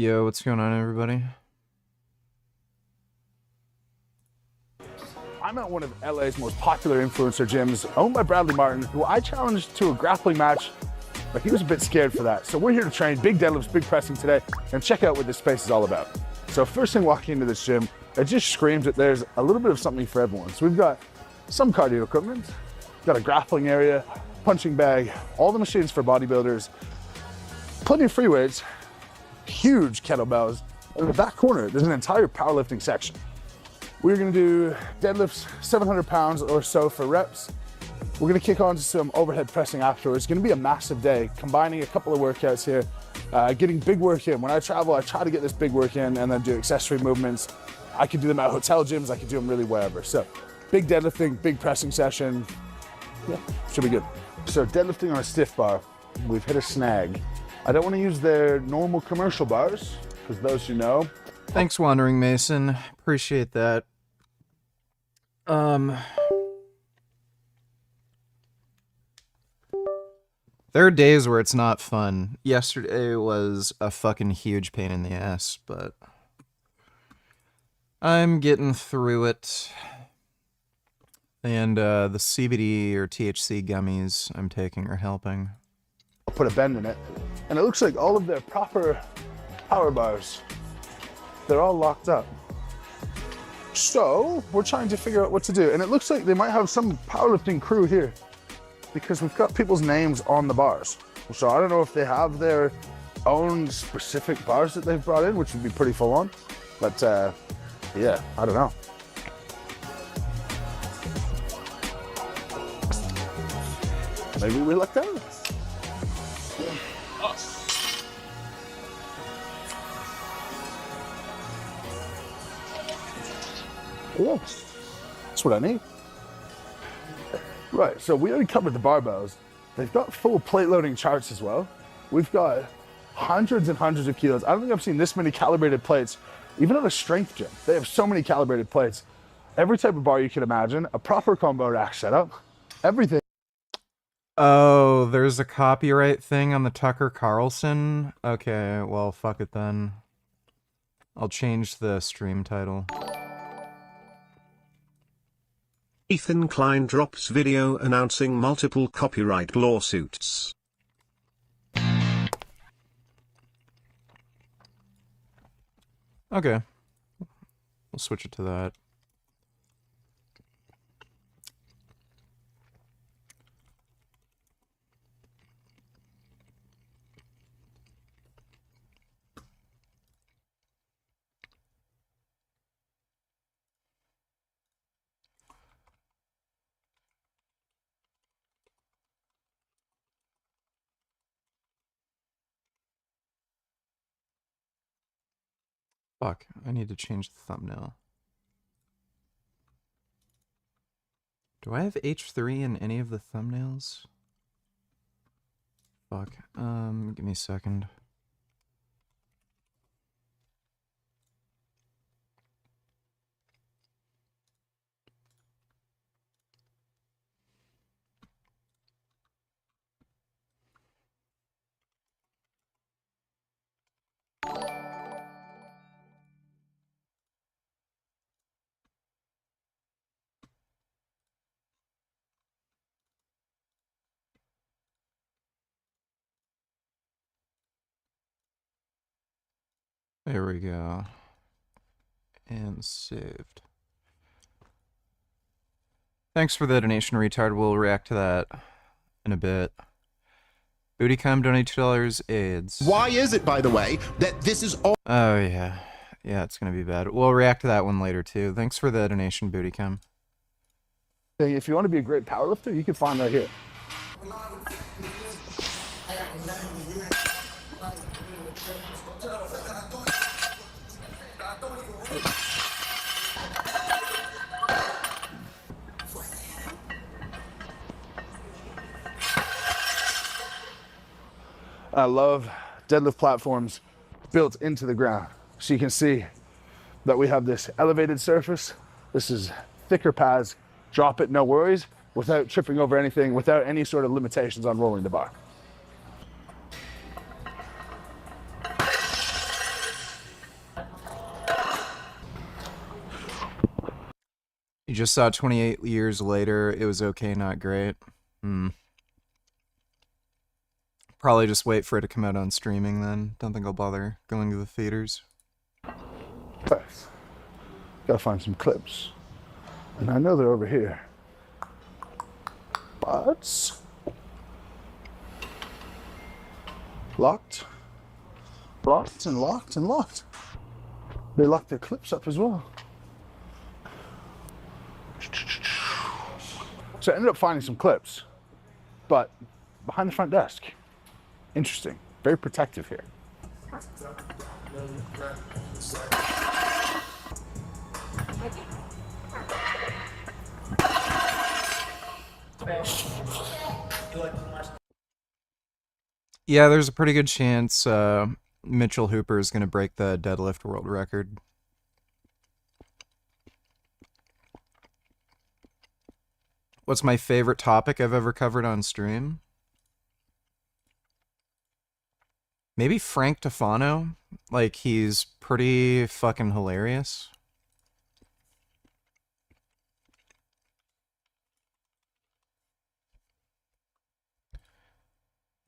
Yo, what's going on, everybody? I'm at one of LA's most popular influencer gyms, owned by Bradley Martin, who I challenged to a grappling match, but he was a bit scared for that. So we're here to train big deadlifts, big pressing today, and check out what this space is all about. So first thing walking into this gym, it just screams that there's a little bit of something for everyone. So we've got some cardio equipment, got a grappling area, punching bag, all the machines for bodybuilders, plenty of free weights, huge kettlebells, and in the back corner, there's an entire powerlifting section. We're gonna do deadlifts, 700 pounds or so for reps. We're gonna kick on to some overhead pressing afterwards. It's gonna be a massive day, combining a couple of workouts here, getting big work in. When I travel, I try to get this big work in and then do accessory movements. I could do them at hotel gyms, I could do them really wherever. So big deadlifting, big pressing session. Yeah, should be good. So deadlifting on a stiff bar, we've hit a snag. I don't wanna use their normal commercial bars, because those you know. Thanks, Wandering Mason. Appreciate that. There are days where it's not fun. Yesterday was a fucking huge pain in the ass, but I'm getting through it. And the CBD or THC gummies I'm taking are helping. I'll put a bend in it. And it looks like all of their proper power bars, they're all locked up. So we're trying to figure out what to do. And it looks like they might have some powerlifting crew here because we've got people's names on the bars. So I don't know if they have their own specific bars that they've brought in, which would be pretty full on. But yeah, I don't know. Maybe we lucked out. Yeah, that's what I need. Right, so we already covered the barbells. They've got full plate loading charts as well. We've got hundreds and hundreds of kilos. I don't think I've seen this many calibrated plates, even at a strength gym. They have so many calibrated plates. Every type of bar you can imagine, a proper combo rack setup, everything. Oh, there's a copyright thing on the Tucker Carlson? Okay, well, fuck it then. I'll change the stream title. Ethan Klein drops video announcing multiple copyright lawsuits. Okay. We'll switch it to that. Fuck, I need to change the thumbnail. Do I have H3 in any of the thumbnails? Fuck, give me a second. There we go. And saved. Thanks for the donation, retard. We'll react to that in a bit. Bootycom donated $2 AIDS. Why is it, by the way, that this is all? Oh, yeah. Yeah, it's gonna be bad. We'll react to that one later, too. Thanks for the donation, Bootycom. If you want to be a great powerlifter, you can find that here. I love deadlift platforms built into the ground. So you can see that we have this elevated surface. This is thicker pads, drop it, no worries, without tripping over anything, without any sort of limitations on rolling the bar. You just saw 28 years later, it was okay, not great. Probably just wait for it to come out on streaming then. Don't think I'll bother going to the theaters. Thanks. Gotta find some clips. And I know they're over here. But locked. Locked and locked and locked. They locked their clips up as well. So I ended up finding some clips, but behind the front desk. Interesting. Very protective here. Yeah, there's a pretty good chance Mitchell Hooper is going to break the deadlift world record. What's my favorite topic I've ever covered on stream? Maybe Frank Tufano. Like, he's pretty fucking hilarious.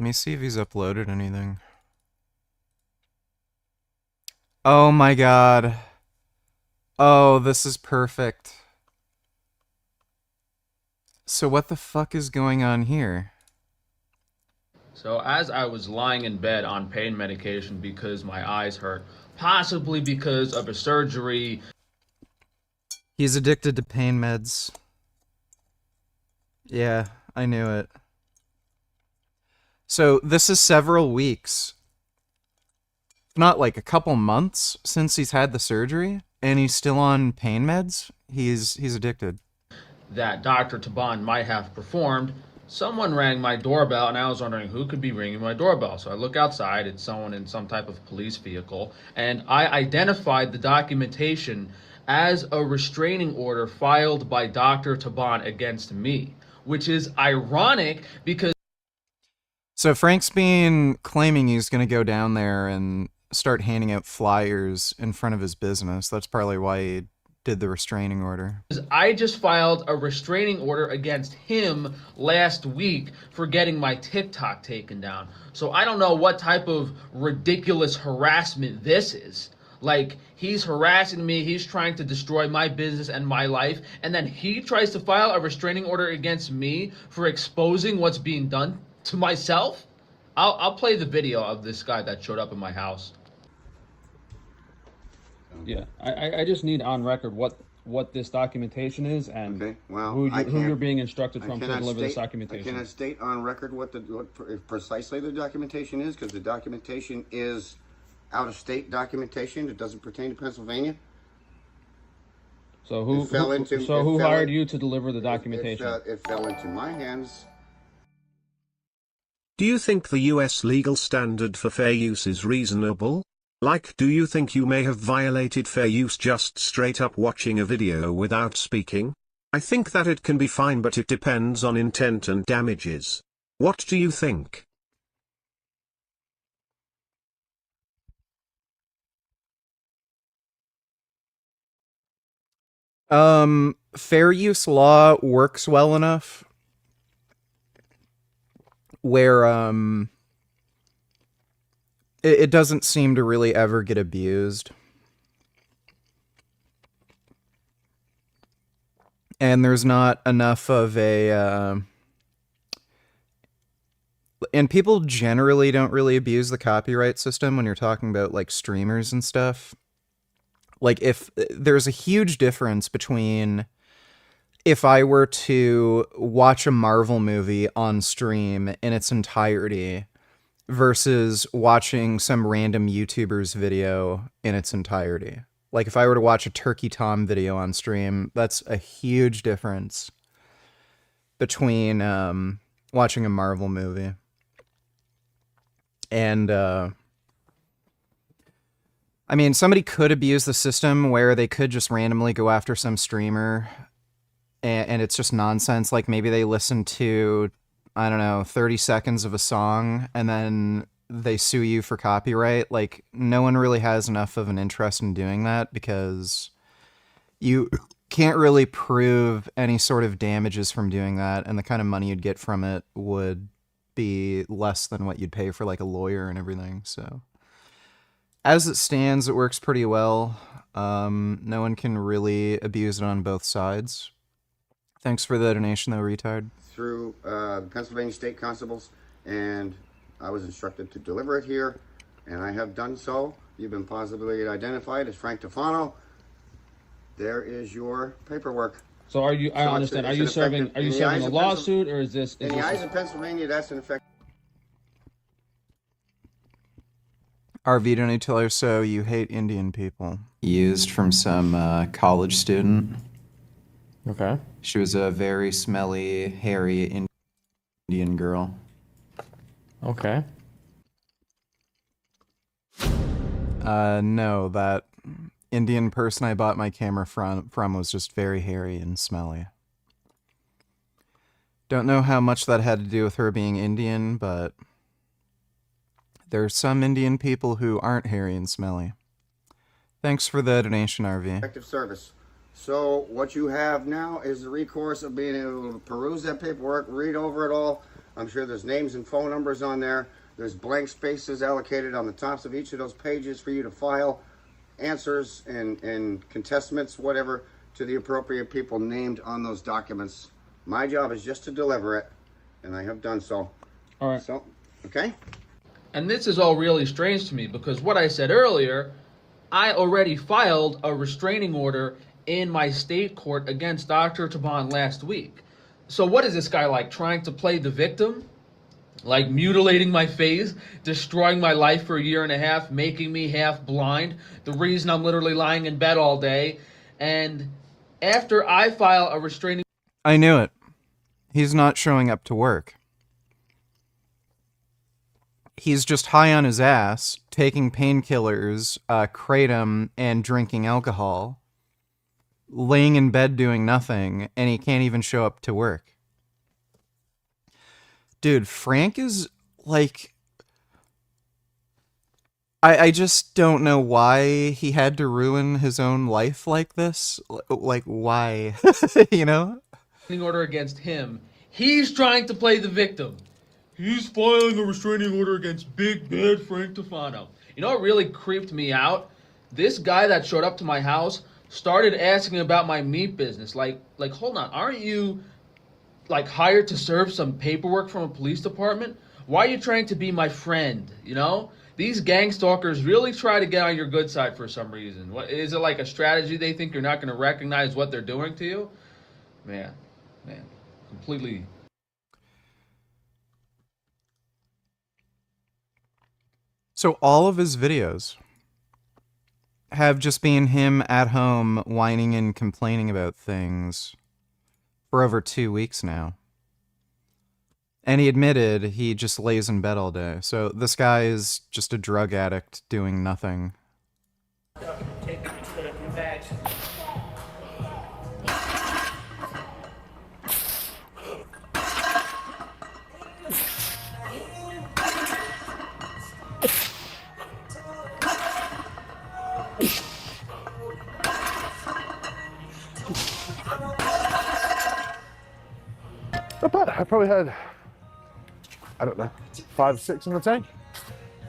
Let me see if he's uploaded anything. Oh my god. Oh, this is perfect. So what the fuck is going on here? So as I was lying in bed on pain medication because my eyes hurt, possibly because of a surgery. He's addicted to pain meds. Yeah, I knew it. So this is several weeks, not like a couple months since he's had the surgery, and he's still on pain meds. He's addicted. That Dr. Taban might have performed. Someone rang my doorbell, and I was wondering who could be ringing my doorbell. So I look outside, it's someone in some type of police vehicle, and I identified the documentation as a restraining order filed by Dr. Taban against me, which is ironic because... So Frank's been claiming he's going to go down there and start handing out flyers in front of his business. That's probably why he did the restraining order. I just filed a restraining order against him last week for getting my TikTok taken down. So I don't know what type of ridiculous harassment this is. Like, he's harassing me, he's trying to destroy my business and my life, and then he tries to file a restraining order against me for exposing what's being done to myself? I'll play the video of this guy that showed up in my house. Yeah, I just need on record what this documentation is and okay. Well, who you're being instructed from to deliver this I documentation. cannot state on record what precisely the documentation is, because the documentation is out-of-state documentation. It doesn't pertain to Pennsylvania. So who hired you to deliver the documentation? It fell into my hands. Do you think the US legal standard for fair use is reasonable? Like, do you think you may have violated fair use just straight up watching a video without speaking? I think that it can be fine, but it depends on intent and damages. What do you think? Fair use law works well enough where, it doesn't seem to really ever get abused. And there's not enough of a, and people generally don't really abuse the copyright system when you're talking about, like, streamers and stuff. Like, if there's a huge difference between if I were to watch a Marvel movie on stream in its entirety versus watching some random YouTuber's video in its entirety. Like, if I were to watch a Turkey Tom video on stream, that's a huge difference between watching a Marvel movie. And, I mean, somebody could abuse the system where they could just randomly go after some streamer and it's just nonsense. Like, maybe they listen to, I don't know, 30 seconds of a song and then they sue you for copyright. Like, no one really has enough of an interest in doing that because you can't really prove any sort of damages from doing that, and the kind of money you'd get from it would be less than what you'd pay for like a lawyer and everything. So as it stands, it works pretty well. No one can really abuse it on both sides. Thanks for the donation though, retard. Through the Pennsylvania State Constables, and I was instructed to deliver it here, and I have done so. You've been positively identified as Frank Tufano. There is your paperwork. So are you? I So understand. Are it's you an serving? effective- Are you in the serving eyes a of lawsuit, or is this? In the eyes of Pennsylvania, that's an effect. RV, don't you tell her so? You hate Indian people. Used from some college student. Okay. She was a very smelly, hairy Indian girl. Okay. No, that Indian person I bought my camera from was just very hairy and smelly. Don't know how much that had to do with her being Indian, but there are some Indian people who aren't hairy and smelly. Thanks for the donation, RV. Effective service. So what you have now is the recourse of being able to peruse that paperwork, read over it all. I'm sure there's names and phone numbers on there. There's blank spaces allocated on the tops of each of those pages for you to file answers and contestments, whatever, to the appropriate people named on those documents. My job is just to deliver it, and I have done so. All right. So, okay? And this is all really strange to me because what I said earlier, I already filed a restraining order in my state court against Dr. Taban last week. So what is this guy like, trying to play the victim? Like mutilating my face, destroying my life for a year and a half, making me half blind, the reason I'm literally lying in bed all day. And after I file a restraining... I knew it. He's not showing up to work. He's just high on his ass, taking painkillers, kratom, and drinking alcohol, laying in bed doing nothing, and he can't even show up to work. Dude, Frank is, like... I just don't know why he had to ruin his own life like this. Like, why? You know? order against him. He's trying to play the victim. He's filing a restraining order against Big Bad Frank Tufano. You know what really creeped me out? This guy that showed up to my house started asking about my meat business. Like, hold on, aren't you like hired to serve some paperwork from a police department? Why are you trying to be my friend? You know, these gang stalkers really try to get on your good side for some reason. What is it, like a strategy? They think you're not going to recognize what they're doing to you? Man, completely. So all of his videos have just been him at home whining and complaining about things for over 2 weeks now. And he admitted he just lays in bed all day. So this guy is just a drug addict doing nothing. Not bad. I probably had, I don't know, 5, 6 in the tank,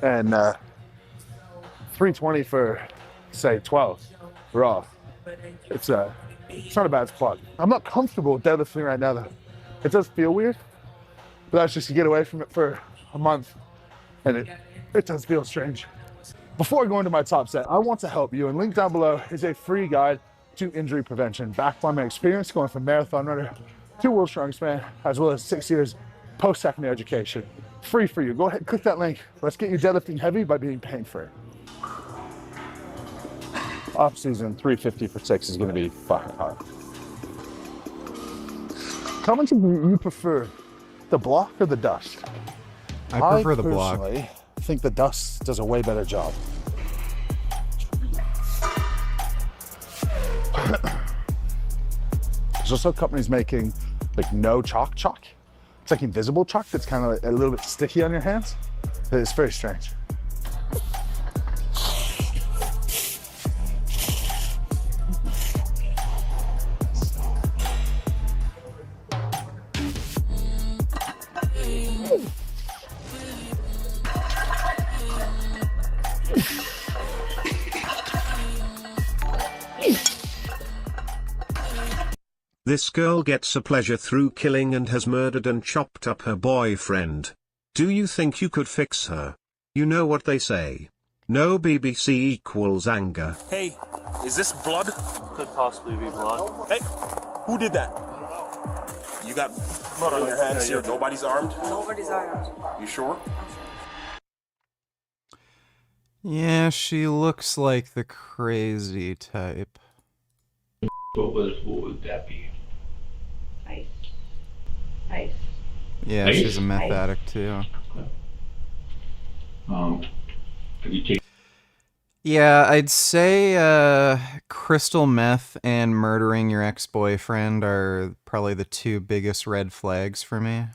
and 320 for, say, 12 raw. It's not a bad squat. I'm not comfortable deadlifting right now, though. It does feel weird, but that's just to get away from it for a month, and it does feel strange. Before I go into my top set, I want to help you, and link down below is a free guide to injury prevention, backed by my experience going from marathon runner to world strongest man, as well as 6 years post-secondary education. Free for you. Go ahead, click that link. Let's get you deadlifting heavy by being pain-free. Off-season 350 for 6 is going to be fucking hard. How much do you prefer, the block or the dust? I prefer the block. I personally think the dust does a way better job. There's also companies making like no chalk. It's like invisible chalk that's kind of like a little bit sticky on your hands. It's very strange. This girl gets a pleasure through killing and has murdered and chopped up her boyfriend. Do you think you could fix her? You know what they say. No BBC equals anger. Hey, is this blood? Could possibly be blood. Hey, who did that? You got blood on your hands here. Nobody's armed? Nobody's armed. You sure? Yeah, she looks like the crazy type. What would that be? Ice. Ice. Yeah, Ice? she's a meth Ice. addict too. Have you taken? Yeah, I'd say crystal meth and murdering your ex-boyfriend are probably the two biggest red flags for me.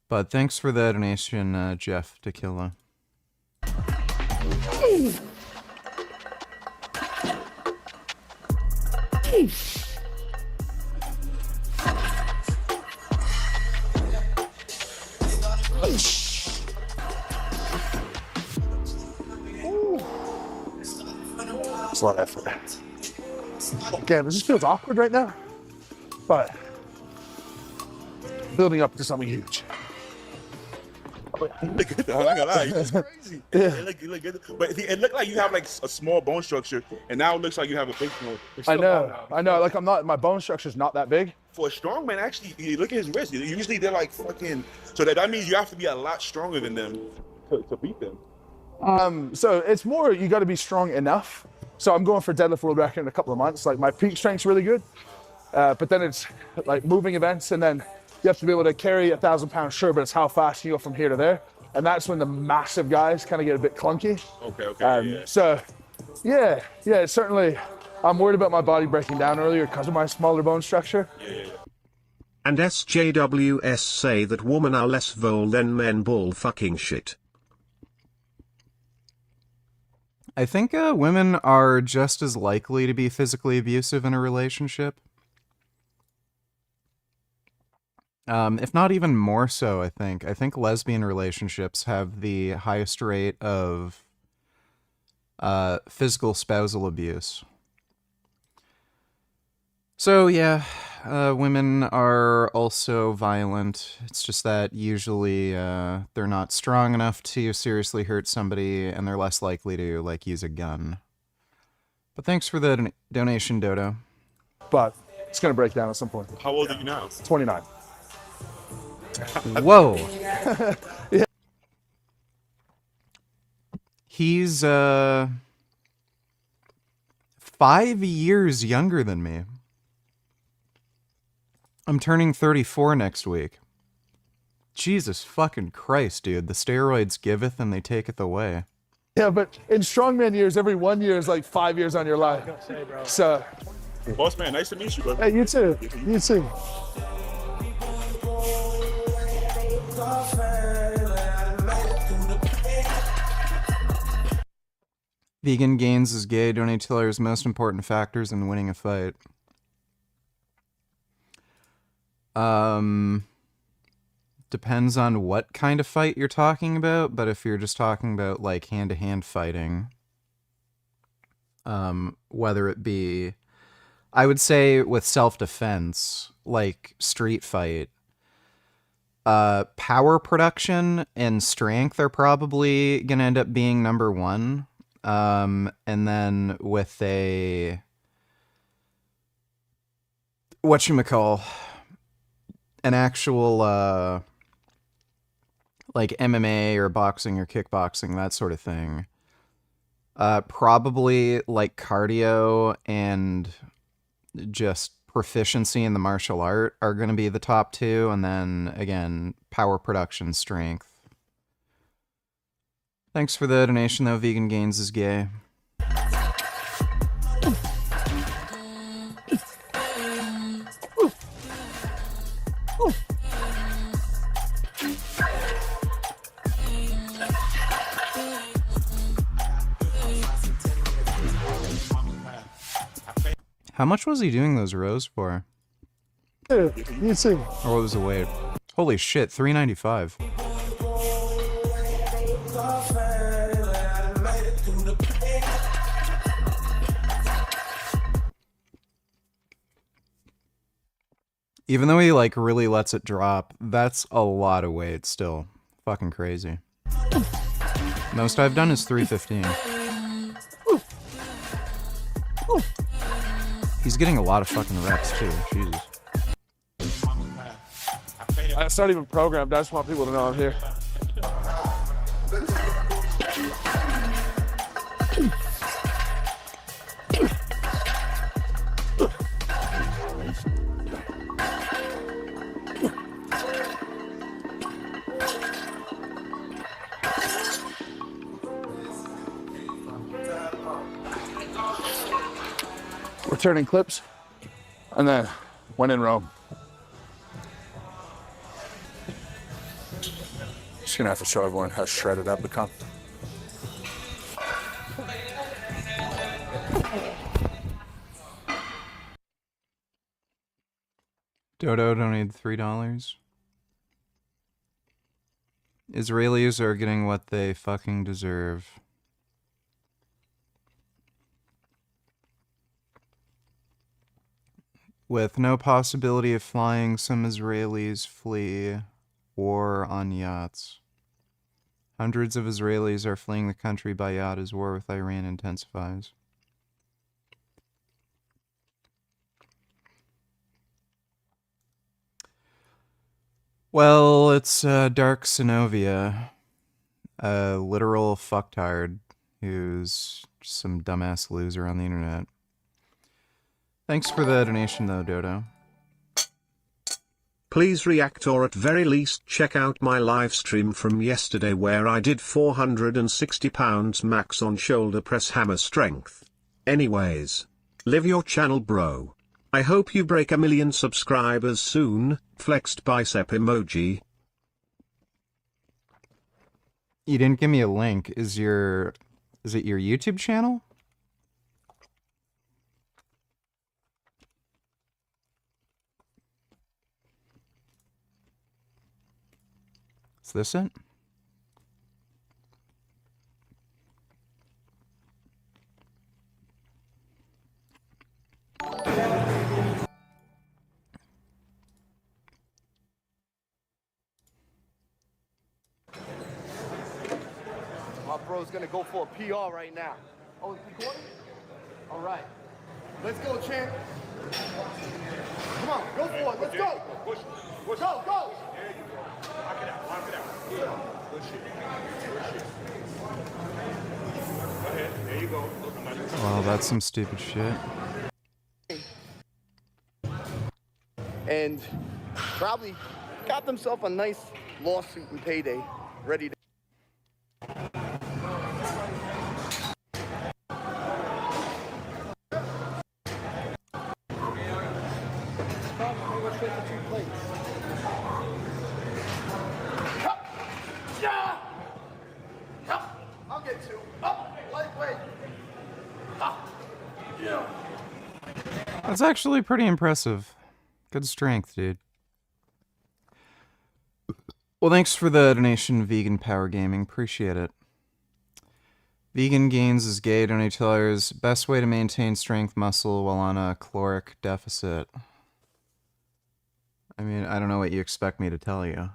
But thanks for the donation, Jeff Tequila. It's a lot of effort. Again, this just feels awkward right now, but building up to something huge. Look good though, I'm not gonna lie, it's crazy. It look good. But it looked like you have like a small bone structure, and now it looks like you have a big one. I know. Like my bone structure's not that big. For a strong man, actually, you look at his wrist. Usually they're like fucking. So that means you have to be a lot stronger than them to beat them. So it's more you got to be strong enough. So I'm going for deadlift world record in a couple of months. Like my peak strength's really good, but then it's like moving events, and then you have to be able to carry 1,000 pounds, sure, but it's how fast you go from here to there. And that's when the massive guys kind of get a bit clunky. Okay. Yeah. So, yeah, it's certainly, I'm worried about my body breaking down earlier because of my smaller bone structure. Yeah. And SJWS say that women are less vole than men bull fucking shit. I think women are just as likely to be physically abusive in a relationship. If not even more so, I think. I think lesbian relationships have the highest rate of physical spousal abuse. So, yeah, women are also violent. It's just that usually they're not strong enough to seriously hurt somebody, and they're less likely to, like, use a gun. But thanks for the donation, Dodo. But it's going to break down at some point. How old are you now? 29. Whoa. Yeah. He's 5 years younger than me. I'm turning 34 next week. Jesus fucking Christ, dude. The steroids giveth and they taketh away. Yeah, but in strongman years, every 1 year is like 5 years on your life. So, Boss man, nice to meet you, brother. hey, you too. You too. Vegan Gains is gay. Donate to Hilarious most important factors in winning a fight. Depends on what kind of fight you're talking about, but if you're just talking about like hand-to-hand fighting, whether it be, I would say with self-defense, like street fight, power production and strength are probably gonna end up being number one. And then with a whatchamacall, an actual like MMA or boxing or kickboxing, that sort of thing, probably like cardio and just proficiency in the martial art are going to be the top two, and then again power production, strength. Thanks for the donation though. Vegan Gains is gay. How much was he doing those rows for? You too. Or what was the weight? Holy shit, $3.95. Even though he like really lets it drop, that's a lot of weight still. Fucking crazy. Most I've done is 315. He's getting a lot of fucking reps too. Jesus. It's not even programmed. I just want people to know I'm here. Returning clips, and then when in Rome. Just gonna have to show everyone how shredded I've become. Dodo donated $3. Israelis are getting what they fucking deserve. With no possibility of flying, some Israelis flee war on yachts. Hundreds of Israelis are fleeing the country by yacht as war with Iran intensifies. Well, it's Dark Sinovia, a literal fucktard who's some dumbass loser on the internet. Thanks for the donation though, Dodo. Please react or at very least check out my live stream from yesterday where I did 460 pounds max on shoulder press hammer strength. Anyways, live your channel bro. I hope you break 1 million subscribers soon, flexed bicep emoji. You didn't give me a link. Is it your YouTube channel? Is this it? My bro's gonna go for a PR right now. Oh, he's recording? All right. Let's go, champ. Come on, go for it. Let's go. Push. Go, go. There you go. Lock it out. Lock it out. Good shit. Good shit. Go ahead. There you go. Well, that's some stupid shit. And probably got themselves a nice lawsuit and payday ready to. I'll get two. Up, lightweight. Yeah. That's actually pretty impressive. Good strength, dude. Well, thanks for the donation, Vegan Power Gaming. Appreciate it. Vegan Gains is gay donators. Best way to maintain strength muscle while on a caloric deficit. I mean, I don't know what you expect me to tell you.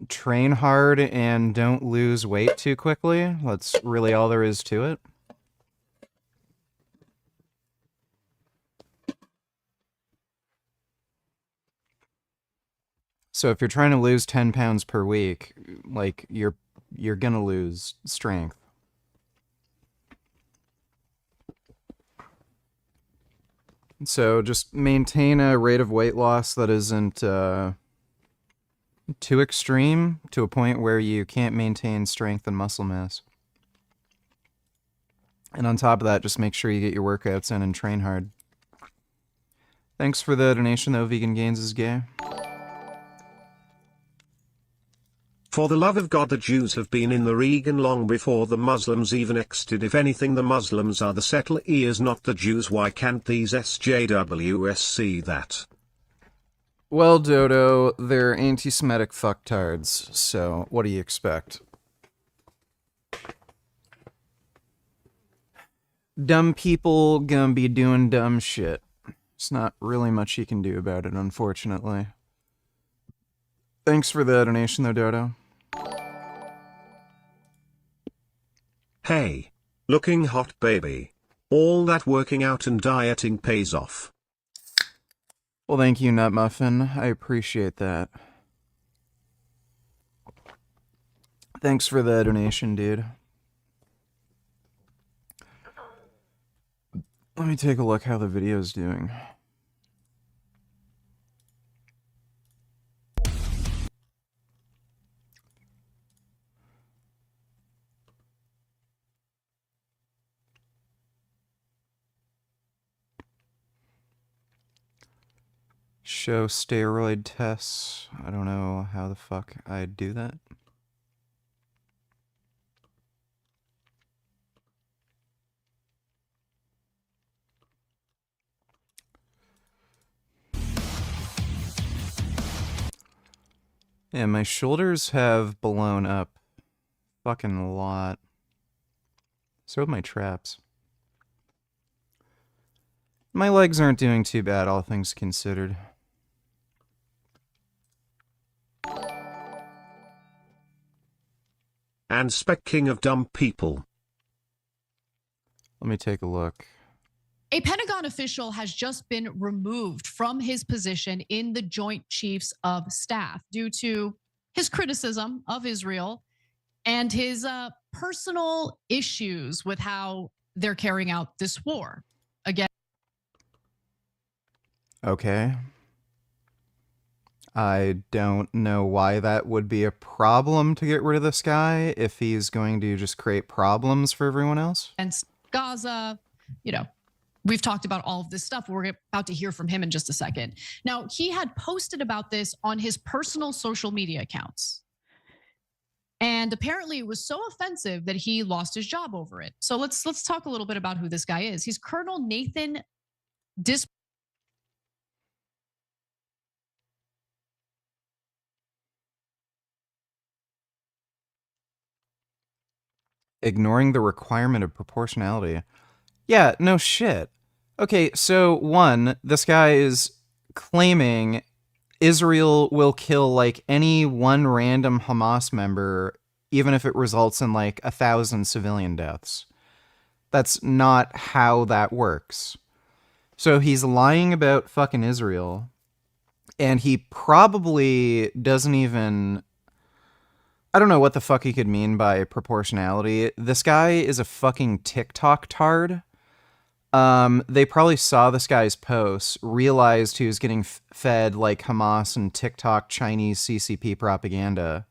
Train hard and don't lose weight too quickly. That's really all there is to it. So if you're trying to lose 10 pounds per week, like you're gonna lose strength. So just maintain a rate of weight loss that isn't too extreme to a point where you can't maintain strength and muscle mass. And on top of that, just make sure you get your workouts in and train hard. Thanks for the donation though, Vegan Gains is gay. For the love of God, the Jews have been in the region long before the Muslims even existed. If anything, the Muslims are the settlers, not the Jews. Why can't these SJWs see that? Well, Dodo, they're anti-Semitic fucktards, so what do you expect? Dumb people gonna be doing dumb shit. There's not really much you can do about it, unfortunately. Thanks for the donation, though, Dodo. Hey. Looking hot, baby. All that working out and dieting pays off. Well, thank you, Nut Muffin. I appreciate that. Thanks for the donation, dude. Let me take a look how the video's doing. Show steroid tests. I don't know how the fuck I'd do that. Yeah, my shoulders have blown up fucking a lot. So have my traps. My legs aren't doing too bad, all things considered. And speaking of dumb people. Let me take a look. A Pentagon official has just been removed from his position in the Joint Chiefs of Staff due to his criticism of Israel and his personal issues with how they're carrying out this war. Again. Okay. I don't know why that would be a problem to get rid of this guy if he's going to just create problems for everyone else. And Gaza, you know, we've talked about all of this stuff. We're about to hear from him in just a second. Now, he had posted about this on his personal social media accounts. And apparently it was so offensive that he lost his job over it. So let's talk a little bit about who this guy is. He's Colonel Nathan Ignoring the requirement of proportionality. Yeah, no shit. Okay, so one, this guy is claiming Israel will kill like any one random Hamas member, even if it results in like 1,000 civilian deaths. That's not how that works. So he's lying about fucking Israel, and he probably doesn't even... I don't know what the fuck he could mean by proportionality. This guy is a fucking TikTok tard. They probably saw this guy's posts, realized he was getting fed like Hamas and TikTok Chinese CCP propaganda.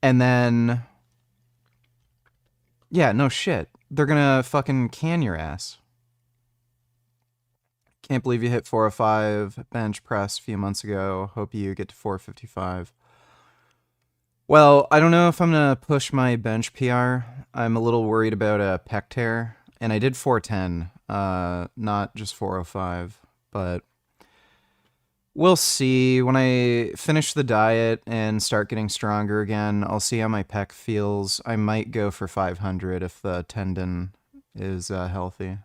And then... yeah, no shit. They're gonna fucking can your ass. Can't believe you hit 405 bench press a few months ago. Hope you get to 455. Well, I don't know if I'm going to push my bench PR. I'm a little worried about a pec tear. And I did 410, not just 405. But we'll see. When I finish the diet and start getting stronger again, I'll see how my pec feels. I might go for 500 if the tendon is healthy.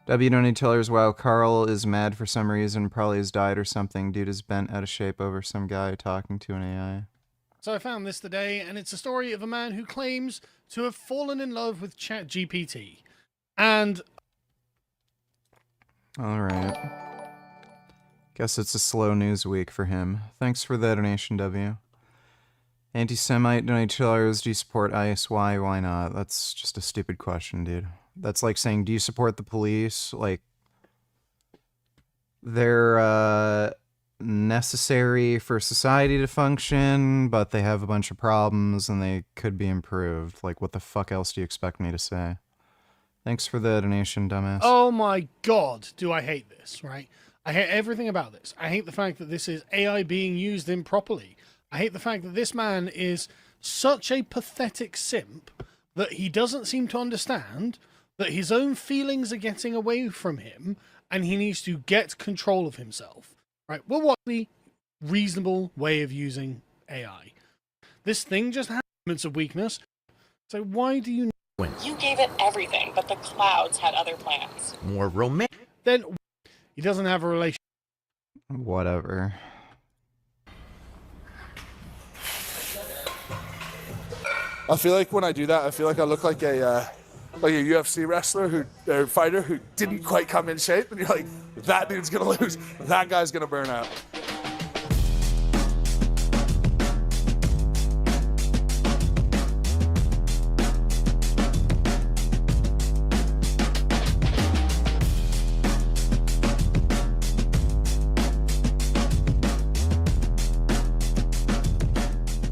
W don't need tellers. Wow, Carl is mad for some reason. Probably his diet or something. Dude is bent out of shape over some guy talking to an AI. So I found this today, and it's a story of a man who claims to have fallen in love with ChatGPT. And... alright. Guess it's a slow news week for him. Thanks for the donation, W. Anti-Semite, donate $2. Do you support ISY? Why not? That's just a stupid question, dude. That's like saying, do you support the police? Like, they're necessary for society to function, but they have a bunch of problems and they could be improved. Like, what the fuck else do you expect me to say? Thanks for the donation, dumbass. oh my god, do I hate this, right? I hate everything about this. I hate the fact that this is AI being used improperly. I hate the fact that this man is such a pathetic simp that he doesn't seem to understand that his own feelings are getting away from him and he needs to get control of himself. Right? Well, what's the reasonable way of using AI? This thing just has moments of weakness. So why do you... You gave it everything, but the clouds had other plans. More romantic. Then He doesn't have a relationship. Whatever. I feel like when I do that, I feel like I look like a UFC wrestler or fighter who didn't quite come in shape, and you're like, that dude's gonna lose. That guy's gonna burn out.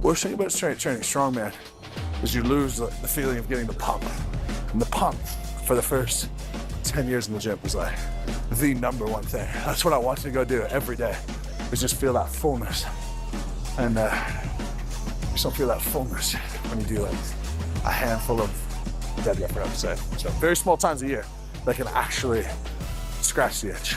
Worst thing about training strongman is you lose the feeling of getting the pump. And the pump for the first 10 years in the gym was like the number one thing. That's what I wanted to go do every day, is just feel that fullness. And you just don't feel that fullness when you do like a handful of deadlift reps. So very small times a year that can actually scratch the itch.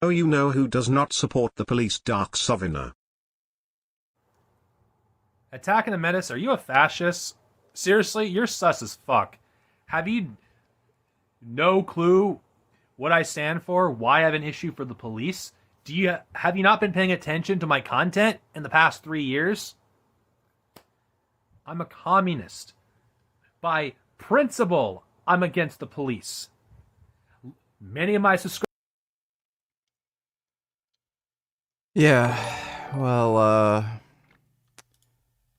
Oh, you know who does not support the police? Dark Sovina. Attacking the Menace, are you a fascist? Seriously, you're sus as fuck. Have you no clue what I stand for? Why I have an issue for the police? Have you not been paying attention to my content in the past 3 years? I'm a communist. By principle, I'm against the police. Many of my subscribers. Yeah, well,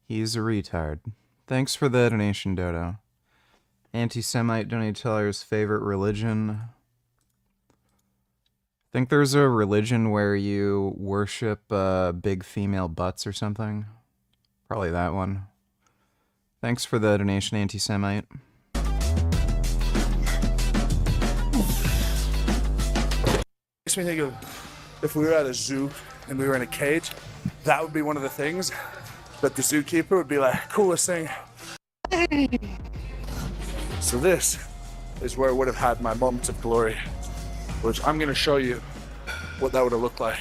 he's a retard. Thanks for the donation, Dodo. Anti-Semite donated to tell her his favorite religion. I think there's a religion where you worship big female butts or something. Probably that one. Thanks for the donation, Anti-Semite. Makes me think of if we were at a zoo and we were in a cage, that would be one of the things that the zookeeper would be like, coolest thing. So this is where I would have had my moments of glory, which I'm gonna show you what that would have looked like.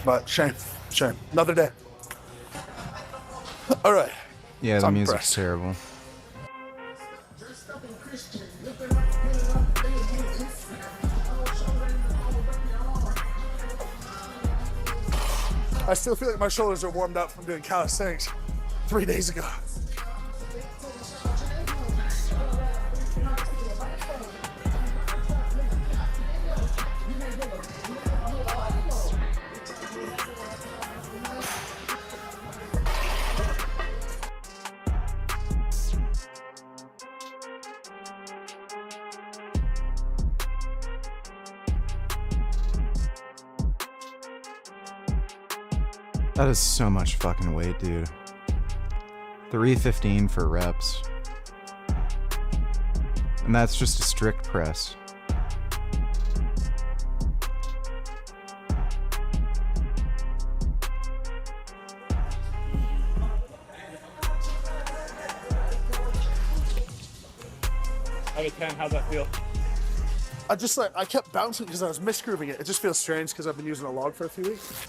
But shame. Another day. All right. Yeah, the I'm music's impressed. terrible. I still feel like my shoulders are warmed up from doing calisthenics 3 days ago. That is so much fucking weight, dude. 315 for reps. And that's just a strict press. Out of 10, how's that feel? I kept bouncing because I was misgrooving it. It just feels strange because I've been using a log for a few weeks.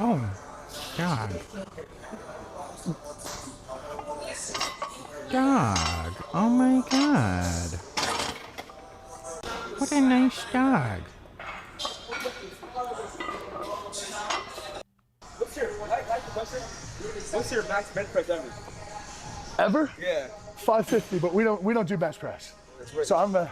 Oh, God. Dog. Oh my God. What a nice dog. What's your max bench press ever? Ever? Yeah. 550, but we don't do bench press. So I'm a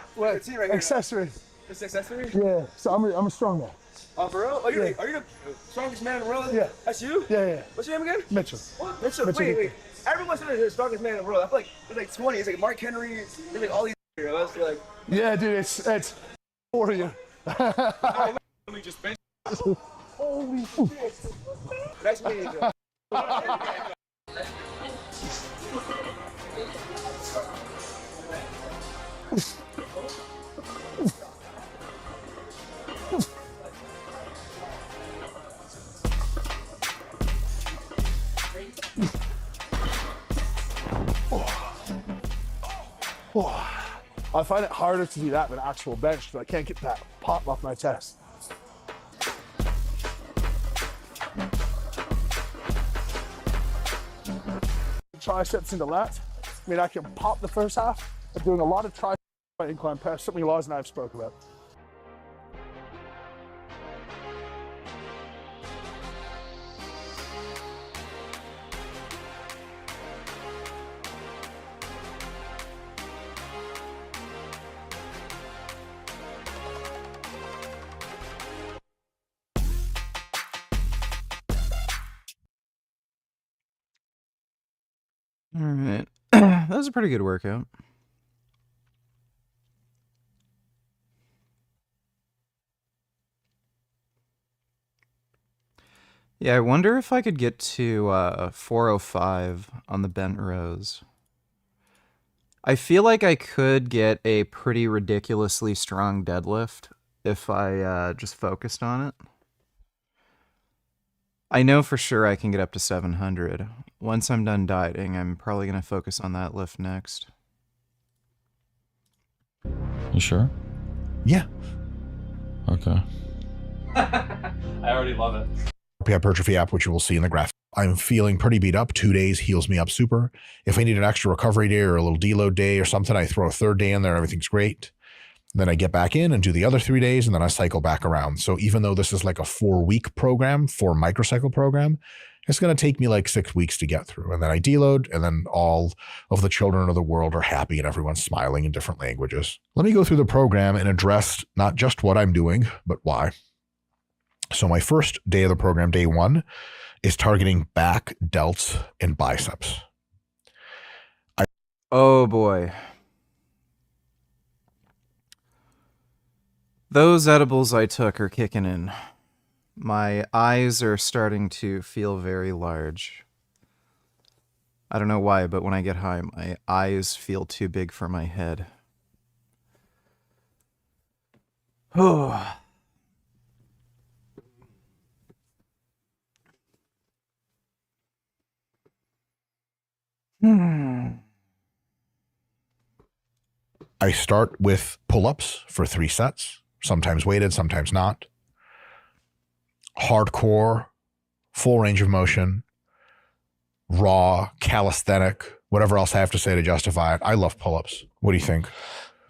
accessory. This accessory? Yeah. So I'm a strong man. Oh, for real? Are you, Yeah. are you the strongest man in the world? Yeah. That's you? Yeah. What's your name again? Mitchell. What? Mitchell. Mitchell. Wait. Everyone's the strongest man in the world. I feel like there's like 20. It's like Mark Henry. There's like all these. It's like. Yeah, dude. It's 4 of you. Let me just bench. Holy shit. Nice meeting you. I find it harder to do that than actual bench because I can't get that pop off my chest. Triceps into lats. I mean, I can pop the first half. I'm doing a lot of tricep incline press, something Laws and I have spoke about. All right. That was a pretty good workout. Yeah, I wonder if I could get to 405 on the bent rows. I feel like I could get a pretty ridiculously strong deadlift if I just focused on it. I know for sure I can get up to 700. Once I'm done dieting, I'm probably going to focus on that lift next. You sure? Yeah. Okay. I already love it. Hypertrophy app, which you will see in the graph. I'm feeling pretty beat up. 2 days heals me up super. If I need an extra recovery day or a little deload day or something, I throw a third day in there. Everything's great. Then I get back in and do the other 3 days, and then I cycle back around. So even though this is like a 4-week program, 4 microcycle program, it's going to take me like 6 weeks to get through. And then I deload, and then all of the children of the world are happy and everyone's smiling in different languages. Let me go through the program and address not just what I'm doing, but why. So my first day of the program, day 1, is targeting back, delts, and biceps. Oh boy. Those edibles I took are kicking in. My eyes are starting to feel very large. I don't know why, but when I get high, my eyes feel too big for my head. Oh. I start with pull-ups for 3 sets, sometimes weighted, sometimes not. Hardcore, full range of motion, raw, calisthenic, whatever else I have to say to justify it. I love pull-ups. What do you think?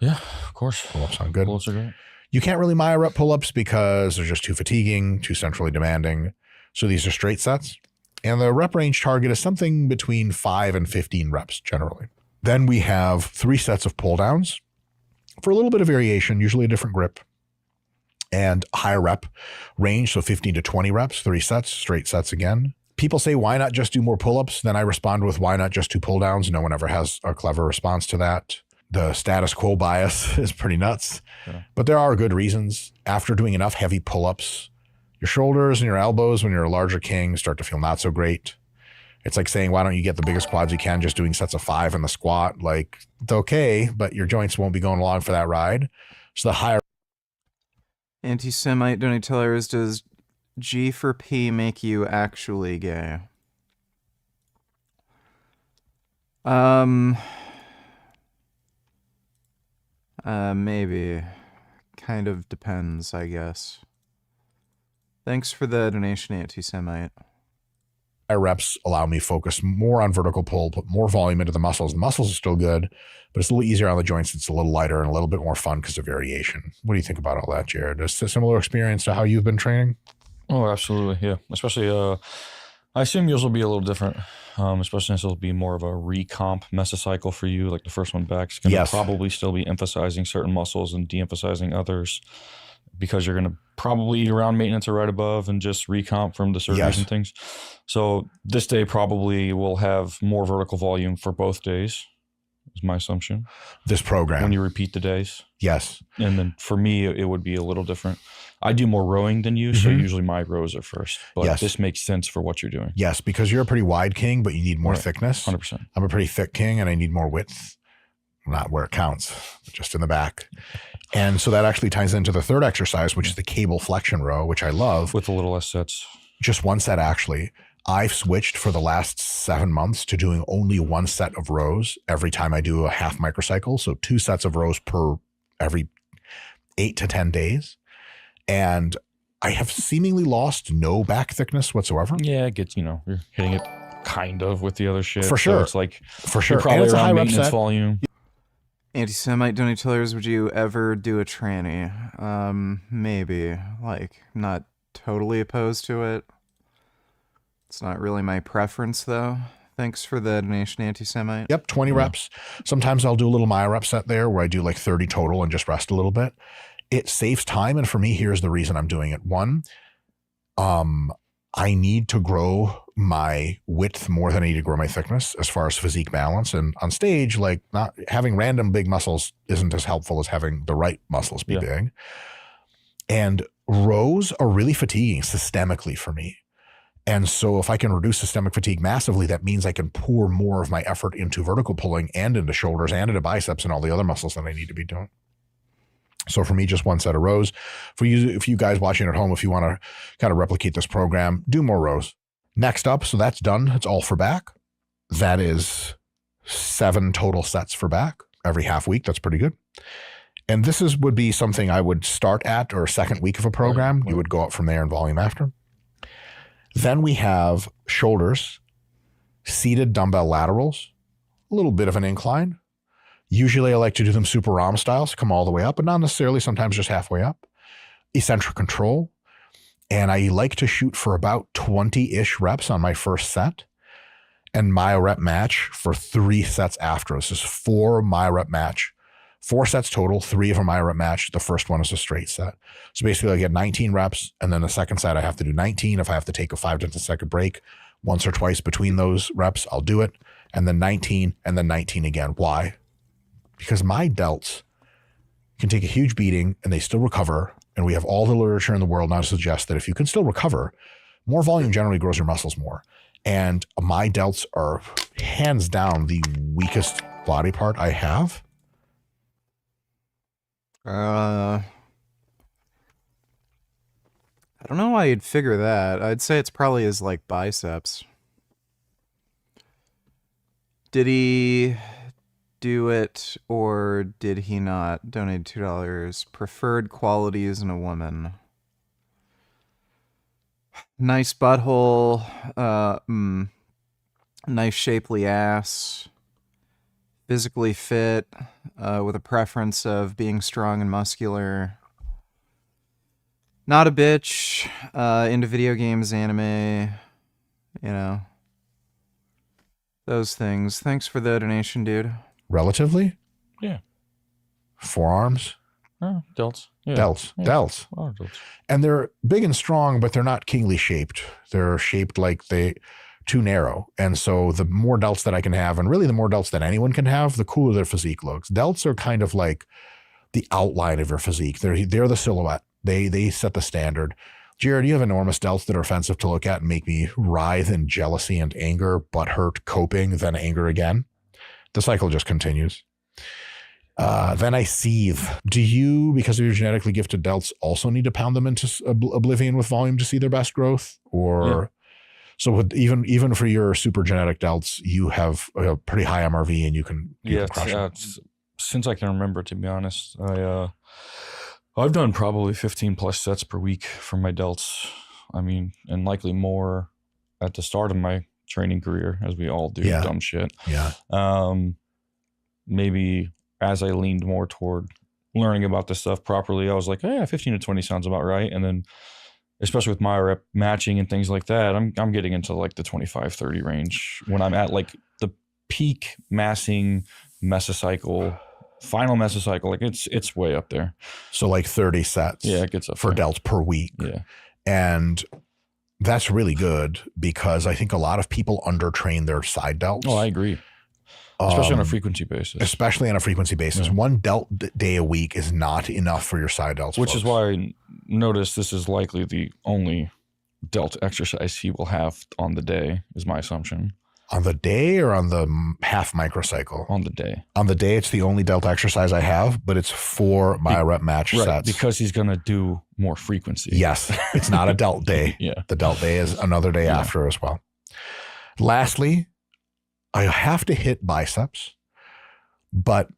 Yeah, of course. Pull-ups sound good. Pull-ups are great. You can't really Maya rep pull-ups because they're just too fatiguing, too centrally demanding. So these are straight sets. And the rep range target is something between 5 and 15 reps generally. Then we have 3 sets of pull downs for a little bit of variation, usually a different grip, and higher rep range. So 15 to 20 reps, 3 sets, straight sets again. People say, why not just do more pull-ups? Then I respond with, why not just do pull downs? No one ever has a clever response to that. The status quo bias is pretty nuts, but there are good reasons. After doing enough heavy pull-ups, your shoulders and your elbows, when you're a larger king, start to feel not so great. It's like saying, why don't you get the biggest quads you can just doing sets of 5 in the squat? Like, it's okay, but your joints won't be going along for that ride. So the higher... Anti-Semite Donatellers, does G for P make you actually gay? Maybe. Kind of depends, I guess. Thanks for the donation, Anti-Semite. Reps allow me focus more on vertical pull, put more volume into the muscles. The muscles are still good, but it's a little easier on the joints. It's a little lighter and a little bit more fun because of variation. What do you think about all that, Jared? Is it a similar experience to how you've been training? Oh, absolutely. Yeah. Especially, I assume yours will be a little different, especially since it'll be more of a recomp mesocycle for you. Like the first one back is going to probably still be emphasizing certain muscles and de-emphasizing others, because you're going to probably eat around maintenance or right above and just recomp from the surgeries and things. So this day probably will have more vertical volume for both days, is my assumption. This program. When you repeat the days. Yes. And then for me, it would be a little different. I do more rowing than you, so usually my rows are first. But this makes sense for what you're doing. Yes, because you're a pretty wide king, but you need more thickness. 100%. I'm a pretty thick king, and I need more width. Not where it counts, but just in the back. And so that actually ties into the third exercise, which is the cable flexion row, which I love. With the little less sets. Just 1 set, actually. I've switched for the last 7 months to doing only 1 set of rows every time I do a half microcycle. So 2 sets of rows per every 8 to 10 days. And I have seemingly lost no back thickness whatsoever. Yeah, it gets, you're hitting it kind of with the other shit. For sure. So it's like, for sure. You're probably and it's a high around rep maintenance set. volume. Anti-Semite donatillers, would you ever do a tranny? Maybe. Like, not totally opposed to it. It's not really my preference, though. Thanks for the donation, Anti-Semite. Yep, 20 reps. Sometimes I'll do a little MyRep set there where I do like 30 total and just rest a little bit. It saves time, and for me, here's the reason I'm doing it. One, I need to grow my width more than I need to grow my thickness as far as physique balance. And on stage, like, not having random big muscles isn't as helpful as having the right muscles be big. And rows are really fatiguing systemically for me. And so if I can reduce systemic fatigue massively, that means I can pour more of my effort into vertical pulling and into shoulders and into biceps and all the other muscles that I need to be doing. So for me, just 1 set of rows. For you, if you guys watching at home, if you want to kind of replicate this program, do more rows. Next up, so that's done. It's all for back. That is 7 total sets for back every half week. That's pretty good. And this would be something I would start at, or second week of a program. You would go up from there in volume after. Then we have shoulders, seated dumbbell laterals, a little bit of an incline. Usually I like to do them super ROM style, so come all the way up, but not necessarily, sometimes just halfway up. Eccentric control. And I like to shoot for about 20-ish reps on my first set, and my rep match for 3 sets after. This is 4 my rep match. 4 sets total, 3 of them my rep match. The first one is a straight set. So basically I get 19 reps, and then the second set I have to do 19. If I have to take a 5 to 10 second break once or twice between those reps, I'll do it. And then 19, and then 19 again. Why? Because my delts can take a huge beating and they still recover. And we have all the literature in the world now to suggest that if you can still recover, more volume generally grows your muscles more. And my delts are hands down the weakest body part I have. I don't know why you'd figure that. I'd say it's probably his, like, biceps. Did he do it, or did he not? Donate $2. Preferred qualities in a woman. Nice butthole. Nice shapely ass. Physically fit, with a preference of being strong and muscular. Not a bitch. Into video games, anime. Those things. Thanks for the donation, dude. Relatively? Yeah. Forearms? Oh, delts. Yeah. Delts. Yeah. Delts. Oh, delts. And they're big and strong, but they're not kingly shaped. They're shaped like too narrow. And so the more delts that I can have, and really the more delts that anyone can have, the cooler their physique looks. Delts are kind of like the outline of your physique. They're the silhouette. They set the standard. Jared, you have enormous delts that are offensive to look at and make me writhe in jealousy and anger, butthurt, coping, then anger again. The cycle just continues. Then I seethe. Do you, because of your genetically gifted delts, also need to pound them into oblivion with volume to see their best growth? Or so with, even for your super genetic delts, you have a pretty high MRV and you can crush them. Since I can remember, to be honest, I've done probably 15 plus sets per week for my delts. I mean, and likely more at the start of my training career, as we all do dumb shit. Yeah. Maybe as I leaned more toward learning about this stuff properly, I was like, yeah, 15 to 20 sounds about right. And then, especially with my rep matching and things like that, I'm getting into like the 25, 30 range when I'm at like the peak massing mesocycle, final mesocycle. Like it's way up there. So like 30 sets. Yeah, it gets up for there. delts per week. Yeah. And that's really good because I think a lot of people undertrain their side delts. Oh, I agree. Especially on a frequency basis. Especially on a frequency basis. Yeah. One delt day a week is not enough for your side delts. Which is why I notice this is likely the only delt exercise he will have on the day, is my assumption. On the day or on the half microcycle? On the day. On the day, it's the only delt exercise I have, but it's 4 my rep match sets. Because he's going to do more frequency. Yes. It's not a delt day. Yeah. The delt day is another day after as well. Lastly, I have to hit biceps, but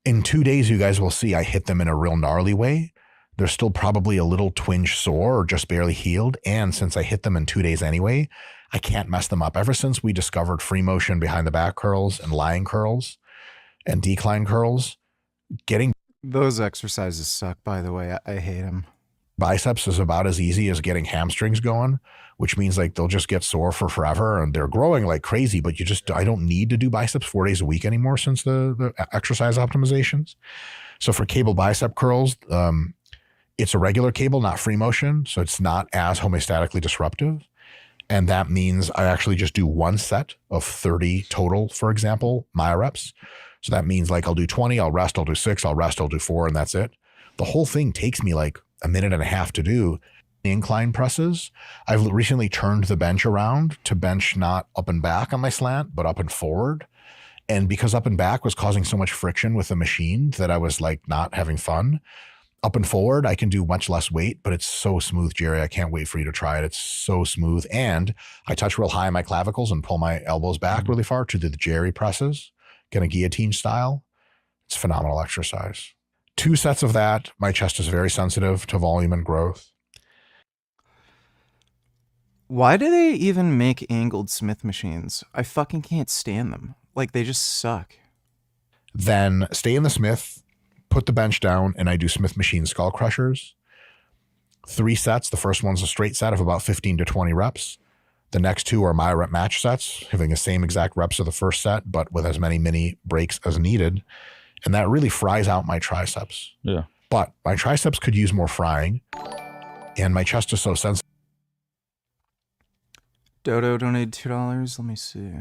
in 2 days, you guys will see I hit them in a real gnarly way. They're still probably a little twinge sore or just barely healed. And since I hit them in 2 days anyway, I can't mess them up. Ever since we discovered free motion behind the back curls and lying curls and decline curls, getting those exercises suck, by the way. I hate them. Biceps is about as easy as getting hamstrings going, which means like they'll just get sore for forever and they're growing like crazy, but I don't need to do biceps 4 days a week anymore since the exercise optimizations. So for cable bicep curls, it's a regular cable, not free motion. So it's not as homeostatically disruptive. And that means I actually just do one set of 30 total, for example, myo reps. So that means like I'll do 20, I'll rest, I'll do 6, I'll rest, I'll do 4, and that's it. The whole thing takes me like a minute and a half to do. Incline presses, I've recently turned the bench around to bench not up and back on my slant, but up and forward. And because up and back was causing so much friction with the machine that I was like not having fun, up and forward, I can do much less weight, but it's so smooth, Jerry. I can't wait for you to try it. It's so smooth. And I touch real high in my clavicles and pull my elbows back really far to do the Jerry presses, kind of guillotine style. It's a phenomenal exercise. 2 sets of that. My chest is very sensitive to volume and growth. Why do they even make angled Smith machines? I fucking can't stand them. Like, they just suck. Then stay in the Smith, put the bench down, and I do Smith machine skull crushers. 3 sets. The first one's a straight set of about 15 to 20 reps. The next 2 are my rep match sets, having the same exact reps of the first set, but with as many mini breaks as needed. And that really fries out my triceps. Yeah. But my triceps could use more frying, and my chest is so sensitive. Dodo donated $2. Let me see.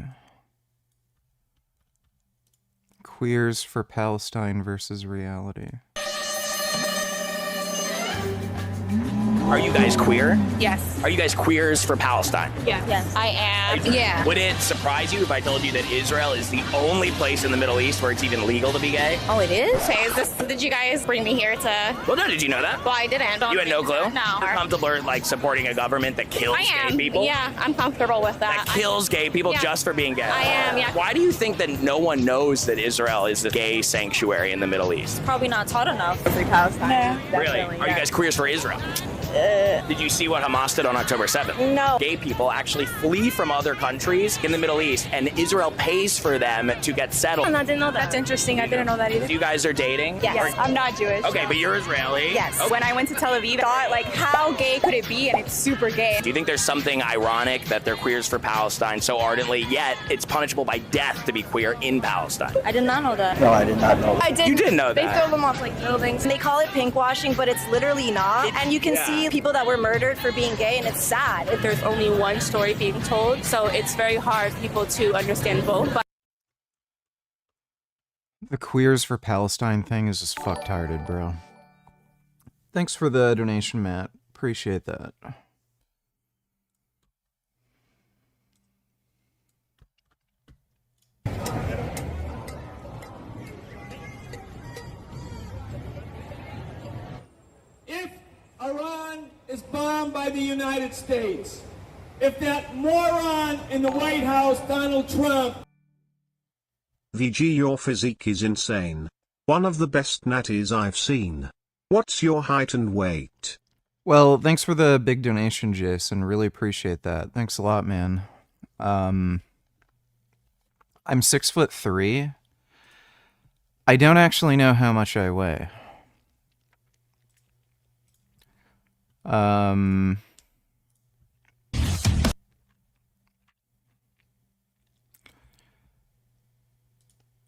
Queers for Palestine versus reality. Are you guys queer? Yes. Are you guys queers for Palestine? Yes. I am. Yeah. Would it surprise you if I told you that Israel is the only place in the Middle East where it's even legal to be gay? Oh, it is? Okay, did you guys bring me here to... Well, no, did you know that? Well, I didn't. You had no clue? No. You're comfortable like supporting a government that kills I am. gay people? Yeah, I'm comfortable with that. That kills gay people Yeah. just for being gay? I am, yeah. Why do you think that no one knows that Israel is the gay sanctuary in the Middle East? Probably not taught enough. Free Palestine. No. Really? Are you guys queers for Israel? Did you see what Hamas did on October 7th? No. Gay people actually flee from other countries in the Middle East, and Israel pays for them to get settled. I didn't know that. That's interesting. I didn't know that either. You guys are dating? Yes. I'm not Jewish. Okay, but you're Israeli. Yes. Okay. When I went to Tel Aviv, I thought, like, how gay could it be? And it's super gay. Do you think there's something ironic that they're queers for Palestine so ardently, yet it's punishable by death to be queer in Palestine? I did not know that. No, I did not know that. I did. You didn't know They that. throw them off like buildings. And they call it pink washing, but it's literally not. And you can see people that were murdered for being gay, and it's sad. There's only one story being told, so it's very hard for people to understand both. But The Queers for Palestine thing is just fucktarded, bro. Thanks for the donation, Matt. Appreciate that. If Iran is bombed by the United States, if that moron in the White House, Donald Trump... VG, your physique is insane. One of the best natties I've seen. What's your height and weight? Well, thanks for the big donation, Jason. Really appreciate that. Thanks a lot, man. I'm 6'3". I don't actually know how much I weigh.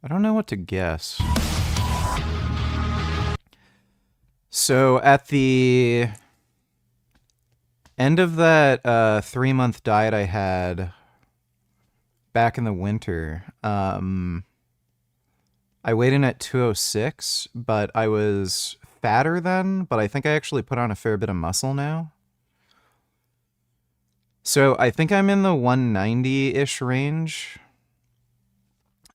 I don't know what to guess. So at the end of that 3-month diet I had back in the winter, I weighed in at 206, but I was fatter then, but I think I actually put on a fair bit of muscle now. So I think I'm in the 190-ish range.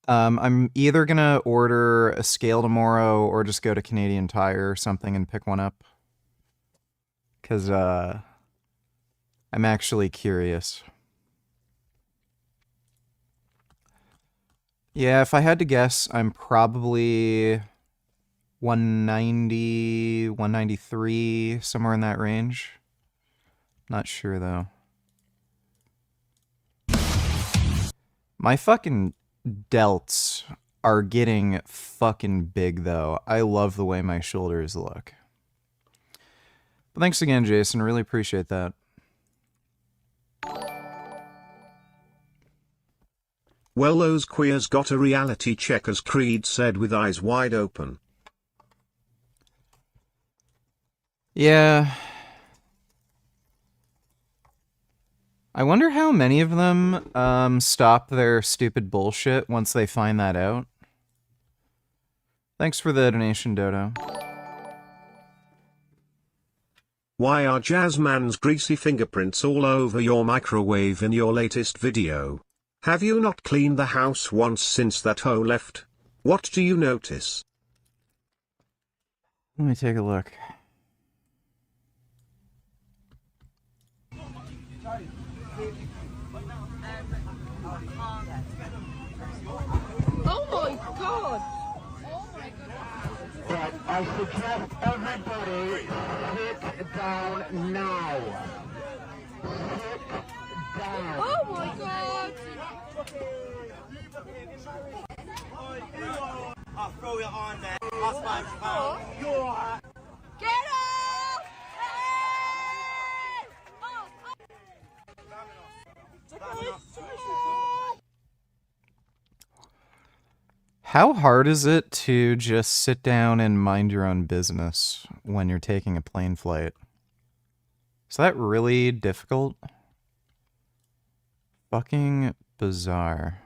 I'm either going to order a scale tomorrow or just go to Canadian Tire or something and pick one up. Because I'm actually curious. Yeah, if I had to guess, I'm probably 190, 193, somewhere in that range. Not sure, though. My fucking delts are getting fucking big, though. I love the way my shoulders look. But thanks again, Jason. Really appreciate that. Well, those queers got a reality check, as Creed said, with eyes wide open. Yeah. I wonder how many of them stop their stupid bullshit once they find that out. Thanks for the donation, Dodo. Why are Jazzman's greasy fingerprints all over your microwave in your latest video? Have you not cleaned the house once since that hoe left? What do you notice? Let me take a look. Oh my god! But I suggest everybody sit down now. Sit down. Oh my god! I'll throw you on that. I'll smash you out. Get up! How hard is it to just sit down and mind your own business when you're taking a plane flight? Is that really difficult? Fucking bizarre.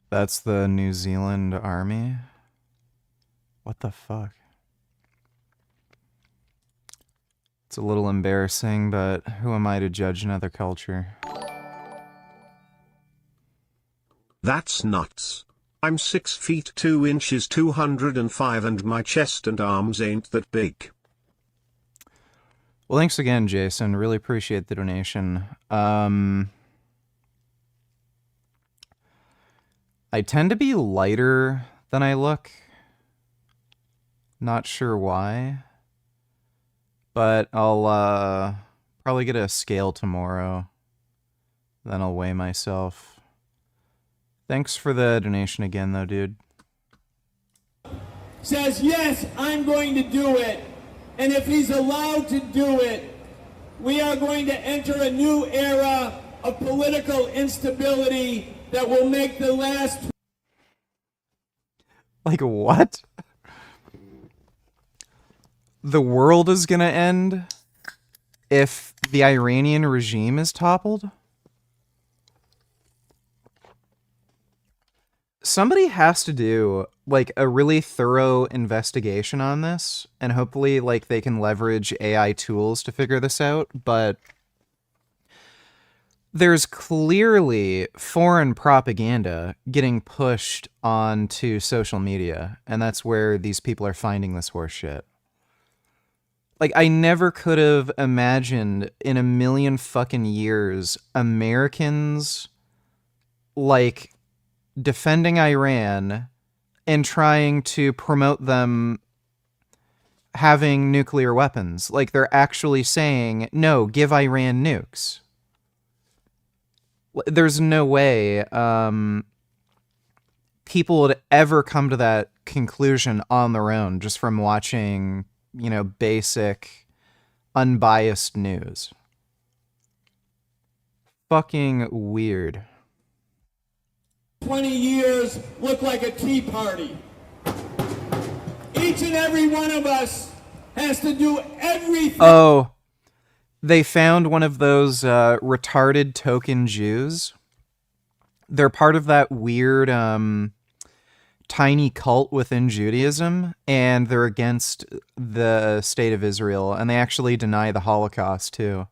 That's the New Zealand army? What the fuck? It's a little embarrassing, but who am I to judge another culture? That's nuts. I'm 6 feet 2 inches 205 and my chest and arms ain't that big. Well, thanks again, Jason. Really appreciate the donation. I tend to be lighter than I look. Not sure why. But I'll probably get a scale tomorrow. Then I'll weigh myself. Thanks for the donation again, though, dude. Says, yes, I'm going to do it. And if he's allowed to do it, we are going to enter a new era of political instability that will make the last... Like, what? The world is gonna end if the Iranian regime is toppled? Somebody has to do, like, a really thorough investigation on this, and hopefully, like, they can leverage AI tools to figure this out, but there's clearly foreign propaganda getting pushed onto social media, and that's where these people are finding this horse shit. Like, I never could have imagined in a million fucking years Americans, like, defending Iran and trying to promote them having nuclear weapons. Like, they're actually saying, no, give Iran nukes. There's no way people would ever come to that conclusion on their own just from watching, you know, basic, unbiased news. Fucking weird. 20 years look like a tea party. Each and every one of us has to do everything. Oh, they found one of those retarded token Jews. They're part of that weird tiny cult within Judaism, and they're against the state of Israel, and they actually deny the Holocaust too.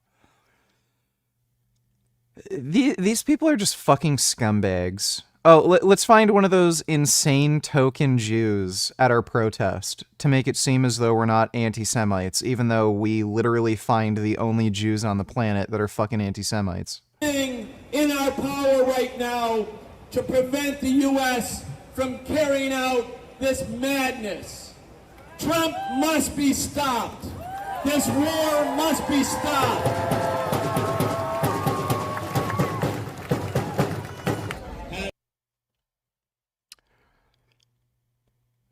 These people are just fucking scumbags. Oh, let's find one of those insane token Jews at our protest to make it seem as though we're not anti-Semites, even though we literally find the only Jews on the planet that are fucking anti-Semites. In our power right now to prevent the U.S. from carrying out this madness. Trump must be stopped. This war must be stopped.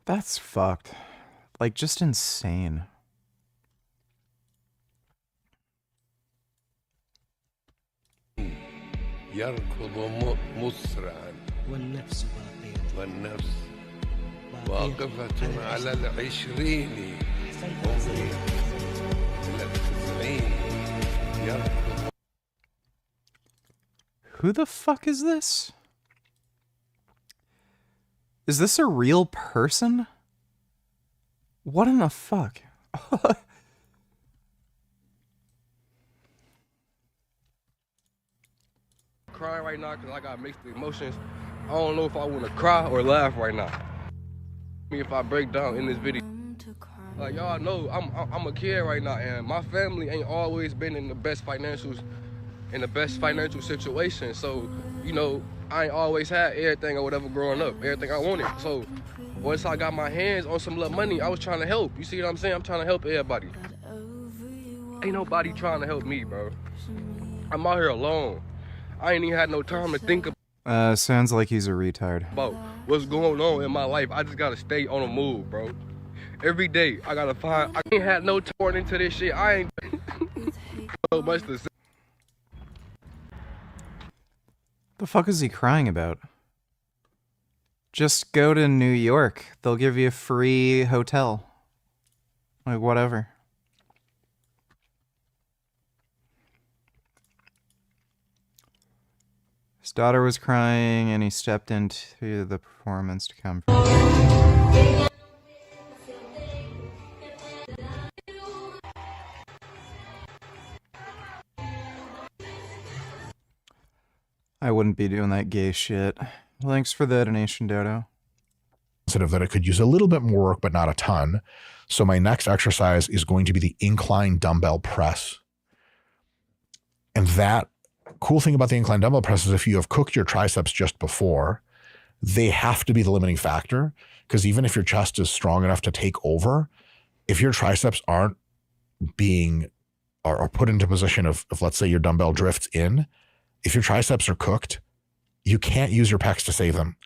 That's fucked. Like, just insane. يركض مسرعا والنفس واقفة على العشرين هم إلى التسعين يركض. Who the fuck is this? Is this a real person? What in the fuck? Crying right now because I got mixed emotions. I don't know if I want to cry or laugh right now. If I break down in this video, like y'all know, I'm a kid right now, and my family ain't always been in the best financial situation. So, you know, I ain't always had everything or whatever growing up, everything I wanted. So once I got my hands on some little money, I was trying to help. You see what I'm saying? I'm trying to help everybody. Ain't nobody trying to help me, bro. I'm out here alone. I ain't even had no time to think Sounds like he's a retard. about what's going on in my life. I just gotta stay on the move, bro. Every day, I gotta find. I ain't had no torn into this shit. I ain't so much to say. The fuck is he crying about? Just go to New York. They'll give you a free hotel. Like, whatever. His daughter was crying, and he stepped into the performance to comfort her. I wouldn't be doing that gay shit. Thanks for the donation, Dodo. Sensitive that it could use a little bit more work, but not a ton. So my next exercise is going to be the incline dumbbell press. And that cool thing about the incline dumbbell press is if you have cooked your triceps just before, they have to be the limiting factor, because even if your chest is strong enough to take over, if your triceps aren't being or put into position of let's say your dumbbell drifts in, if your triceps are cooked, you can't use your pecs to save them.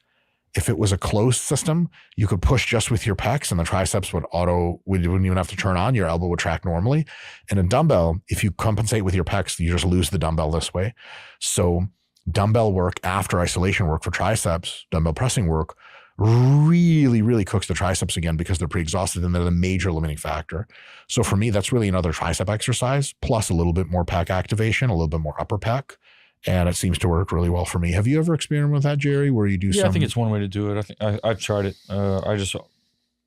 If it was a closed system, you could push just with your pecs and the triceps would you wouldn't even have to turn on, your elbow would track normally. And a dumbbell, if you compensate with your pecs, you just lose the dumbbell this way. So dumbbell work after isolation work for triceps, dumbbell pressing work, really, really cooks the triceps again because they're pre-exhausted and they're the major limiting factor. So for me, that's really another tricep exercise, plus a little bit more pec activation, a little bit more upper pec. And it seems to work really well for me. Have you ever experimented with that, Jerry, where you do I think it's one way to do it. I think I've tried it. I just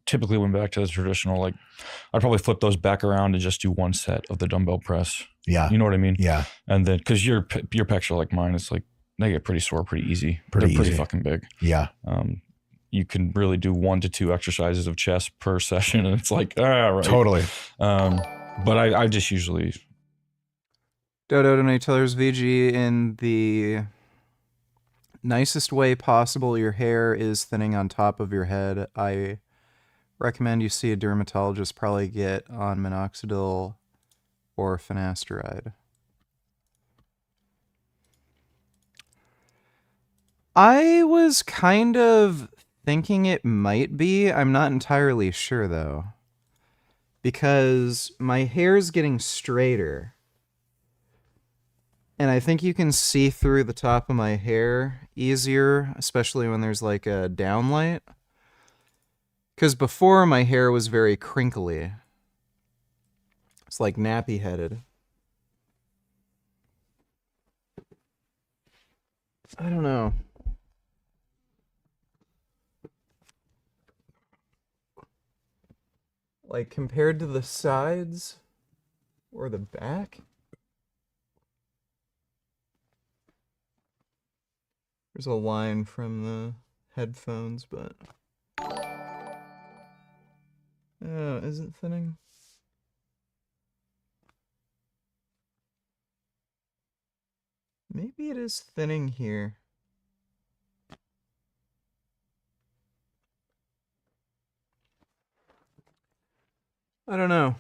typically went back to the traditional, like I'd probably flip those back around and just do one set of the dumbbell press. Yeah. You know what I mean? Yeah. And then, cause your pecs are like mine, it's like, they get pretty sore pretty easy. They're pretty fucking big. Yeah. You can really do 1 to 2 exercises of chest per session. And it's like, right. Totally. But I just usually... Dodo donate Teller's VG in the nicest way possible. Your hair is thinning on top of your head. I recommend you see a dermatologist. Probably get on minoxidil or finasteride. I was kind of thinking it might be. I'm not entirely sure though, because my hair's getting straighter. And I think you can see through the top of my hair easier, especially when there's like a downlight. Because before my hair was very crinkly. It's like nappy-headed. I don't know. Like, compared to the sides or the back? There's a line from the headphones, but... Oh, is it thinning? Maybe it is thinning here. I don't know.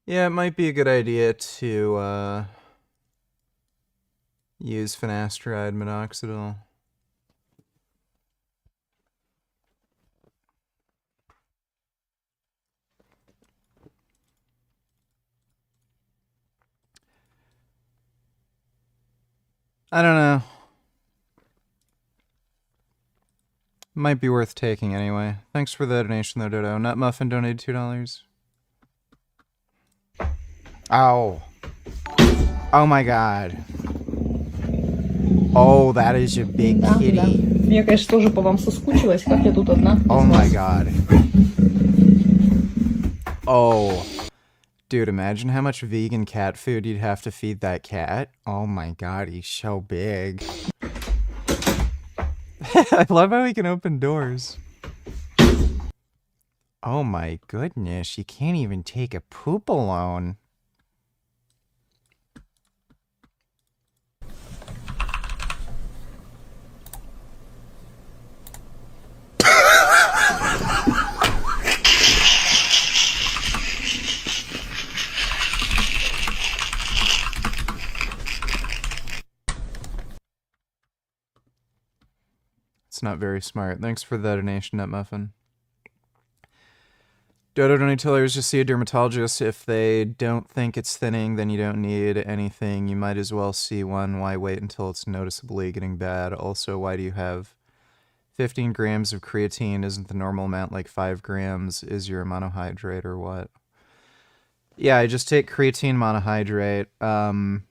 Yeah, it might be a good idea to use finasteride minoxidil. I don't know. Might be worth taking anyway. Thanks for the donation though, Dodo. Nut Muffin donated $2. Ow. Oh my god. Oh, that is a big kitty. Я, конечно, тоже по вам соскучилась, как я тут одна. Oh my god. Oh. Dude, imagine how much vegan cat food you'd have to feed that cat. Oh my god, he's so big. I love how he can open doors. Oh my goodness, you can't even take a poop alone. It's not very smart. Thanks for the donation, Nut Muffin. Dodo donators just see a dermatologist. If they don't think it's thinning, then you don't need anything. You might as well see one. Why wait until it's noticeably getting bad? Also, why do you have 15 grams of creatine? Isn't the normal amount like 5 grams? Is your monohydrate or what? Yeah, I just take creatine monohydrate.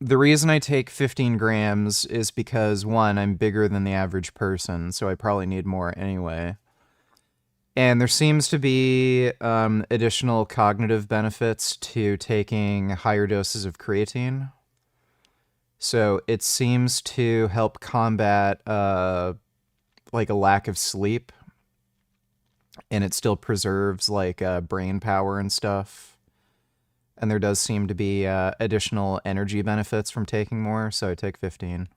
The reason I take 15 grams is because, one, I'm bigger than the average person, so I probably need more anyway. And there seems to be additional cognitive benefits to taking higher doses of creatine. So it seems to help combat like a lack of sleep, and it still preserves like brain power and stuff. And there does seem to be additional energy benefits from taking more, so I take 15.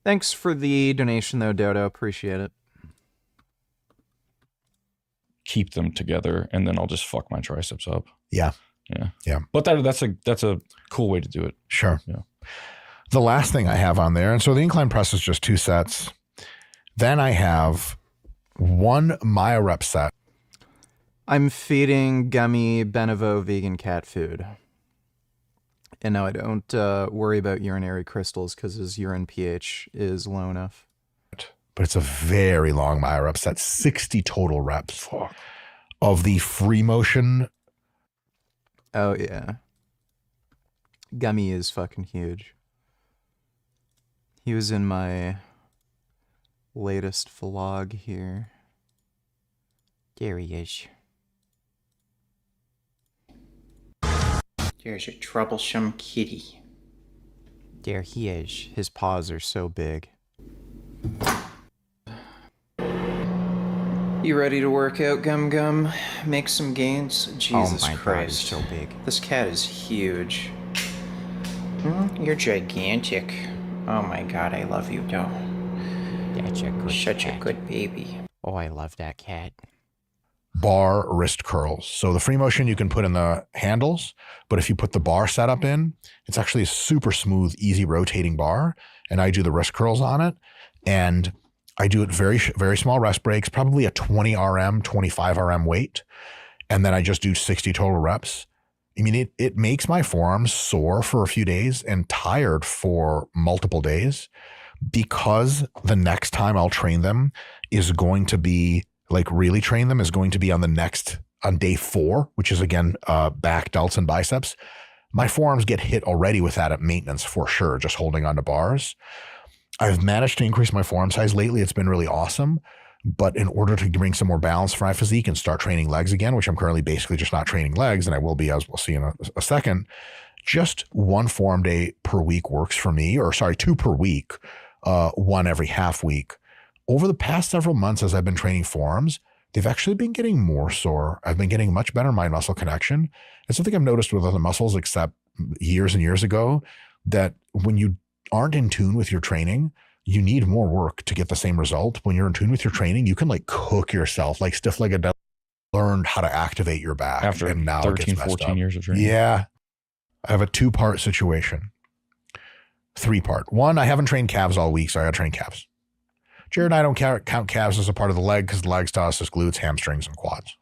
Thanks for the donation, though, Dodo. Appreciate it. Keep them together, and then I'll just fuck my triceps up. Yeah. Yeah. Yeah. But that's a cool way to do it. Sure. Yeah. The last thing I have on there, and so the incline press is just 2 sets. Then I have 1 Maya rep set. I'm feeding Gummy Benevo vegan cat food. And no, I don't worry about urinary crystals because his urine pH is low enough. But it's a very long Maya rep set, 60 total reps of the free motion. Oh, yeah. Gummy is fucking huge. He was in my latest vlog here. There he is. There's a troublesome kitty. There he is. His paws are so big. You ready to work out, Gum Gum? Make some gains? Jesus Oh my Christ. God, he's so big. This cat is huge. You're gigantic. Oh my god, I love you, though. That's a good Such cat. a good baby. Oh, I love that cat. Bar wrist curls. So the free motion you can put in the handles, but if you put the bar setup in, it's actually a super smooth, easy rotating bar. And I do the wrist curls on it, and I do it very, very small rest breaks, probably a 20 RM, 25 RM weight. And then I just do 60 total reps. I mean, it makes my forearms sore for a few days and tired for multiple days, because the next time I'll train them is going to be like really train them is going to be on day 4, which is again, back, delts, and biceps. My forearms get hit already with that at maintenance for sure, just holding onto bars. I've managed to increase my forearm size lately. It's been really awesome. But in order to bring some more balance for my physique and start training legs again, which I'm currently basically just not training legs, and I will be, as we'll see in a second, just one form day per week works for me, or sorry, 2 per week, 1 every half week. Over the past several months, as I've been training forearms, they've actually been getting more sore. I've been getting much better mind muscle connection. It's something I've noticed with other muscles, except years and years ago, that when you aren't in tune with your training, you need more work to get the same result. When you're in tune with your training, you can like cook yourself, like stiff-legged deadlift, learned how to activate your back. After and now 13, 14 years of training. Yeah. I have a 2-part situation. 3-part. 1, I haven't trained calves all week, so I got to train calves. Jared and I don't count calves as a part of the leg because the legs to us is glutes, hamstrings, and quads.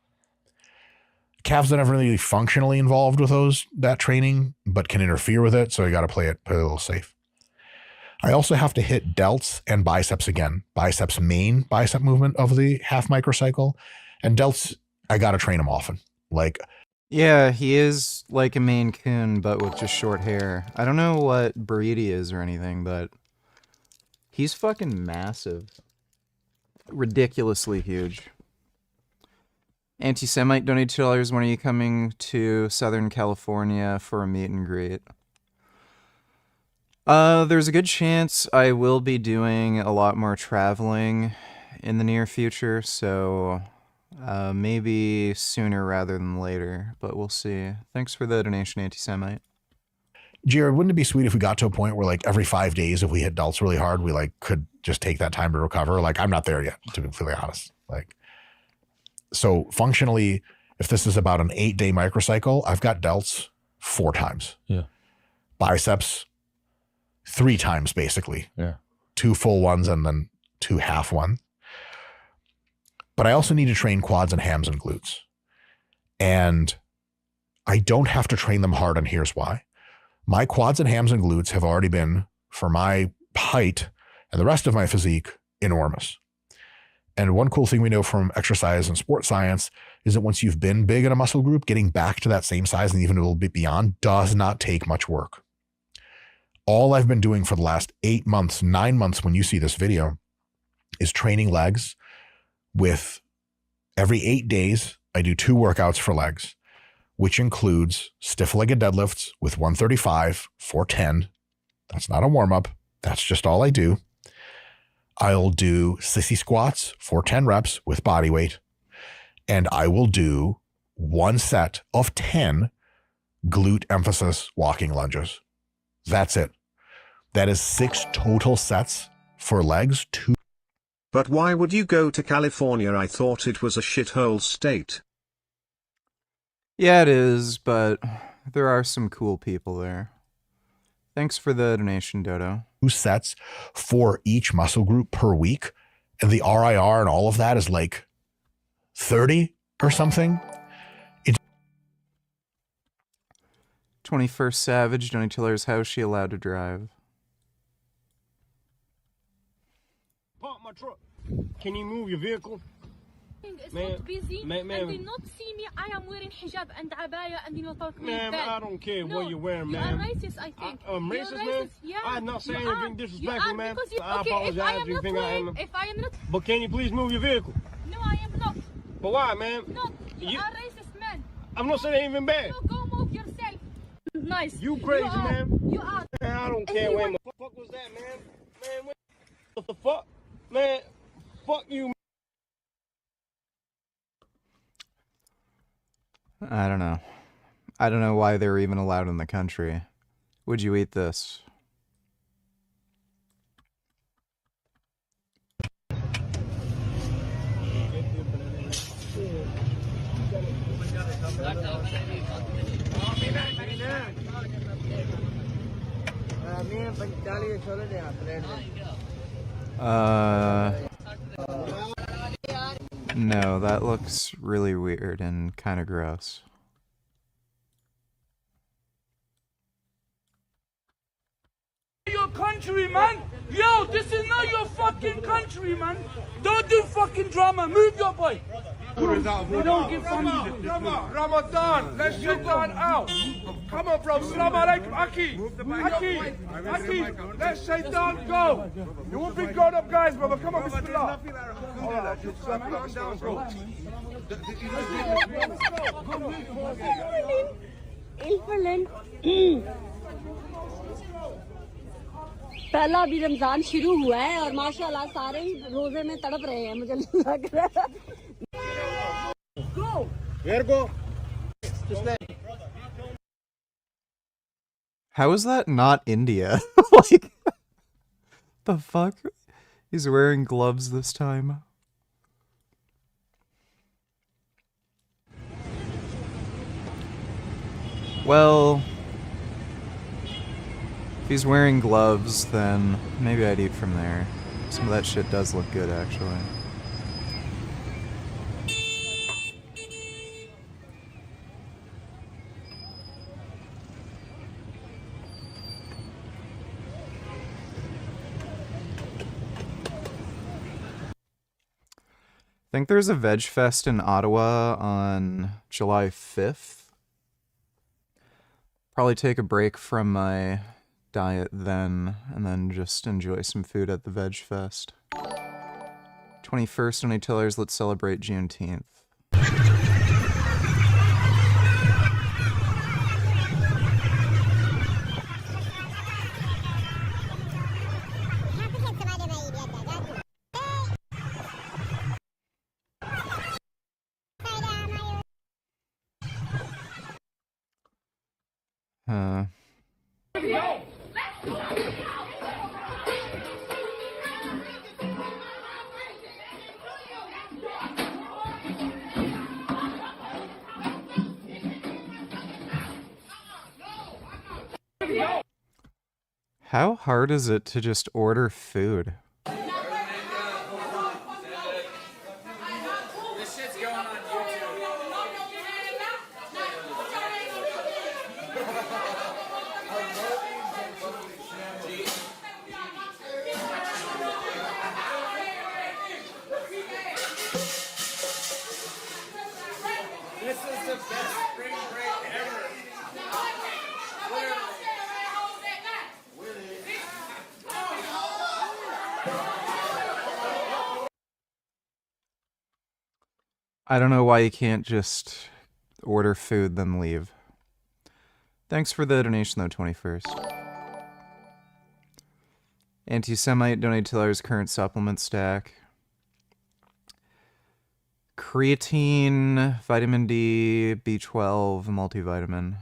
Calves are never really functionally involved with that training, but can interfere with it, so you got to play it a little safe. I also have to hit delts and biceps again. Biceps, main bicep movement of the half microcycle, and delts, I got to train them often. Like, yeah, he is like a Maine Coon, but with just short hair. I don't know what breed he is or anything, but he's fucking massive. Ridiculously huge. Anti-Semite donated $2. When are you coming to Southern California for a meet and greet? There's a good chance I will be doing a lot more traveling in the near future, so maybe sooner rather than later, but we'll see. Thanks for the donation, Anti-Semite. Jared, wouldn't it be sweet if we got to a point where like every 5 days, if we hit delts really hard, we like could just take that time to recover? Like, I'm not there yet, to be completely honest. Like, so functionally, if this is about an 8-day microcycle, I've got delts 4 times. Yeah. Biceps 3 times, basically. Yeah. 2 full ones and then 2 half ones. But I also need to train quads and hams and glutes. And I don't have to train them hard, and here's why. My quads and hams and glutes have already been, for my height and the rest of my physique, enormous. And one cool thing we know from exercise and sports science is that once you've been big in a muscle group, getting back to that same size and even a little bit beyond does not take much work. All I've been doing for the last 8 months, 9 months when you see this video, is training legs with every 8 days, I do 2 workouts for legs, which includes stiff-legged deadlifts with 135, 410. That's not a warm-up. That's just all I do. I'll do sissy squats, 410 reps with body weight. And I will do 1 set of 10 glute emphasis walking lunges. That's it. That is 6 total sets for legs. 2. But why would you go to California? I thought it was a shithole state. Yeah, it is, but there are some cool people there. Thanks for the donation, Dodo. 2 sets for each muscle group per week. And the RIR and all of that is like 30 or something. 21st Savage, Johnny Tiller's house, she allowed to drive. Park my truck. Can you move your vehicle? It's not busy and they not see me. I am wearing hijab and abaya and you know talk me Ma'am, bad. I don't care No, what you're wearing, you ma'am. are racist, I think. I'm You're racist, ma'am? Yeah, I'm not saying you anything are. disrespectful, You are, ma'am. because you, I okay, apologize if I if am you not think I am. wearing, if I am not, But can you please move your vehicle? no, I am not. But why, ma'am? No, you are racist, man. I'm not saying it ain't even bad. No, go move yourself. Nice. You crazy, are. ma'am. You are. Man, I don't care where the fuck was that, man. Man, what the fuck? Man, fuck you. I don't know. I don't know why they're even allowed in the country. Would you eat this? No, that looks really weird and kind of gross. Your country, man. Yo, this is not your fucking country, man. Don't do fucking drama. Move your boy. We don't give family. Ramadan, let's get that out. Come on, bro. Salam alaikum, Aki. Aki, let's say down, go. You won't be grown up guys, brother. Come on, bismillah. पहला अभी रमजान शुरू हुआ है और माशाल्लाह सारे ही रोजे में तड़प रहे हैं मुझे लग रहा है How is that not India? Like, the fuck? He's wearing gloves this time. Well, if he's wearing gloves, then maybe I'd eat from there. Some of that shit does look good, actually. I think there's a Veg Fest in Ottawa on July 5th. Probably take a break from my diet then, and then just enjoy some food at the Veg Fest. 21st, Only Tillers, let's celebrate Juneteenth. How hard is it to just order food? This shit's going on YouTube. This is the best spring break ever. I don't know why you can't just order food then leave. Thanks for the donation though, 21st. Anti-Semite donated to Lars' current supplement stack. Creatine, vitamin D, B12, multivitamin.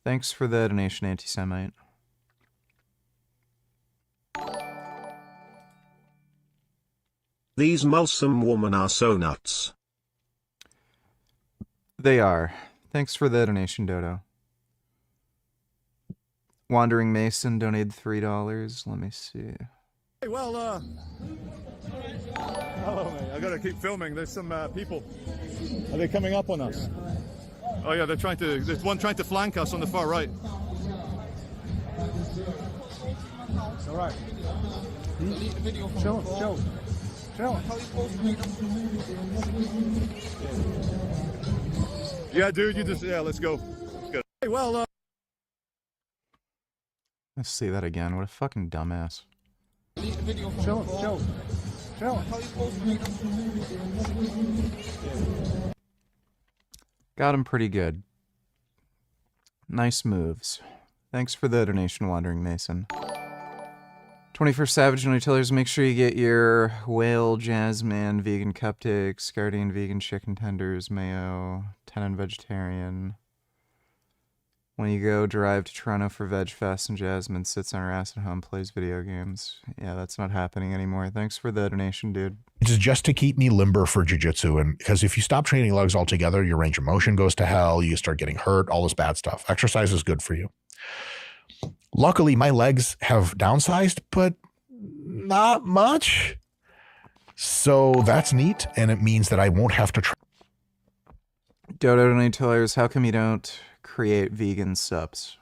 Thanks for the donation, Anti-Semite. These Mulsum women are so nuts. They are. Thanks for the donation, Dodo. Wandering Mason donated $3. Let me see. Hey, well, hello, mate. I gotta keep filming. There's some people. Are they coming up on us? Oh yeah, there's one trying to flank us on the far right. It's all right. Chill. Yeah, dude, let's go. Hey, well, Let's see that again. What a fucking dumbass. Chill. Got him pretty good. Nice moves. Thanks for the donation, Wandering Mason. 21st Savage and Tillers, make sure you get your Whale, Jazzman, Vegan Cupcakes, Guardian Vegan Chicken Tenders, Mayo, Tenon Vegetarian. When you go drive to Toronto for Veg Fest and Jasmine sits on her ass at home, plays video games. Yeah, that's not happening anymore. Thanks for the donation, dude. It's just to keep me limber for jiu-jitsu. And because if you stop training legs altogether, your range of motion goes to hell. You start getting hurt, all this bad stuff. Exercise is good for you. Luckily, my legs have downsized, but not much. So that's neat. And it means that I won't have to try. Dodo donate Tillers, how come you don't create vegan subs?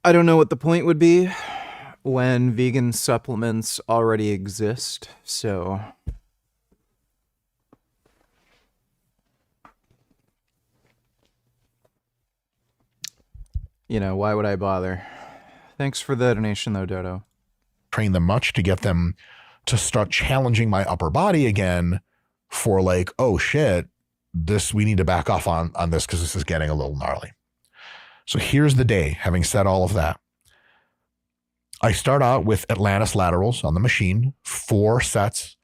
I don't know what the point would be when vegan supplements already exist, so you know, why would I bother? Thanks for the donation though, Dodo. train them much to get them to start challenging my upper body again for like, oh shit, we need to back off on this because this is getting a little gnarly. So here's the day, having said all of that. I start out with Atlantis laterals on the machine, 4 sets,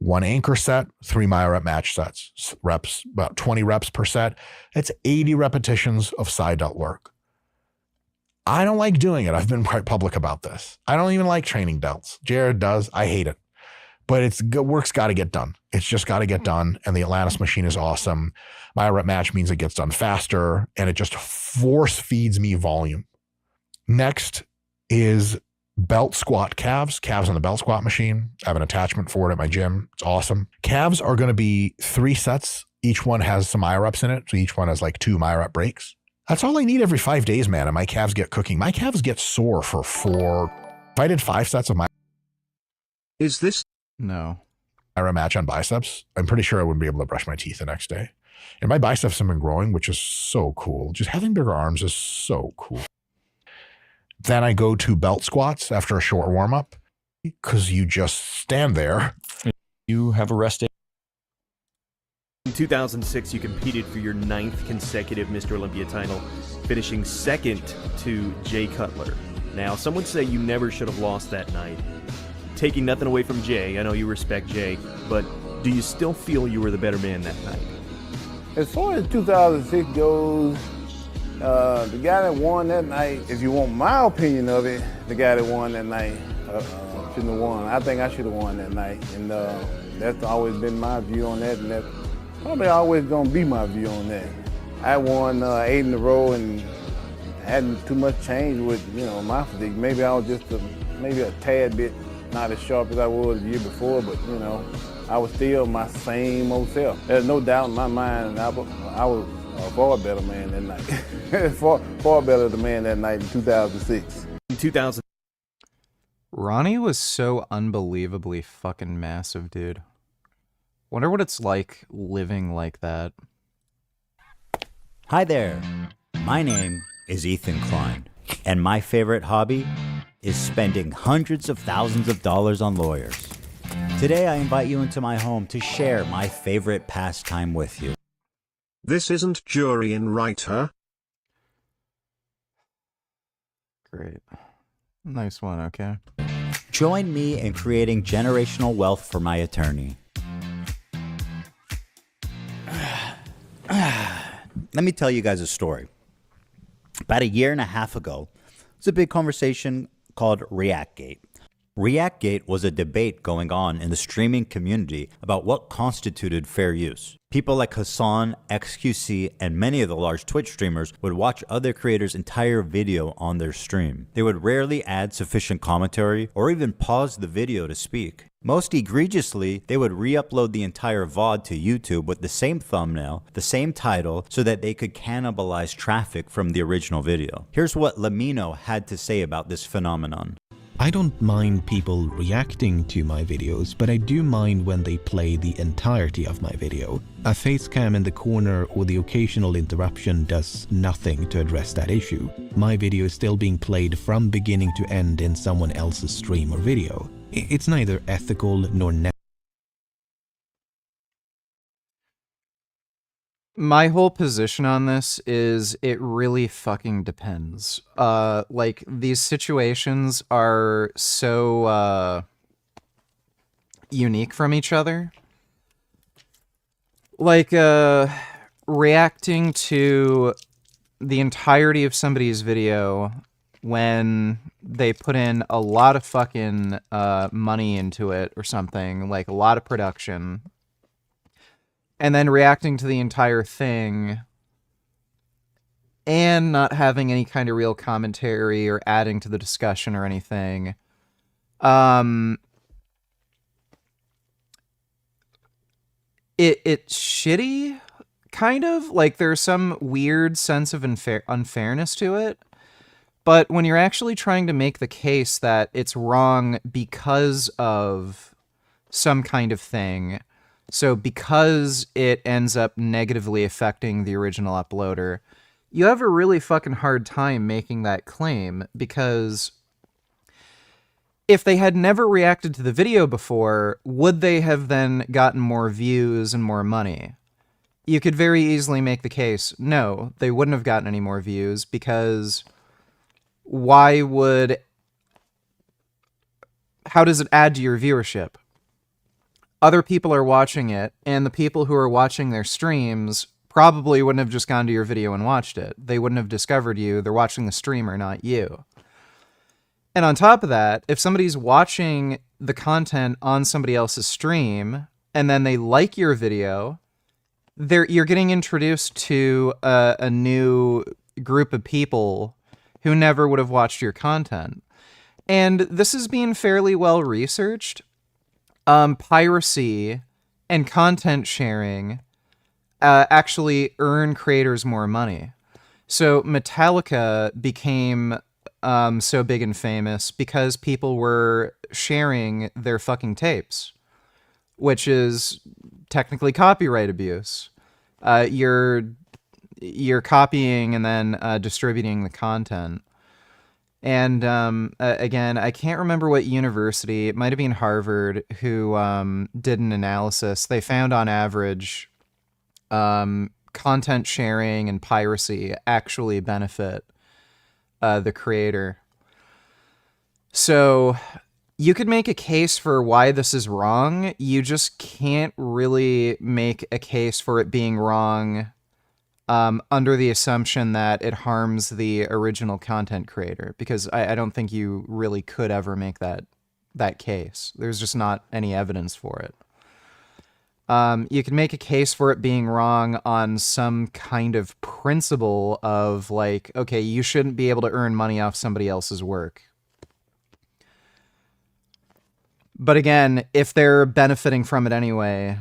1 anchor set, 3 myo-rep match sets, reps, about 20 reps per set. It's 80 repetitions of side delt work. I don't like doing it. I've been quite public about this. I don't even like training delts. Jared does. I hate it. But work's got to get done. It's just got to get done. And the Atlantis machine is awesome. Myo-rep match means it gets done faster, and it just force feeds me volume. Next is belt squat calves on the belt squat machine. I have an attachment for it at my gym. It's awesome. Calves are going to be 3 sets. Each one has some myo-reps in it. So each one has like 2 myo-rep breaks. That's all I need every 5 days, man. And my calves get cooking. My calves get sore for 4. If I did 5 sets of Is this? No. myo-rep match on biceps, I'm pretty sure I wouldn't be able to brush my teeth the next day. And my biceps have been growing, which is so cool. Just having bigger arms is so cool. Then I go to belt squats after a short warm-up because you just stand there. You have a rest day. In 2006, you competed for your 9th consecutive Mr. Olympia title, finishing 2nd to Jay Cutler. Now, some would say you never should have lost that night. Taking nothing away from Jay, I know you respect Jay, but do you still feel you were the better man that night? As far as 2006 goes, the guy that won that night, if you want my opinion of it, the guy that won that night shouldn't have won. I think I should have won that night, and that's always been my view on that, and that's probably always gonna be my view on that. I won 8 in a row and hadn't too much change with my physique. Maybe I was just maybe a tad bit not as sharp as I was the year before, but I was still my same old self. There's no doubt in my mind I was a far better man that night. far better the man that night in 2006. In 2000. Ronnie was so unbelievably fucking massive, dude. Wonder what it's like living like that. Hi there. My name is Ethan Klein, and my favorite hobby is spending hundreds of thousands of dollars on lawyers. Today I invite you into my home to share my favorite pastime with you. This isn't jury and right, huh? Great. Nice one, okay. Join me in creating generational wealth for my attorney. Let me tell you guys a story. About a year and a half ago, it was a big conversation called ReactGate. ReactGate was a debate going on in the streaming community about what constituted fair use. People like Hassan, XQC, and many of the large Twitch streamers would watch other creators' entire video on their stream. They would rarely add sufficient commentary or even pause the video to speak. Most egregiously, they would re-upload the entire VOD to YouTube with the same thumbnail, the same title, so that they could cannibalize traffic from the original video. Here's what Lamino had to say about this phenomenon. I don't mind people reacting to my videos, but I do mind when they play the entirety of my video. A face cam in the corner or the occasional interruption does nothing to address that issue. My video is still being played from beginning to end in someone else's stream or video. It's neither ethical nor My whole position on this is it really fucking depends. Like, these situations are so unique from each other. Like, reacting to the entirety of somebody's video when they put in a lot of fucking money into it or something, like a lot of production, and then reacting to the entire thing and not having any kind of real commentary or adding to the discussion or anything. It's shitty, kind of. Like, there's some weird sense of unfairness to it. But when you're actually trying to make the case that it's wrong because of some kind of thing, so because it ends up negatively affecting the original uploader, you have a really fucking hard time making that claim, because if they had never reacted to the video before, would they have then gotten more views and more money? You could very easily make the case, no, they wouldn't have gotten any more views, because how does it add to your viewership? Other people are watching it, and the people who are watching their streams probably wouldn't have just gone to your video and watched it. They wouldn't have discovered you. They're watching the streamer, not you. And on top of that, if somebody's watching the content on somebody else's stream, and then they like your video, you're getting introduced to a new group of people who never would have watched your content. And this is being fairly well researched. Piracy and content sharing actually earn creators more money. So Metallica became so big and famous because people were sharing their fucking tapes, which is technically copyright abuse. You're copying and then distributing the content. And again, I can't remember what university, it might have been Harvard, who did an analysis. They found on average content sharing and piracy actually benefit the creator. So you could make a case for why this is wrong. You just can't really make a case for it being wrong under the assumption that it harms the original content creator, because I don't think you really could ever make that case. There's just not any evidence for it. You can make a case for it being wrong on some kind of principle of like, okay, you shouldn't be able to earn money off somebody else's work. But again, if they're benefiting from it anyway,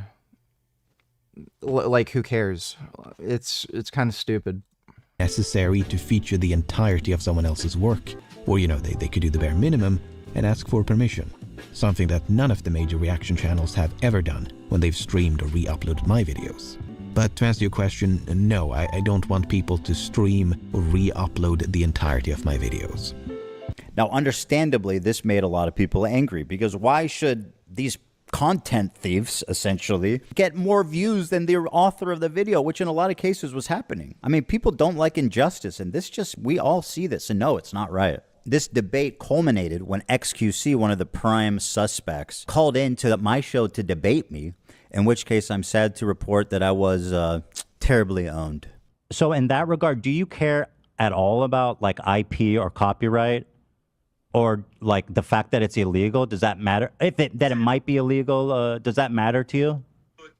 like, who cares? It's kind of stupid. Necessary to feature the entirety of someone else's work. Or, they could do the bare minimum and ask for permission. Something that none of the major reaction channels have ever done when they've streamed or re-uploaded my videos. But to answer your question, no, I don't want people to stream or re-upload the entirety of my videos. Now, understandably, this made a lot of people angry, because why should these content thieves, essentially, get more views than the author of the video, which in a lot of cases was happening? I mean, people don't like injustice, and we all see this, and no, it's not right. This debate culminated when XQC, one of the prime suspects, called into my show to debate me, in which case I'm sad to report that I was terribly owned. So in that regard, do you care at all about like IP or copyright? Or like the fact that it's illegal? Does that matter? That it might be illegal, does that matter to you?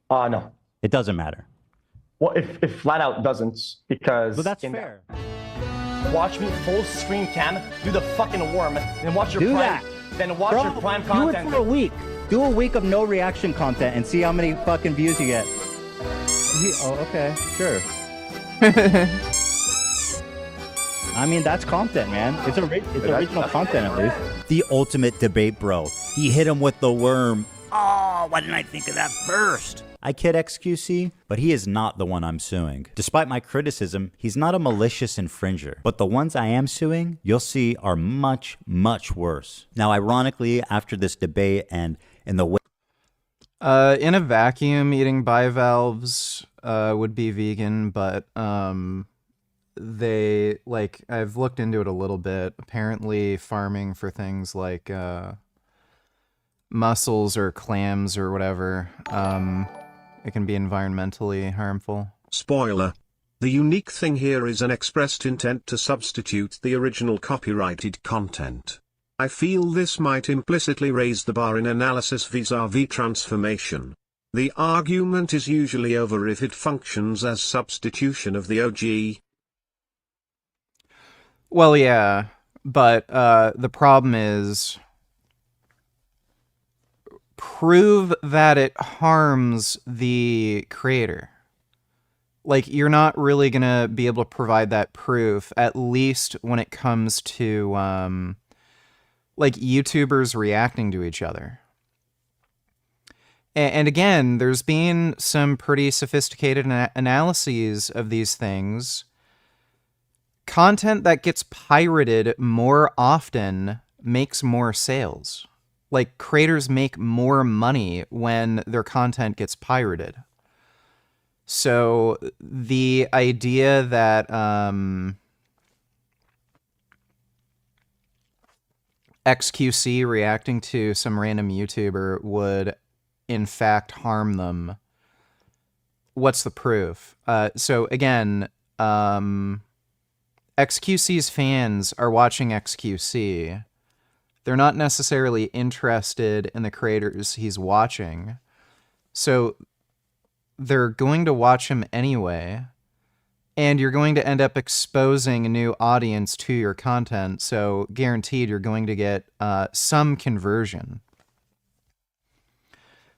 No. It doesn't matter. Well, if flat out doesn't, because... But that's fair. Watch me full screen cam, do the fucking worm, and watch your prime... Then watch your prime content. Do it for a week. Do a week of no reaction content and see how many fucking views you get. Oh, okay, sure. I mean, that's content, man. It's original content, at least. The ultimate debate, bro. He hit him with the worm. Oh, why didn't I think of that first? I kid XQC, but he is not the one I'm suing. Despite my criticism, he's not a malicious infringer. But the ones I am suing, you'll see, are much, much worse. Now, ironically, after this debate and in the way... in a vacuum, eating bivalves would be vegan, but I've looked into it a little bit. Apparently, farming for things like mussels or clams or whatever, it can be environmentally harmful. Spoiler. The unique thing here is an expressed intent to substitute the original copyrighted content. I feel this might implicitly raise the bar in analysis vis-à-vis transformation. The argument is usually over if it functions as substitution of the OG. Well, yeah, but the problem is, prove that it harms the creator. Like, you're not really gonna be able to provide that proof, at least when it comes to, like, YouTubers reacting to each other. And again, there's been some pretty sophisticated analyses of these things. Content that gets pirated more often makes more sales. Like, creators make more money when their content gets pirated. So the idea that XQC reacting to some random YouTuber would in fact harm them, what's the proof? So again, XQC's fans are watching XQC. They're not necessarily interested in the creators he's watching. So they're going to watch him anyway, and you're going to end up exposing a new audience to your content, so guaranteed you're going to get some conversion.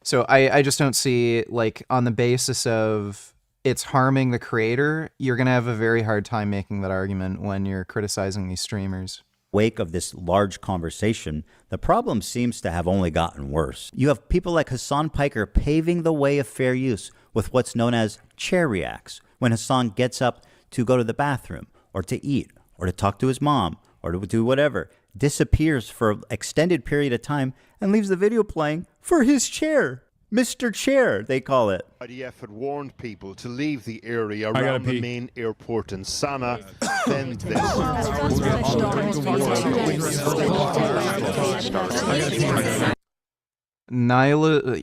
So I just don't see, like, on the basis of it's harming the creator, you're going to have a very hard time making that argument when you're criticizing these streamers. Wake of this large conversation, the problem seems to have only gotten worse. You have people like Hassan Piker paving the way of fair use with what's known as chair reacts, when Hassan gets up to go to the bathroom, or to eat, or to talk to his mom, or to do whatever, disappears for an extended period of time, and leaves the video playing for his chair. Mr. Chair, they call it. IDF had warned people to leave the area around the main airport in Sana. Then this.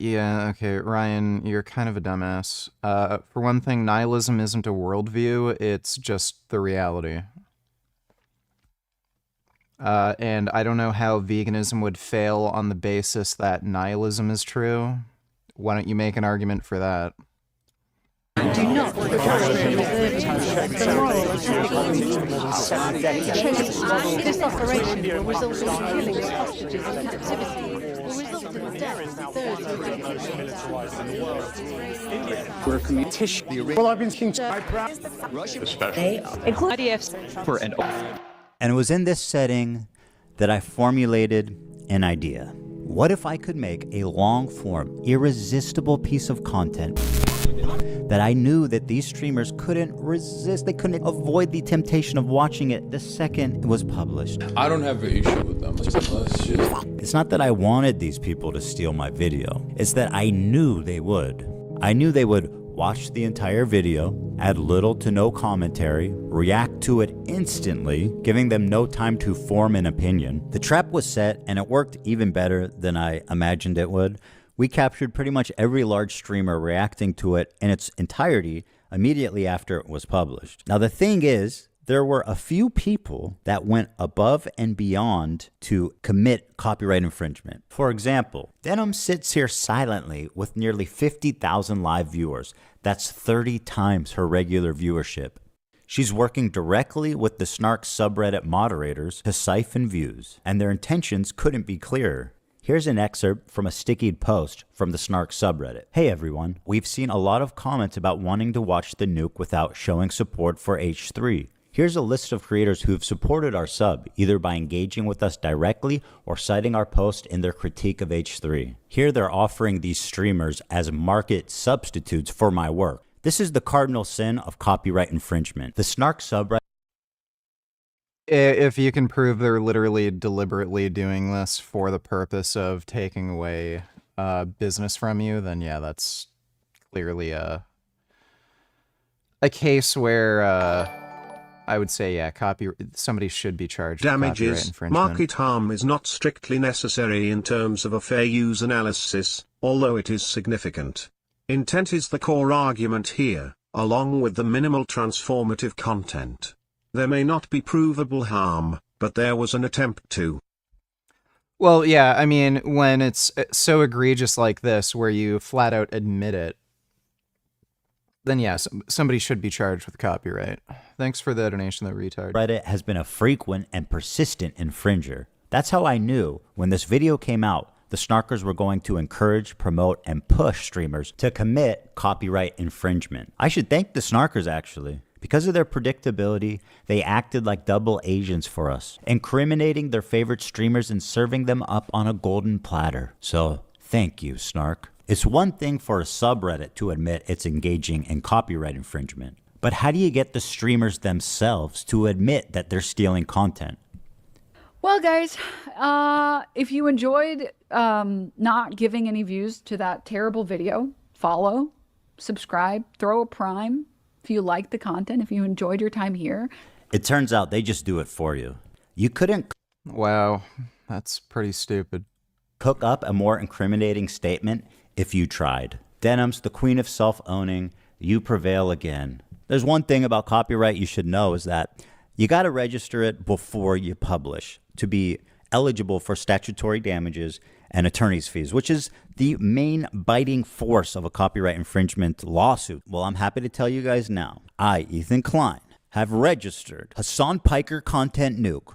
Yeah, okay, Ryan, you're kind of a dumbass. For one thing, nihilism isn't a worldview, it's just the reality. And I don't know how veganism would fail on the basis that nihilism is true. Why don't you make an argument for that? Do not this operation will result in killing of hostages in captivity. Will result in the death of the third. We're a community. Well, I've been seeing For an And it was in this setting that I formulated an idea. What if I could make a long-form, irresistible piece of content that I knew that these streamers couldn't resist, they couldn't avoid the temptation of watching it the second it was published? I don't have an issue with them. It's not that I wanted these people to steal my video. It's that I knew they would. I knew they would watch the entire video, add little to no commentary, react to it instantly, giving them no time to form an opinion. The trap was set, and it worked even better than I imagined it would. We captured pretty much every large streamer reacting to it in its entirety immediately after it was published. Now the thing is, there were a few people that went above and beyond to commit copyright infringement. For example, Denims sits here silently with nearly 50,000 live viewers. That's 30 times her regular viewership. She's working directly with the Snark subreddit moderators to siphon views, and their intentions couldn't be clearer. Here's an excerpt from a stickied post from the Snark subreddit. Hey everyone, we've seen a lot of comments about wanting to watch the nuke without showing support for H3. Here's a list of creators who've supported our sub, either by engaging with us directly or citing our post in their critique of H3. Here they're offering these streamers as market substitutes for my work. This is the cardinal sin of copyright infringement. The Snark subreddit. If you can prove they're literally deliberately doing this for the purpose of taking away business from you, then yeah, that's clearly a case where I would say, yeah, somebody should be charged with copyright Damages, infringement. market harm is not strictly necessary in terms of a fair use analysis, although it is significant. Intent is the core argument here, along with the minimal transformative content. There may not be provable harm, but there was an attempt to. Well, yeah, I mean, when it's so egregious like this, where you flat out admit it, then yes, somebody should be charged with copyright. Thanks for the donation, though, retard. Reddit has been a frequent and persistent infringer. That's how I knew when this video came out, the Snarkers were going to encourage, promote, and push streamers to commit copyright infringement. I should thank the Snarkers, actually. Because of their predictability, they acted like double agents for us, incriminating their favorite streamers and serving them up on a golden platter. So, thank you, Snark. It's one thing for a subreddit to admit it's engaging in copyright infringement, but how do you get the streamers themselves to admit that they're stealing content? Well, guys, if you enjoyed not giving any views to that terrible video, follow, subscribe, throw a prime. If you liked the content, if you enjoyed your time here. It turns out they just do it for you. You couldn't. Wow, that's pretty stupid. Cook up a more incriminating statement if you tried. Denims, the queen of self-owning, you prevail again. There's one thing about copyright you should know is that you got to register it before you publish to be eligible for statutory damages and attorney's fees, which is the main biting force of a copyright infringement lawsuit. Well, I'm happy to tell you guys now, I, Ethan Klein, have registered Hassan Piker Content Nuke.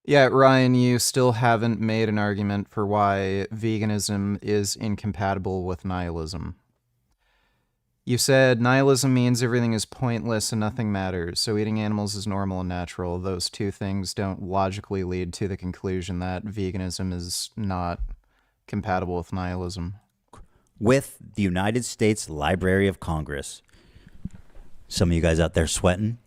Yeah, Ryan, you still haven't made an argument for why veganism is incompatible with nihilism. You said nihilism means everything is pointless and nothing matters, so eating animals is normal and natural. Those two things don't logically lead to the conclusion that veganism is not compatible with nihilism. With the United States Library of Congress. Some of you guys out there sweating?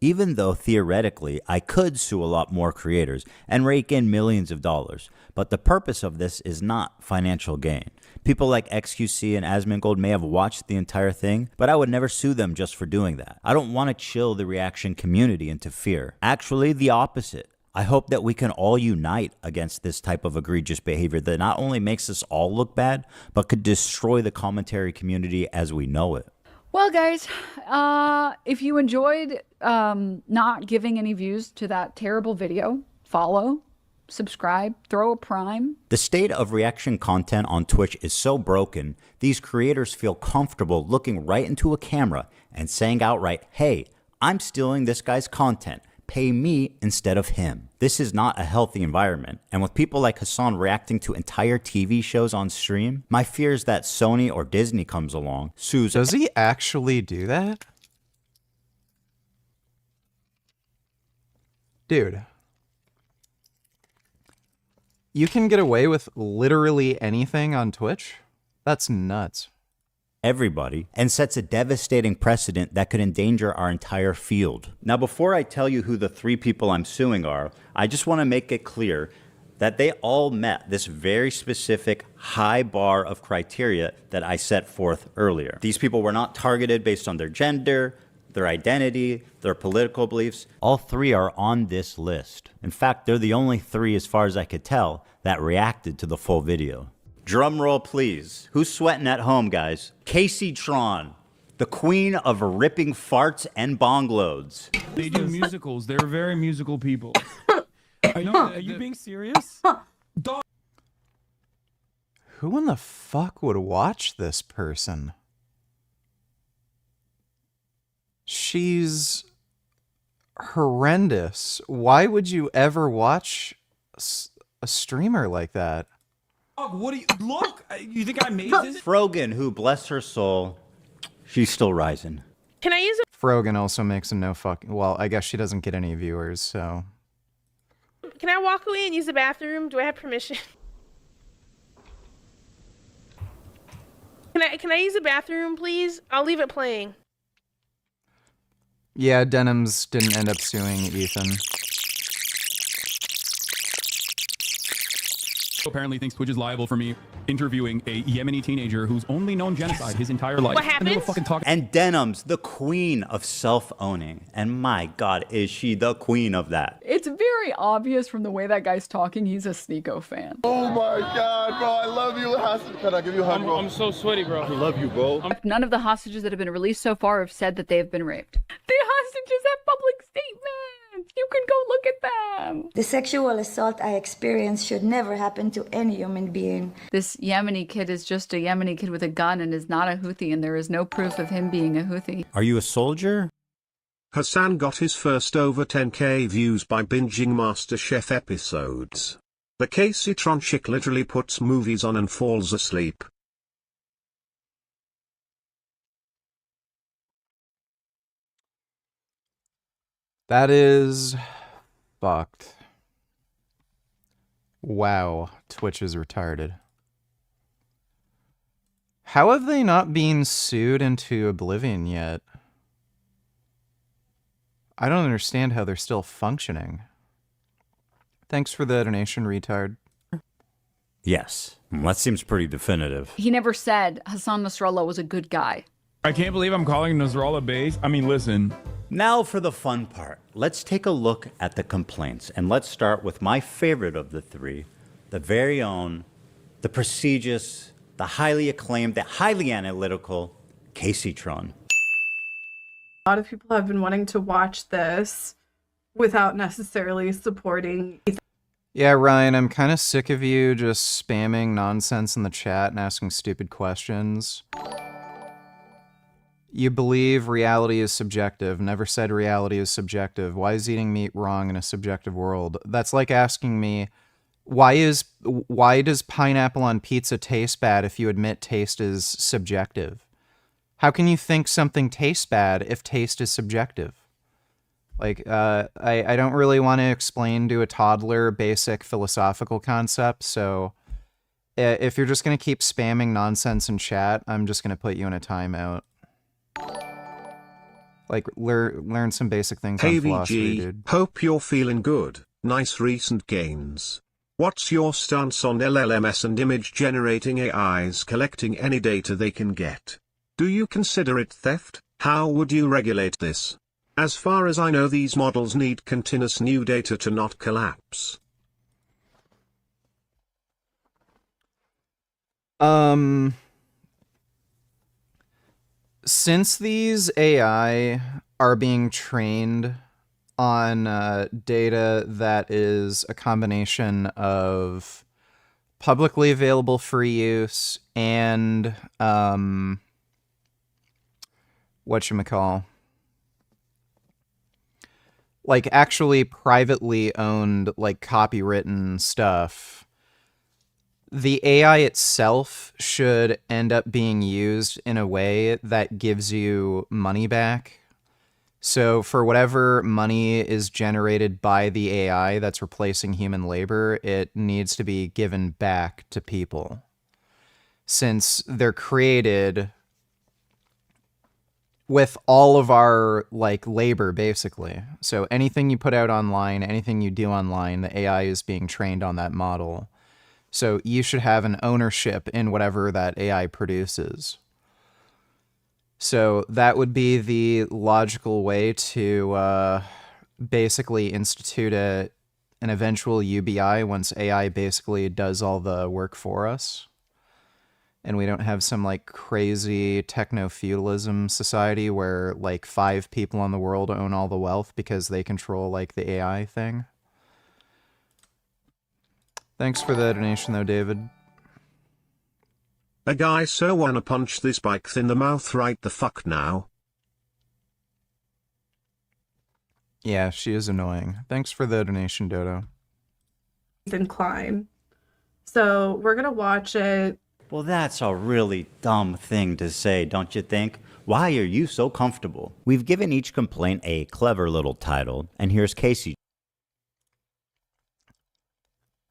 Even though theoretically I could sue a lot more creators and rake in millions of dollars, but the purpose of this is not financial gain. People like XQC and Asmongold may have watched the entire thing, but I would never sue them just for doing that. I don't want to chill the reaction community into fear. Actually, the opposite. I hope that we can all unite against this type of egregious behavior that not only makes us all look bad, but could destroy the commentary community as we know it. Well, guys, if you enjoyed not giving any views to that terrible video, follow, subscribe, throw a prime. The state of reaction content on Twitch is so broken, these creators feel comfortable looking right into a camera and saying outright, hey, I'm stealing this guy's content. Pay me instead of him. This is not a healthy environment. And with people like Hassan reacting to entire TV shows on stream, my fear is that Sony or Disney comes along, sues. Does he actually do that? Dude. You can get away with literally anything on Twitch? That's nuts. Everybody, and sets a devastating precedent that could endanger our entire field. Now, before I tell you who the 3 people I'm suing are, I just want to make it clear that they all met this very specific high bar of criteria that I set forth earlier. These people were not targeted based on their gender, their identity, their political beliefs. All 3 are on this list. In fact, they're the only 3, as far as I could tell, that reacted to the full video. Drum roll, please. Who's sweating at home, guys? Kacytron, the queen of ripping farts and bong loads. They do musicals. They're very musical people. I know. Are you being serious? Who in the fuck would watch this person? She's horrendous. Why would you ever watch a streamer like that? What do you look? You think I made this? Frogan, who, bless her soul, she's still rising. Can I use Frogan also makes a no fucking. Well, I guess she doesn't get any viewers, so. Can I walk away and use the bathroom? Do I have permission? Can I use the bathroom, please? I'll leave it playing. Yeah, Denims didn't end up suing Ethan. Apparently thinks Twitch is liable for me interviewing a Yemeni teenager who's only known genocide his entire life. What happened? And Denims, the queen of self-owning. And my God, is she the queen of that? It's very obvious from the way that guy's talking, he's a Sneeko fan. Oh my God, bro, I love you. Can I give you a hug, bro? I'm so sweaty, bro. I love you, bro. None of the hostages that have been released so far have said that they have been raped. The hostages have public statements. You can go look at them. The sexual assault I experienced should never happen to any human being. This Yemeni kid is just a Yemeni kid with a gun and is not a Houthi, and there is no proof of him being a Houthi. Are you a soldier? Hassan got his first over 10k views by binging MasterChef episodes. The Kacytron chick literally puts movies on and falls asleep. That is fucked. Wow, Twitch is retarded. How have they not been sued into oblivion yet? I don't understand how they're still functioning. Thanks for the donation, retard. Yes, that seems pretty definitive. He never said Hassan Nasrallah was a good guy. I can't believe I'm calling Nasrallah base. I mean, listen. Now for the fun part. Let's take a look at the complaints. And let's start with my favorite of the three, the very own, the prestigious, the highly acclaimed, the highly analytical Kacytron. A lot of people have been wanting to watch this without necessarily supporting. Yeah, Ryan, I'm kind of sick of you just spamming nonsense in the chat and asking stupid questions. You believe reality is subjective. Never said reality is subjective. Why is eating meat wrong in a subjective world? That's like asking me, why does pineapple on pizza taste bad if you admit taste is subjective? How can you think something tastes bad if taste is subjective? Like, I don't really want to explain to a toddler basic philosophical concepts, so if you're just going to keep spamming nonsense in chat, I'm just going to put you in a timeout. Like, learn some basic things on philosophy, dude. Hope you're feeling good. Nice recent gains. What's your stance on LLMs and image generating AIs collecting any data they can get? Do you consider it theft? How would you regulate this? As far as I know, these models need continuous new data to not collapse. Since these AI are being trained on data that is a combination of publicly available free use and whatchamacall, like actually privately owned, like copywritten stuff, the AI itself should end up being used in a way that gives you money back. So for whatever money is generated by the AI that's replacing human labor, it needs to be given back to people, since they're created with all of our like labor, basically. So anything you put out online, anything you do online, the AI is being trained on that model. So you should have an ownership in whatever that AI produces. So that would be the logical way to basically institute an eventual UBI once AI basically does all the work for us. And we don't have some like crazy techno-feudalism society where like 5 people in the world own all the wealth because they control like the AI thing. Thanks for the donation though, David. A guy so wanna punch this bike in the mouth right the fuck now. Yeah, she is annoying. Thanks for the donation, Dodo. Ethan Klein. So we're gonna watch it. Well, that's a really dumb thing to say, don't you think? Why are you so comfortable? We've given each complaint a clever little title, and here's Casey.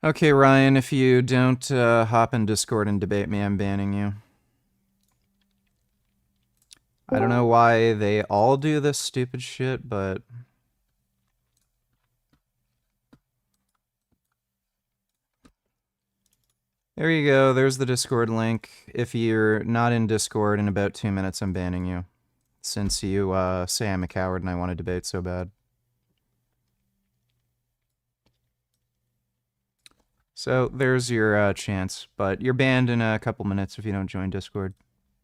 Okay, Ryan, if you don't hop in Discord and debate me, I'm banning you. I don't know why they all do this stupid shit, but... There you go, there's the Discord link. If you're not in Discord in about 2 minutes, I'm banning you. Since you say I'm a coward and I want to debate so bad. So there's your chance, but you're banned in a couple minutes if you don't join Discord.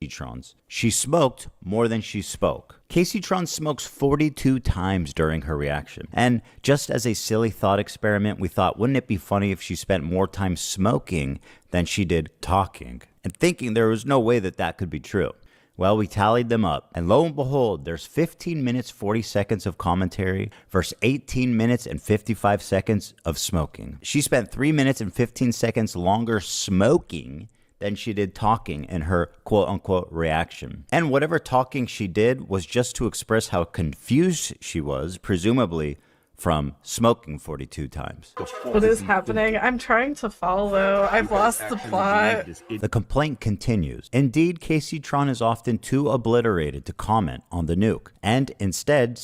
Kacytrons. She smoked more than she spoke. Kacytron smokes 42 times during her reaction. And just as a silly thought experiment, we thought, wouldn't it be funny if she spent more time smoking than she did talking? And thinking there was no way that that could be true. Well, we tallied them up, and lo and behold, there's 15 minutes 40 seconds of commentary versus 18 minutes and 55 seconds of smoking. She spent 3 minutes and 15 seconds longer smoking than she did talking in her quote-unquote reaction. And whatever talking she did was just to express how confused she was, presumably from smoking 42 times. What is happening? I'm trying to follow. I've lost the plot. The complaint continues. Indeed, Kacytron is often too obliterated to comment on the nuke, and instead...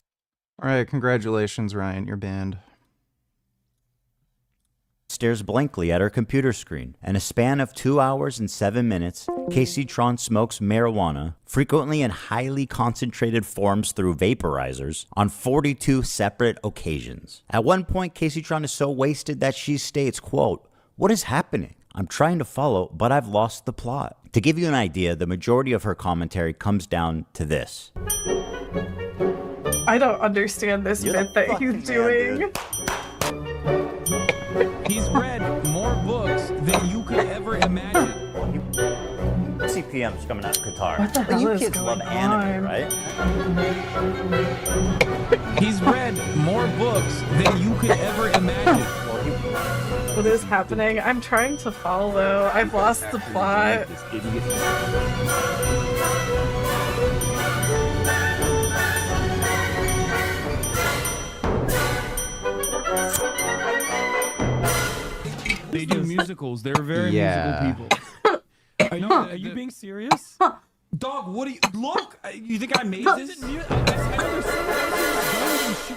Alright, congratulations, Ryan, you're banned. stares blankly at her computer screen. In a span of 2 hours and 7 minutes, Kacytron smokes marijuana, frequently in highly concentrated forms through vaporizers, on 42 separate occasions. At one point, Kacytron is so wasted that she states, quote, "What is happening? I'm trying to follow, but I've lost the plot." To give you an idea, the majority of her commentary comes down to this. I don't understand this bit that he's doing. He's read more books than you could ever imagine. CPM's coming out of Qatar. What the hell you is kids going love anime, on? right? He's read more books than you could ever imagine. What is happening? I'm trying to follow. I've lost the plot. They do musicals. They're very Yeah. musical people. I know. Are you being serious? Dog, what do you look? You think I made this?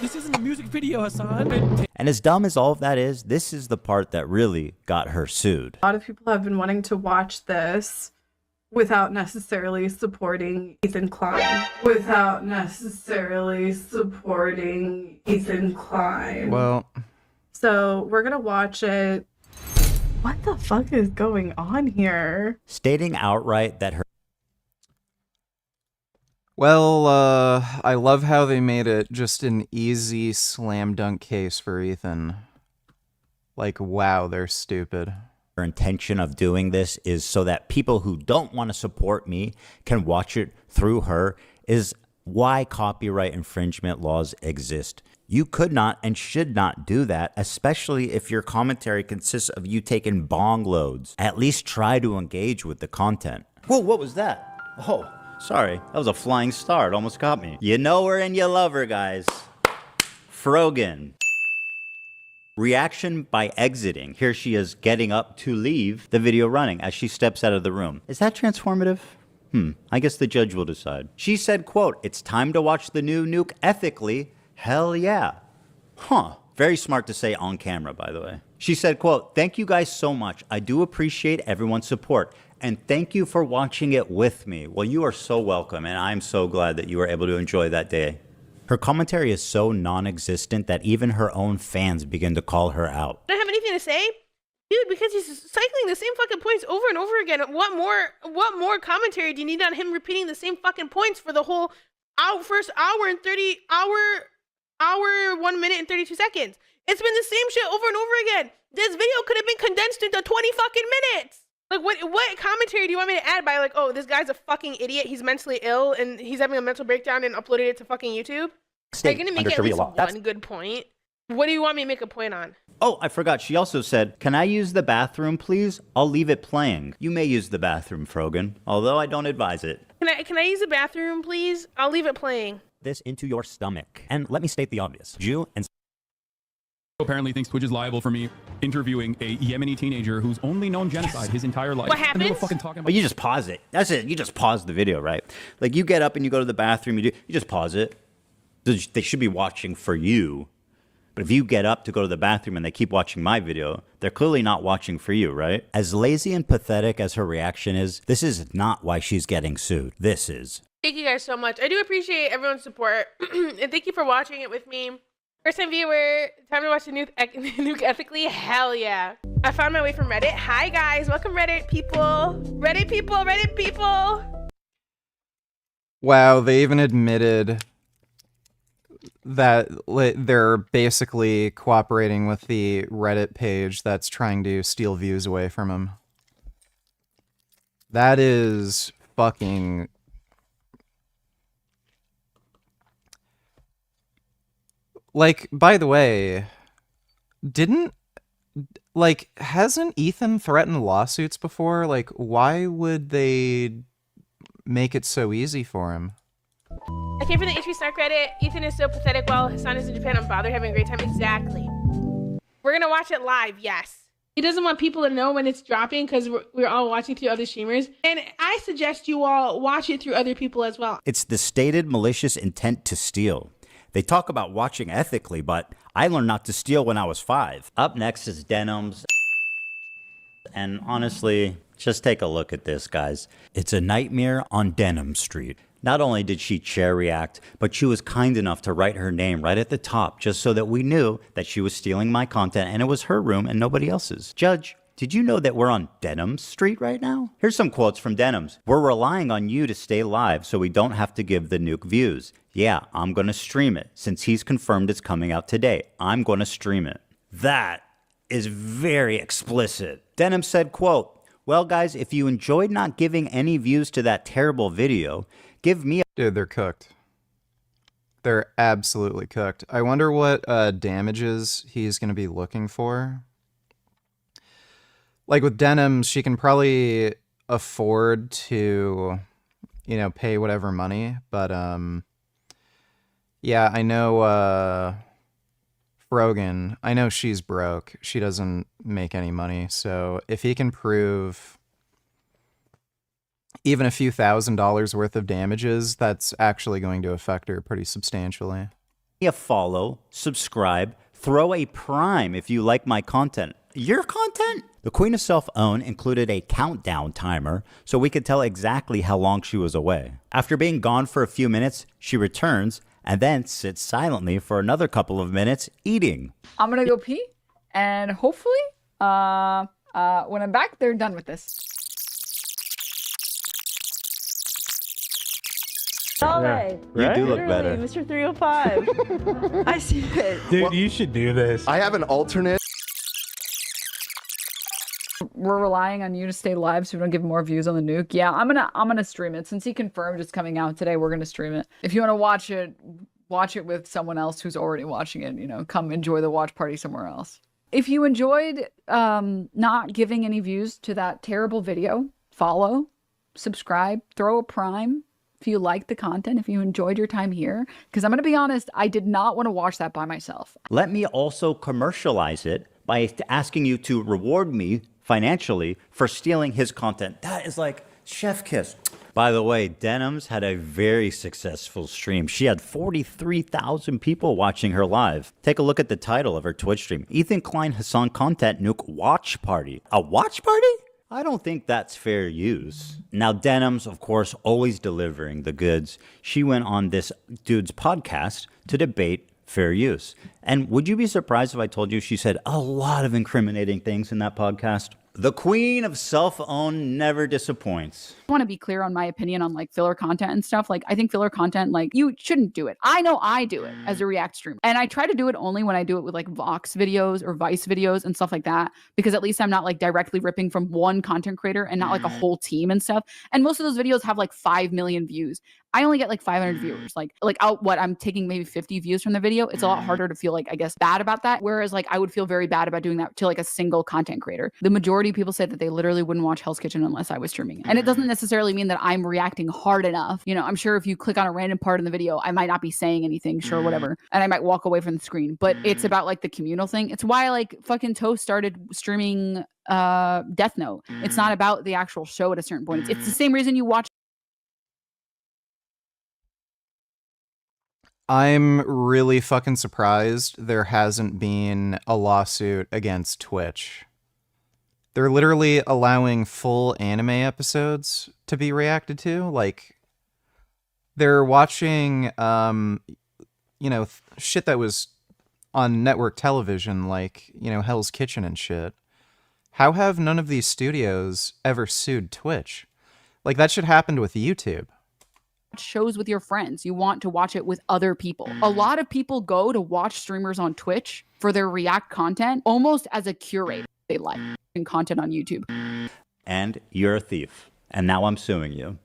This isn't a music video, Hassan. And as dumb as all of that is, this is the part that really got her sued. A lot of people have been wanting to watch this without necessarily supporting Ethan Klein. Without necessarily supporting Ethan Klein. Well, so we're gonna watch it. What the fuck is going on here? Stating outright that her well, I love how they made it just an easy slam dunk case for Ethan. Like, wow, they're stupid. Her intention of doing this is so that people who don't want to support me can watch it through her, is why copyright infringement laws exist. You could not and should not do that, especially if your commentary consists of you taking bong loads. At least try to engage with the content. Whoa, what was that? Oh, sorry, that was a flying star. It almost got me. You know her and you love her, guys. Frogan. Reaction by exiting. Here she is getting up to leave the video running as she steps out of the room. Is that transformative? I guess the judge will decide. She said, quote, "It's time to watch the new Nuke ethically. Hell yeah." Huh. Very smart to say on camera, by the way. She said, quote, "Thank you guys so much. I do appreciate everyone's support. And thank you for watching it with me." Well, you are so welcome, and I'm so glad that you were able to enjoy that day. Her commentary is so non-existent that even her own fans begin to call her out. I don't have anything to say, dude, because he's cycling the same fucking points over and over again. What more commentary do you need on him repeating the same fucking points for the whole first hour and 1 minute and 32 seconds? It's been the same shit over and over again. This video could have been condensed into 20 fucking minutes. Like, what commentary do you want me to add by, like, oh, this guy's a fucking idiot, he's mentally ill, and he's having a mental breakdown and uploaded it to fucking YouTube? Are you gonna make at least one good point? What do you want me to make a point on? Oh, I forgot. She also said, "Can I use the bathroom, please? I'll leave it playing." You may use the bathroom, Frogan, although I don't advise it. Can I use the bathroom, please? I'll leave it playing. This into your stomach. And let me state the obvious. Jew and Apparently thinks Twitch is liable for me interviewing a Yemeni teenager who's only known genocide his entire life. What happens? Well, you just pause it. That's it. You just pause the video, right? Like, you get up and you go to the bathroom, you just pause it. They should be watching for you. But if you get up to go to the bathroom and they keep watching my video, they're clearly not watching for you, right? As lazy and pathetic as her reaction is, this is not why she's getting sued. This is. Thank you guys so much. I do appreciate everyone's support. And thank you for watching it with me. First time viewer, time to watch the Nuke ethically? Hell yeah. I found my way from Reddit. Hi guys, welcome Reddit people. Reddit people, Reddit people. Wow, they even admitted that they're basically cooperating with the Reddit page that's trying to steal views away from them. That is fucking... Like, by the way, hasn't Ethan threatened lawsuits before? Like, why would they make it so easy for him? I came from the HP Snark Reddit. Ethan is so pathetic while Hassan is in Japan. I'm bothered having a great time. Exactly. We're gonna watch it live, yes. He doesn't want people to know when it's dropping because we're all watching through other streamers. And I suggest you all watch it through other people as well. It's the stated malicious intent to steal. They talk about watching ethically, but I learned not to steal when I was 5. Up next is Denims. And honestly, just take a look at this, guys. It's a nightmare on Denim Street. Not only did she chair react, but she was kind enough to write her name right at the top just so that we knew that she was stealing my content and it was her room and nobody else's. Judge, did you know that we're on Denim Street right now? Here's some quotes from Denims. We're relying on you to stay live so we don't have to give the nuke views. Yeah, I'm gonna stream it. Since he's confirmed it's coming out today, I'm gonna stream it. That is very explicit. Denim said, quote, well, guys, if you enjoyed not giving any views to that terrible video, give me a... Dude, they're cooked. They're absolutely cooked. I wonder what damages he's going to be looking for. Like with Denims, she can probably afford to, you know, pay whatever money. But, yeah, I know Frogan, I know she's broke. She doesn't make any money. So if he can prove even a few $1,000s worth of damages, that's actually going to affect her pretty substantially. A follow, subscribe, throw a prime if you like my content. Your content? The Queen of Self-Own included a countdown timer so we could tell exactly how long she was away. After being gone for a few minutes, she returns and then sits silently for another couple of minutes eating. I'm gonna go pee, and hopefully, when I'm back, they're done with this. Right. You do look better. Mr. 305. I see it. Dude, you should do this. I have an alternate. We're relying on you to stay live so we don't give more views on the nuke. Yeah, I'm gonna stream it. Since he confirmed it's coming out today, we're gonna stream it. If you want to watch it with someone else who's already watching it, you know, come enjoy the watch party somewhere else. If you enjoyed not giving any views to that terrible video, follow, subscribe, throw a prime. If you like the content, if you enjoyed your time here, because I'm going to be honest, I did not want to watch that by myself. Let me also commercialize it by asking you to reward me financially for stealing his content. That is like chef kiss. By the way, Denims had a very successful stream. She had 43,000 people watching her live. Take a look at the title of her Twitch stream. Ethan Klein Hassan Content Nuke Watch Party. A watch party? I don't think that's fair use. Now, Denims, of course, always delivering the goods. She went on this dude's podcast to debate fair use. And would you be surprised if I told you she said a lot of incriminating things in that podcast? The Queen of Self-Own never disappoints. I want to be clear on my opinion on like filler content and stuff. Like, I think filler content, like, you shouldn't do it. I know I do it as a React streamer. And I try to do it only when I do it with like Vox videos or Vice videos and stuff like that, because at least I'm not like directly ripping from one content creator and not like a whole team and stuff. And most of those videos have like 5 million views. I only get like 500 viewers. I'm taking maybe 50 views from the video. It's a lot harder to feel like, I guess, bad about that. Whereas like I would feel very bad about doing that to like a single content creator. The majority of people say that they literally wouldn't watch Hell's Kitchen unless I was streaming it. And it doesn't necessarily mean that I'm reacting hard enough. You know, I'm sure if you click on a random part in the video, I might not be saying anything, sure, whatever. And I might walk away from the screen. But it's about like the communal thing. It's why like fucking Toast started streaming Death Note. It's not about the actual show at a certain point. It's the same reason you watch. I'm really fucking surprised there hasn't been a lawsuit against Twitch. They're literally allowing full anime episodes to be reacted to. Like, they're watching, you know, shit that was on network television, like, you know, Hell's Kitchen and shit. How have none of these studios ever sued Twitch? Like, that should happen with YouTube. Shows with your friends. You want to watch it with other people. A lot of people go to watch streamers on Twitch for their React content almost as a curator. They like content on YouTube. And you're a thief. And now I'm suing you.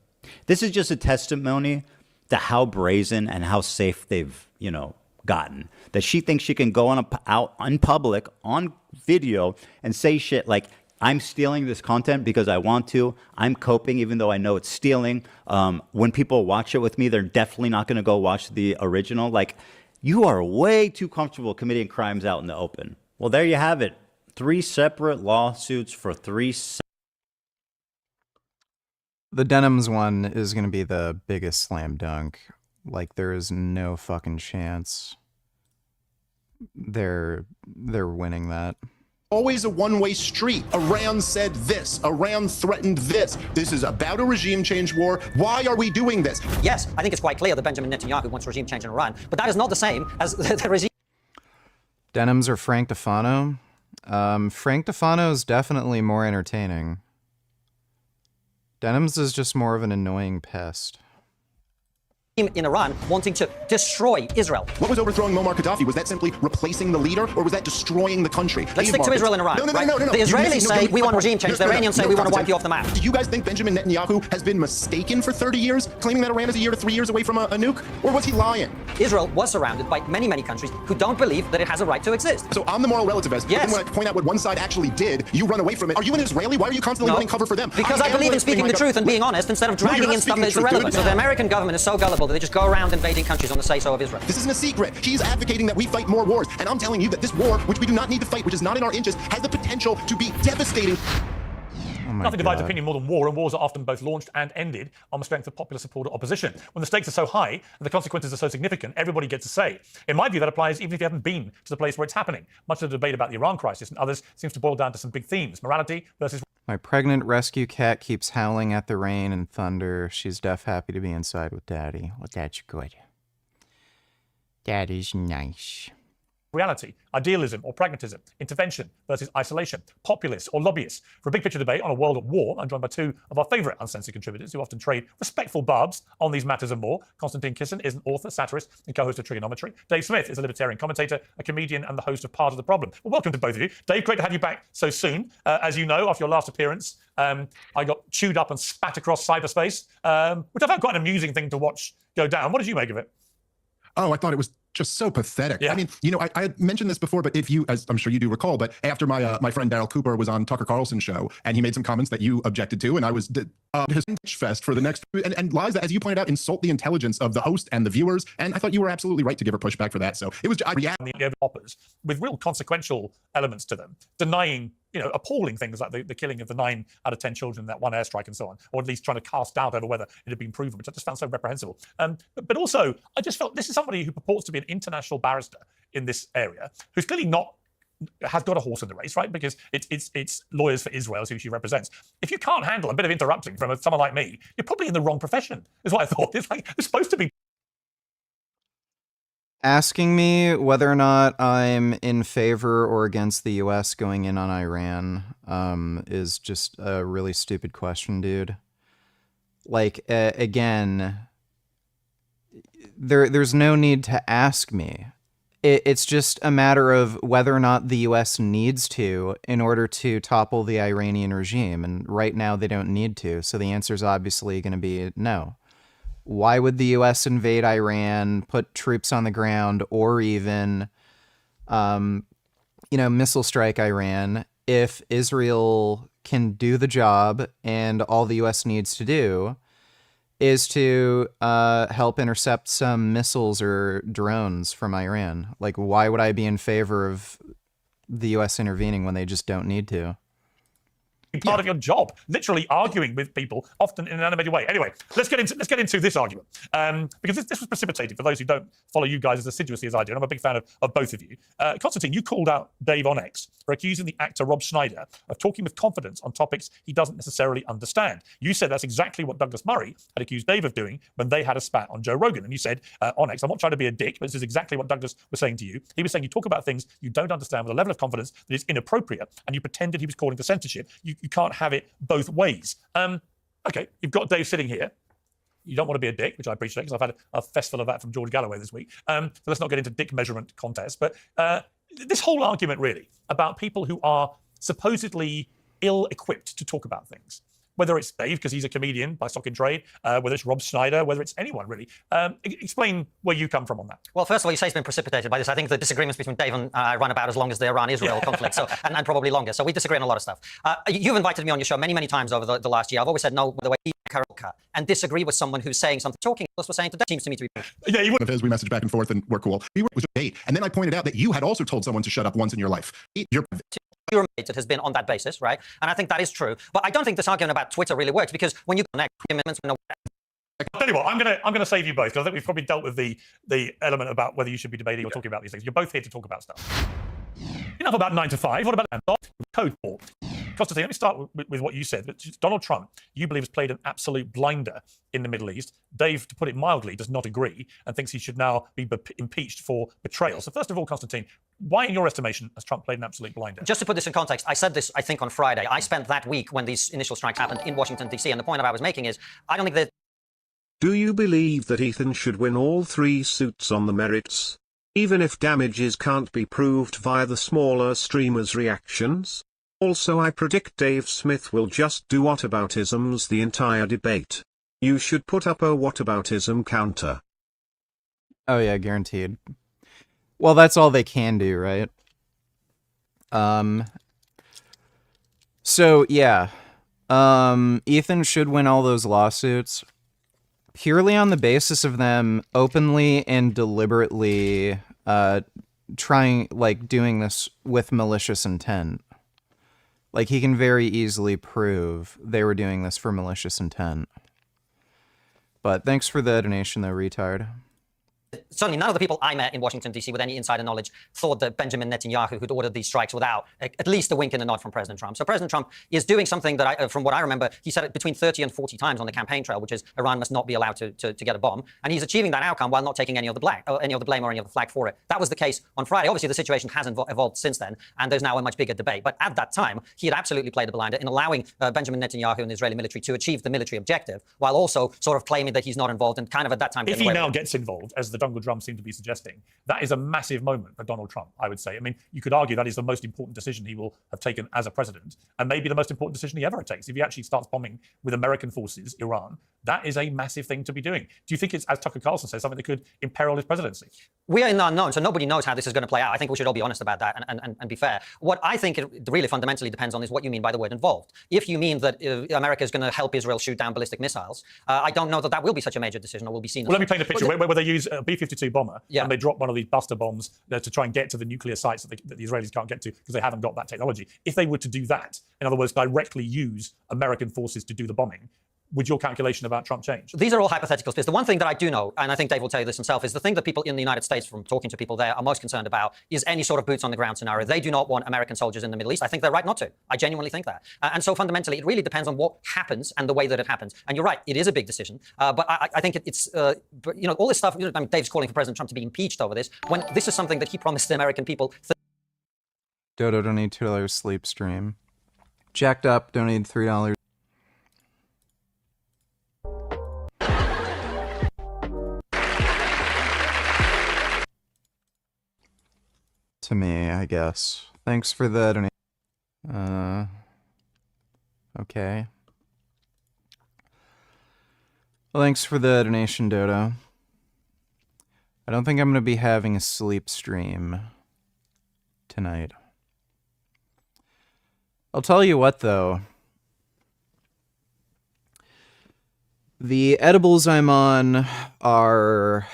This is just a testimony to how brazen and how safe they've, you know, gotten. That she thinks she can go out in public on video and say shit like, I'm stealing this content because I want to. I'm coping even though I know it's stealing. When people watch it with me, they're definitely not going to go watch the original. Like, you are way too comfortable committing crimes out in the open. Well, there you have it. 3 separate lawsuits for 3 The Denims one is going to be the biggest slam dunk. Like, there is no fucking chance they're winning that. Always a one-way street. Iran said this. Iran threatened this. This is about a regime change war. Why are we doing this? Yes, I think it's quite clear that Benjamin Netanyahu wants regime change in Iran, but that is not the same as the regime. Denims or Frank Tufano? Frank Tufano is definitely more entertaining. Denims is just more of an annoying pest. In Iran wanting to destroy Israel. What was overthrowing Muammar Gaddafi? Was that simply replacing the leader, or was that destroying the country? Let's stick to Israel and Iran. No. The Israelis say we want regime change. The Iranians say we want to wipe you off the map. Do you guys think Benjamin Netanyahu has been mistaken for 30 years, claiming that Iran is a year to 3 years away from a nuke? Or was he lying? Israel was surrounded by many, many countries who don't believe that it has a right to exist. So I'm the moral relativist. Yes. But then when I point out what one side actually did, you run away from it. Are you an Israeli? Why are you constantly running cover for them? Because I believe in speaking the truth and being honest instead of dragging in stuff that's irrelevant. So the American government is so gullible that they just go around invading countries on the say-so of Israel. This isn't a secret. He's advocating that we fight more wars. And I'm telling you that this war, which we do not need to fight, which is not in our interest, has the potential to be devastating. Nothing divides opinion more than war, and wars are often both launched and ended on the strength of popular support or opposition. When the stakes are so high and the consequences are so significant, everybody gets a say. In my view, that applies even if you haven't been to the place where it's happening. Much of the debate about the Iran crisis and others seems to boil down to some big themes: morality versus... My pregnant rescue cat keeps howling at the rain and thunder. She's deaf happy to be inside with Daddy. Well, that's good. Daddy's nice. Reality, idealism or pragmatism, intervention versus isolation, populists or lobbyists. For a big picture debate on a world at war, I'm joined by two of our favourite uncensored contributors who often trade respectful barbs on these matters and more. Konstantin Kisin is an author, satirist, and co-host of Trigonometry. Dave Smith is a libertarian commentator, a comedian, and the host of Part of the Problem. Well, welcome to both of you. Dave, great to have you back so soon. As you know, after your last appearance, I got chewed up and spat across cyberspace, which I found quite an amusing thing to watch go down. What did you make of it? Oh, I thought it was just so pathetic. Yeah. I mean, you know, I had mentioned this before, but if you, as I'm sure you do recall, but after my friend Daryl Cooper was on Tucker Carlson's show and he made some comments that you objected to, and I was his fest for the next, and lies that, as you pointed out, insult the intelligence of the host and the viewers. And I thought you were absolutely right to give her pushback for that. So it was, the hoppers with real consequential elements to them, denying, you know, appalling things like the killing of the 9 out of 10 children in that one airstrike and so on, or at least trying to cast doubt over whether it had been proven, which I just found so reprehensible. But also, I just felt this is somebody who purports to be an international barrister in this area, who's clearly not, has got a horse in the race, right? Because it's lawyers for Israel, who she represents. If you can't handle a bit of interrupting from someone like me, you're probably in the wrong profession, is what I thought. It's like, it's supposed to be. Asking me whether or not I'm in favor or against the U.S. going in on Iran is just a really stupid question, dude. Like, again, there's no need to ask me. It's just a matter of whether or not the U.S. needs to in order to topple the Iranian regime. And right now they don't need to. So the answer is obviously going to be no. Why would the U.S. invade Iran, put troops on the ground, or even, missile strike Iran if Israel can do the job and all the U.S. needs to do is to help intercept some missiles or drones from Iran? Like, why would I be in favor of the U.S. intervening when they just don't need to? Part of your job, literally arguing with people, often in an animated way. Anyway, let's get into this argument, because this was precipitated. For those who don't follow you guys as assiduously as I do, and I'm a big fan of both of you. Konstantin, you called out Dave on X for accusing the actor Rob Schneider of talking with confidence on topics he doesn't necessarily understand. You said that's exactly what Douglas Murray had accused Dave of doing when they had a spat on Joe Rogan. And you said on X, I'm not trying to be a dick, but this is exactly what Douglas was saying to you. He was saying you talk about things you don't understand with a level of confidence that is inappropriate, and you pretended he was calling for censorship. You can't have it both ways. Okay, you've got Dave sitting here. You don't want to be a dick, which I appreciate, because I've had a festival of that from George Galloway this week. So let's not get into dick measurement contests. But this whole argument, really, about people who are supposedly ill-equipped to talk about things, whether it's Dave, because he's a comedian by stock in trade, whether it's Rob Schneider, whether it's anyone, really. Explain where you come from on that. Well, first of all, you say it's been precipitated by this. I think the disagreements between Dave and I run about as long as the Iran-Israel conflict, so, and probably longer. So we disagree on a lot of stuff. You've invited me on your show many, many times over the last year. I've always said no the way and disagree with someone who's saying something. Talking was saying today seems to me to be. Yeah, you would. As we messaged back and forth and we're cool. We were, it was a date. And then I pointed out that you had also told someone to shut up once in your life. Your it has been on that basis, right? And I think that is true. But I don't think this argument about Twitter really works, because when you connect commitments, Anyway, I'm gonna save you both because I think we've probably dealt with the element about whether you should be debating or talking about these things. You're both here to talk about stuff. Enough about 9 to 5. What about code port? Constantine, let me start with what you said. Donald Trump, you believe, has played an absolute blinder in the Middle East. Dave, to put it mildly, does not agree and thinks he should now be impeached for betrayal. So first of all, Constantine, why, in your estimation, has Trump played an absolute blinder? Just to put this in context, I said this, I think, on Friday. I spent that week when these initial strikes happened in Washington, D.C., and the point that I was making is, I don't think that... Do you believe that Ethan should win all 3 suits on the merits? Even if damages can't be proved via the smaller streamers' reactions? Also, I predict Dave Smith will just do whataboutisms the entire debate. You should put up a whataboutism counter. Oh yeah, guaranteed. Well, that's all they can do, right? So yeah. Ethan should win all those lawsuits purely on the basis of them openly and deliberately doing this with malicious intent. Like, he can very easily prove they were doing this for malicious intent. But thanks for the donation, though, retard. Certainly none of the people I met in Washington, D.C. with any insider knowledge thought that Benjamin Netanyahu had ordered these strikes without at least a wink and a nod from President Trump. So President Trump is doing something that, from what I remember, he said it between 30 and 40 times on the campaign trail, which is Iran must not be allowed to get a bomb. And he's achieving that outcome while not taking any of the blame or any of the flag for it. That was the case on Friday. Obviously, the situation has evolved since then, and there's now a much bigger debate. But at that time, he had absolutely played a blinder in allowing Benjamin Netanyahu and the Israeli military to achieve the military objective, while also sort of claiming that he's not involved and kind of at that time... If he now gets involved, as the Dongle Drum seem to be suggesting, that is a massive moment for Donald Trump, I would say. I mean, you could argue that is the most important decision he will have taken as a president, and maybe the most important decision he ever takes. If he actually starts bombing with American forces, Iran, that is a massive thing to be doing. Do you think it's, as Tucker Carlson says, something that could imperil his presidency? We are in the unknown, so nobody knows how this is going to play out. I think we should all be honest about that and be fair. What I think it really fundamentally depends on is what you mean by the word involved. If you mean that America is going to help Israel shoot down ballistic missiles, I don't know that that will be such a major decision or will be seen as... Well, let me paint a picture where they use a B-52 bomber and they drop one of these buster bombs to try and get to the nuclear sites that the Israelis can't get to because they haven't got that technology. If they were to do that, in other words, directly use American forces to do the bombing, would your calculation about Trump change? These are all hypothetical spheres. The one thing that I do know, and I think Dave will tell you this himself, is the thing that people in the United States, from talking to people there, are most concerned about is any sort of boots on the ground scenario. They do not want American soldiers in the Middle East. I think they're right not to. I genuinely think that. And so fundamentally, it really depends on what happens and the way that it happens. And you're right, it is a big decision. But I think it's, all this stuff, I mean, Dave's calling for President Trump to be impeached over this, when this is something that he promised the American people. Dodo, donate $2 sleep stream. Jacked up, donate $3. To me, I guess. Thanks for the donation. Okay. Well, thanks for the donation, Dodo. I don't think I'm going to be having a sleep stream tonight. I'll tell you what, though. The edibles I'm on are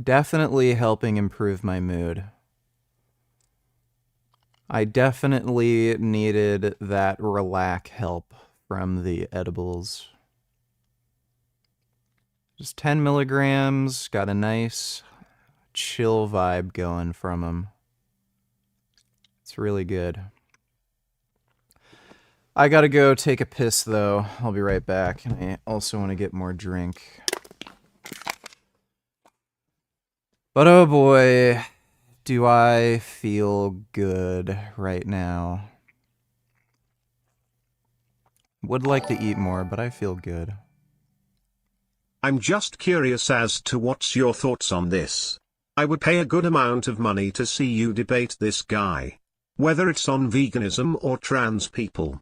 definitely helping improve my mood. I definitely needed that relax help from the edibles. Just 10 milligrams, got a nice chill vibe going from them. It's really good. I gotta go take a piss, though. I'll be right back. And I also want to get more drink. But oh boy, do I feel good right now. Would like to eat more, but I feel good. I'm just curious as to what's your thoughts on this. I would pay a good amount of money to see you debate this guy. Whether it's on veganism or trans people.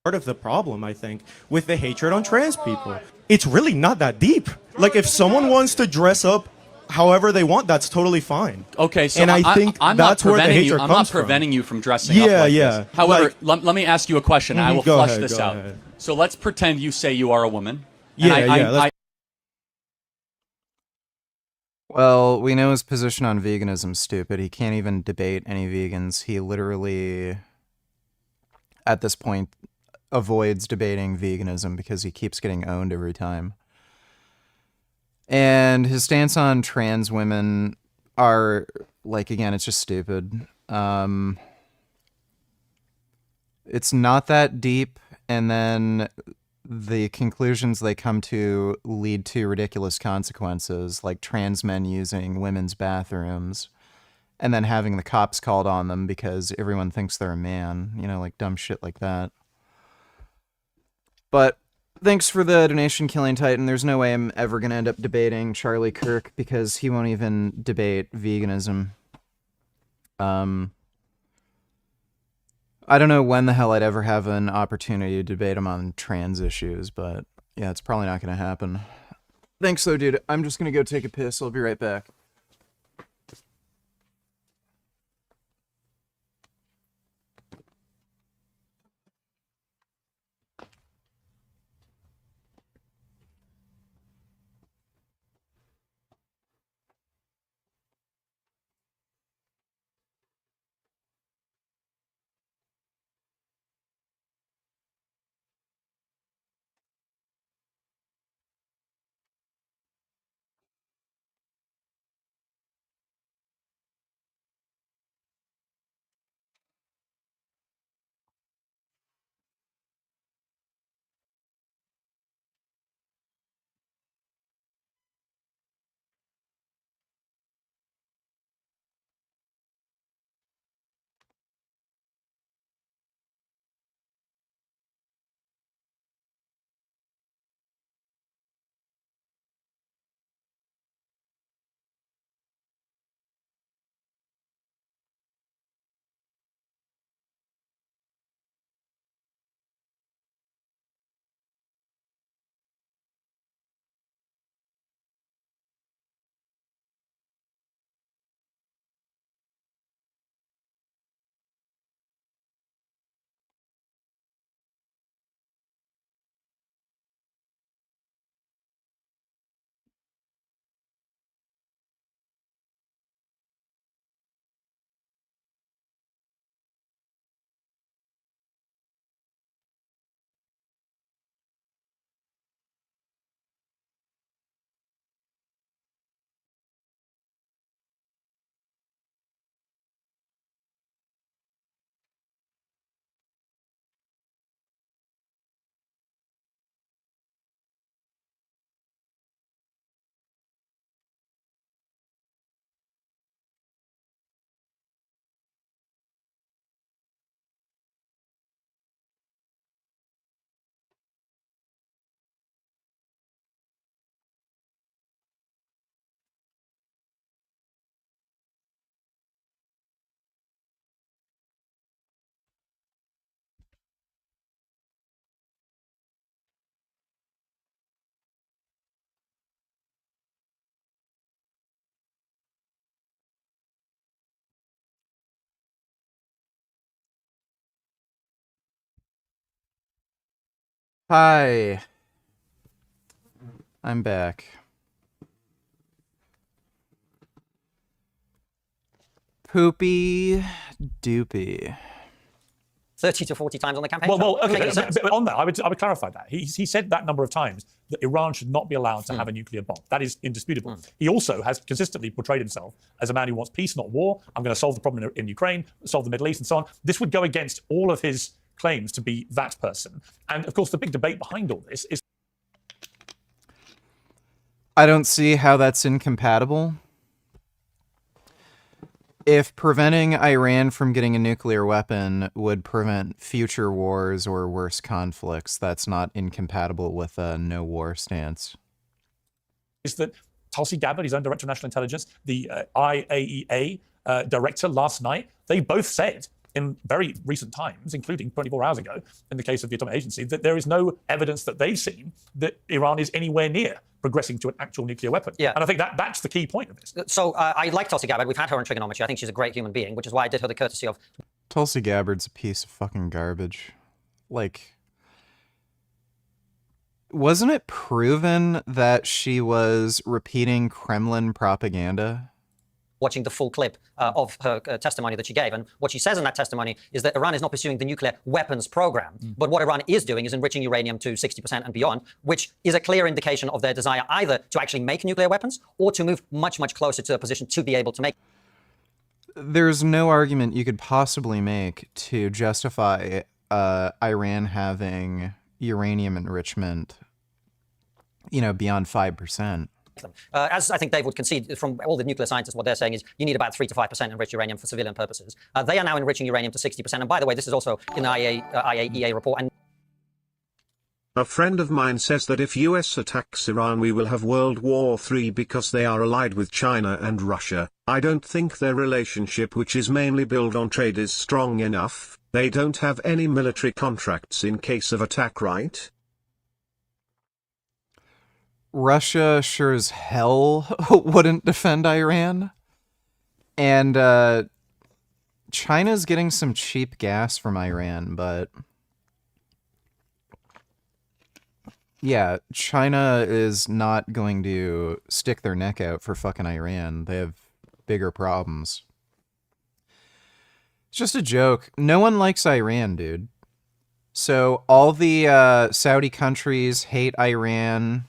Part of the problem, I think, with the hatred on trans people. It's really not that deep. Like, if someone wants to dress up however they want, that's totally fine. Okay, so and I think I'm that's not where the preventing hatred I'm comes not preventing you from dressing up like this. However, Like, let me ask you a question. I will go flush ahead, this go out. ahead. So let's pretend you say you are a woman. Well, we know his position on veganism, stupid. He can't even debate any vegans. He literally, at this point, avoids debating veganism because he keeps getting owned every time. And his stance on trans women are, like, again, it's just stupid. It's not that deep, and then the conclusions they come to lead to ridiculous consequences, like trans men using women's bathrooms, and then having the cops called on them because everyone thinks they're a man, you know, like dumb shit like that. But thanks for the donation, Killing Titan. There's no way I'm ever going to end up debating Charlie Kirk because he won't even debate veganism. I don't know when the hell I'd ever have an opportunity to debate him on trans issues, but yeah, it's probably not going to happen. Thanks though, dude. I'm just going to go take a piss. I'll be right back. Hi. I'm back. Poopy doopy. 30 to 40 times on the campaign. Well, okay. But on that, I would clarify that. He said that number of times that Iran should not be allowed to have a nuclear bomb. That is indisputable. He also has consistently portrayed himself as a man who wants peace, not war. I'm going to solve the problem in Ukraine, solve the Middle East, and so on. This would go against all of his claims to be that person. And of course, the big debate behind all this is. I don't see how that's incompatible. If preventing Iran from getting a nuclear weapon would prevent future wars or worse conflicts, that's not incompatible with a no-war stance. Is that Tulsi Gabbard, his own director of national intelligence, the IAEA director last night, they both said in very recent times, including 24 hours ago, in the case of the Atomic Agency, that there is no evidence that they've seen that Iran is anywhere near progressing to an actual nuclear weapon. Yeah. And I think that's the key point of this. So I like Tulsi Gabbard. We've had her on Trigonometry. I think she's a great human being, which is why I did her the courtesy of... Tulsi Gabbard's a piece of fucking garbage. Like, wasn't it proven that she was repeating Kremlin propaganda? watching the full clip of her testimony that she gave. And what she says in that testimony is that Iran is not pursuing the nuclear weapons program. But what Iran is doing is enriching uranium to 60% and beyond, which is a clear indication of their desire either to actually make nuclear weapons or to move much, much closer to a position to be able to make. There's no argument you could possibly make to justify Iran having uranium enrichment, beyond 5%. As I think Dave would concede from all the nuclear scientists, what they're saying is you need about 3 to 5% enriched uranium for civilian purposes. They are now enriching uranium to 60%. And by the way, this is also in the IAEA report. And a friend of mine says that if US attacks Iran we will have World War III because they are allied with China and Russia. I don't think their relationship, which is mainly built on trade, is strong enough. They don't have any military contracts in case of attack, right? Russia sure as hell wouldn't defend Iran. And China's getting some cheap gas from Iran, but yeah, China is not going to stick their neck out for fucking Iran. They have bigger problems. It's just a joke. No one likes Iran, dude. So all the Saudi countries hate Iran.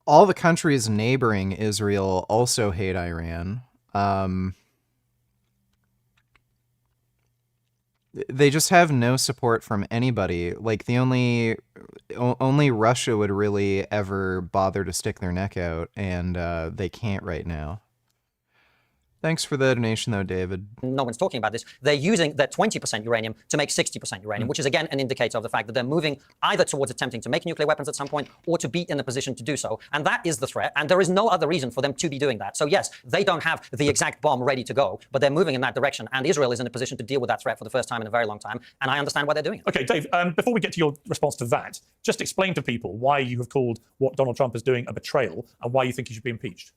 All the countries neighboring Israel also hate Iran. They just have no support from anybody. Like, the only Russia would really ever bother to stick their neck out, and they can't right now. Thanks for the donation, though, David. No one's talking about this. They're using their 20% uranium to make 60% uranium, which is, again, an indicator of the fact that they're moving either towards attempting to make nuclear weapons at some point or to be in a position to do so. And that is the threat. And there is no other reason for them to be doing that. So, yes, they don't have the exact bomb ready to go, but they're moving in that direction. And Israel is in a position to deal with that threat for the first time in a very long time. And I understand why they're doing it. Okay, Dave, before we get to your response to that, just explain to people why you have called what Donald Trump is doing a betrayal and why you think he should be impeached.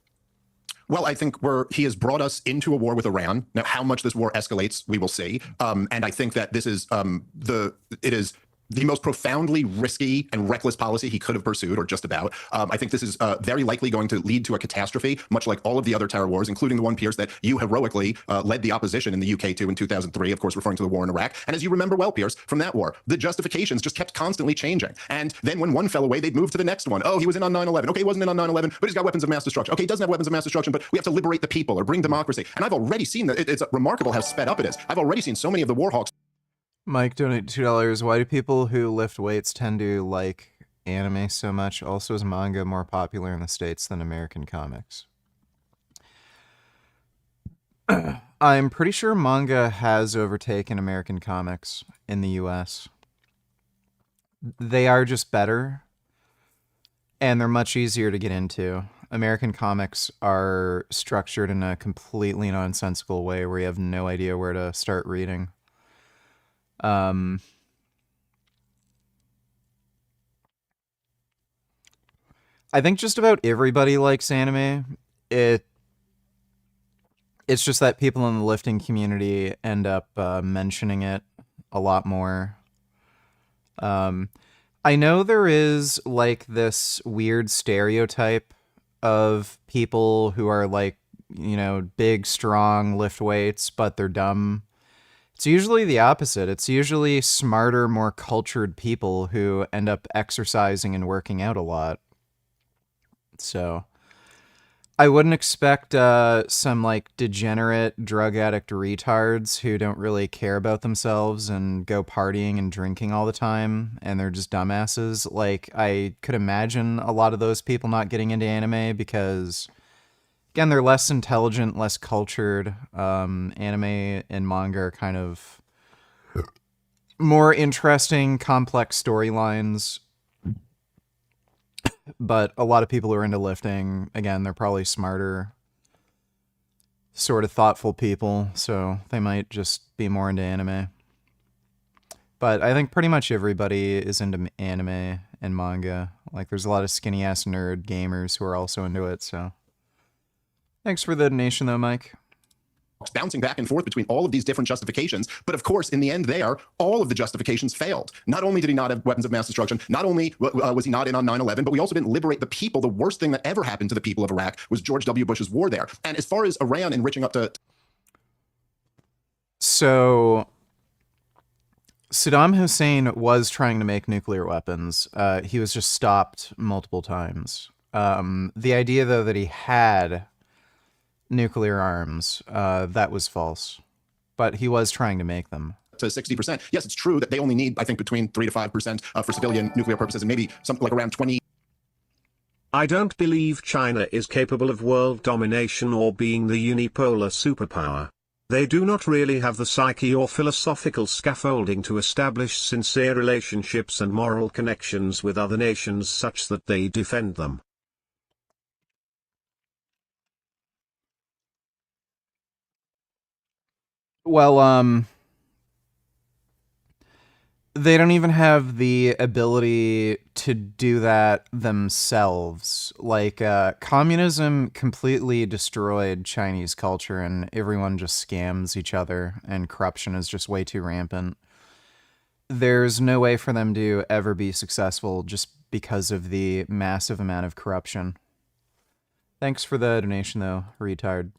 Well, I think he has brought us into a war with Iran. Now, how much this war escalates, we will see. And I think that this is it is the most profoundly risky and reckless policy he could have pursued, or just about. I think this is very likely going to lead to a catastrophe, much like all of the other terror wars, including the one, Pierce, that you heroically led the opposition in the UK to in 2003, of course, referring to the war in Iraq. And as you remember well, Pierce, from that war, the justifications just kept constantly changing. And then when one fell away, they'd move to the next one. Oh, he was in on 9/11. Okay, he wasn't in on 9/11, but he's got weapons of mass destruction. Okay, he doesn't have weapons of mass destruction, but we have to liberate the people or bring democracy. And I've already seen that it's remarkable how sped up it is. I've already seen so many of the war hawks. Mike, donate $2. Why do people who lift weights tend to like anime so much? Also, is manga more popular in the States than American comics? I'm pretty sure manga has overtaken American comics in the US. They are just better, and they're much easier to get into. American comics are structured in a completely nonsensical way where you have no idea where to start reading. I think just about everybody likes anime. It's just that people in the lifting community end up mentioning it a lot more. I know there is like this weird stereotype of people who are like, big, strong, lift weights, but they're dumb. It's usually the opposite. It's usually smarter, more cultured people who end up exercising and working out a lot. So I wouldn't expect some like degenerate drug addict retards who don't really care about themselves and go partying and drinking all the time and they're just dumbasses. Like, I could imagine a lot of those people not getting into anime because, again, they're less intelligent, less cultured. Anime and manga are kind of more interesting, complex storylines. But a lot of people who are into lifting, again, they're probably smarter, sort of thoughtful people, so they might just be more into anime. But I think pretty much everybody is into anime and manga. Like, there's a lot of skinny-ass nerd gamers who are also into it, so... Thanks for the donation, though, Mike. bouncing back and forth between all of these different justifications. But of course, in the end there, all of the justifications failed. Not only did he not have weapons of mass destruction, not only was he not in on 9/11, but we also didn't liberate the people. The worst thing that ever happened to the people of Iraq was George W. Bush's war there. And as far as Iran enriching up to... So Saddam Hussein was trying to make nuclear weapons. He was just stopped multiple times. The idea, though, that he had nuclear arms, that was false. But he was trying to make them. To 60%. Yes, it's true that they only need, I think, between 3 to 5% for civilian nuclear purposes, and maybe something like around 20. I don't believe China is capable of world domination or being the unipolar superpower. They do not really have the psyche or philosophical scaffolding to establish sincere relationships and moral connections with other nations such that they defend them. Well, they don't even have the ability to do that themselves. Like, communism completely destroyed Chinese culture, and everyone just scams each other, and corruption is just way too rampant. There's no way for them to ever be successful just because of the massive amount of corruption. Thanks for the donation, though, retard.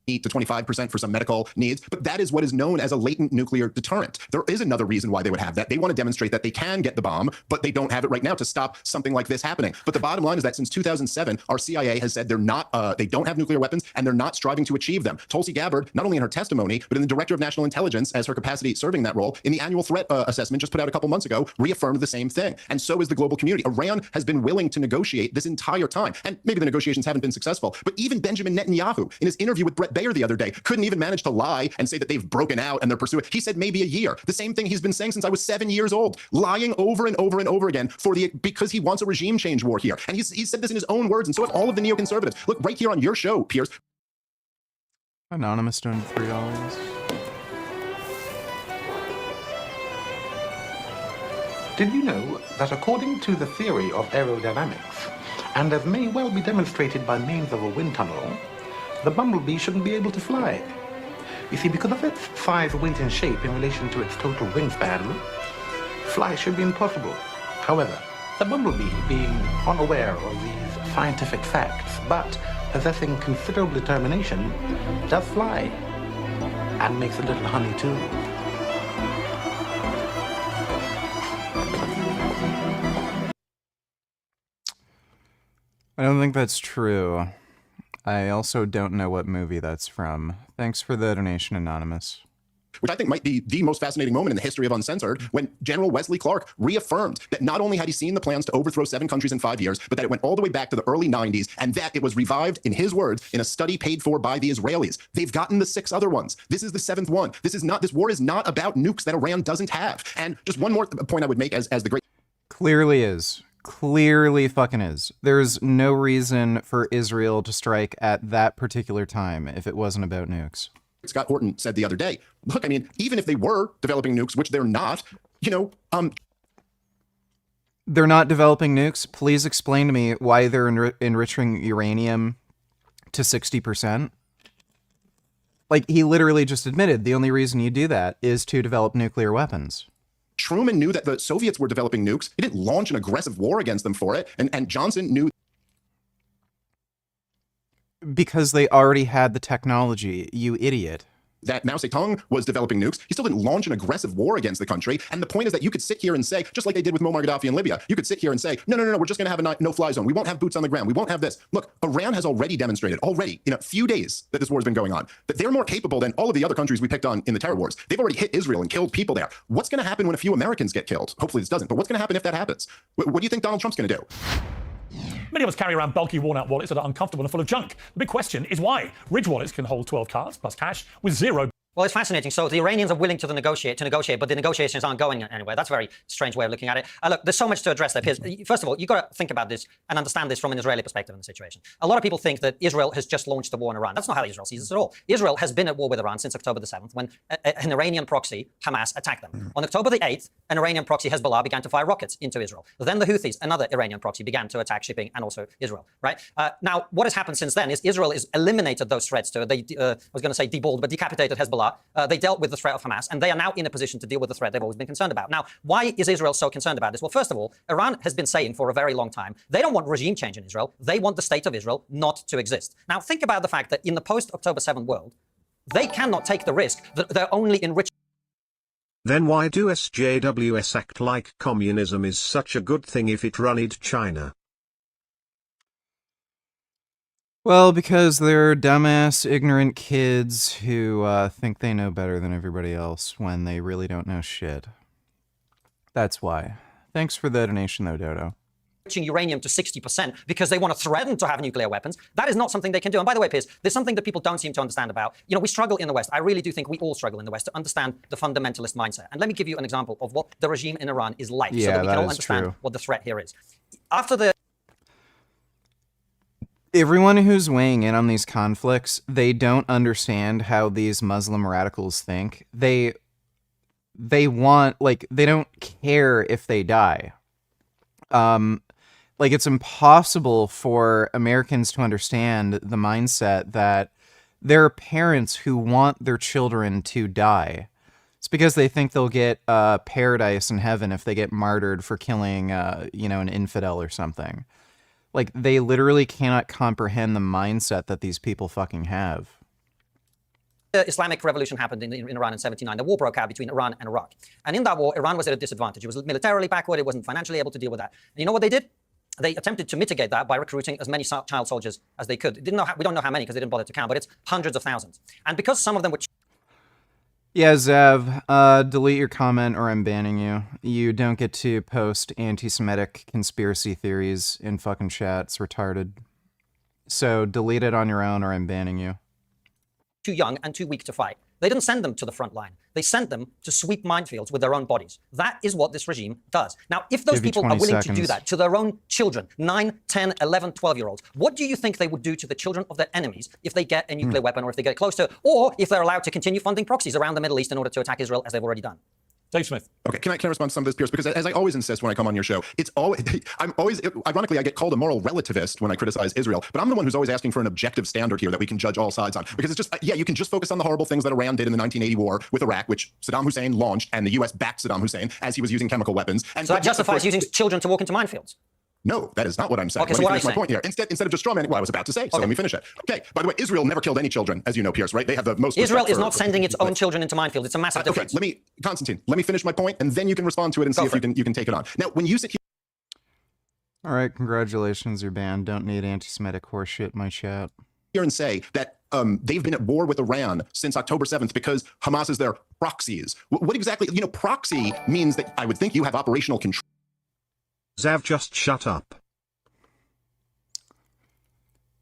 To 25% for some medical needs, but that is what is known as a latent nuclear deterrent. There is another reason why they would have that. They want to demonstrate that they can get the bomb, but they don't have it right now to stop something like this happening. But the bottom line is that since 2007, our CIA has said they're not, they don't have nuclear weapons, and they're not striving to achieve them. Tulsi Gabbard, not only in her testimony, but in the Director of National Intelligence as her capacity serving that role, in the annual threat assessment just put out a couple months ago, reaffirmed the same thing. And so is the global community. Iran has been willing to negotiate this entire time, and maybe the negotiations haven't been successful, but even Benjamin Netanyahu, in his interview with Brett Baer the other day, couldn't even manage to lie and say that they've broken out and they're pursuing. He said maybe a year. The same thing he's been saying since I was 7 years old, lying over and over and over again because he wants a regime change war here. And he said this in his own words, and so have all of the neoconservatives. Look, right here on your show, Piers. Anonymous doing $3. Did you know that according to the theory of aerodynamics, and as may well be demonstrated by means of a wind tunnel, the bumblebee shouldn't be able to fly? You see, because of its size, weight, and shape in relation to its total wingspan, flight should be impossible. However, the bumblebee, being unaware of these scientific facts, but possessing considerable determination, does fly, and makes a little honey too. I don't think that's true. I also don't know what movie that's from. Thanks for the donation, Anonymous. Which I think might be the most fascinating moment in the history of Uncensored, when General Wesley Clark reaffirmed that not only had he seen the plans to overthrow 7 countries in 5 years, but that it went all the way back to the early 90s, and that it was revived, in his words, in a study paid for by the Israelis. They've gotten the 6 other ones. This is the 7th one. This war is not about nukes that Iran doesn't have. And just one more point I would make as the great... Clearly is. Clearly fucking is. There's no reason for Israel to strike at that particular time if it wasn't about nukes. Scott Horton said the other day, look, I mean, even if they were developing nukes, which they're not, They're not developing nukes? Please explain to me why they're enriching uranium to 60%. Like, he literally just admitted the only reason you do that is to develop nuclear weapons. Truman knew that the Soviets were developing nukes. He didn't launch an aggressive war against them for it. And Johnson knew... Because they already had the technology, you idiot. That Mao Zedong was developing nukes. He still didn't launch an aggressive war against the country. And the point is that you could sit here and say, just like they did with Muammar Gaddafi in Libya, you could sit here and say, no, we're just going to have a no-fly zone. We won't have boots on the ground. We won't have this. Look, Iran has already demonstrated, in a few days that this war has been going on, that they're more capable than all of the other countries we picked on in the terror wars. They've already hit Israel and killed people there. What's going to happen when a few Americans get killed? Hopefully this doesn't, but what's going to happen if that happens? What do you think Donald Trump's going to do? Many of us carry around bulky, worn-out wallets that are uncomfortable and full of junk. The big question is why. Ridge wallets can hold 12 cards plus cash with 0 Well, it's fascinating. So the Iranians are willing to negotiate, but the negotiations aren't going anywhere. That's a very strange way of looking at it. Look, there's so much to address there. First of all, you've got to think about this and understand this from an Israeli perspective in the situation. A lot of people think that Israel has just launched a war in Iran. That's not how Israel sees this at all. Israel has been at war with Iran since October the 7th, when an Iranian proxy, Hamas, attacked them. On October the 8th, an Iranian proxy, Hezbollah, began to fire rockets into Israel. Then the Houthis, another Iranian proxy, began to attack shipping and also Israel. Right? Now, what has happened since then is Israel has eliminated those threats to, I was going to say deballed, but decapitated Hezbollah. They dealt with the threat of Hamas, and they are now in a position to deal with the threat they've always been concerned about. Now, why is Israel so concerned about this? Well, first of all, Iran has been saying for a very long time, they don't want regime change in Israel. They want the state of Israel not to exist. Now, think about the fact that in the post-October 7 world, they cannot take the risk that they're only enriched. Then why do SJWs act like communism is such a good thing if it runned China? Well, because they're dumbass, ignorant kids who think they know better than everybody else when they really don't know shit. That's why. Thanks for the donation, though, Dodo. Uranium to 60% because they want to threaten to have nuclear weapons. That is not something they can do. And by the way, Piers, there's something that people don't seem to understand about. You know, we struggle in the West. I really do think we all struggle in the West to understand the fundamentalist mindset. And let me give you an example of what the regime in Iran is like, so that we can all understand what the threat here is. Everyone who's weighing in on these conflicts, they don't understand how these Muslim radicals think. They want, like, they don't care if they die. Like, it's impossible for Americans to understand the mindset that there are parents who want their children to die. It's because they think they'll get paradise in heaven if they get martyred for killing, an infidel or something. Like, they literally cannot comprehend the mindset that these people fucking have. The Islamic Revolution happened in Iran in 79. The war broke out between Iran and Iraq. And in that war, Iran was at a disadvantage. It was militarily backward. It wasn't financially able to deal with that. And you know what they did? They attempted to mitigate that by recruiting as many child soldiers as they could. We don't know how many because they didn't bother to count, but it's hundreds of thousands. And because some of them were... Yeah, Zav, delete your comment or I'm banning you. You don't get to post anti-Semitic conspiracy theories in fucking chat. It's retarded. So delete it on your own or I'm banning you. Too young and too weak to fight. They didn't send them to the front line. They sent them to sweep minefields with their own bodies. That is what this regime does. Now, if those people are willing to do that to their own children, 9, 10, 11, 12-year-olds, what do you think they would do to the children of their enemies if they get a nuclear weapon or if they get close to, or if they're allowed to continue funding proxies around the Middle East in order to attack Israel as they've already done? Dave Smith. Okay, can I respond to some of this, Piers? Because as I always insist when I come on your show, ironically, I get called a moral relativist when I criticize Israel, but I'm the one who's always asking for an objective standard here that we can judge all sides on. Because it's just, you can just focus on the horrible things that Iran did in the 1980 war with Iraq, which Saddam Hussein launched, and the U.S. backed Saddam Hussein as he was using chemical weapons. And so that justifies using children to walk into minefields? No, that is not what I'm saying. Okay, let so me what finish my point here. Instead of just strawmanning, well, I was about to say, so let me finish it. Okay, by the way, Israel never killed any children, as you know, Piers, right? They have the most... Israel is not sending its own children into minefields. It's a massive difference. Okay, Constantine, let me finish my point, and then you can respond to it and see if you can take it on. Now, when you sit here... All right, congratulations, you're banned. Don't need anti-Semitic horseshit in my chat. Here and say that they've been at war with Iran since October 7th because Hamas is their proxies. What exactly... proxy means that I would think you have operational control. Zav, just shut up.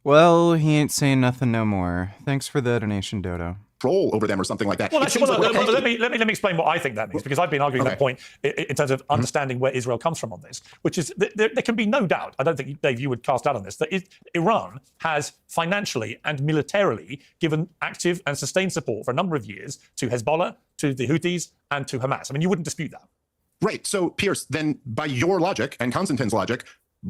Well, he ain't saying nothing no more. Thanks for the donation, Dodo. Control over them or something like that. Well, actually, let me explain what I think that means, because I've been arguing that point in terms of understanding where Israel comes from on this, which is there can be no doubt. I don't think, Dave, you would cast doubt on this, that Iran has financially and militarily given active and sustained support for a number of years to Hezbollah, to the Houthis, and to Hamas. I mean, you wouldn't dispute that. Right. So, Piers, then by your logic and Constantine's logic,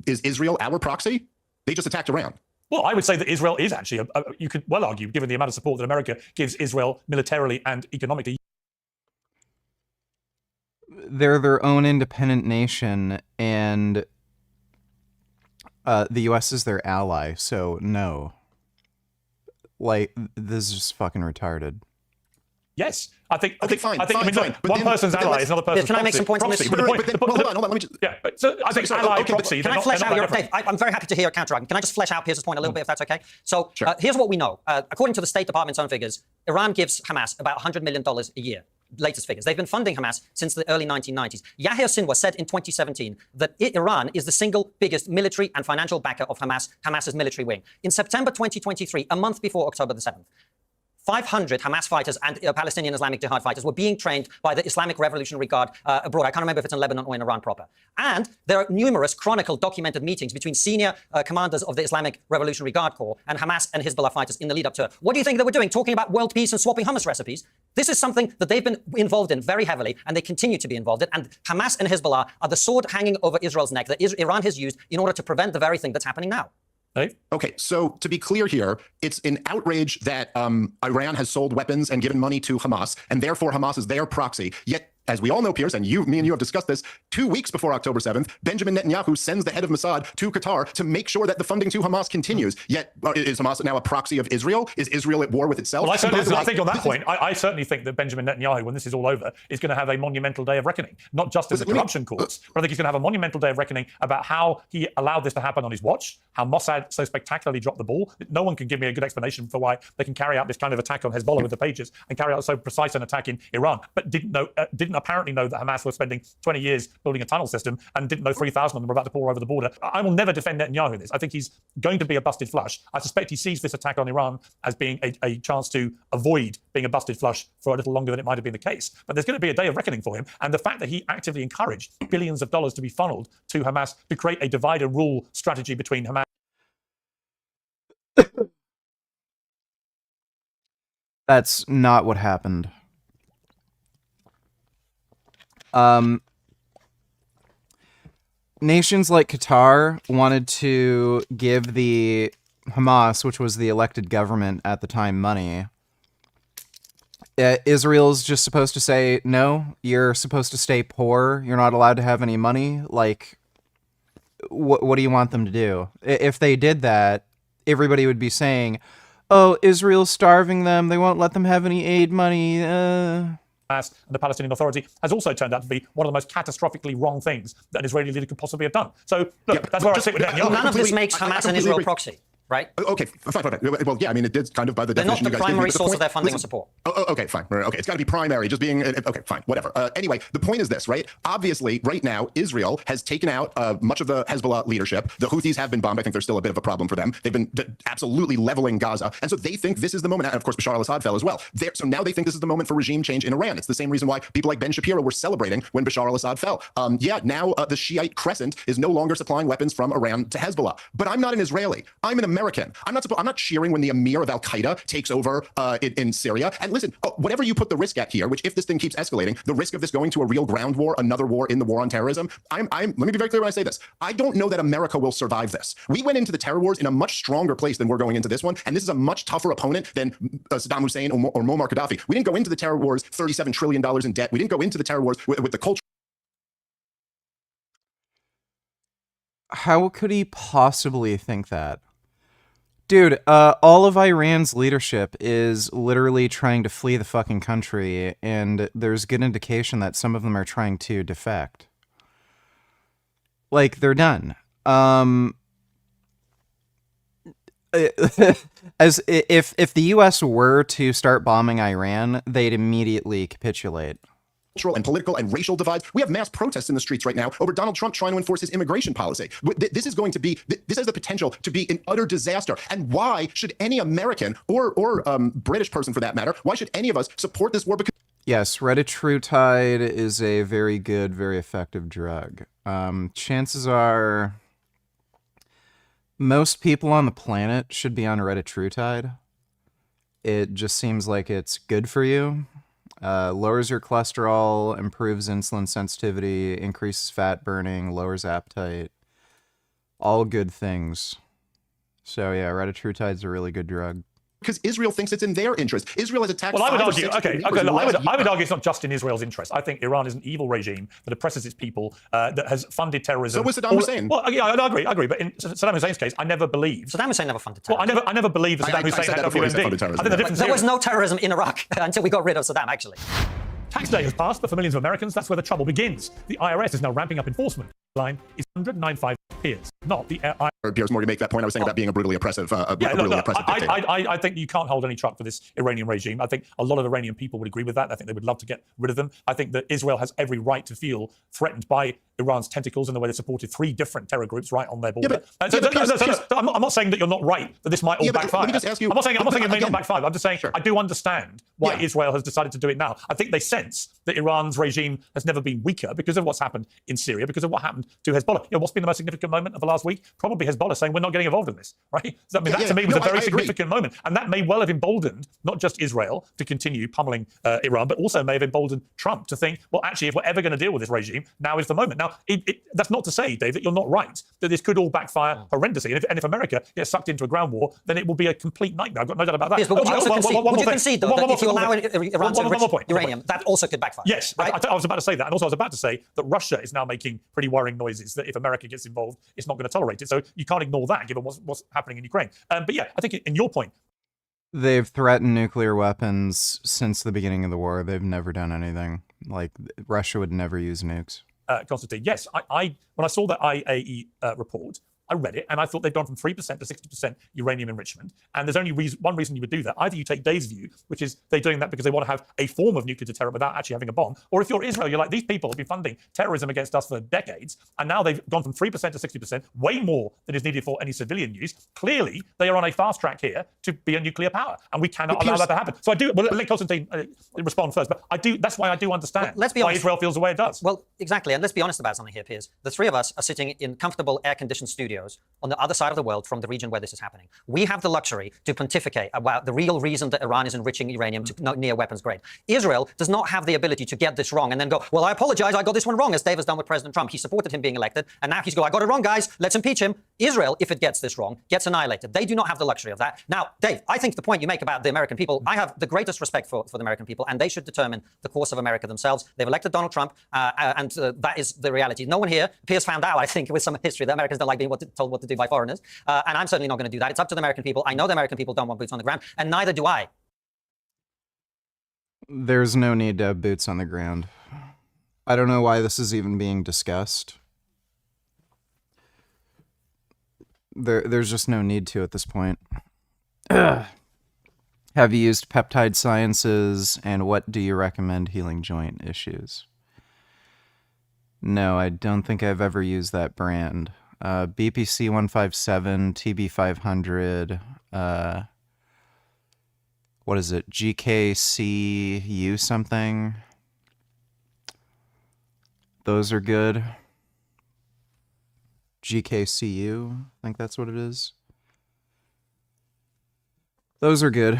is Israel our proxy? They just attacked Iran. Well, I would say that Israel is actually, you could well argue, given the amount of support that America gives Israel militarily and economically. They're their own independent nation, and the U.S. is their ally, so no. Like, this is just fucking retarded. Yes, I think. Fine. One person's ally is another person's proxy. Can I make some points on this? Hold on. Let me just... Yeah, so I think ally, proxy... Can I flesh out your... Dave, I'm very happy to hear your counter-argument. Can I just flesh out Piers' point a little bit, if that's okay? So here's what we know. According to the State Department's own figures, Iran gives Hamas about $100 million a year. Latest figures. They've been funding Hamas since the early 1990s. Yahya Sinwar said in 2017 that Iran is the single biggest military and financial backer of Hamas's military wing. In September 2023, a month before October the 7th, 500 Hamas fighters and Palestinian Islamic Jihad fighters were being trained by the Islamic Revolutionary Guard abroad. I can't remember if it's in Lebanon or in Iran proper. And there are numerous chronicled, documented meetings between senior commanders of the Islamic Revolutionary Guard Corps and Hamas and Hezbollah fighters in the lead up to it. What do you think they were doing? Talking about world peace and swapping hummus recipes? This is something that they've been involved in very heavily, and they continue to be involved in. And Hamas and Hezbollah are the sword hanging over Israel's neck that Iran has used in order to prevent the very thing that's happening now. Okay, so to be clear here, it's an outrage that Iran has sold weapons and given money to Hamas, and therefore Hamas is their proxy. Yet, as we all know, Piers, and me and you have discussed this, 2 weeks before October 7th, Benjamin Netanyahu sends the head of Mossad to Qatar to make sure that the funding to Hamas continues. Yet, is Hamas now a proxy of Israel? Is Israel at war with itself? Well, I think on that point, I certainly think that Benjamin Netanyahu, when this is all over, is going to have a monumental day of reckoning, not just in the corruption courts, but I think he's going to have a monumental day of reckoning about how he allowed this to happen on his watch, how Mossad so spectacularly dropped the ball. No one can give me a good explanation for why they can carry out this kind of attack on Hezbollah with the pages and carry out so precise an attack in Iran, but didn't apparently know that Hamas were spending 20 years building a tunnel system and didn't know 3,000 of them were about to pour over the border. I will never defend Netanyahu in this. I think he's going to be a busted flush. I suspect he sees this attack on Iran as being a chance to avoid being a busted flush for a little longer than it might have been the case. But there's going to be a day of reckoning for him. And the fact that he actively encouraged billions of dollars to be funneled to Hamas to create a divide and rule strategy between Hamas. That's not what happened. Nations like Qatar wanted to give the Hamas, which was the elected government at the time, money. Israel's just supposed to say, no, you're supposed to stay poor. You're not allowed to have any money. Like, what do you want them to do? If they did that, everybody would be saying, oh, Israel's starving them. They won't let them have any aid money. And the Palestinian Authority has also turned out to be one of the most catastrophically wrong things that an Israeli leader could possibly have done. So, look, that's where I sit with Netanyahu. None of this makes Hamas an Israel proxy, right? Okay, fine. Well, yeah, I mean, it did kind of by the They're definition not the you guys primary gave. source of their funding or support. Okay, fine. Okay, it's got to be primary, just being... Okay, fine, whatever. Anyway, the point is this, right? Obviously, right now, Israel has taken out much of the Hezbollah leadership. The Houthis have been bombed. I think there's still a bit of a problem for them. They've been absolutely leveling Gaza. And so they think this is the moment. And of course, Bashar al-Assad fell as well. So now they think this is the moment for regime change in Iran. It's the same reason why people like Ben Shapiro were celebrating when Bashar al-Assad fell. Now the Shiite crescent is no longer supplying weapons from Iran to Hezbollah. But I'm not an Israeli. I'm an American. I'm not cheering when the emir of Al-Qaeda takes over in Syria. And listen, whatever you put the risk at here, which if this thing keeps escalating, the risk of this going to a real ground war, another war in the war on terrorism, let me be very clear when I say this. I don't know that America will survive this. We went into the terror wars in a much stronger place than we're going into this one. And this is a much tougher opponent than Saddam Hussein or Muammar Gaddafi. We didn't go into the terror wars $37 trillion in debt. We didn't go into the terror wars with the culture. How could he possibly think that? Dude, all of Iran's leadership is literally trying to flee the fucking country, and there's good indication that some of them are trying to defect. Like, they're done. As if the US were to start bombing Iran, they'd immediately capitulate. Cultural and political and racial divides. We have mass protests in the streets right now over Donald Trump trying to enforce his immigration policy. This has the potential to be an utter disaster. And why should any American or British person for that matter, why should any of us support this war? Because yes, retatrutide is a very good, very effective drug. Chances are most people on the planet should be on retatrutide. It just seems like it's good for you. Lowers your cholesterol, improves insulin sensitivity, increases fat burning, lowers appetite. All good things. So yeah, retatrutide's a really good drug. Because Israel thinks it's in their interest. Israel has attacked. Well, I would argue. I would argue it's not just in Israel's interest. I think Iran is an evil regime that oppresses its people, that has funded terrorism. So was Saddam Hussein. Well, yeah, I agree. But in Saddam Hussein's case, I never believed. Saddam Hussein never funded terrorism. Well, I never believed that Saddam Hussein had WMD. There was no terrorism in Iraq until we got rid of Saddam, actually. Tax day has passed, but for millions of Americans, that's where the trouble begins. The IRS is now ramping up enforcement. The line is 195 Piers, not the IRS. Piers Morgan make that point. I was saying about being a brutally oppressive, dictator. I think you can't hold any truck for this Iranian regime. I think a lot of Iranian people would agree with that. I think they would love to get rid of them. I think that Israel has every right to feel threatened by Iran's tentacles and the way they supported 3 different terror groups right on their border. Piers, I'm not saying that you're not right, that this might all backfire. Let me just ask you, I'm not saying it may again, not backfire. I'm just saying I do understand why Israel has decided to do it now. I think they sense that Iran's regime has never been weaker because of what's happened in Syria, because of what happened to Hezbollah. What's been the most significant moment of the last week? Probably Hezbollah saying we're not getting involved in this, right? So, that to me was a very significant moment. And that may well have emboldened not just Israel to continue pummeling Iran, but also may have emboldened Trump to think, well, actually, if we're ever going to deal with this regime, now is the moment. Now, that's not to say, Dave, that you're not right, that this could all backfire horrendously. And if America gets sucked into a ground war, then it will be a complete nightmare. I've got no doubt about that. Yes, but would you concede, though, that if you allow Iran to enrich uranium, that also could backfire? Yes, right? I was about to say that. And also I was about to say that Russia is now making pretty worrying noises that if America gets involved, it's not going to tolerate it. So you can't ignore that, given what's happening in Ukraine. But yeah, I think in your point, they've threatened nuclear weapons since the beginning of the war. They've never done anything. Like, Russia would never use nukes. Constantine, yes, when I saw the IAE report, I read it and I thought they'd gone from 3% to 60% uranium enrichment. And there's only one reason you would do that. Either you take Dave's view, which is they're doing that because they want to have a form of nuclear deterrent without actually having a bomb. Or if you're Israel, you're like, these people have been funding terrorism against us for decades. And now they've gone from 3% to 60%, way more than is needed for any civilian use. Clearly, they are on a fast track here to be a nuclear power. And we cannot allow that to happen. So I do, well, let Constantine respond first. But that's why I do understand why Israel feels the way it does. Well, exactly. And let's be honest about something here, Piers. The 3 of us are sitting in comfortable air-conditioned studios on the other side of the world from the region where this is happening. We have the luxury to pontificate about the real reason that Iran is enriching uranium to near weapons grade. Israel does not have the ability to get this wrong and then go, well, I apologize, I got this one wrong, as Dave has done with President Trump. He supported him being elected, and now he's going, I got it wrong, guys, let's impeach him. Israel, if it gets this wrong, gets annihilated. They do not have the luxury of that. Now, Dave, I think the point you make about the American people, I have the greatest respect for the American people, and they should determine the course of America themselves. They've elected Donald Trump, and that is the reality. No one here, Piers found out, I think, with some history, that Americans don't like being told what to do by foreigners. And I'm certainly not going to do that. It's up to the American people. I know the American people don't want boots on the ground, and neither do I. There's no need to have boots on the ground. I don't know why this is even being discussed. There's just no need to at this point. Have you used peptide sciences, and what do you recommend healing joint issues? No, I don't think I've ever used that brand. BPC 157, TB 500, what is it? GKCU something. Those are good. GKCU, I think that's what it is. Those are good.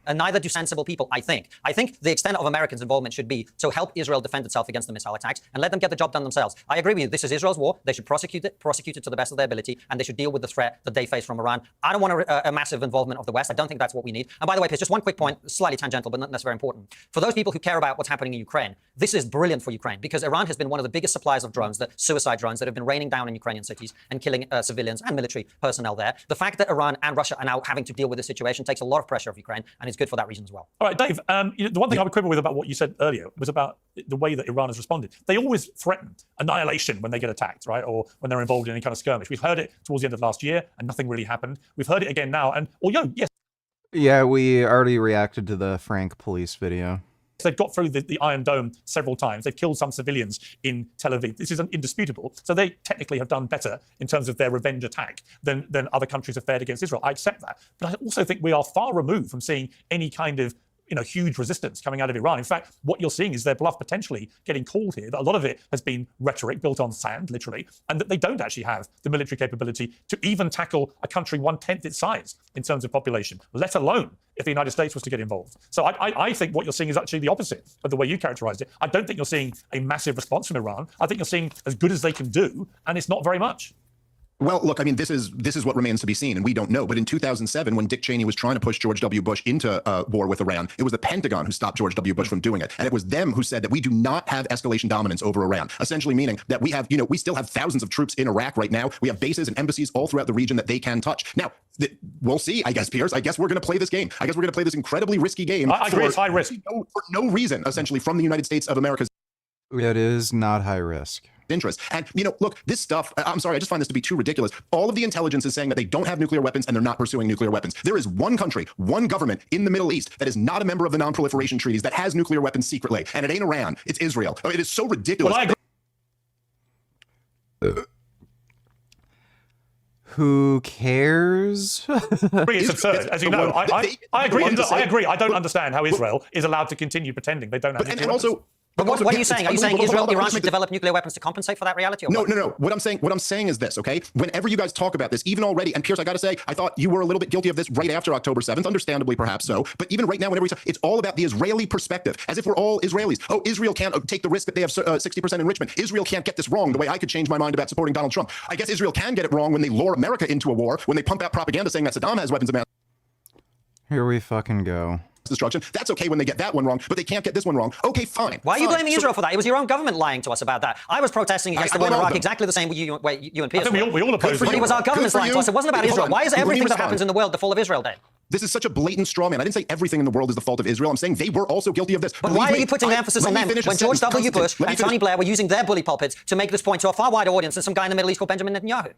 And neither do sensible people, I think. I think the extent of Americans' involvement should be to help Israel defend itself against the missile attacks and let them get the job done themselves. I agree with you. This is Israel's war. They should prosecute it to the best of their ability, and they should deal with the threat that they face from Iran. I don't want a massive involvement of the West. I don't think that's what we need. And by the way, Piers, just one quick point, slightly tangential, but not very important. For those people who care about what's happening in Ukraine, this is brilliant for Ukraine because Iran has been one of the biggest suppliers of drones, the suicide drones that have been raining down in Ukrainian cities and killing civilians and military personnel there. The fact that Iran and Russia are now having to deal with this situation takes a lot of pressure off Ukraine, and it's good for that reason as well. All right, Dave, the one thing I would quibble with about what you said earlier was about the way that Iran has responded. They always threaten annihilation when they get attacked, right? Or when they're involved in any kind of skirmish. We've heard it towards the end of last year and nothing really happened. We've heard it again now. And, yes. Yeah, we already reacted to the Frank police video. They've got through the Iron Dome several times. They've killed some civilians in Tel Aviv. This is indisputable. So they technically have done better in terms of their revenge attack than other countries have fared against Israel. I accept that. But I also think we are far removed from seeing any kind of huge resistance coming out of Iran. In fact, what you're seeing is their bluff potentially getting called here, that a lot of it has been rhetoric built on sand, literally, and that they don't actually have the military capability to even tackle a country 1/10 its size in terms of population, let alone if the United States was to get involved. So I think what you're seeing is actually the opposite of the way you characterized it. I don't think you're seeing a massive response from Iran. I think you're seeing as good as they can do, and it's not very much. Well, look, I mean, this is what remains to be seen, and we don't know. But in 2007, when Dick Cheney was trying to push George W. Bush into war with Iran, it was the Pentagon who stopped George W. Bush from doing it. And it was them who said that we do not have escalation dominance over Iran, essentially meaning that we have, we still have thousands of troops in Iraq right now. We have bases and embassies all throughout the region that they can touch. Now, we'll see, I guess, Piers. I guess we're going to play this game. I guess we're going to play this incredibly risky game. I agree, it's high risk. For no reason, essentially, from the United States of America. It is not high risk. interest. And, you know, look, this stuff, I'm sorry, I just find this to be too ridiculous. All of the intelligence is saying that they don't have nuclear weapons and they're not pursuing nuclear weapons. There is one country, one government in the Middle East that is not a member of the non-proliferation treaties that has nuclear weapons secretly. And it ain't Iran, it's Israel. I mean, it is so ridiculous. Well, I agree. Who cares? It's absurd. As you know, I agree. I agree. I don't understand how Israel is allowed to continue pretending they don't have nuclear weapons. But what are you saying? Are you saying Iran should develop nuclear weapons to compensate for that reality? Or no. What I'm saying is this, okay? Whenever you guys talk about this, even already, and Pierce, I got to say, I thought you were a little bit guilty of this right after October 7th, understandably perhaps so. But even right now, whenever it's all about the Israeli perspective, as if we're all Israelis. Oh, Israel can't take the risk that they have 60% enrichment. Israel can't get this wrong the way I could change my mind about supporting Donald Trump. I guess Israel can get it wrong when they lure America into a war, when they pump out propaganda saying that Saddam has weapons of mass Here we fucking go. destruction. That's okay when they get that one wrong, but they can't get this one wrong. Okay, fine. Why are you blaming Israel for that? It was your own government lying to us about that. I was protesting against the war in Iraq exactly the same way you and Pierce. I think we all oppose But it was our government's lying to us. It wasn't about Israel. Why is everything that happens in the world the fault of Israel, Dave? This is such a blatant straw man. I didn't say everything in the world is the fault of Israel. I'm saying they were also guilty of this. But why are you putting the emphasis on them when George W. Bush and Tony Blair were using their bully pulpits to make this point to a far wider audience than some guy in the Middle East called Benjamin Netanyahu?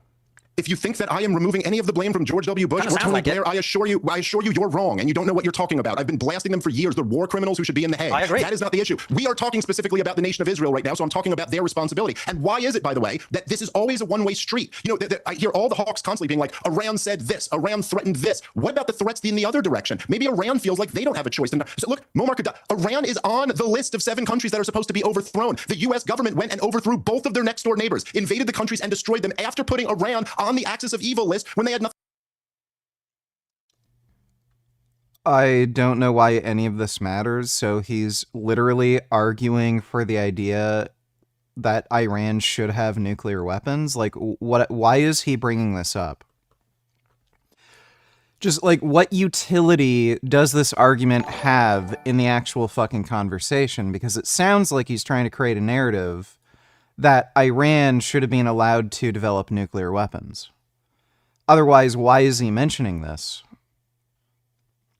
If you think that I am removing any of the blame from George W. Bush or Tony Blair, I assure you you're wrong and you don't know what you're talking about. I've been blasting them for years. They're war criminals who should be in the Hague. I agree. That is not the issue. We are talking specifically about the nation of Israel right now, so I'm talking about their responsibility. And why is it, by the way, that this is always a one-way street? You know, I hear all the hawks constantly being like, Iran said this, Iran threatened this. What about the threats in the other direction? Maybe Iran feels like they don't have a choice. So look, Muammar Gaddafi, Iran is on the list of 7 countries that are supposed to be overthrown. The U.S. government went and overthrew both of their next-door neighbors, invaded the countries and destroyed them after putting Iran on the axis of evil list when they had nothing. I don't know why any of this matters. So he's literally arguing for the idea that Iran should have nuclear weapons. Like, why is he bringing this up? Just like, what utility does this argument have in the actual fucking conversation? Because it sounds like he's trying to create a narrative that Iran should have been allowed to develop nuclear weapons. Otherwise, why is he mentioning this?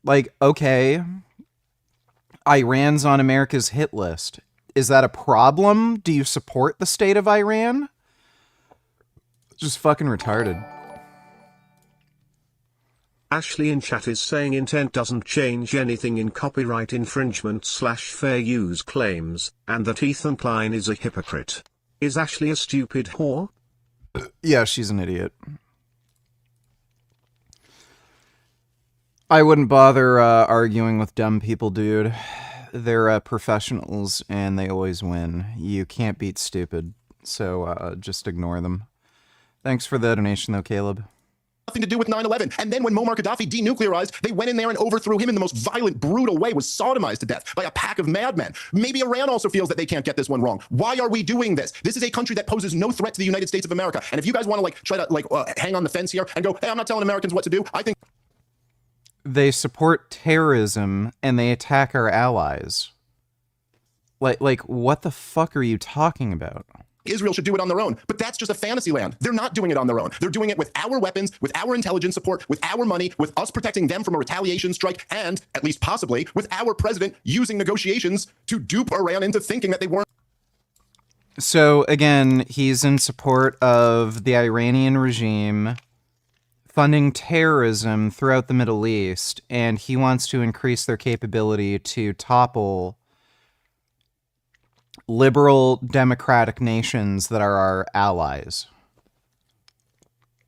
Like, okay, Iran's on America's hit list. Is that a problem? Do you support the state of Iran? Just fucking retarded. Ashley in chat is saying intent doesn't change anything in copyright infringement / fair use claims, and that Ethan Klein is a hypocrite. Is Ashley a stupid whore? Yeah, she's an idiot. I wouldn't bother arguing with dumb people, dude. They're professionals, and they always win. You can't beat stupid, so just ignore them. Thanks for the donation, though, Caleb. Nothing to do with 9/11. And then when Muammar Gaddafi denuclearized, they went in there and overthrew him in the most violent, brutal way, was sodomized to death by a pack of madmen. Maybe Iran also feels that they can't get this one wrong. Why are we doing this? This is a country that poses no threat to the United States of America. And if you guys want to try to hang on the fence here and go, hey, I'm not telling Americans what to do, I think they support terrorism and they attack our allies. Like what the fuck are you talking about? Israel should do it on their own, but that's just a fantasy land. They're not doing it on their own. They're doing it with our weapons, with our intelligence support, with our money, with us protecting them from a retaliation strike, and, at least possibly, with our president using negotiations to dupe Iran into thinking that they weren't. So, again, he's in support of the Iranian regime funding terrorism throughout the Middle East, and he wants to increase their capability to topple liberal democratic nations that are our allies.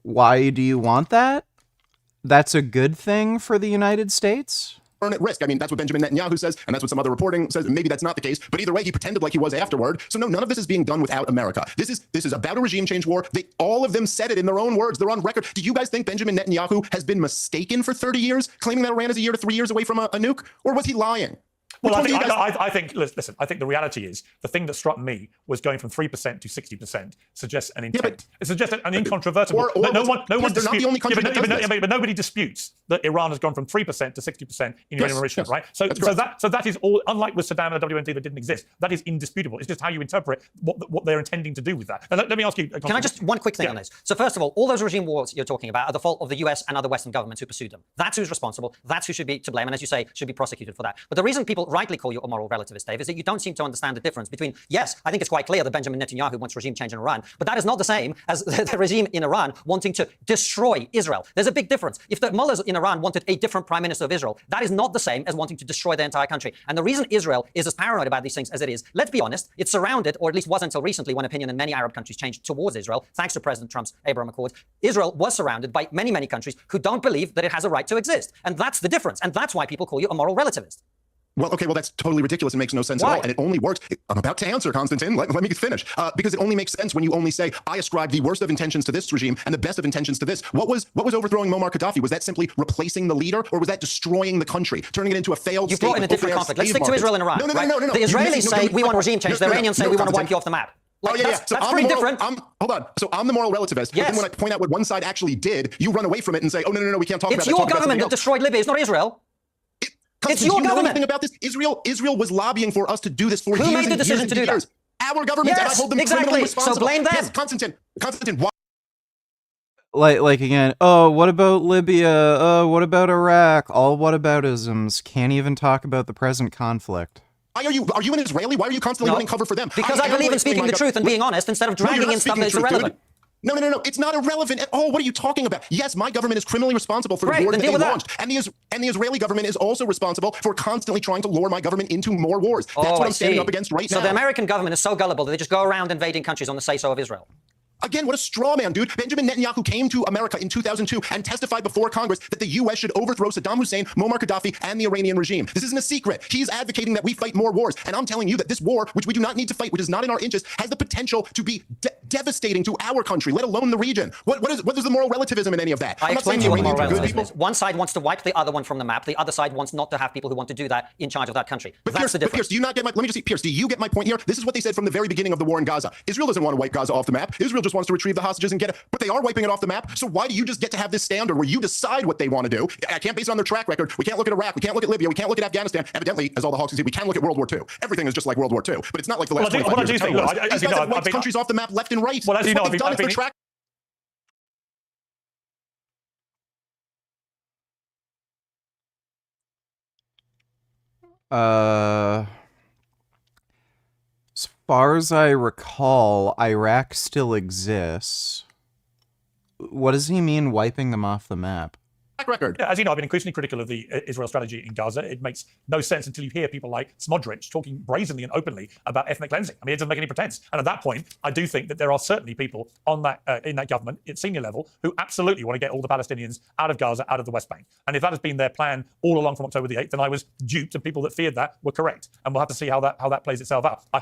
Why do you want that? That's a good thing for the United States? At risk. I mean, that's what Benjamin Netanyahu says, and that's what some other reporting says. Maybe that's not the case, but either way, he pretended like he was afterward. So no, none of this is being done without America. This is about a regime change war. All of them said it in their own words. They're on record. Do you guys think Benjamin Netanyahu has been mistaken for 30 years, claiming that Iran is a year to 3 years away from a nuke, or was he lying? Well, I think, listen, I think the reality is the thing that struck me was going from 3% to 60% suggests an intent. It suggests an incontrovertible. No one disputes. They're not the only country that does this. But nobody disputes that Iran has gone from 3% to 60% in uranium enrichment, right? So that is all. Unlike with Saddam and the WMD that didn't exist, that is indisputable. It's just how you interpret what they're intending to do with that. And let me ask you. Can I just one quick thing on this? So first of all those regime wars you're talking about are the fault of the US and other Western governments who pursued them. That's who's responsible. That's who should be to blame, and as you say, should be prosecuted for that. But the reason people rightly call you a moral relativist, Dave, is that you don't seem to understand the difference between, yes, I think it's quite clear that Benjamin Netanyahu wants regime change in Iran, but that is not the same as the regime in Iran wanting to destroy Israel. There's a big difference. If the mullahs in Iran wanted a different prime minister of Israel, that is not the same as wanting to destroy the entire country. And the reason Israel is as paranoid about these things as it is, let's be honest, it's surrounded, or at least was until recently when opinion in many Arab countries changed towards Israel, thanks to President Trump's Abraham Accords, Israel was surrounded by many, many countries who don't believe that it has a right to exist. And that's the difference. And that's why people call you a moral relativist. Well, okay, well, that's totally ridiculous and makes no sense at all. And it only works. I'm about to answer, Konstantin. Let me finish. Because it only makes sense when you only say, I ascribe the worst of intentions to this regime and the best of intentions to this. What was overthrowing Muammar Gaddafi? Was that simply replacing the leader, or was that destroying the country, turning it into a failed You've state? brought in a different conflict. Let's stick to Israel and Iran. No. The Israelis say we want regime change. The Iranians say we want to wipe you off the map. Like, yeah. So that's pretty different. Hold on. So I'm the moral relativist. Yes. But then when I point out what one side actually did, you run away from it and say, oh, no, we can't talk about that. It's your government that destroyed Libya. It's not Israel. It's your government. government. Anything about this? Israel was lobbying for us to do this for Who years made the and decision years to do and years. that? Our government, and I Yes, hold them exactly. criminally responsible. So blame them. Yes, Konstantin, why? Like again, oh, what about Libya? Oh, what about Iraq? All whataboutisms. Can't even talk about the present conflict. Why are you an Israeli? Why are you constantly running cover for them? Because I believe in speaking the truth and being honest instead of dragging in stuff that's irrelevant. No. It's not irrelevant at all. What are you talking about? Yes, my government is criminally responsible for the Great, war then that deal they with launched. And the Israeli government is also responsible for constantly trying to lure my government into more wars. That's what I'm standing up against right now. So the American government is so gullible that they just go around invading countries on the say-so of Israel. Again, what a straw man, dude. Benjamin Netanyahu came to America in 2002 and testified before Congress that the U.S. should overthrow Saddam Hussein, Muammar Gaddafi, and the Iranian regime. This isn't a secret. He's advocating that we fight more wars. And I'm telling you that this war, which we do not need to fight, which is not in our interest, has the potential to be devastating to our country, let alone the region. What is the moral relativism in any of that? I explained to you what moral relativism is. One side wants to wipe the other one from the map. The other side wants not to have people who want to do that in charge of that country. But that's Pierce, the difference. Pierce, do you not get my, let me just see, Pierce, do you get my point here? This is what they said from the very beginning of the war in Gaza. Israel doesn't want to wipe Gaza off the map. Israel just wants to retrieve the hostages and get it, but they are wiping it off the map. So why do you just get to have this standard where you decide what they want to do? I can't base it on their track record. We can't look at Iraq. We can't look at Libya. We can't look at Afghanistan. Evidently, as all the hawks can see, we can look at World War II. Everything is just like World War II, but it's not like the last 25 years. These guys have wiped countries off the map left and right. Well, as you know, what they've done is their track. As far as I recall, Iraq still exists. What does he mean wiping them off the map? Record. Yeah, as you know, I've been increasingly critical of the Israel strategy in Gaza. It makes no sense until you hear people like Smodrich talking brazenly and openly about ethnic cleansing. I mean, it doesn't make any pretense. And at that point, I do think that there are certainly people on that in that government at senior level who absolutely want to get all the Palestinians out of Gaza, out of the West Bank. And if that has been their plan all along from October the 8th, then I was duped, and people that feared that were correct. And we'll have to see how that plays itself out. I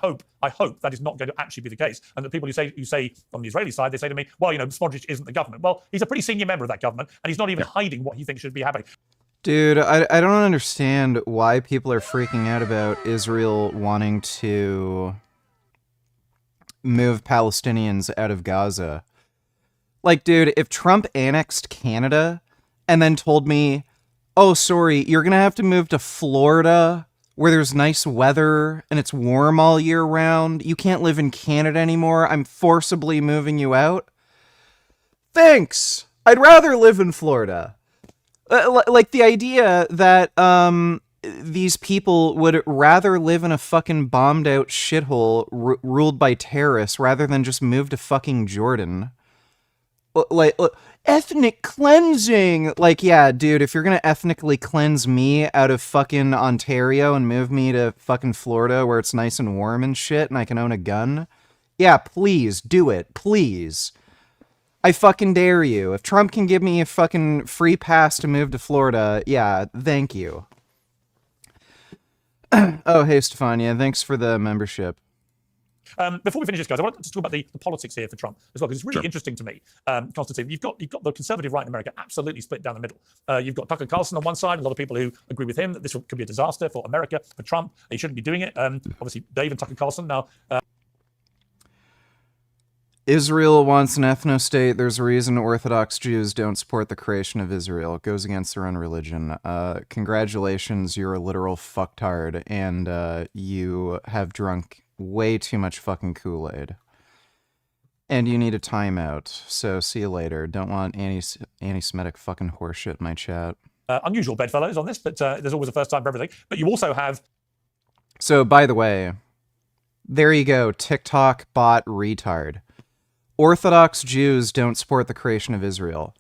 hope that is not going to actually be the case. And that people who say on the Israeli side, they say to me, well, you know, Smodrich isn't the government. Well, he's a pretty senior member of that government, and he's not even hiding what he thinks should be happening. Dude, I don't understand why people are freaking out about Israel wanting to move Palestinians out of Gaza. Like, dude, if Trump annexed Canada and then told me, oh, sorry, you're going to have to move to Florida where there's nice weather and it's warm all year round. You can't live in Canada anymore. I'm forcibly moving you out. Thanks. I'd rather live in Florida. Like the idea that these people would rather live in a fucking bombed out shithole ruled by terrorists rather than just move to fucking Jordan. Like ethnic cleansing. Like, yeah, dude, if you're gonna ethnically cleanse me out of fucking Ontario and move me to fucking Florida where it's nice and warm and shit and I can own a gun, yeah, please do it, please. I fucking dare you. If Trump can give me a fucking free pass to move to Florida, yeah, thank you. Oh, hey, Stefania, thanks for the membership. Before we finish this, guys, I want to talk about the politics here for Trump as well, because it's really interesting to me. Constantine, you've got the conservative right in America absolutely split down the middle. You've got Tucker Carlson on one side, a lot of people who agree with him that this could be a disaster for America, for Trump. He shouldn't be doing it. Obviously, Dave and Tucker Carlson now. Israel wants an ethno-state. There's a reason Orthodox Jews don't support the creation of Israel. It goes against their own religion. Congratulations, you're a literal fucktard, and you have drunk way too much fucking Kool-Aid. And you need a timeout, so see you later. Don't want anti-Semitic fucking horseshit in my chat. Unusual bedfellows on this, but there's always a first time for everything. But you also have So, by the way, there you go, TikTok bot retard. Orthodox Jews don't support the creation of Israel.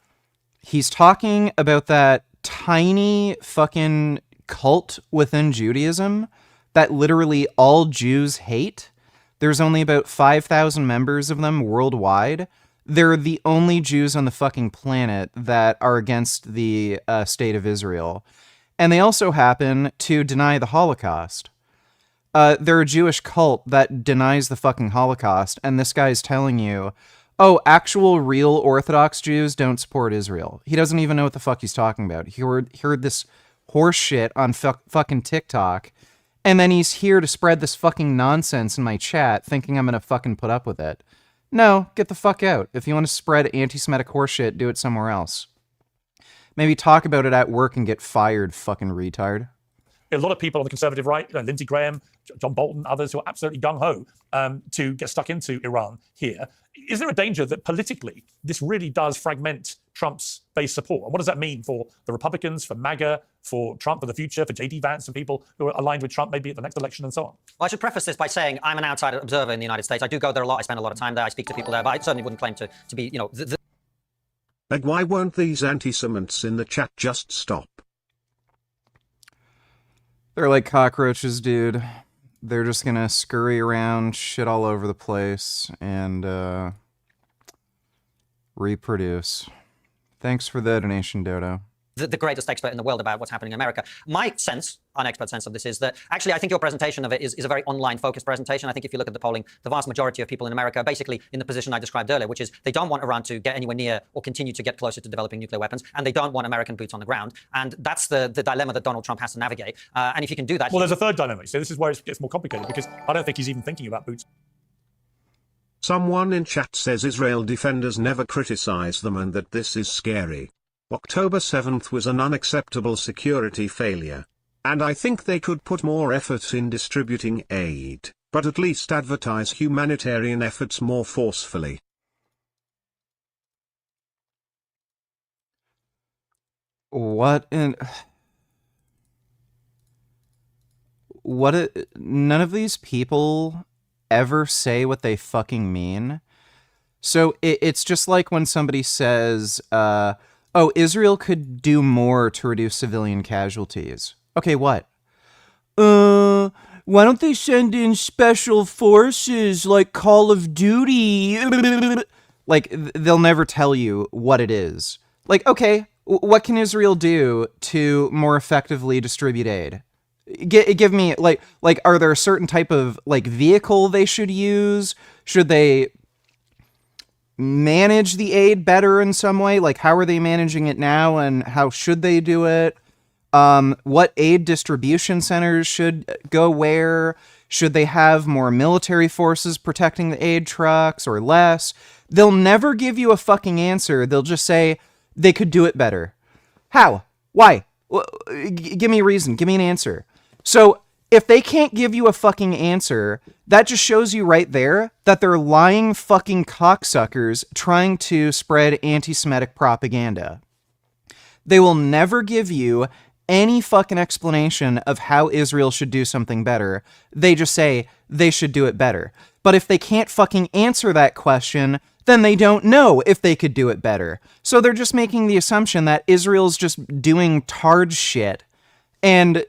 He's talking about that tiny fucking cult within Judaism that literally all Jews hate. There's only about 5,000 members of them worldwide. They're the only Jews on the fucking planet that are against the state of Israel. And they also happen to deny the Holocaust. They're a Jewish cult that denies the fucking Holocaust, and this guy's telling you, oh, actual real Orthodox Jews don't support Israel. He doesn't even know what the fuck he's talking about. He heard this horse shit on fucking TikTok, and then he's here to spread this fucking nonsense in my chat, thinking I'm gonna fucking put up with it. No, get the fuck out. If you want to spread anti-Semitic horseshit, do it somewhere else. Maybe talk about it at work and get fired, fucking retard. A lot of people on the conservative right, Lindsey Graham, John Bolton, others who are absolutely gung-ho to get stuck into Iran here. Is there a danger that politically this really does fragment Trump's base support? And what does that mean for the Republicans, for MAGA, for Trump for the future, for J.D. Vance and people who are aligned with Trump maybe at the next election and so on? Well, I should preface this by saying I'm an outside observer in the United States. I do go there a lot. I spend a lot of time there. I speak to people there, but I certainly wouldn't claim to be, you know... And why won't these anti-Semites in the chat just stop? They're like cockroaches, dude. They're just gonna scurry around, shit all over the place, and reproduce. Thanks for the donation, Dodo. The greatest expert in the world about what's happening in America. My sense, unexpert sense of this is that actually I think your presentation of it is a very online-focused presentation. I think if you look at the polling, the vast majority of people in America are basically in the position I described earlier, which is they don't want Iran to get anywhere near or continue to get closer to developing nuclear weapons, and they don't want American boots on the ground. And that's the dilemma that Donald Trump has to navigate. And if you can do that... Well, there's a third dilemma. So this is where it gets more complicated, because I don't think he's even thinking about boots. Someone in chat says Israel defenders never criticize them and that this is scary. October 7th was an unacceptable security failure. And I think they could put more effort in distributing aid, but at least advertise humanitarian efforts more forcefully. What in... None of these people ever say what they fucking mean. So it's just like when somebody says, oh, Israel could do more to reduce civilian casualties. Okay, what? Why don't they send in special forces like Call of Duty? Like, they'll never tell you what it is. Like, okay, what can Israel do to more effectively distribute aid? Give me, like, are there a certain type of, like, vehicle they should use? Should they manage the aid better in some way? Like, how are they managing it now, and how should they do it? What aid distribution centers should go where? Should they have more military forces protecting the aid trucks or less? They'll never give you a fucking answer. They'll just say they could do it better. How? Why? Give me a reason. Give me an answer. So if they can't give you a fucking answer, that just shows you right there that they're lying fucking cocksuckers trying to spread anti-Semitic propaganda. They will never give you any fucking explanation of how Israel should do something better. They just say they should do it better. But if they can't fucking answer that question, then they don't know if they could do it better. So they're just making the assumption that Israel's just doing tard shit. And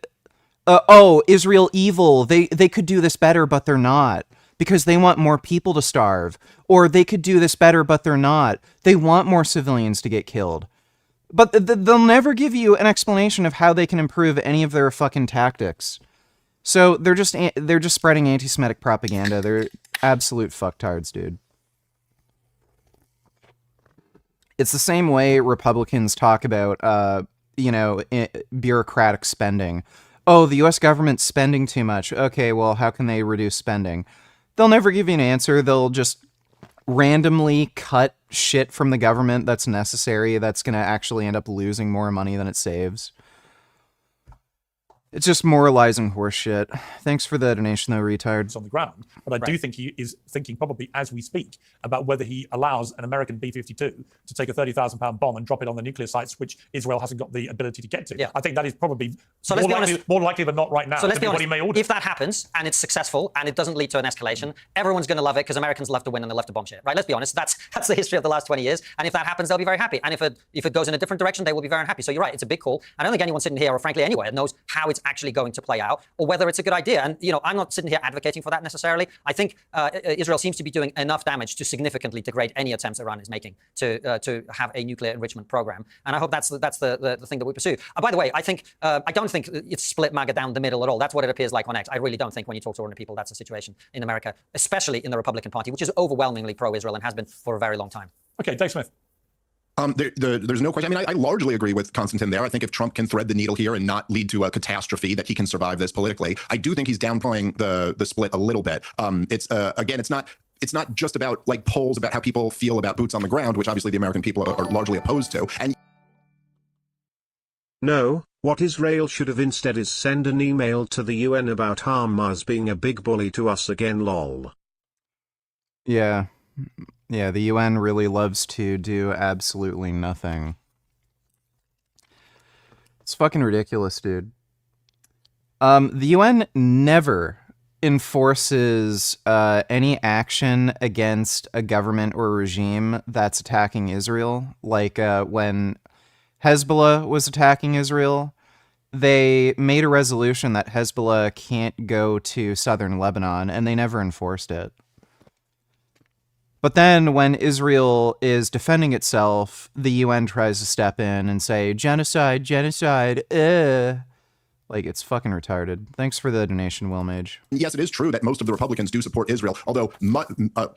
oh, Israel evil, they could do this better, but they're not, because they want more people to starve. Or they could do this better, but they're not. They want more civilians to get killed. But they'll never give you an explanation of how they can improve any of their fucking tactics. So they're just spreading anti-Semitic propaganda. They're absolute fucktards, dude. It's the same way Republicans talk about, bureaucratic spending. Oh, the U.S. government's spending too much. Okay, well, how can they reduce spending? They'll never give you an answer. They'll just randomly cut shit from the government that's necessary, that's going to actually end up losing more money than it saves. It's just moralizing horseshit. Thanks for the donation, though, retard. On the ground, but I do think he is thinking probably as we speak about whether he allows an American B-52 to take a 30,000-pound bomb and drop it on the nuclear sites, which Israel hasn't got the ability to get to. I think that is probably more likely than not right now. So let's be what he may order. honest. If that happens and it's successful and it doesn't lead to an escalation, everyone's going to love it because Americans love to win and they love to bomb shit, right? Let's be honest. That's the history of the last 20 years. And if that happens, they'll be very happy. And if it goes in a different direction, they will be very unhappy. So you're right. It's a big call. I don't think anyone sitting here, or frankly anywhere, knows how it's actually going to play out or whether it's a good idea. And I'm not sitting here advocating for that necessarily. I think Israel seems to be doing enough damage to significantly degrade any attempts Iran is making to have a nuclear enrichment program. And I hope that's the thing that we pursue. By the way, I don't think it's split MAGA down the middle at all. That's what it appears like on X. I really don't think when you talk to ordinary people, that's the situation in America, especially in the Republican Party, which is overwhelmingly pro-Israel and has been for a very long time. Okay, Dave Smith. There's no question. I mean, I largely agree with Konstantin there. I think if Trump can thread the needle here and not lead to a catastrophe, that he can survive this politically. I do think he's downplaying the split a little bit. Again, it's not just about like polls about how people feel about boots on the ground, which obviously the American people are largely opposed to. And no, what Israel should have instead is send an email to the UN about Hamas being a big bully to us again, lol. Yeah. Yeah, the UN really loves to do absolutely nothing. It's fucking ridiculous, dude. The UN never enforces any action against a government or regime that's attacking Israel. Like when Hezbollah was attacking Israel, they made a resolution that Hezbollah can't go to southern Lebanon, and they never enforced it. But then when Israel is defending itself, the UN tries to step in and say, genocide, genocide, Like, it's fucking retarded. Thanks for the donation, Will Mage. Yes, it is true that most of the Republicans do support Israel, although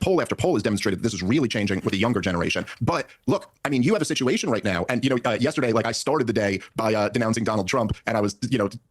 poll after poll has demonstrated that this is really changing with the younger generation. But look, I mean, you have a situation right now. And, yesterday, I started the day by denouncing Donald Trump, and I was,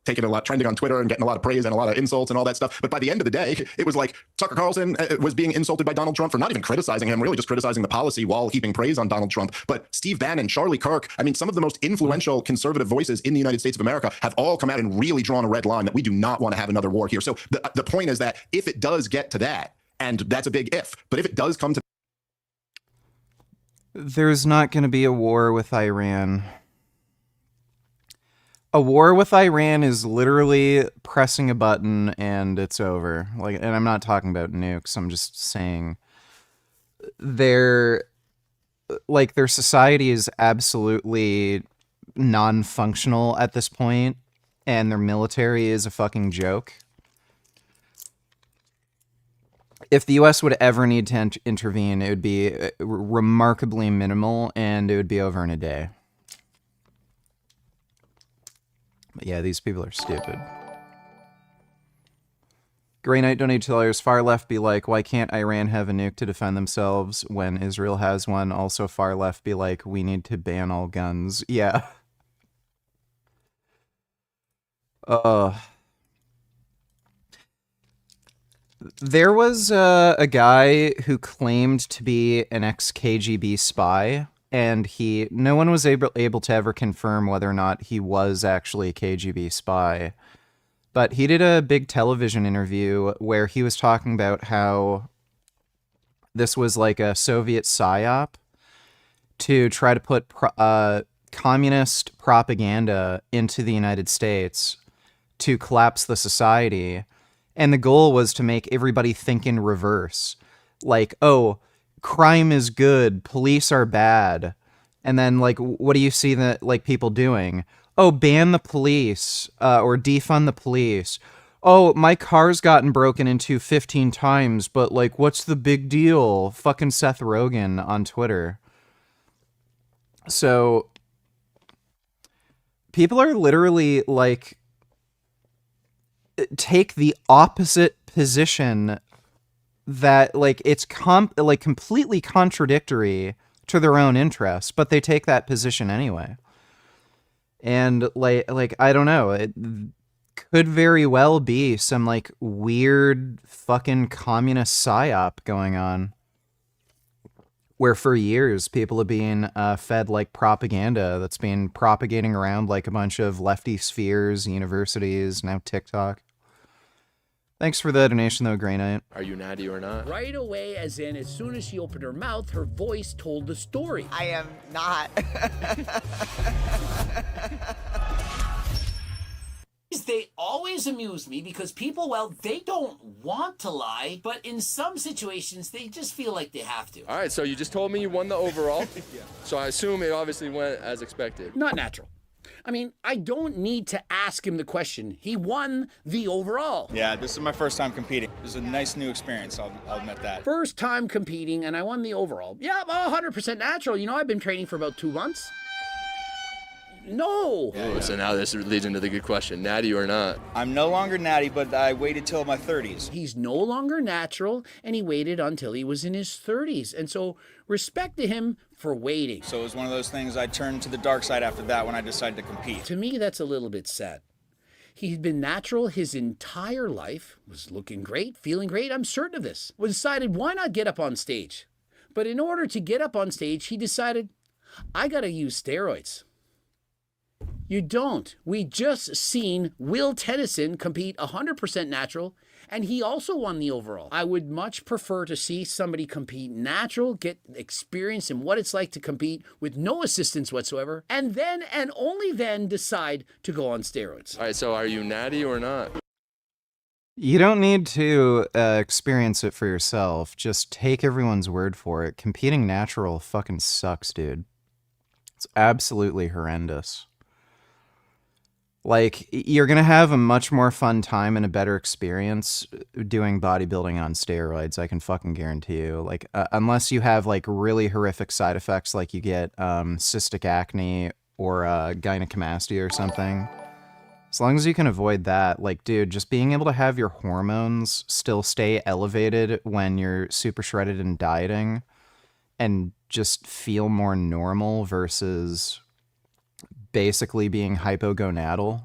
taking a lot, trending on Twitter and getting a lot of praise and a lot of insults and all that stuff. But by the end of the day, it was like Tucker Carlson was being insulted by Donald Trump for not even criticizing him, really just criticizing the policy while heaping praise on Donald Trump. But Steve Bannon, Charlie Kirk, I mean, some of the most influential conservative voices in the United States of America have all come out and really drawn a red line that we do not want to have another war here. So the point is that if it does get to that, and that's a big if, but if it does come to... There's not going to be a war with Iran. A war with Iran is literally pressing a button and it's over. And I'm not talking about nukes. I'm just saying their society is absolutely non-functional at this point, and their military is a fucking joke. If the US would ever need to intervene, it would be remarkably minimal, and it would be over in a day. But yeah, these people are stupid. Grey Knight donated $2. Far left be like, why can't Iran have a nuke to defend themselves when Israel has one? Also far left be like, we need to ban all guns. Yeah. There was a guy who claimed to be an ex-KGB spy, and no one was able to ever confirm whether or not he was actually a KGB spy. But he did a big television interview where he was talking about how this was like a Soviet psyop to try to put communist propaganda into the United States to collapse the society. And the goal was to make everybody think in reverse. Like, oh, crime is good, police are bad. And then, what do you see that, people doing? Oh, ban the police, or defund the police. Oh, my car's gotten broken into 15 times, but, what's the big deal? Fucking Seth Rogen on Twitter. So, people are literally, take the opposite position that it's completely contradictory to their own interests, but they take that position anyway. And I don't know, it could very well be some weird fucking communist psyop going on. where for years people have been fed like propaganda that's been propagating around like a bunch of lefty spheres, universities, now TikTok. Thanks for the donation though, Grey Knight. Are you natty or not? Right away, as in, as soon as she opened her mouth, her voice told the story. I am not. They always amuse me because people, well, they don't want to lie, but in some situations, they just feel like they have to. All right, so you just told me you won the overall. Yeah. So I assume it obviously went as expected. Not natural. I mean, I don't need to ask him the question. He won the overall. Yeah, this is my first time competing. It was a nice new experience, I'll admit that. First time competing, and I won the overall. Yeah, 100% natural. You know, I've been training for about 2 months. No. Yeah. So now this leads into the good question, natty or not? I'm no longer natty, but I waited till my 30s. He's no longer natural, and he waited until he was in his 30s. And so respect to him for waiting. So it was one of those things I turned to the dark side after that when I decided to compete. To me, that's a little bit sad. He'd been natural his entire life, was looking great, feeling great, I'm certain of this. Was decided, why not get up on stage? But in order to get up on stage, he decided, I gotta use steroids. You don't. We just seen Will Tennyson compete 100% natural, and he also won the overall. I would much prefer to see somebody compete natural, get experience in what it's like to compete with no assistance whatsoever, and then and only then decide to go on steroids. All right, so are you natty or not? You don't need to experience it for yourself. Just take everyone's word for it. Competing natural fucking sucks, dude. It's absolutely horrendous. Like, you're going to have a much more fun time and a better experience doing bodybuilding on steroids, I can fucking guarantee you. Like, unless you have, like, really horrific side effects, like you get cystic acne or gynecomastia or something. As long as you can avoid that, like, dude, just being able to have your hormones still stay elevated when you're super shredded and dieting and just feel more normal versus basically being hypogonadal.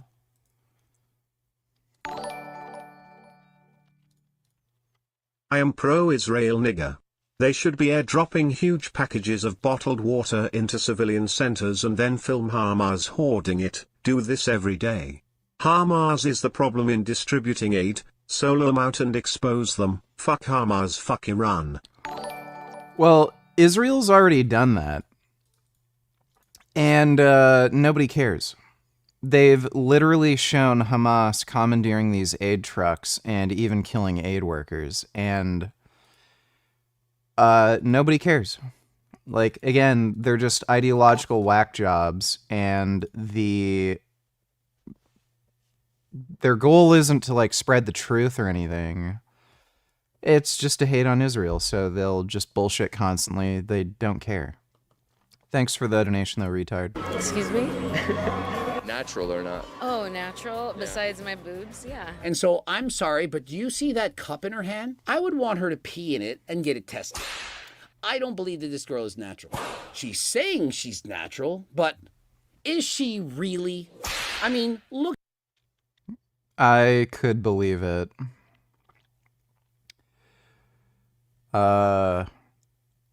I am pro-Israel nigger. They should be airdropping huge packages of bottled water into civilian centers and then film Hamas hoarding it. Do this every day. Hamas is the problem in distributing aid, solo them out and expose them. Fuck Hamas, fuck Iran. Well, Israel's already done that. And nobody cares. They've literally shown Hamas commandeering these aid trucks and even killing aid workers. And nobody cares. Like, again, they're just ideological whack jobs. And their goal isn't to, like, spread the truth or anything. It's just to hate on Israel. So they'll just bullshit constantly. They don't care. Thanks for the donation, though, retard. Excuse me? Natural or not? Oh, natural? Yeah. Besides my boobs? Yeah. And so, I'm sorry, but do you see that cup in her hand? I would want her to pee in it and get it tested. I don't believe that this girl is natural. She's saying she's natural, but is she really? I mean, look. I could believe it.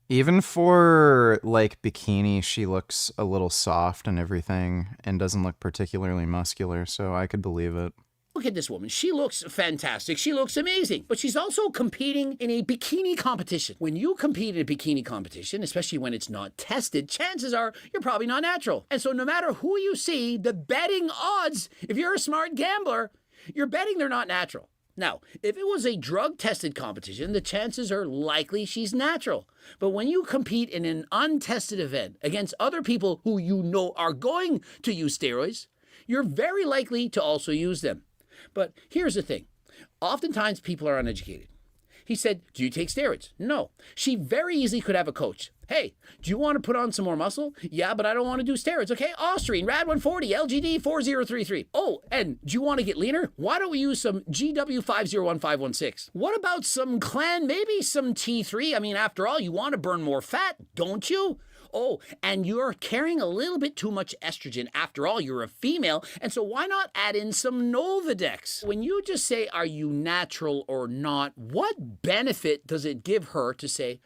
Even for, like, bikini, she looks a little soft and everything and doesn't look particularly muscular, so I could believe it. Look at this woman. She looks fantastic. She looks amazing. But she's also competing in a bikini competition. When you compete in a bikini competition, especially when it's not tested, chances are you're probably not natural. And so no matter who you see, the betting odds, if you're a smart gambler, you're betting they're not natural. Now, if it was a drug-tested competition, the chances are likely she's natural. But when you compete in an untested event against other people who you know are going to use steroids, you're very likely to also use them. But here's the thing. Oftentimes, people are uneducated. He said, do you take steroids? No. She very easily could have a coach. Hey, do you want to put on some more muscle? Yeah, but I don't want to do steroids. Okay, Austrian, Rad 140, LGD 4033. Oh, and do you want to get leaner? Why don't we use some GW501516? What about some Clan, maybe some T3? I mean, after all, you want to burn more fat, don't you? Oh, and you're carrying a little bit too much estrogen. After all, you're a female, and so why not add in some Novadex? When you just say, are you natural or not, what benefit does it give her to say,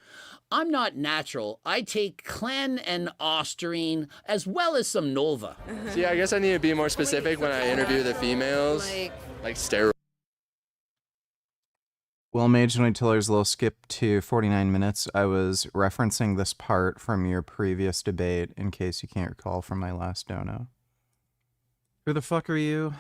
I'm not natural. I take Clen and Osterine as well as some Nolva. See, I guess I need to be more specific when I interview the females. Like steroids. Well, Mage Knight Tiller's little skip to 49 minutes. I was referencing this part from your previous debate in case you can't recall from my last dono. Who the fuck are you?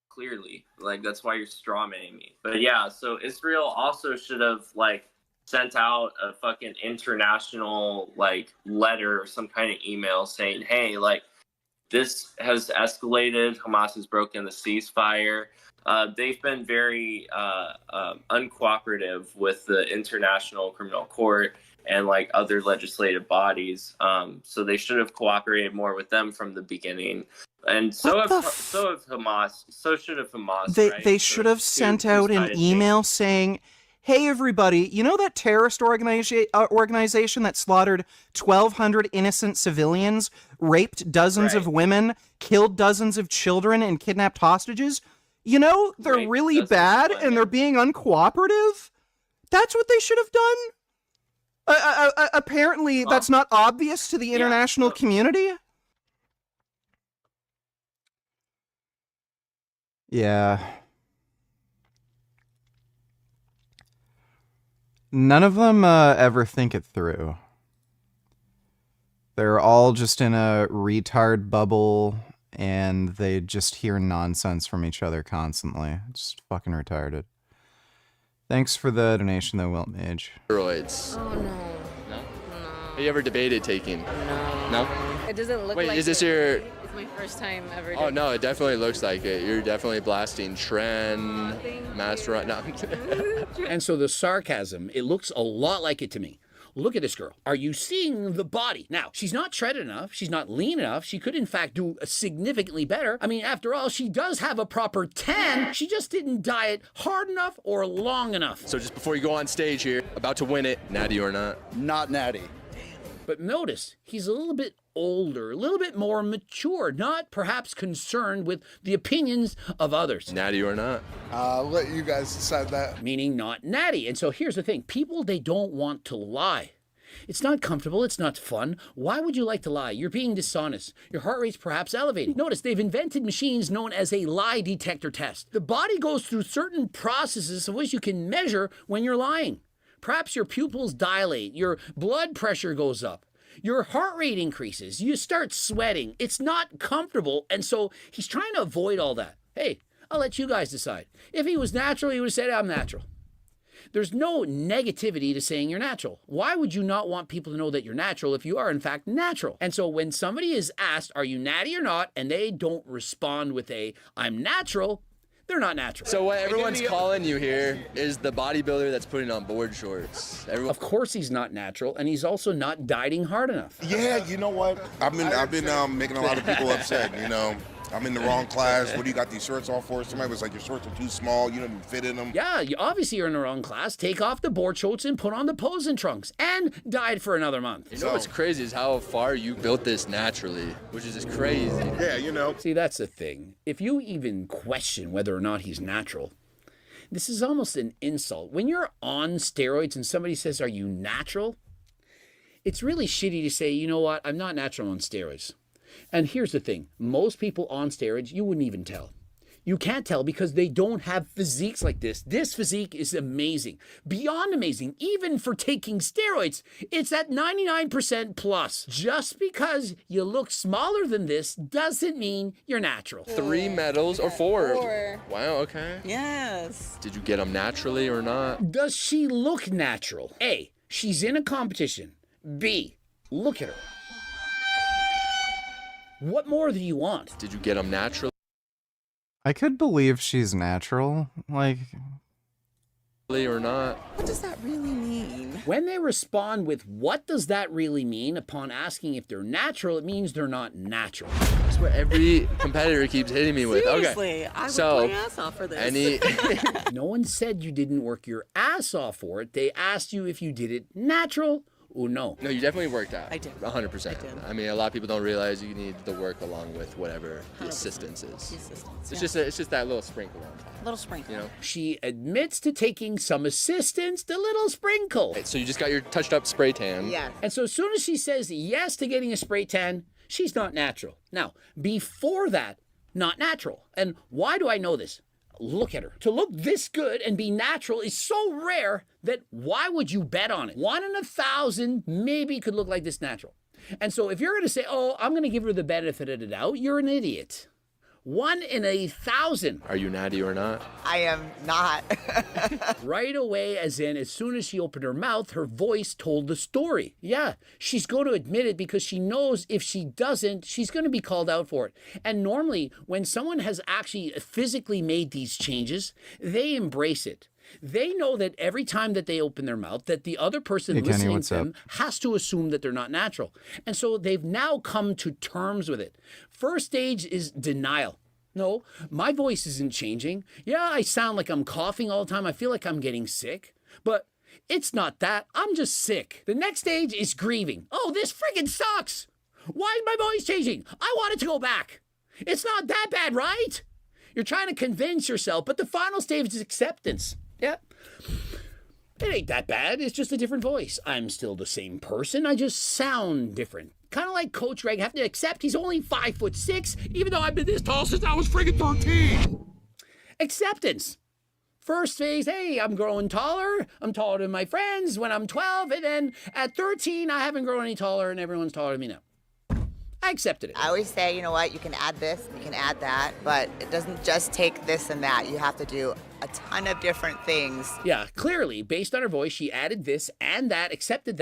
Clearly, like that's why you're strawmanning me. But yeah, so Israel also should have like sent out a fucking international like letter or some kind of email saying, hey, like this has escalated. Hamas has broken the ceasefire. They've been very uncooperative with the International Criminal Court and like other legislative bodies. So they should have cooperated more with them from the beginning. And so have Hamas. So should have Hamas. They should have sent out an email saying, hey, everybody, you know that terrorist organization that slaughtered 1,200 innocent civilians, raped dozens of women, killed dozens of children, and kidnapped hostages? You know, they're really bad and they're being uncooperative? That's what they should have done? Apparently, that's not obvious to the international community? Yeah. None of them ever think it through. They're all just in a retard bubble, and they just hear nonsense from each other constantly. It's just fucking retarded. Thanks for the donation, though, Wilt Mage. Steroids. Oh, no. No? Have you ever debated taking? No. It doesn't look Wait, like is this it. your... It's my first time ever Oh, doing no, it definitely looks like it. You're definitely blasting Tren, Master... No. And so the sarcasm, it looks a lot like it to me. Look at this girl. Are you seeing the body? Now, she's not shredded enough. She's not lean enough. She could, in fact, do significantly better. I mean, after all, she does have a proper tan. She just didn't diet hard enough or long enough. So just before you go on stage here, about to win it, natty or not? Not natty. But notice, he's a little bit older, a little bit more mature, not perhaps concerned with the opinions of others. Natty or not? I'll let you guys decide that. Meaning not natty. And so here's the thing. People, they don't want to lie. It's not comfortable. It's not fun. Why would you like to lie? You're being dishonest. Your heart rate's perhaps elevated. Notice they've invented machines known as a lie detector test. The body goes through certain processes of which you can measure when you're lying. Perhaps your pupils dilate, your blood pressure goes up, your heart rate increases, you start sweating. It's not comfortable, and so he's trying to avoid all that. Hey, I'll let you guys decide. If he was natural, he would have said, I'm natural. There's no negativity to saying you're natural. Why would you not want people to know that you're natural if you are, in fact, natural? And so when somebody is asked, are you natty or not, and they don't respond with a, I'm natural, they're not natural. So what everyone's calling you here is the bodybuilder that's putting on board shorts. Of course he's not natural, and he's also not dieting hard enough. Yeah, you know what? I've been making a lot of people upset, you know. I'm in the wrong class. What do you got these shorts all for? Somebody was like, your shorts are too small. You don't even fit in them. Yeah, you obviously you're in the wrong class. Take off the board shorts and put on the posing trunks. And diet for another month. You know what's crazy is how far you built this naturally, which is just crazy. Yeah, you know. See, that's the thing. If you even question whether or not he's natural, this is almost an insult. When you're on steroids and somebody says, are you natural? It's really shitty to say, you know what, I'm not natural on steroids. And here's the thing. Most people on steroids, you wouldn't even tell. You can't tell because they don't have physiques like this. This physique is amazing. Beyond amazing. Even for taking steroids, it's at 99% plus. Just because you look smaller than this doesn't mean you're natural. 3 medals or 4? 4. Wow, okay. Yes. Did you get them naturally or not? Does she look natural? A, she's in a competition. B, look at her. What more do you want? Did you get them naturally? I could believe she's natural. Like, or not? What does that really mean? When they respond with, what does that really mean, upon asking if they're natural, it means they're not natural. That's what every competitor keeps hitting me with. Seriously, Okay. I would so, work my ass off for this. No one said you didn't work your ass off for it. They asked you if you did it natural uno. No, you definitely worked out. I did. 100%. I mean, a lot of people don't realize you need the work along with whatever the 100%. assistance is. The assistance, It's just that little sprinkle on top. Little sprinkle. You know. She admits to taking some assistance, the little sprinkle. So you just got your touched up spray tan. Yes. And so as soon as she says yes to getting a spray tan, she's not natural. Now, before that, not natural. And why do I know this? Look at her. To look this good and be natural is so rare that why would you bet on it? 1 in 1,000 maybe could look like this natural. And so if you're going to say, oh, I'm going to give her the benefit of the doubt, you're an idiot. 1 in 1,000. Are you natty or not? I am not. Right away, as soon as she opened her mouth, her voice told the story. Yeah, she's going to admit it because she knows if she doesn't, she's going to be called out for it. And normally, when someone has actually physically made these changes, they embrace it. They know that every time that they open their mouth, that the other person Hey, Kenny, listening what's to them up? has to assume that they're not natural. And so they've now come to terms with it. First stage is denial. No, my voice isn't changing. Yeah, I sound like I'm coughing all the time. I feel like I'm getting sick. But it's not that. I'm just sick. The next stage is grieving. Oh, this friggin' sucks. Why is my voice changing? I want it to go back. It's not that bad, right? You're trying to convince yourself, but the final stage is acceptance. Yeah. It ain't that bad. It's just a different voice. I'm still the same person. I just sound different. Kind of like Coach Greg having to accept he's only 5'6", even though I've been this tall since I was friggin' 13. Acceptance. First phase, hey, I'm growing taller. I'm taller than my friends when I'm 12. And then at 13, I haven't grown any taller and everyone's taller than me now. I accepted it. I always say, you know what, you can add this, you can add that, but it doesn't just take this and that. You have to do a ton of different things. Yeah, clearly, based on her voice, she added this and that, accepted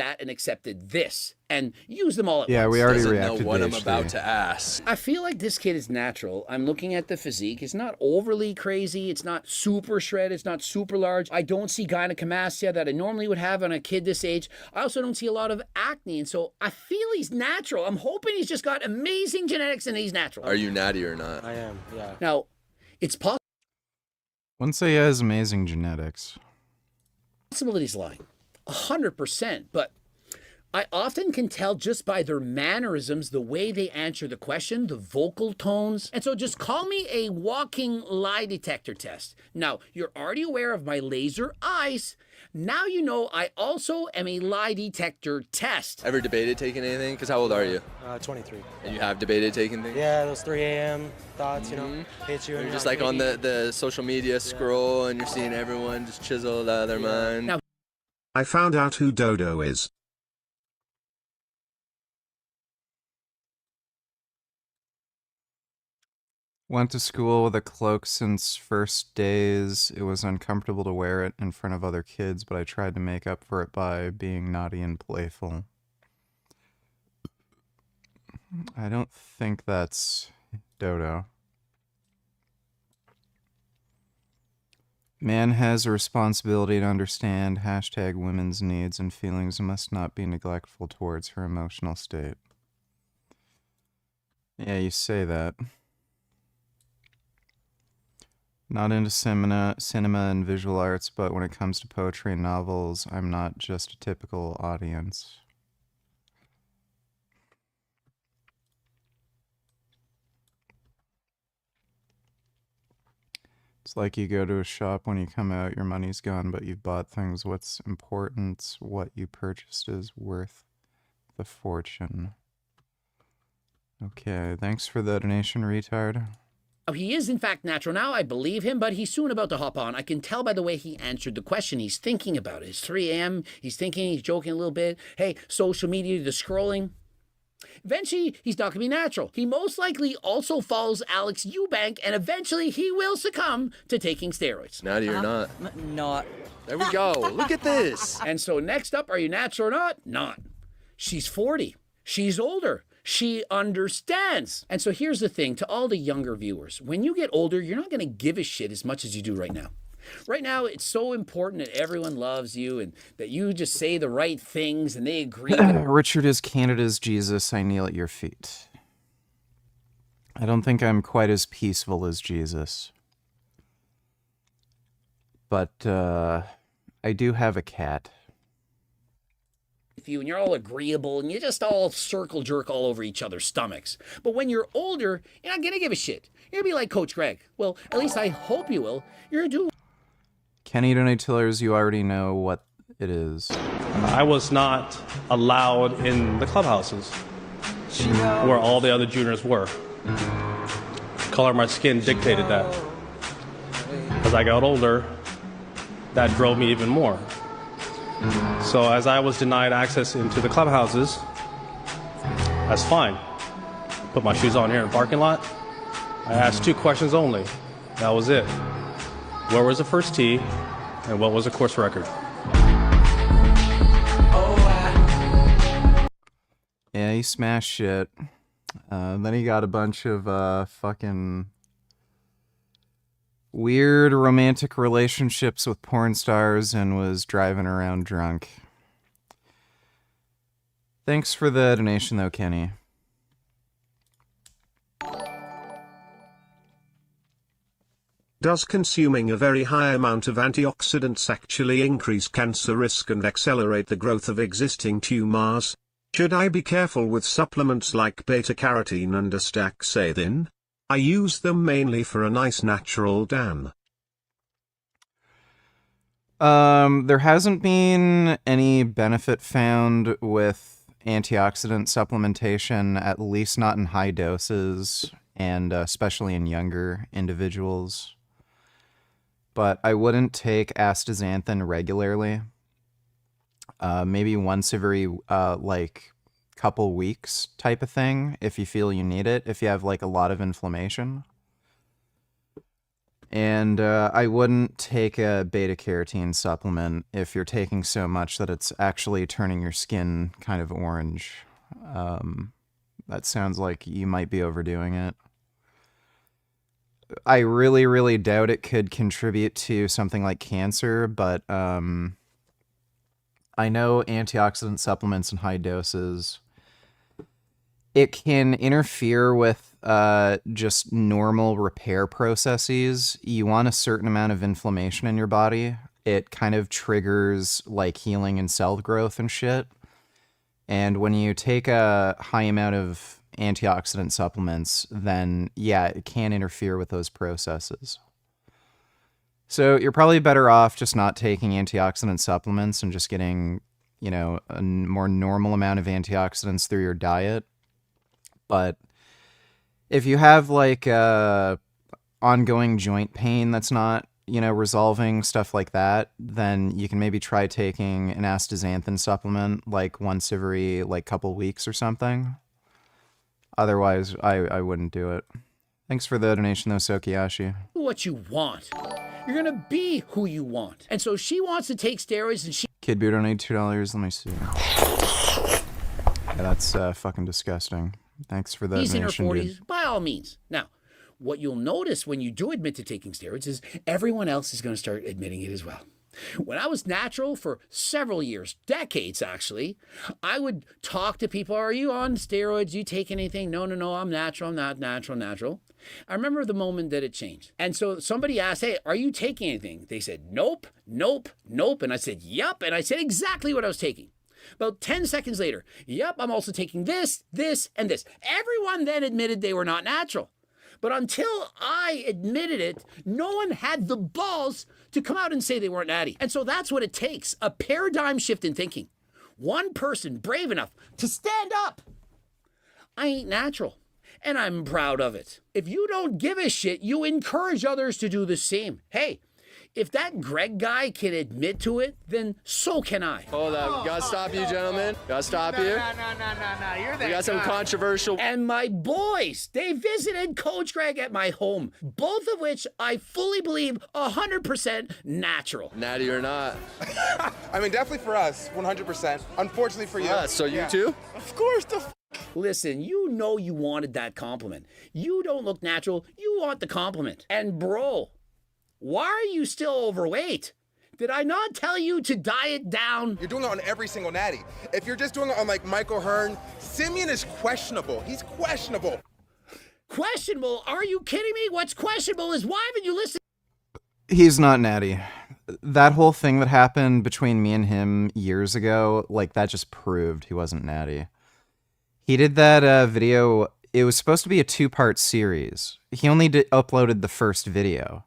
this, and used them all at once. Yeah, we already Doesn't reacted know what to I'm HD. about to ask. I feel like this kid is natural. I'm looking at the physique. It's not overly crazy. It's not super shredded. It's not super large. I don't see gynecomastia that I normally would have on a kid this age. I also don't see a lot of acne. And so I feel he's natural. I'm hoping he's just got amazing genetics and he's natural. Are you natty or not? I am, yeah. Now, it's possible Wouldn't say he has amazing genetics. that he's lying. 100%. But I often can tell just by their mannerisms, the way they answer the question, the vocal tones. And so just call me a walking lie detector test. Now, you're already aware of my laser eyes. Now you know I also am a lie detector test. Ever debated taking anything? Because how old are you? 23. And you have debated taking things? Yeah, those 3 a.m. thoughts, you know, hit you. and You're just not like on thinking. the social media scroll and you're seeing everyone just chiseled out of their mind. Now, I found out who Dodo is. Went to school with a cloak since first days. It was uncomfortable to wear it in front of other kids, but I tried to make up for it by being naughty and playful. I don't think that's Dodo. Man has a responsibility to understand hashtag women's needs and feelings and must not be neglectful towards her emotional state. Yeah, you say that. Not into cinema and visual arts, but when it comes to poetry and novels, I'm not just a typical audience. It's like you go to a shop, when you come out, your money's gone, but you've bought things. What's important, what you purchased is worth the fortune. Okay, thanks for the donation, retard. he is in fact natural now. I believe him, but he's soon about to hop on. I can tell by the way he answered the question. He's thinking about it. It's 3 a.m. He's thinking, he's joking a little bit. Hey, social media, the scrolling. Eventually, he's not going to be natural. He most likely also follows Alex Eubank, and eventually he will succumb to taking steroids. Natty or not? Not. There we go. Look at this. And so next up, are you natural or not? Not. She's 40. She's older. She understands. And so here's the thing to all the younger viewers. When you get older, you're not going to give a shit as much as you do right now. Right now, it's so important that everyone loves you and that you just say the right things and they agree. Richard is Canada's Jesus. I kneel at your feet. I don't think I'm quite as peaceful as Jesus. But I do have a cat. you and you're all agreeable and you just all circle jerk all over each other's stomachs. But when you're older, you're not going to give a shit. You're going to be like Coach Greg. Well, at least I hope you will. You're going to do. Kenny Donatillers, you already know what it is. I was not allowed in the clubhouses where all the other juniors were. The color of my skin dictated that. As I got older, that drove me even more. So as I was denied access into the clubhouses, that's fine. Put my shoes on here in the parking lot. I asked 2 questions only. That was it. Where was the first tee, and what was the course record? Yeah, he smashed shit. Then he got a bunch of fucking weird romantic relationships with porn stars and was driving around drunk. Thanks for the donation, though, Kenny. Does consuming a very high amount of antioxidants actually increase cancer risk and accelerate the growth of existing tumors? Should I be careful with supplements like beta-carotene and astaxanthin? I use them mainly for a nice natural tan. There hasn't been any benefit found with antioxidant supplementation, at least not in high doses, and especially in younger individuals. But I wouldn't take astaxanthin regularly. Maybe once every, couple weeks type of thing, if you feel you need it, if you have, a lot of inflammation. And I wouldn't take a beta-carotene supplement if you're taking so much that it's actually turning your skin kind of orange. That sounds like you might be overdoing it. I really, really doubt it could contribute to something like cancer, but I know antioxidant supplements in high doses, it can interfere with just normal repair processes. You want a certain amount of inflammation in your body. It kind of triggers healing and cell growth and shit. And when you take a high amount of antioxidant supplements, then yeah, it can interfere with those processes. So you're probably better off just not taking antioxidant supplements and just getting, a more normal amount of antioxidants through your diet. But if you have ongoing joint pain that's not, resolving, stuff like that, then you can maybe try taking an astaxanthin supplement once every couple weeks or something. Otherwise, I wouldn't do it. Thanks for the donation, though, Sokiyashi. What you want. You're going to be who you want. And so she wants to take steroids and she... Kid Beer donated $2. Let me see. Yeah, that's fucking disgusting. Thanks for the He's donation, in her 40s, dude. by all means. Now, what you'll notice when you do admit to taking steroids is everyone else is going to start admitting it as well. When I was natural for several years, decades actually, I would talk to people, are you on steroids? Do you take anything? No, I'm natural. I'm not natural. I remember the moment that it changed. And so somebody asked, hey, are you taking anything? They said, nope. And I said, yup. And I said exactly what I was taking. About 10 seconds later, yep, I'm also taking this, and this. Everyone then admitted they were not natural. But until I admitted it, no one had the balls to come out and say they weren't natty. And so that's what it takes, a paradigm shift in thinking. One person brave enough to stand up. I ain't natural, and I'm proud of it. If you don't give a shit, you encourage others to do the same. Hey, if that Greg guy can admit to it, then so can I. Hold up. Gotta stop you, gentlemen. Gotta stop you. No. You're We got some controversial. And my boys, they visited Coach Greg at my home, both of which I fully believe 100% natural. Natty or not. I mean, definitely for us, 100%. Unfortunately for you. So you too? Of course, Listen, you know you wanted that compliment. You don't look natural. You want the compliment. And bro, why are you still overweight? Did I not tell you to diet down? You're doing it on every single natty. If you're just doing it on Michael Hearn, Simeon is questionable. He's questionable. Questionable? Are you kidding me? What's questionable is why haven't you listened? He's not natty. that whole thing that happened between me and him years ago, like that just proved he wasn't natty. He did that video. It was supposed to be a 2-part series. He only uploaded the first video.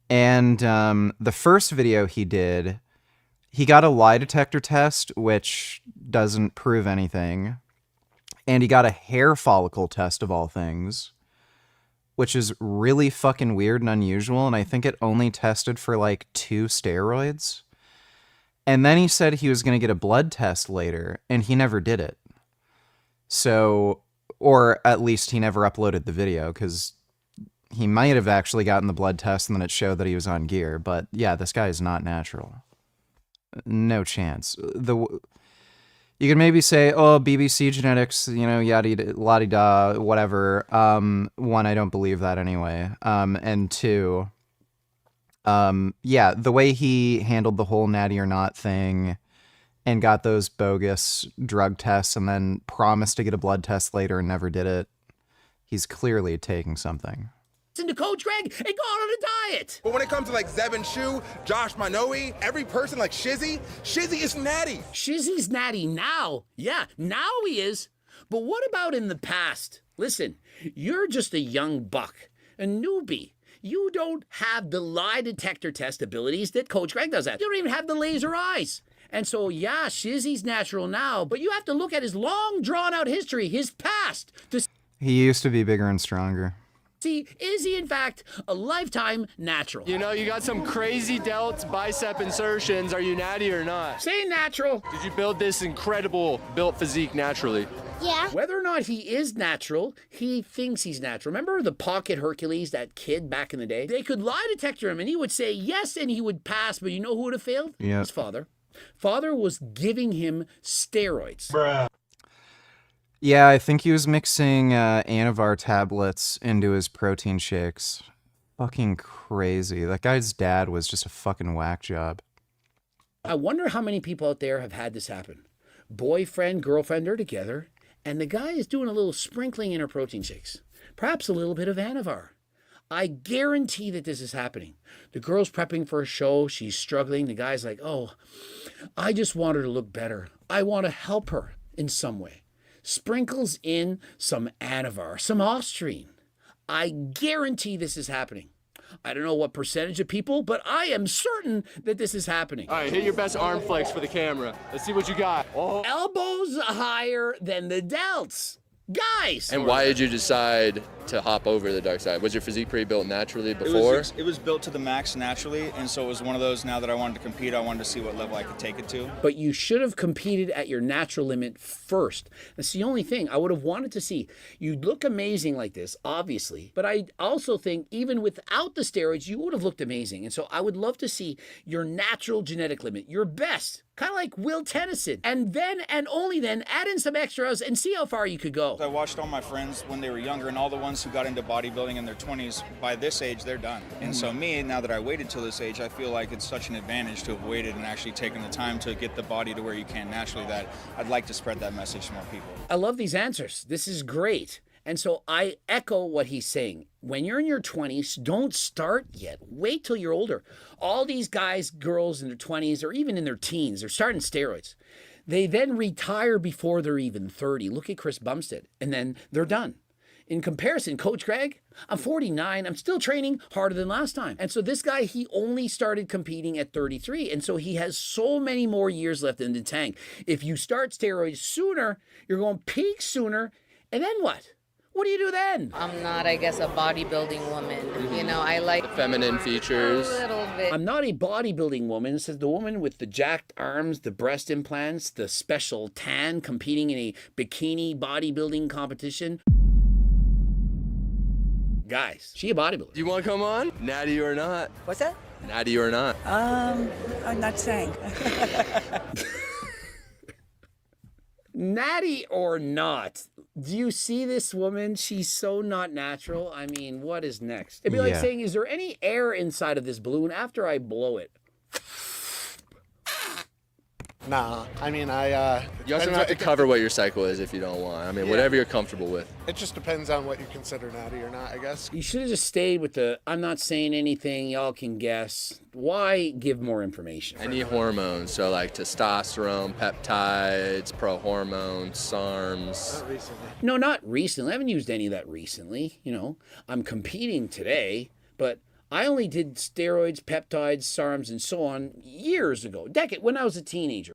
And the first video he did, he got a lie detector test, which doesn't prove anything. And he got a hair follicle test of all things, which is really fucking weird and unusual. And I think it only tested for like 2 steroids. And then he said he was going to get a blood test later, and he never did it. So, or at least he never uploaded the video, because he might have actually gotten the blood test and then it showed that he was on gear. But yeah, this guy is not natural. No chance. You can maybe say, oh, BBC genetics, you know, yada la di da, whatever. One, I don't believe that anyway. And 2, yeah, the way he handled the whole natty or not thing and got those bogus drug tests and then promised to get a blood test later and never did it, he's clearly taking something. To Coach Greg and go on a diet. But when it comes to like Zevin Shu, Josh Manoe, every person like Shizzy is natty. Shizzy's natty now. Yeah, now he is. But what about in the past? Listen, you're just a young buck, a newbie. You don't have the lie detector test abilities that Coach Greg does have. You don't even have the laser eyes. And so, yeah, Shizzy's natural now, but you have to look at his long, drawn-out history, his past, to He used to be bigger and stronger. see, is he, in fact, a lifetime natural? You know, you got some crazy delts, bicep insertions. Are you natty or not? Say natural. Did you build this incredible built physique naturally? Yeah. Whether or not he is natural, he thinks he's natural. Remember the Pocket Hercules, that kid back in the day? They could lie detector him, and he would say yes, and he would pass, but you know who would have failed? Yeah. His father. Father was giving him steroids. Bruh. Yeah, I think he was mixing Anavar tablets into his protein shakes. Fucking crazy. That guy's dad was just a fucking whack job. I wonder how many people out there have had this happen. Boyfriend, girlfriend are together, and the guy is doing a little sprinkling in her protein shakes. Perhaps a little bit of Anavar. I guarantee that this is happening. The girl's prepping for a show. She's struggling. The guy's like, oh, I just want her to look better. I want to help her in some way. Sprinkles in some Anavar, some Ostrine. I guarantee this is happening. I don't know what percentage of people, but I am certain that this is happening. All right, hit your best arm flex for the camera. Let's see what you got. Oh. Elbows higher than the delts. Guys! And why did you decide to hop over the dark side? Was your physique pretty built naturally before? It was built to the max naturally, and so it was one of those, now that I wanted to compete, I wanted to see what level I could take it to. But you should have competed at your natural limit first. That's the only thing I would have wanted to see. You'd look amazing like this, obviously, but I also think even without the steroids, you would have looked amazing. And so I would love to see your natural genetic limit, your best, kind of like Will Tennyson, and then and only then add in some extras and see how far you could go. I watched all my friends when they were younger, and all the ones who got into bodybuilding in their 20s, by this age, they're done. And so me, now that I waited till this age, I feel like it's such an advantage to have waited and actually taken the time to get the body to where you can naturally, that I'd like to spread that message to more people. I love these answers. This is great. And so I echo what he's saying. When you're in your 20s, don't start yet. Wait till you're older. All these guys, girls in their 20s, or even in their teens, they're starting steroids. They then retire before they're even 30. Look at Chris Bumstead. And then they're done. In comparison, Coach Greg, I'm 49. I'm still training harder than last time. And so this guy, he only started competing at 33. And so he has so many more years left in the tank. If you start steroids sooner, you're going to peak sooner. And then what? What do you do then? I'm not, I guess, a bodybuilding woman. You know, I like the feminine features. A little bit. I'm not a bodybuilding woman, says the woman with the jacked arms, the breast implants, the special tan, competing in a bikini bodybuilding competition. Guys, she a bodybuilder. Do you want to come on? Natty or not? What's that? Natty or not? I'm not saying. Natty or not? Do you see this woman? She's so not natural. I mean, what is next? It'd be like saying, is there any air inside of this balloon after I blow it? Nah, I mean, You also don't have to cover what your cycle is if you don't want. I mean, whatever you're comfortable with. It just depends on what you consider natty or not, I guess. You should have just stayed with the, I'm not saying anything, y'all can guess. Why give more information? Any hormones, so like testosterone, peptides, prohormones, SARMs. Not recently. No, not recently. I haven't used any of that recently. You know, I'm competing today, but I only did steroids, peptides, SARMs, and so on years ago. Decade, when I was a teenager.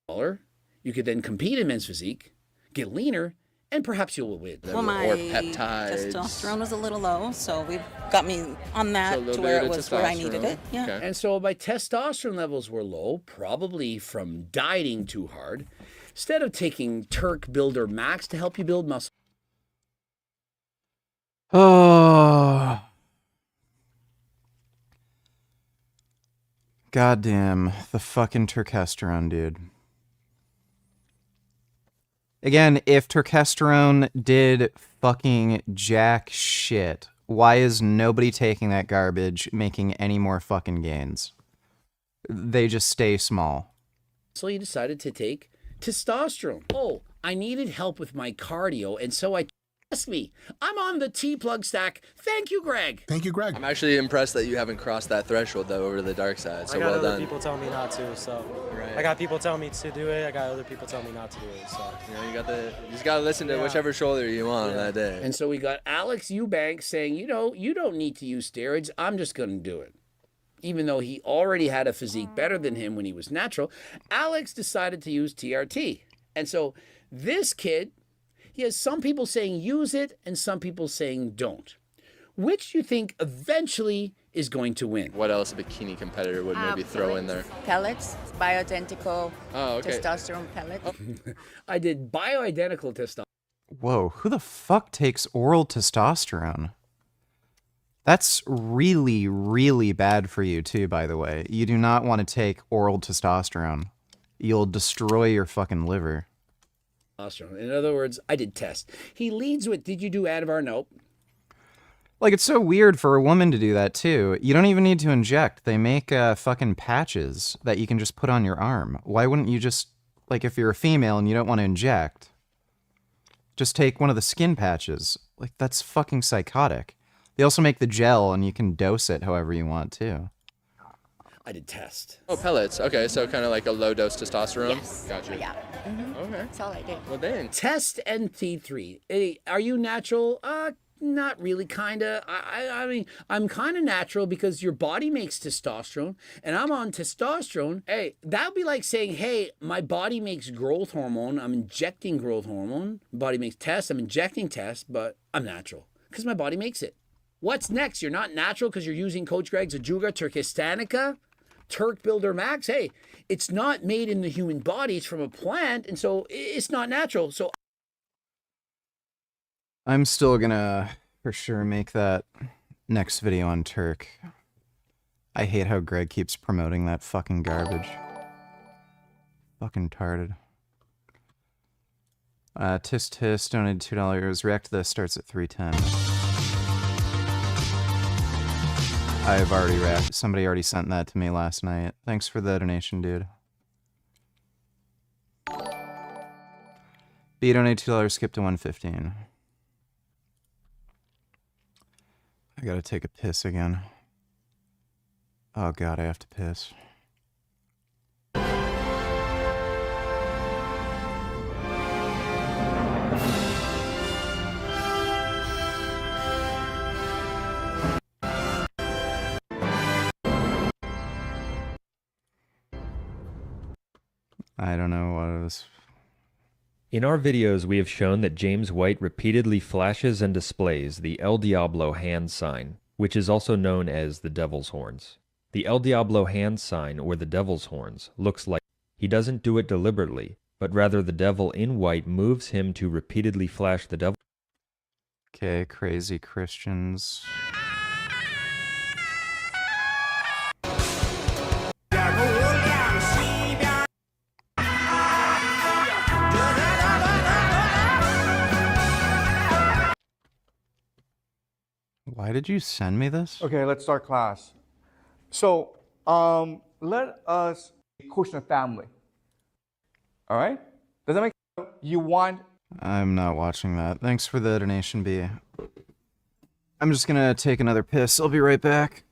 You could then compete in men's physique, get leaner, and perhaps you'll win. Well, my testosterone was a little low, so we've got me on that to where it was where I needed it. Yeah. Okay. And so my testosterone levels were low, probably from dieting too hard. Instead of taking Turk Builder Max to help you build muscle. Oh. Goddamn, the fucking Turkesterone, dude. Again, if Turkesterone did fucking jack shit, why is nobody taking that garbage, making any more fucking gains? They just stay small. So you decided to take testosterone. Oh, I needed help with my cardio, and so I asked me. I'm on the T-plug stack. Thank you, Greg. Thank you, Greg. I'm actually impressed that you haven't crossed that threshold though over to the dark side. So well done. I got other people telling me not to, so I got people telling me to do it. I got other people telling me not to do it. So you just gotta listen to whichever shoulder you want on that day. And so we got Alex Eubanks saying, you know, you don't need to use steroids. I'm just gonna do it. Even though he already had a physique better than him when he was natural, Alex decided to use TRT. And so this kid, he has some people saying use it and some people saying don't. Which do you think eventually is going to win? What else a bikini competitor would maybe throw in there? Pellets, bioidentical testosterone pellets. I did bioidentical testosterone. Whoa, who the fuck takes oral testosterone? That's really, really bad for you too, by the way. You do not want to take oral testosterone. You'll destroy your fucking liver. In other words, I did test. He leads with, did you do Anavar? Nope. Like, it's so weird for a woman to do that, too. You don't even need to inject. They make fucking patches that you can just put on your arm. Why wouldn't you just, like, if you're a female and you don't want to inject, just take one of the skin patches? Like, that's fucking psychotic. They also make the gel, and you can dose it however you want, too. I did test. Oh, pellets. Okay, so kind of like a low-dose testosterone? Yes. Gotcha. Yeah. Okay. That's all I did. Well, dang. Test and T3. Hey, are you natural? Not really, kinda. I mean, I'm kind of natural because your body makes testosterone, and I'm on testosterone. Hey, that would be like saying, hey, my body makes growth hormone. I'm injecting growth hormone. My body makes tests. I'm injecting tests, but I'm natural because my body makes it. What's next? You're not natural because you're using Coach Greg's Ajuga Turkestanica? Turk Builder Max, hey, it's not made in the human body, it's from a plant, and so it's not natural. So I'm still gonna, for sure, make that next video on Turk. I hate how Greg keeps promoting that fucking garbage. Fucking tarded. Tisk donated $2. React to this starts at 310. I've already reacted. Somebody already sent that to me last night. Thanks for the donation, dude. B donated $2, skip to 115. I gotta take a piss again. Oh god, I have to piss. I don't know what it was. In our videos, we have shown that James White repeatedly flashes and displays the El Diablo hand sign, which is also known as the Devil's Horns. The El Diablo hand sign, or the Devil's Horns, looks like he doesn't do it deliberately, but rather the devil in white moves him to repeatedly flash the devil. Okay, crazy Christians. Why did you send me this? Okay, let's start class. So, let us question a family. All right? Does that make sense? You want... I'm not watching that. Thanks for the donation, B. I'm just gonna take another piss. I'll be right back.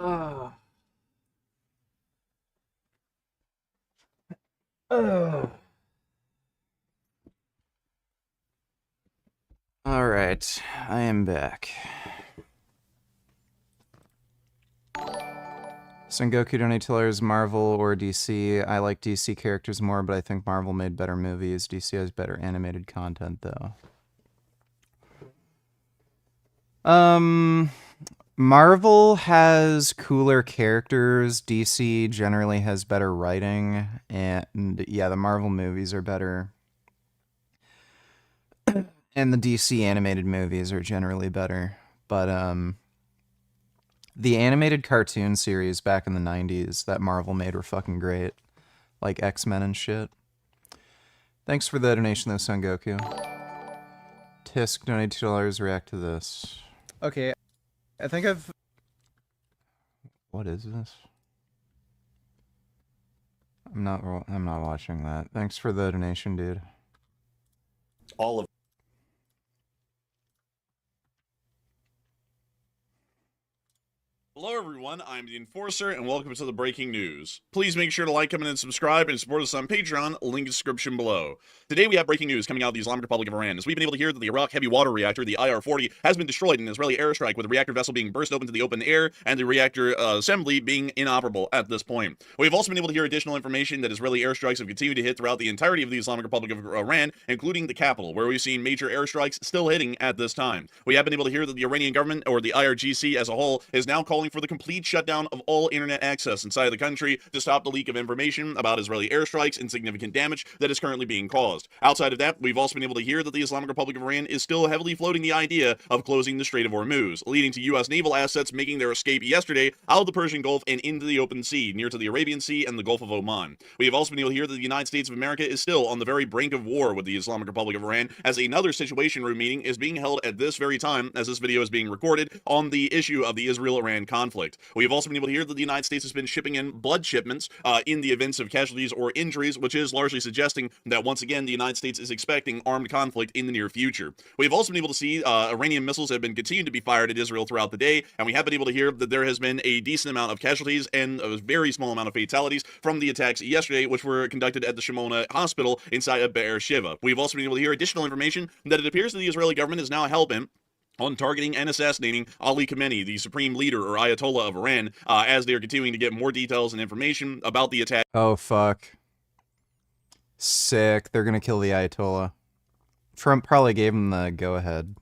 Oh. Oh. All right, I am back. Sengoku donate tellers, Marvel or DC. I like DC characters more, but I think Marvel made better movies. DC has better animated content, though. Marvel has cooler characters. DC generally has better writing, and yeah, the Marvel movies are better. And the DC animated movies are generally better. But the animated cartoon series back in the 90s that Marvel made were fucking great. Like X-Men and shit. Thanks for the donation though, Son Goku. Tisk donated $2, react to this. Okay, I think I've... What is this? I'm not watching that. Thanks for the donation, dude. All of Hello everyone, I'm the Enforcer, and welcome to the breaking news. Please make sure to like, comment, and subscribe, and support us on Patreon, link in the description below. Today we have breaking news coming out of the Islamic Republic of Iran, as we've been able to hear that the Iraq heavy water reactor, the IR-40, has been destroyed in an Israeli airstrike, with the reactor vessel being burst open to the open air, and the reactor assembly being inoperable at this point. We've also been able to hear additional information that Israeli airstrikes have continued to hit throughout the entirety of the Islamic Republic of Iran, including the capital, where we've seen major airstrikes still hitting at this time. We have been able to hear that the Iranian government, or the IRGC as a whole, is now calling for the complete complete shutdown of all internet access inside the country to stop the leak of information about Israeli airstrikes and significant damage that is currently being caused. Outside of that, we've also been able to hear that the Islamic Republic of Iran is still heavily floating the idea of closing the Strait of Hormuz, leading to U.S. naval assets making their escape yesterday out of the Persian Gulf and into the open sea, near to the Arabian Sea and the Gulf of Oman. We have also been able to hear that the United States of America is still on the very brink of war with the Islamic Republic of Iran, as another Situation Room meeting is being held at this very time as this video is being recorded on the issue of the Israel-Iran conflict. We have also been able to hear that the United States has been shipping in blood shipments in the events of casualties or injuries, which is largely suggesting that once again the United States is expecting armed conflict in the near future. We have also been able to see Iranian missiles have been continuing to be fired at Israel throughout the day, and we have been able to hear that there has been a decent amount of casualties and a very small amount of fatalities from the attacks yesterday, which were conducted at the Shimona Hospital inside of Be'er Sheva. We've also been able to hear additional information that it appears that the Israeli government is now hell-bent on targeting and assassinating Ali Khamenei, the supreme leader or Ayatollah of Iran, as they are continuing to get more details and information about the attack. Oh, fuck. Sick. They're gonna kill the Ayatollah. Trump probably gave him the go-ahead.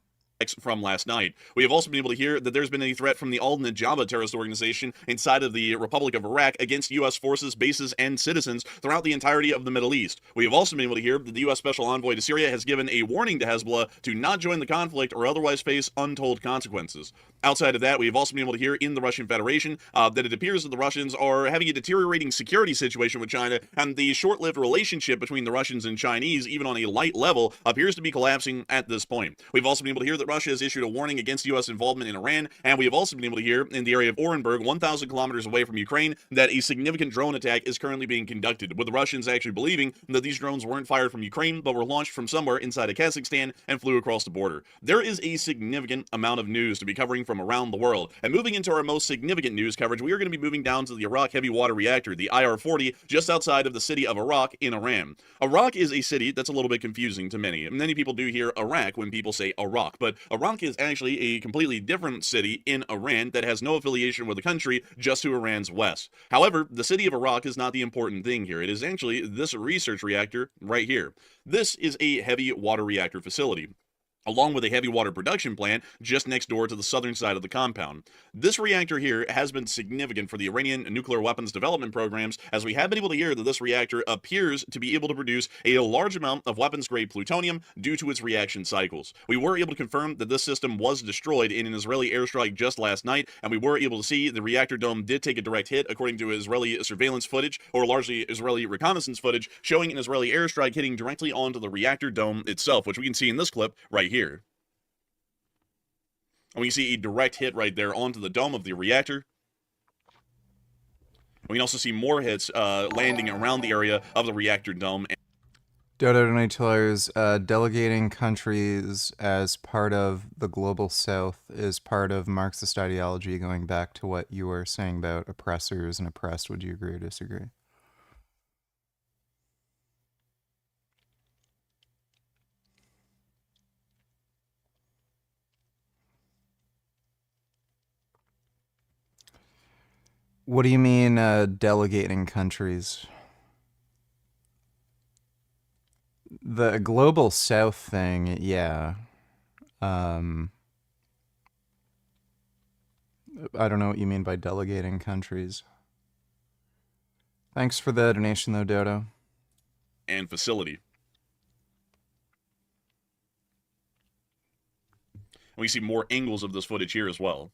From last night. We have also been able to hear that there's been a threat from the Al-Najaba terrorist organization inside of the Republic of Iraq against U.S. forces, bases, and citizens throughout the entirety of the Middle East. We have also been able to hear that the U.S. Special Envoy to Syria has given a warning to Hezbollah to not join the conflict or otherwise face untold consequences. Outside of that, we have also been able to hear in the Russian Federation that it appears that the Russians are having a deteriorating security situation with China, and the short-lived relationship between the Russians and Chinese, even on a light level, appears to be collapsing at this point. We've also been able to hear that Russia has issued a warning against U.S. involvement in Iran, and we have also been able to hear in the area of Orenburg, 1,000 kilometers away from Ukraine, that a significant drone attack is currently being conducted, with the Russians actually believing that these drones weren't fired from Ukraine, but were launched from somewhere inside of Kazakhstan and flew across the border. There is a significant amount of news to be covering from around the world, and moving into our most significant news coverage, we are going to be moving down to the Arak heavy water reactor, the IR-40, just outside of the city of Arak in Iran. Arak is a city that's a little bit confusing to many. Many people do hear Iraq when people say Arak, but Arak is actually a completely different city in Iran that has no affiliation with the country, just to Iran's west. However, the city of Arak is not the important thing here. It is actually this research reactor right here. This is a heavy water reactor facility, along with a heavy water production plant just next door to the southern side of the compound. This reactor here has been significant for the Iranian nuclear weapons development programs, as we have been able to hear that this reactor appears to be able to produce a large amount of weapons-grade plutonium due to its reaction cycles. We were able to confirm that this system was destroyed in an Israeli airstrike just last night, and we were able to see the reactor dome did take a direct hit, according to Israeli surveillance footage, or largely Israeli reconnaissance footage, showing an Israeli airstrike hitting directly onto the reactor dome itself, which we can see in this clip right here. And we can see a direct hit right there onto the dome of the reactor. We can also see more hits landing around the area of the reactor dome. Dodo Donatillers, delegating countries as part of the global south is part of Marxist ideology, going back to what you were saying about oppressors and oppressed. Would you agree or disagree? What do you mean, delegating countries? The global south thing, yeah. I don't know what you mean by delegating countries. Thanks for the donation, though, Dodo. And facility. And we see more angles of this footage here as well.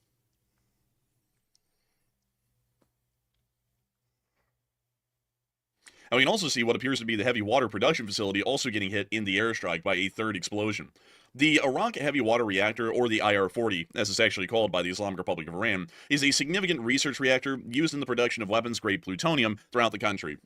And we can also see what appears to be the heavy water production facility also getting hit in the airstrike by a third explosion. The Arak heavy water reactor, or the IR-40, as it's actually called by the Islamic Republic of Iran, is a significant research reactor used in the production of weapons-grade plutonium throughout the country.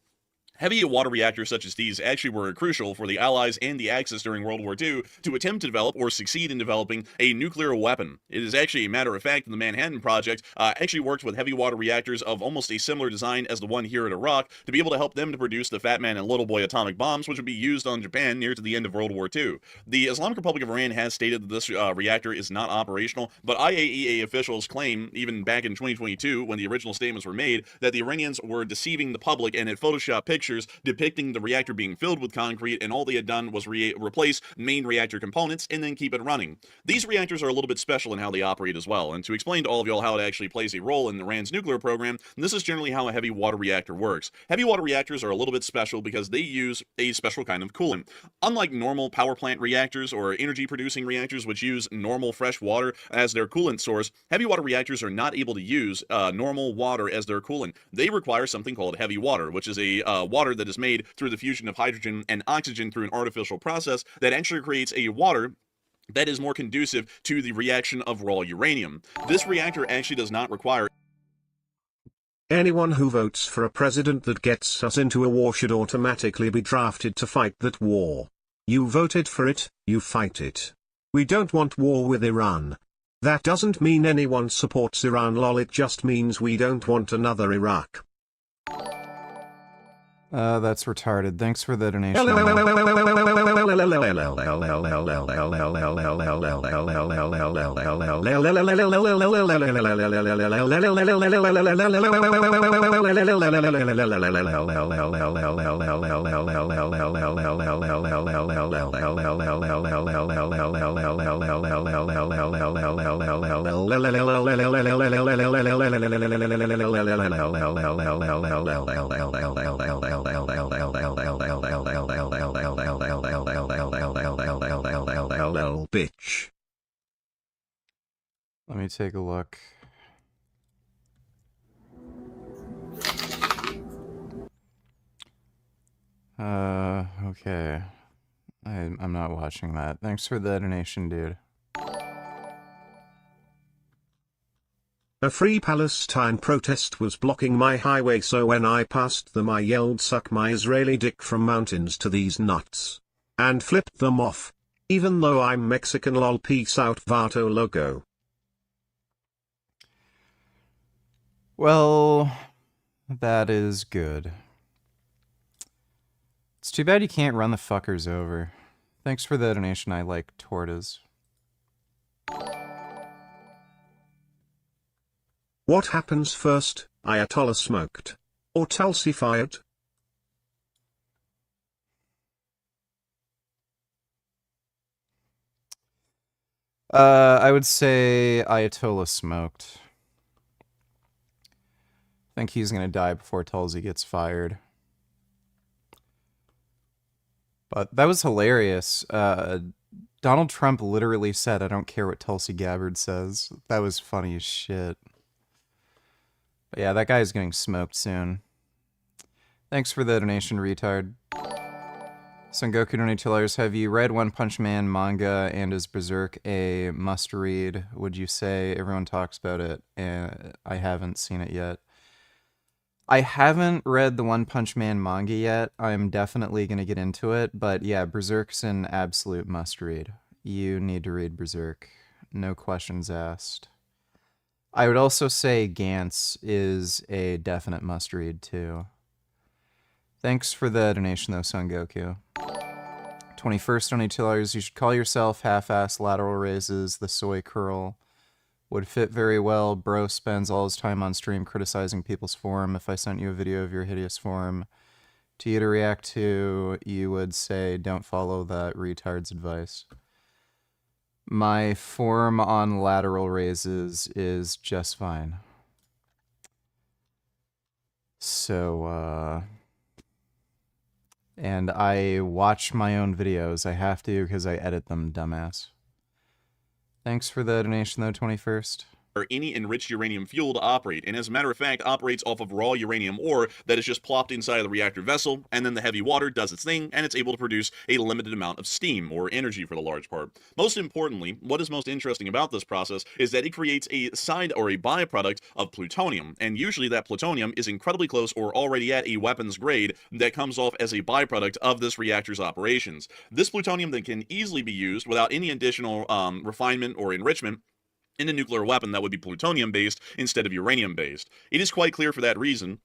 Heavy water reactors such as these actually were crucial for the Allies and the Axis during World War II to attempt to develop or succeed in developing a nuclear weapon. It is actually a matter of fact that the Manhattan Project actually worked with heavy water reactors of almost a similar design as the one here at Iraq to be able to help them to produce the Fat Man and Little Boy atomic bombs, which would be used on Japan near to the end of World War II. The Islamic Republic of Iran has stated that this reactor is not operational, but IAEA officials claim, even back in 2022, when the original statements were made, that the Iranians were deceiving the public and had photoshopped pictures pictures depicting the reactor being filled with concrete, and all they had done was replace main reactor components and then keep it running. These reactors are a little bit special in how they operate as well, and to explain to all of y'all how it actually plays a role in Iran's nuclear program, this is generally how a heavy water reactor works. Heavy water reactors are a little bit special because they use a special kind of coolant. Unlike normal power plant reactors or energy producing reactors, which use normal fresh water as their coolant source, heavy water reactors are not able to use normal water as their coolant. They require something called heavy water, which is a water that is made through the fusion of hydrogen and oxygen through an artificial process that actually creates a water that is more conducive to the reaction of raw uranium. This reactor actually does not require. Anyone who votes for a president that gets us into a war should automatically be drafted to fight that war. You voted for it, you fight it. We don't want war with Iran. That doesn't mean anyone supports Iran, lol, it just means we don't want another Iraq. That's retarded. Thanks for the donation. Bitch. Let me take a look. Okay. I'm not watching that. Thanks for the donation, dude. A Free Palestine protest was blocking my highway, so when I passed them I yelled "suck my Israeli dick from mountains to these nuts" and flipped them off. Even though I'm Mexican, lol, peace out, Vato logo. Well, that is good. It's too bad you can't run the fuckers over. Thanks for the donation, I like tortas. What happens first, Ayatollah smoked or Tulsi fired? I would say Ayatollah smoked. I think he's gonna die before Tulsi gets fired. But that was hilarious. Donald Trump literally said, "I don't care what Tulsi Gabbard says." That was funny as shit. But yeah, that guy's getting smoked soon. Thanks for the donation, retard. Son Goku donated $2. Have you read One Punch Man manga, and is Berserk a must-read? Would you say? Everyone talks about it, and I haven't seen it yet. I haven't read the One Punch Man manga yet. I'm definitely going to get into it, but yeah, Berserk's an absolute must-read. You need to read Berserk. No questions asked. I would also say Gantz is a definite must-read, too. Thanks for the donation, though, Son Goku. 21st, only $2. You should call yourself half-ass lateral raises. The soy curl would fit very well. Bro spends all his time on stream criticizing people's form. If I sent you a video of your hideous form to you to react to, you would say, don't follow that retard's advice. My form on lateral raises is just fine. So, and I watch my own videos. I have to because I edit them, dumbass. Thanks for the donation, though, 21st. Or any enriched uranium fuel to operate, and as a matter of fact operates off of raw uranium ore that is just plopped inside of the reactor vessel, and then the heavy water does its thing and it's able to produce a limited amount of steam or energy for the large part. Most importantly, what is most interesting about this process is that it creates a side or a byproduct of plutonium, and usually that plutonium is incredibly close or already at a weapons grade that comes off as a byproduct of this reactor's operations. This plutonium then can easily be used without any additional refinement or enrichment in a nuclear weapon that would be plutonium-based instead of uranium-based. It is quite clear for that reason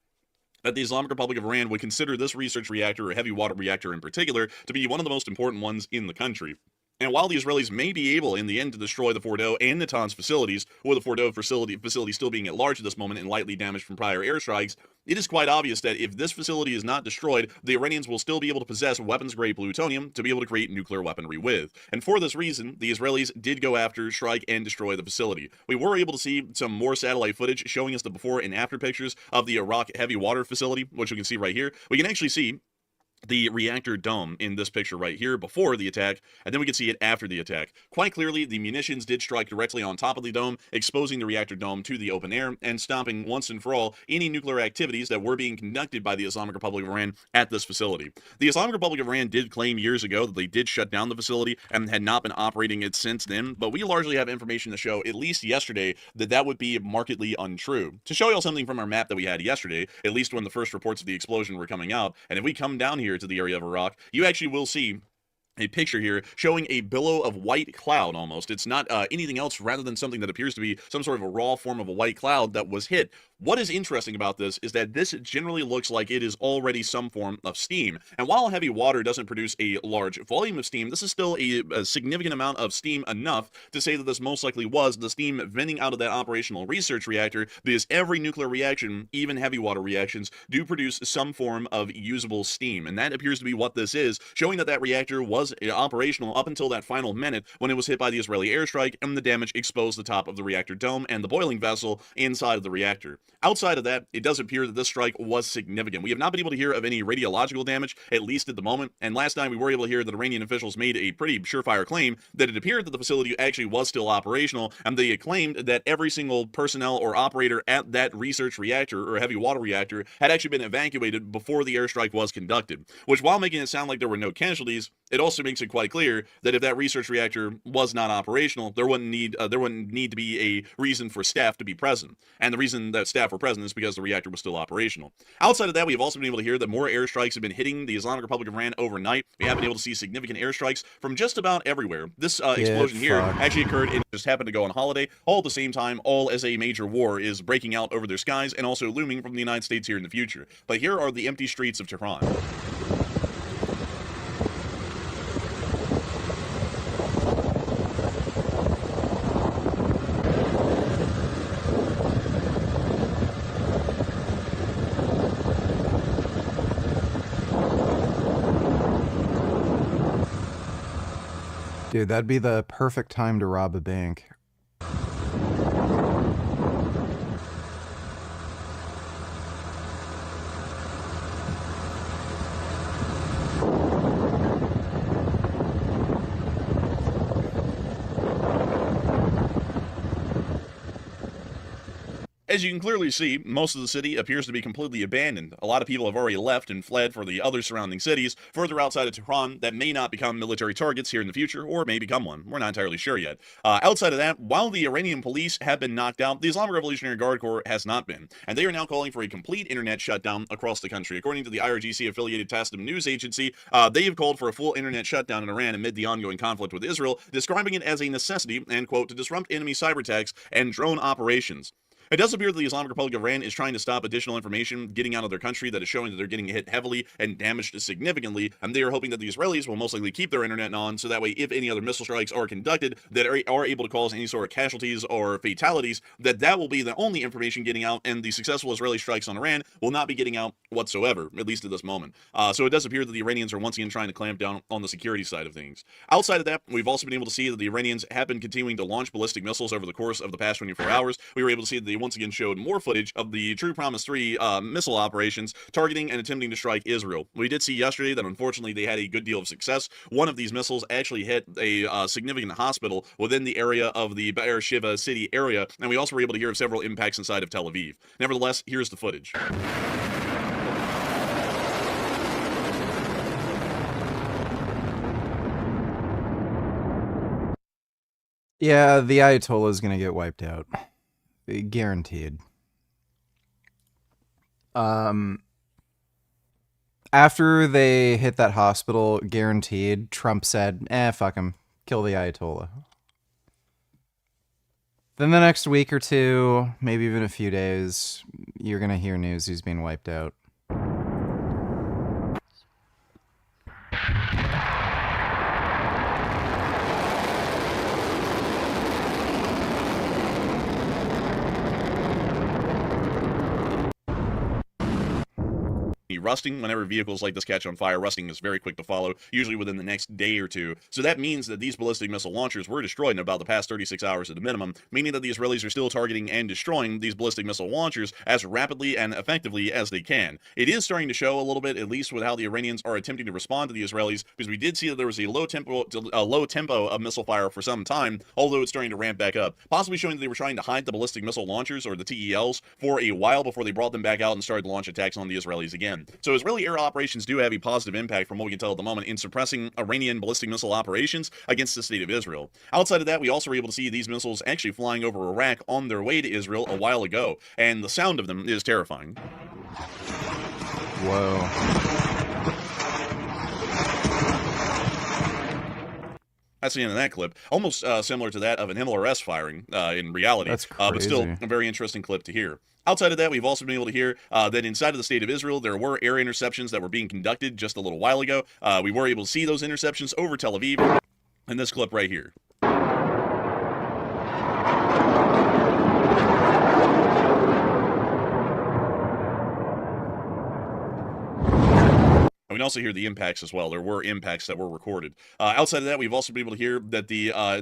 that the Islamic Republic of Iran would consider this research reactor, or heavy water reactor in particular, to be one of the most important ones in the country. And while the Israelis may be able in the end to destroy the Fordo and Natanz facilities, or the Fordo facility still being at large at this moment and lightly damaged from prior airstrikes, it is quite obvious that if this facility is not destroyed, the Iranians will still be able to possess weapons-grade plutonium to be able to create nuclear weaponry with. And for this reason, the Israelis did go after, strike, and destroy the facility. We were able to see some more satellite footage showing us the before and after pictures of the Iraq heavy water facility, which you can see right here. We can actually see the reactor dome in this picture right here before the attack, and then we can see it after the attack. Quite clearly, the munitions did strike directly on top of the dome, exposing the reactor dome to the open air and stopping once and for all any nuclear activities that were being conducted by the Islamic Republic of Iran at this facility. The Islamic Republic of Iran did claim years ago that they did shut down the facility and had not been operating it since then, but we largely have information to show, at least yesterday, that that would be markedly untrue. To show y'all something from our map that we had yesterday, at least when the first reports of the explosion were coming out, and if we come down here to the area of Iraq, you actually will see a picture here showing a billow of white cloud almost. It's not anything else rather than something that appears to be some sort of a raw form of a white cloud that was hit. What is interesting about this is that this generally looks like it is already some form of steam. And while heavy water doesn't produce a large volume of steam, this is still a significant amount of steam, enough to say that this most likely was the steam venting out of that operational research reactor, because every nuclear reaction, even heavy water reactions, do produce some form of usable steam. And that appears to be what this is, showing that that reactor was operational up until that final minute when it was hit by the Israeli airstrike and the damage exposed the top of the reactor dome and the boiling vessel inside of the reactor. Outside of that, it does appear that this strike was significant. We have not been able to hear of any radiological damage, at least at the moment, and last time we were able to hear that Iranian officials made a pretty surefire claim that it appeared that the facility actually was still operational, and they claimed that every single personnel or operator at that research reactor or heavy water reactor had actually been evacuated before the airstrike was conducted, which, while making it sound like there were no casualties, it also makes it quite clear that if that research reactor was not operational, there wouldn't need to be a reason for staff to be present. And the reason that staff were present is because the reactor was still operational. Outside of that, we have also been able to hear that more airstrikes have been hitting the Islamic Republic of Iran overnight. We have been able to see significant airstrikes from just about everywhere. This explosion here actually occurred and just happened to go on holiday, all at the same time, all as a major war is breaking out over their skies and also looming from the United States here in the future. But here are the empty streets of Tehran. Dude, that'd be the perfect time to rob a bank. As you can clearly see, most of the city appears to be completely abandoned. A lot of people have already left and fled for the other surrounding cities further outside of Tehran that may not become military targets here in the future, or may become one. We're not entirely sure yet. Outside of that, while the Iranian police have been knocked out, the Islamic Revolutionary Guard Corps has not been, and they are now calling for a complete internet shutdown across the country. According to the IRGC-affiliated Tasnim news agency, they have called for a full internet shutdown in Iran amid the ongoing conflict with Israel, describing it as a necessity and, quote, to disrupt enemy cyber attacks and drone operations. It does appear that the Islamic Republic of Iran is trying to stop additional information getting out of their country that is showing that they're getting hit heavily and damaged significantly, and they are hoping that the Israelis will most likely keep their internet on, so that way if any other missile strikes are conducted that are able to cause any sort of casualties or fatalities, that will be the only information getting out, and the successful Israeli strikes on Iran will not be getting out whatsoever, at least at this moment. So it does appear that the Iranians are once again trying to clamp down on the security side of things. Outside of that, we've also been able to see that the Iranians have been continuing to launch ballistic missiles over the course of the past 24 hours. We were able to see that they once again showed more footage of the True Promise 3 missile operations targeting and attempting to strike Israel. We did see yesterday that unfortunately they had a good deal of success. One of these missiles actually hit a significant hospital within the area of the Be'er Sheva city area, and we also were able to hear of several impacts inside of Tel Aviv. Nevertheless, here's the footage. Yeah, the Ayatollah is going to get wiped out. Guaranteed. After they hit that hospital, guaranteed, Trump said, fuck him, kill the Ayatollah. Then the next week or two, maybe even a few days, you're gonna hear news he's being wiped out. rusting. Whenever vehicles like this catch on fire, rusting is very quick to follow, usually within the next day or two. So that means that these ballistic missile launchers were destroyed in about the past 36 hours at the minimum, meaning that the Israelis are still targeting and destroying these ballistic missile launchers as rapidly and effectively as they can. It is starting to show a little bit, at least with how the Iranians are attempting to respond to the Israelis, because we did see that there was a low tempo of missile fire for some time, although it's starting to ramp back up, possibly showing that they were trying to hide the ballistic missile launchers, or the TELs, for a while before they brought them back out and started to launch attacks on the Israelis again. So Israeli air operations do have a positive impact, from what we can tell at the moment, in suppressing Iranian ballistic missile operations against the state of Israel. Outside of that, we also were able to see these missiles actually flying over Iraq on their way to Israel a while ago, and the sound of them is terrifying. Whoa. That's the end of that clip. Almost similar to that of an MLRS firing in reality. That's crazy. But still a very interesting clip to hear. Outside of that, we've also been able to hear that inside of the state of Israel, there were air interceptions that were being conducted just a little while ago. We were able to see those interceptions over Tel Aviv in this clip right here. We can also hear the impacts as well. There were impacts that were recorded. Outside of that, we've also been able to hear that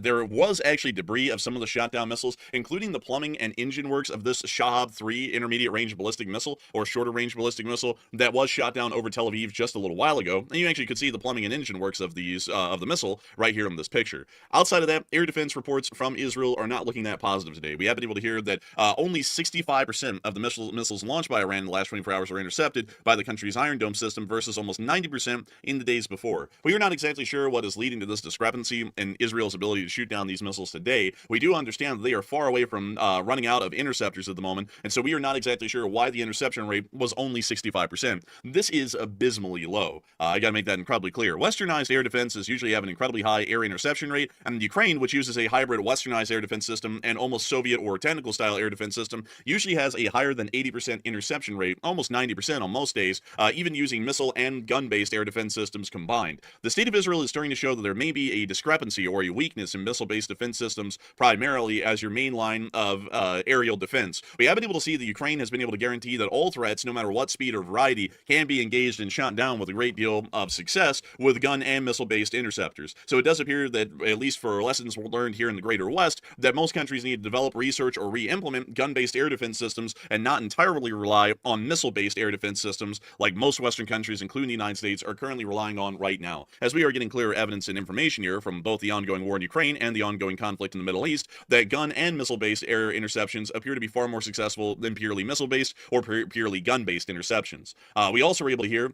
there was actually debris of some of the shot down missiles, including the plumbing and engine works of this Shahab 3 intermediate range ballistic missile, or shorter range ballistic missile, that was shot down over Tel Aviv just a little while ago. And you actually could see the plumbing and engine works of these of the missile right here in this picture. Outside of that, air defense reports from Israel are not looking that positive today. We have been able to hear that only 65% of the missiles launched by Iran in the last 24 hours were intercepted by the country's Iron Dome system, versus almost 90% in the days before. We are not exactly sure what is leading to this discrepancy in Israel's ability to shoot down these missiles today. We do understand that they are far away from running out of interceptors at the moment, and so we are not exactly sure why the interception rate was only 65%. This is abysmally low. I gotta make that incredibly clear. Westernized air defenses usually have an incredibly high air interception rate, and Ukraine, which uses a hybrid westernized air defense system and almost Soviet or technical style air defense system, usually has a higher than 80% interception rate, almost 90% on most days, even using missile and gun-based air defense systems combined. The state of Israel is starting to show that there may be a discrepancy or a weakness in missile-based defense systems, primarily as your main line of aerial defense. We have been able to see that Ukraine has been able to guarantee that all threats, no matter what speed or variety, can be engaged and shot down with a great deal of success with gun and missile-based interceptors. So it does appear that, at least for lessons learned here in the Greater West, that most countries need to develop, research, or re-implement gun-based air defense systems and not entirely rely on missile-based air defense systems like most Western countries, including the United States, are currently relying on right now. As we are getting clear evidence and information here from both the ongoing war in Ukraine and the ongoing conflict in the Middle East, that gun and missile-based air interceptions appear to be far more successful than purely missile-based or purely gun-based interceptions. We also were able to hear,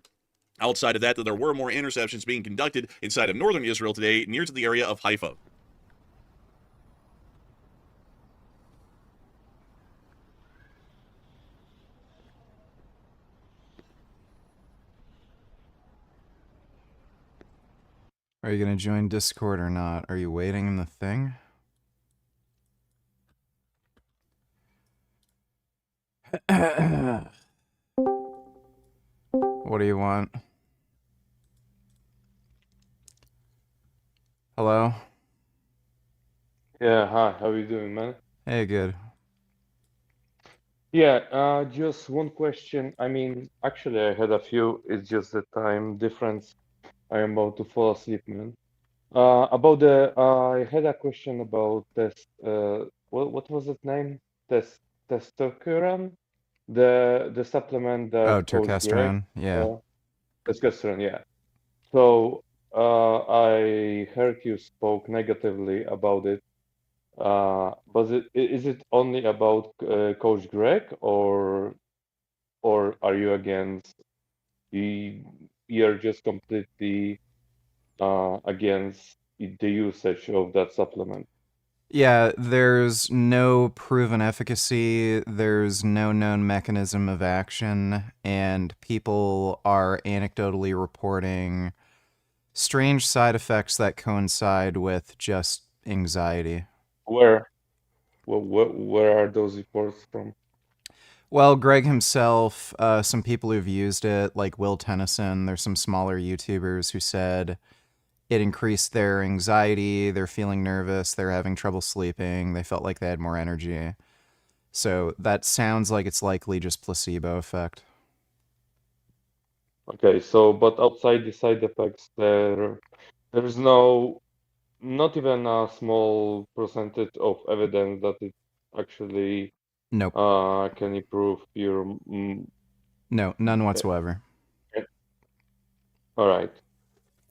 outside of that, that there were more interceptions being conducted inside of northern Israel today, near to the area of Haifa. Are you going to join Discord or not? Are you waiting in the thing? What do you want? Hello? Yeah, hi, how are you doing, man? Hey, good. Yeah, just one question. I mean, actually, I had a few. It's just the time difference. I am about to fall asleep, man. I had a question about what was its name? Testosterone? The supplement that Oh, Coach Greg, Turkesterone, yeah. Testosterone, yeah. So, I heard you spoke negatively about it. Is it only about Coach Greg, or are you against you're just completely against the usage of that supplement? Yeah, there's no proven efficacy, there's no known mechanism of action, and people are anecdotally reporting strange side effects that coincide with just anxiety. Where are those reports from? Well, Greg himself, some people who've used it, like Will Tennyson, there's some smaller YouTubers who said it increased their anxiety, they're feeling nervous, they're having trouble sleeping, they felt like they had more energy. So that sounds like it's likely just placebo effect. Okay, so but outside the side effects, there's not even a small percentage of evidence that it actually Nope. can improve your. No, none whatsoever. All right.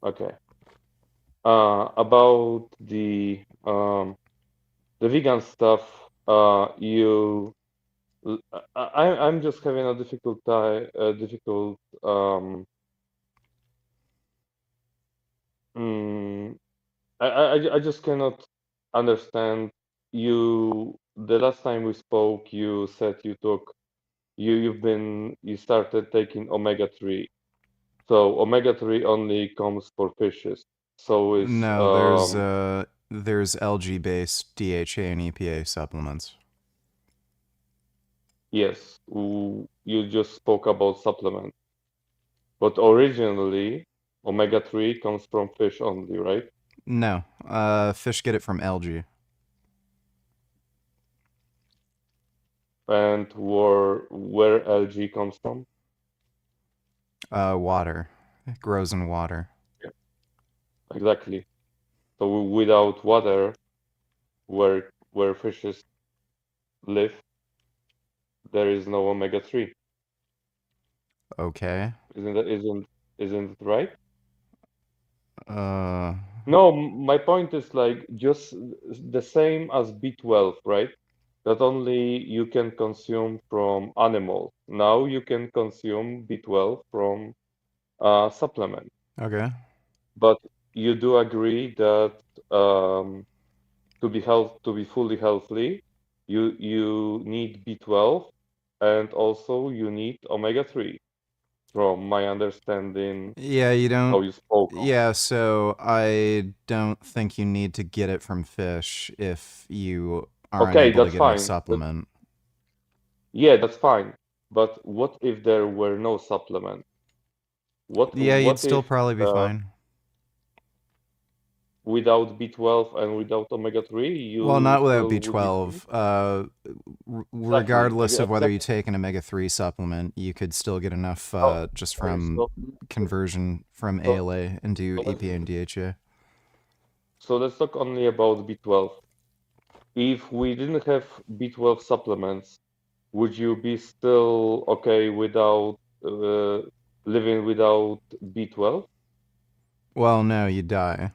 Okay. About the vegan stuff, I'm just having a difficult time, mm, I just cannot understand you. The last time we spoke, you said you started taking omega-3. So omega-3 only comes for fishes. So is No, there's algae-based DHA and EPA supplements. yes, you just spoke about supplements. But originally omega-3 comes from fish only, right? No, fish get it from algae. And where algae comes from? Water. It grows in water. Yeah, exactly. So without water, where fishes live, there is no omega-3. Okay. Isn't it right? Uh, No, my point is like just the same as B12, right? That only you can consume from animals. Now you can consume B12 from supplement. okay. But you do agree that to be fully healthy, you need B12 and also you need omega-3, from my understanding Yeah, you how don't. you spoke. Yeah, so I don't think you need to get it from fish if you are Okay, unable to that's get a fine. supplement. Yeah, that's fine. But what if there were no supplement? Yeah, you'd What still if probably be fine. without B12 and without omega-3, Well, you not without still would be fine? B12. Regardless of whether you take an omega-3 supplement, you could still get enough just Okay, from conversion from so, ALA into so let's, EPA and DHA. so let's talk only about B12. If we didn't have B12 supplements, would you be still okay without living without B12? Well, no, you die.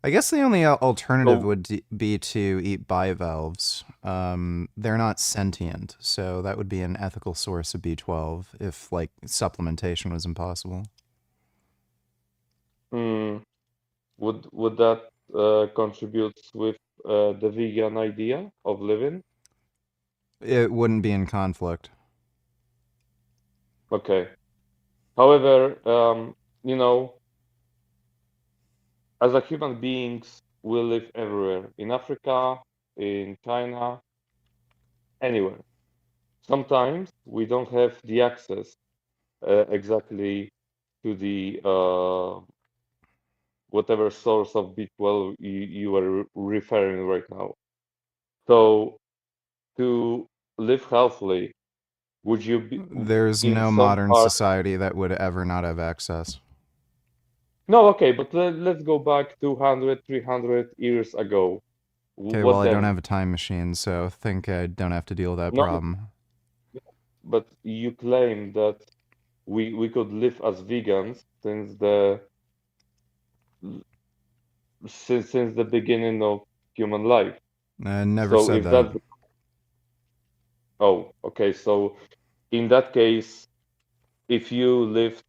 I guess the only alternative So, would be to eat bivalves. They're not sentient, so that would be an ethical source of B12 if, like, supplementation was impossible. would that contribute with the vegan idea of living? It wouldn't be in conflict. Okay. However, you know, as a human beings, we live everywhere, in Africa, in China, anywhere. Sometimes we don't have the access exactly to the whatever source of B12 you are referring right now. So to live healthily, would you be There's in no some modern part? society that would ever not have access. No, okay, but let's go back 200, 300 years ago. Okay, well, What I don't then? have a time machine, so I think I don't have to deal with that No, problem. but you claim that we could live as vegans since the beginning of human life. I never So said if that. that's oh, okay, so in that case, if you lived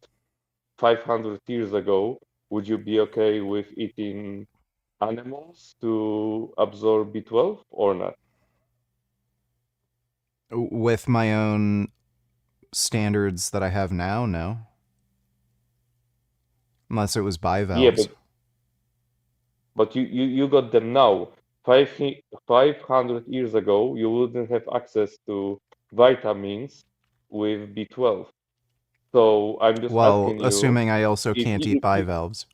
500 years ago, would you be okay with eating animals to absorb B12 or not? With my own standards that I have now, no. Unless it was Yeah, bivalves. but you got them now. 500 years ago, you wouldn't have access to vitamins with B12. So I'm just Well, asking you, assuming I also if can't eat bivalves.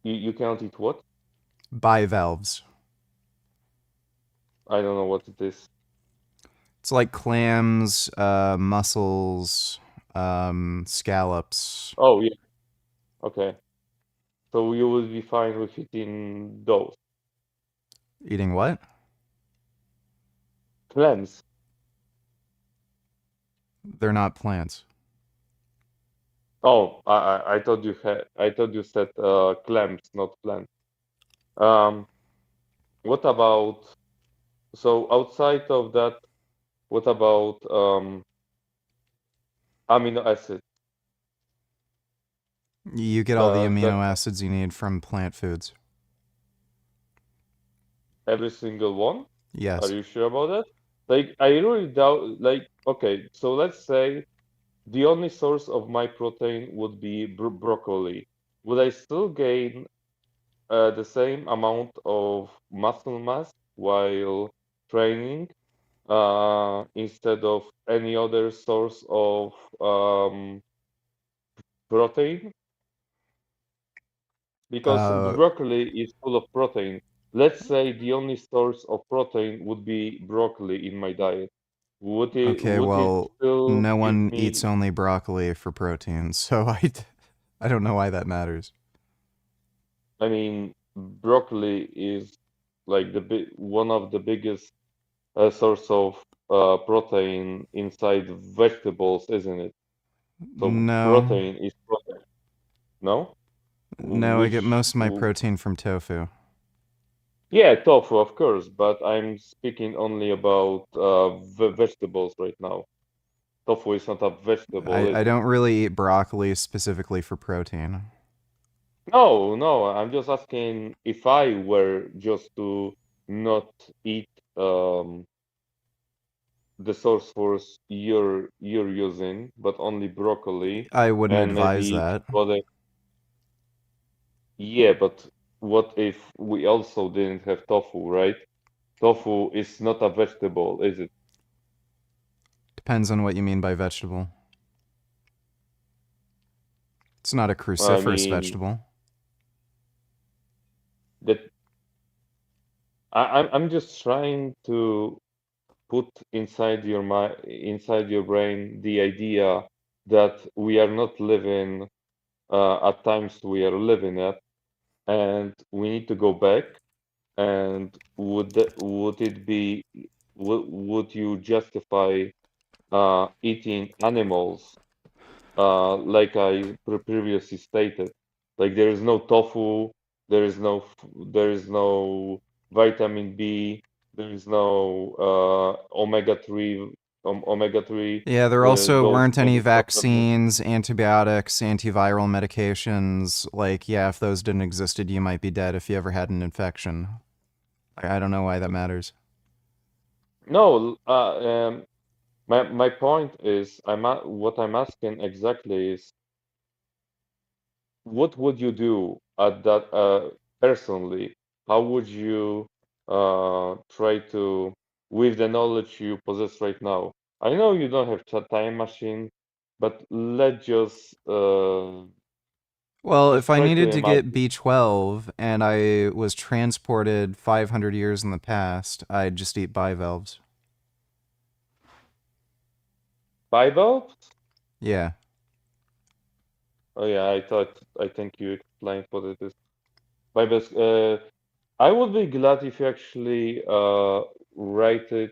you can't eat what? Bivalves. I don't know what it is. It's like clams, mussels, scallops. Oh yeah. Okay. So you would be fine with eating those Eating what? clams. They're not plants. Oh, I thought you said clams, not plants. Um, what about so outside of that, what about amino acids? You get all the That amino acids you need from plant foods. every single one? Are Yes. you sure about that? Like, I really doubt. Like, okay, so let's say the only source of my protein would be broccoli. Would I still gain the same amount of muscle mass while training instead of any other source of protein? Because the Uh, broccoli is full of protein. Let's say the only source of protein would be broccoli in my diet. okay, Would it well, still no give one eats me? only broccoli for protein, so I don't know why that matters. I mean, broccoli is like one of the biggest source of protein inside vegetables, isn't it? So No. protein is protein. No? No, I get most of my W- protein from tofu. Yeah, tofu, of course, but I'm speaking only about vegetables right now. Tofu is not a vegetable, is I it? don't really eat broccoli specifically for protein. No, no, I'm just asking if I were just to not eat the source foods you're using, but only broccoli I wouldn't and advise maybe that. other. Yeah, but what if we also didn't have tofu, right? Tofu is not a vegetable, is it? Depends on what you mean by vegetable. It's not a I cruciferous mean vegetable. that I'm just trying to put inside your brain the idea that we are not living at times we are living at, and we need to go back. And would it be would you justify eating animals like I previously stated? Like there is no tofu, there is no vitamin B, there is no omega 3 Yeah, there also those weren't kind any of supplements. vaccines, antibiotics, antiviral medications. Like, yeah, if those didn't existed, you might be dead if you ever had an infection. I don't know why that matters. No, my point is what I'm asking exactly is what would you do at that personally? How would you try to, with the knowledge you possess right now? I know you don't have a time machine, but let's Well, if just I try to needed to get imagine. B12 and I was transported 500 years in the past, I'd just eat bivalves. Bivalves? Yeah. Oh yeah, I think you explained what it is. Bivalves. I would be glad if you actually write it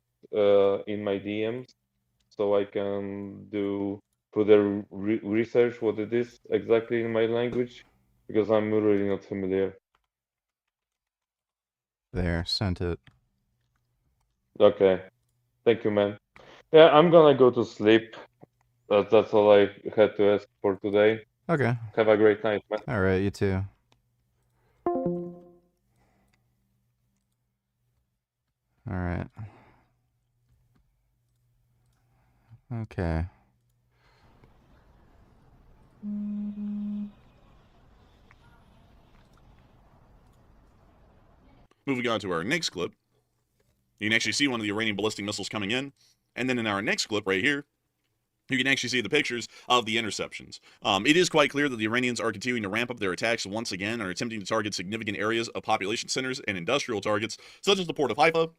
in my DMs so I can do further research what it is exactly in my language because I'm really not familiar. There, sent it. Okay, thank you, man. Yeah, I'm gonna go to sleep. That's all I had to ask for today. Okay. Have a great night, man. All right, you too. All right. Okay. Moving on to our next clip, you can actually see one of the Iranian ballistic missiles coming in, and then in our next clip right here, you can actually see the pictures of the interceptions. It is quite clear that the Iranians are continuing to ramp up their attacks once again and are attempting to target significant areas of population centers and industrial targets, such as the port of Haifa,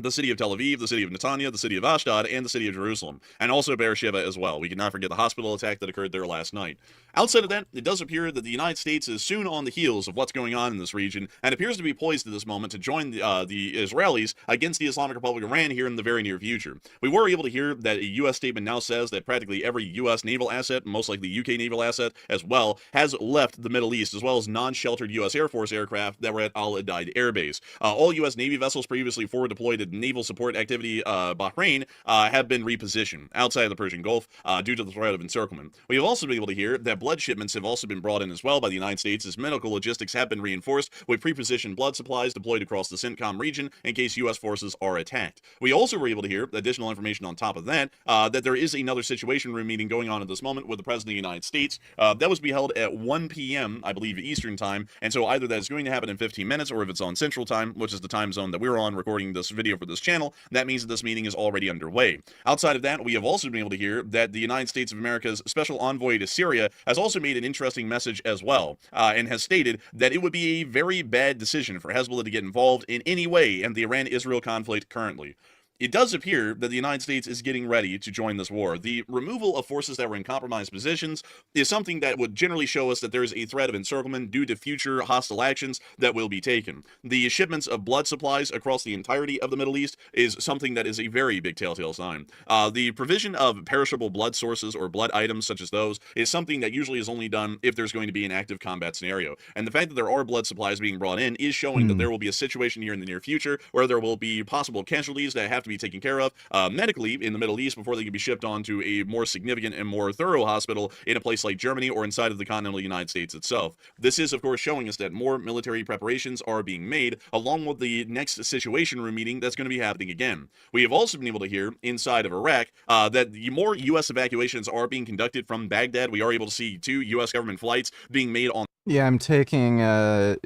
the city of Tel Aviv, the city of Netanya, the city of Ashdod, and the city of Jerusalem, and also Beersheba as well. We cannot forget the hospital attack that occurred there last night. Outside of that, it does appear that the United States is soon on the heels of what's going on in this region, and appears to be poised at this moment to join the Israelis against the Islamic Republic of Iran here in the very near future. We were able to hear that a U.S. statement now says that practically every U.S. naval asset, most likely UK naval asset as well, has left the Middle East, as well as non-sheltered U.S. Air Force aircraft that were at Al Udeid Air Base. All U.S. Navy vessels previously forward deployed at naval support activity Bahrain have been repositioned outside of the Persian Gulf due to the threat of encirclement. We have also been able to hear that blood shipments have also been brought in as well by the United States, as medical logistics have been reinforced with pre-positioned blood supplies deployed across the CENTCOM region in case U.S. forces are attacked. We also were able to hear additional information on top of that, that there is another Situation Room meeting going on at this moment with the President of the United States. That was to be held at 1 p.m., I believe, Eastern Time, and so either that's going to happen in 15 minutes, or if it's on Central Time, which is the time zone that we're on recording this video for this channel, that means that this meeting is already underway. Outside of that, we have also been able to hear that the United States of America's Special Envoy to Syria has also made an interesting message as well, and has stated that it would be a very bad decision for Hezbollah to get involved in any way in the Iran-Israel conflict currently. It does appear that the United States is getting ready to join this war. The removal of forces that were in compromised positions is something that would generally show us that there is a threat of encirclement due to future hostile actions that will be taken. The shipments of blood supplies across the entirety of the Middle East is something that is a very big telltale sign. The provision of perishable blood sources or blood items such as those is something that usually is only done if there's going to be an active combat scenario. And the fact that there are blood supplies being brought in is showing that there will be a situation here in the near future where there will be possible casualties that have to be taken care of medically in the Middle East before they can be shipped on to a more significant and more thorough hospital in a place like Germany or inside of the continental United States itself. This is, of course, showing us that more military preparations are being made, along with the next Situation Room meeting that's going to be happening again. We have also been able to hear inside of Iraq that the more U.S. evacuations are being conducted from Baghdad. We are able to see 2 U.S. government flights being made on. Yeah, I'm taking DHA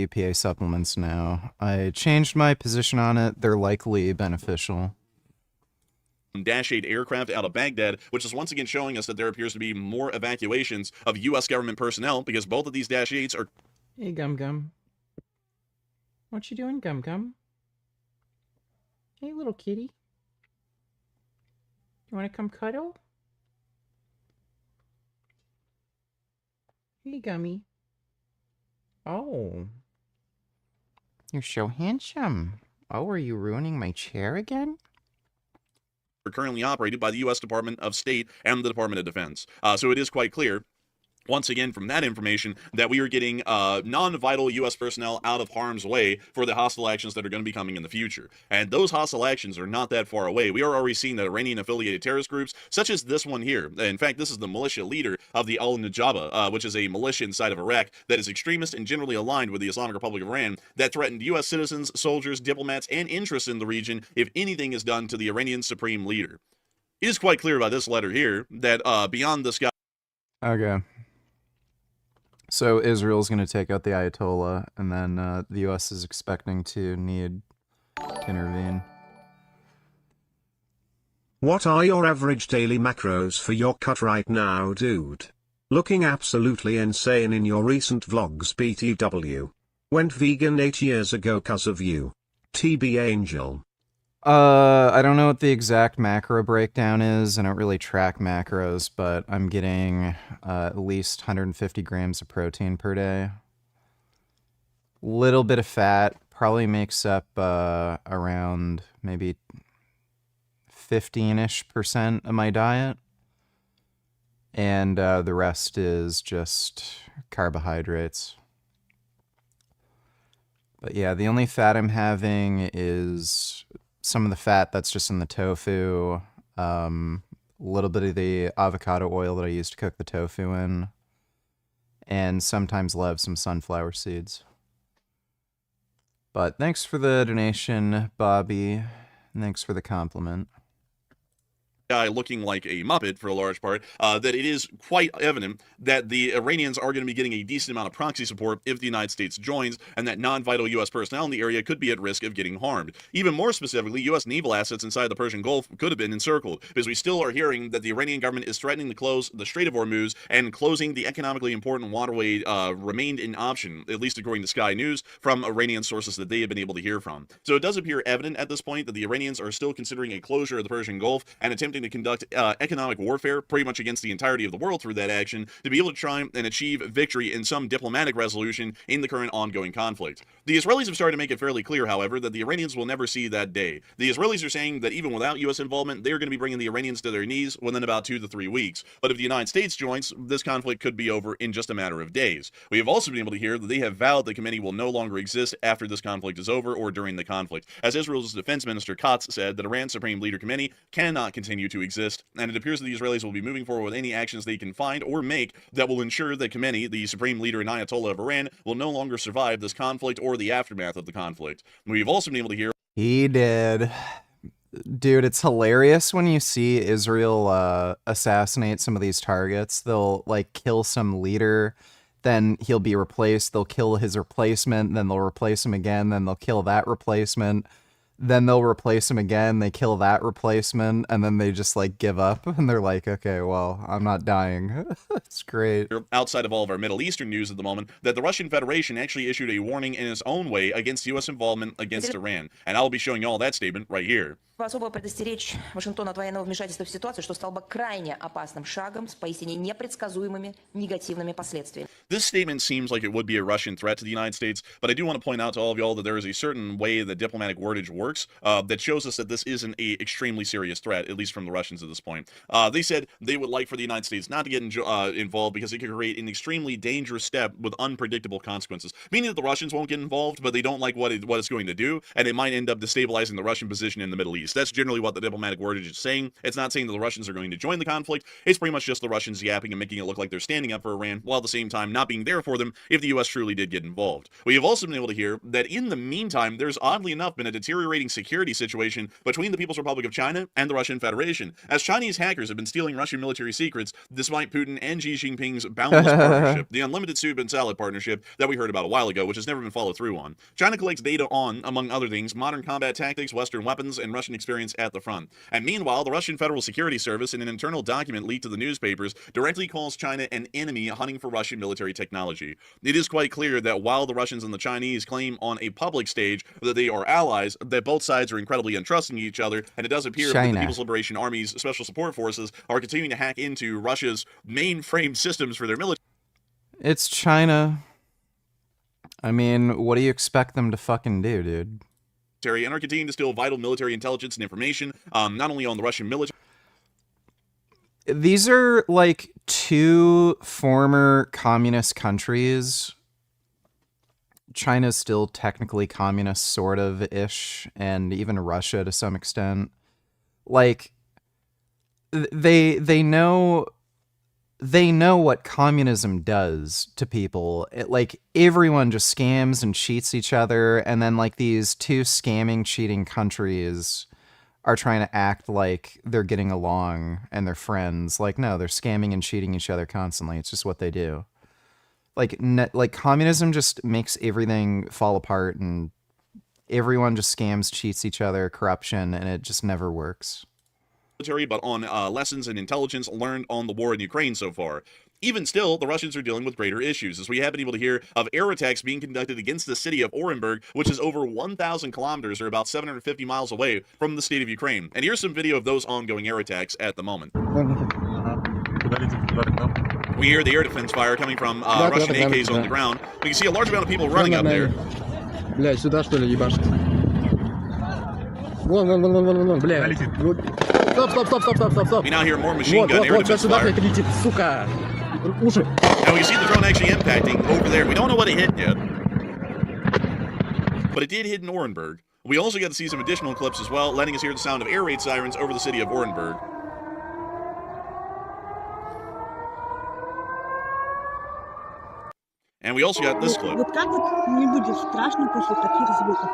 EPA supplements now. I changed my position on it. They're likely beneficial. Dash 8 aircraft out of Baghdad, which is once again showing us that there appears to be more evacuations of U.S. government personnel because both of these Dash 8s are... Hey, Gum Gum. What you doing, Gum Gum? Hey, little kitty. You want to come cuddle? Hey, Gummy. Oh. You're so handsome. Oh, are you ruining my chair again? Are currently operated by the U.S. Department of State and the Department of Defense. So it is quite clear, once again, from that information, that we are getting non-vital U.S. personnel out of harm's way for the hostile actions that are going to be coming in the future. And those hostile actions are not that far away. We are already seeing that Iranian-affiliated terrorist groups, such as this one here, in fact, this is the militia leader of the Al-Nujaba, which is a militia inside of Iraq that is extremist and generally aligned with the Islamic Republic of Iran, that threatened U.S. citizens, soldiers, diplomats, and interests in the region if anything is done to the Iranian supreme leader. It is quite clear by this letter here that beyond the sky... Okay. So Israel's going to take out the Ayatollah, and then the U.S. is expecting to need to intervene. What are your average daily macros for your cut right now, dude? Looking absolutely insane in your recent vlogs, BTW. Went vegan 8 years ago 'cause of you. TB Angel. I don't know what the exact macro breakdown is. I don't really track macros, but I'm getting at least 150 grams of protein per day. Little bit of fat, probably makes up around maybe 15-ish% of my diet. And the rest is just carbohydrates. But yeah, the only fat I'm having is some of the fat that's just in the tofu, a little bit of the avocado oil that I use to cook the tofu in, and sometimes I'll have some sunflower seeds. But thanks for the donation, Bobby. Thanks for the compliment. guy looking like a Muppet for a large part, that it is quite evident that the Iranians are going to be getting a decent amount of proxy support if the United States joins, and that non-vital U.S. personnel in the area could be at risk of getting harmed. Even more specifically, U.S. naval assets inside the Persian Gulf could have been encircled, because we still are hearing that the Iranian government is threatening to close the Strait of Hormuz, and closing the economically important waterway remained an option, at least according to Sky News, from Iranian sources that they have been able to hear from. So it does appear evident at this point that the Iranians are still considering a closure of the Persian Gulf and attempting to conduct economic warfare pretty much against the entirety of the world through that action to be able to try and achieve victory in some diplomatic resolution in the current ongoing conflict. The Israelis have started to make it fairly clear, however, that the Iranians will never see that day. The Israelis are saying that even without U.S. involvement, they're going to be bringing the Iranians to their knees within about 2 to 3 weeks. But if the United States joins, this conflict could be over in just a matter of days. We have also been able to hear that they have vowed the Khamenei will no longer exist after this conflict is over or during the conflict, as Israel's defense minister Katz said that Iran's Supreme Leader Khamenei cannot continue to exist, and it appears that the Israelis will be moving forward with any actions they can find or make that will ensure that Khamenei, the Supreme Leader and Ayatollah of Iran, will no longer survive this conflict or the aftermath of the conflict. We've also been able to hear he did. Dude, it's hilarious when you see Israel assassinate some of these targets. They'll like kill some leader, then he'll be replaced, they'll kill his replacement, then they'll replace him again, then they'll kill that replacement, then they'll replace him again, they kill that replacement, and then they just like give up, and they're like, okay, well, I'm not dying. It's great. Outside of all of our Middle Eastern news at the moment, that the Russian Federation actually issued a warning in its own way against U.S. involvement against Iran, and I'll be showing you all that statement right here. Особо предостеречь Вашингтон от военного вмешательства в ситуацию, что стало бы крайне опасным шагом с поистине непредсказуемыми негативными последствиями. This statement seems like it would be a Russian threat to the United States, but I do want to point out to all of y'all that there is a certain way that diplomatic wordage works that shows us that this isn't a extremely serious threat, at least from the Russians at this point. They said they would like for the United States not to get involved because it could create an extremely dangerous step with unpredictable consequences, meaning that the Russians won't get involved, but they don't like what it's going to do, and it might end up destabilizing the Russian position in the Middle East. That's generally what the diplomatic wordage is saying. It's not saying that the Russians are going to join the conflict. It's pretty much just the Russians yapping and making it look like they're standing up for Iran, while at the same time not being there for them if the U.S. truly did get involved. We have also been able to hear that in the meantime, there's oddly enough been a deteriorating security situation between the People's Republic of China and the Russian Federation, as Chinese hackers have been stealing Russian military secrets despite Putin and Xi Jinping's boundless partnership, the unlimited soup and salad partnership that we heard about a while ago, which has never been followed through on. China collects data on, among other things, modern combat tactics, Western weapons, and Russian experience at the front. And meanwhile, the Russian Federal Security Service, in an internal document leaked to the newspapers, directly calls China an enemy hunting for Russian military technology. It is quite clear that while the Russians and the Chinese claim on a public stage that they are allies, that both sides are incredibly untrusting of each other, and it does appear that the People's Liberation Army's special support forces are continuing to hack into Russia's mainframe systems for their military. It's China. I mean, what do you expect them to fucking do, dude? And are continuing to steal vital military intelligence and information, not only on the Russian military. These are like two former communist countries. China's still technically communist, sort of-ish, and even Russia to some extent. Like, they know what communism does to people. Like, everyone just scams and cheats each other, and then like these two scamming, cheating countries are trying to act like they're getting along and they're friends. Like, no, they're scamming and cheating each other constantly. It's just what they do. Like communism just makes everything fall apart, and everyone just scams, cheats each other, corruption, and it just never works. But on lessons and intelligence learned on the war in Ukraine so far. Even still, the Russians are dealing with greater issues, as we have been able to hear of air attacks being conducted against the city of Orenburg, which is over 1,000 kilometers, or about 750 miles away from the state of Ukraine. And here's some video of those ongoing air attacks at the moment. We hear the air defense fire coming from Russian AKs on the ground. We can see a large amount of people running up there. Бля, сюда что ли ебашит? Вон, бля. Стоп. We now hear more machine gun air defense fire. Летит, сука. Уши. Now we can see the drone actually impacting over there. We don't know what it hit yet, but it did hit in Orenburg. We also got to see some additional clips as well, letting us hear the sound of air raid sirens over the city of Orenburg. And we also got this clip. Вот как вот не будет страшно после таких звуков?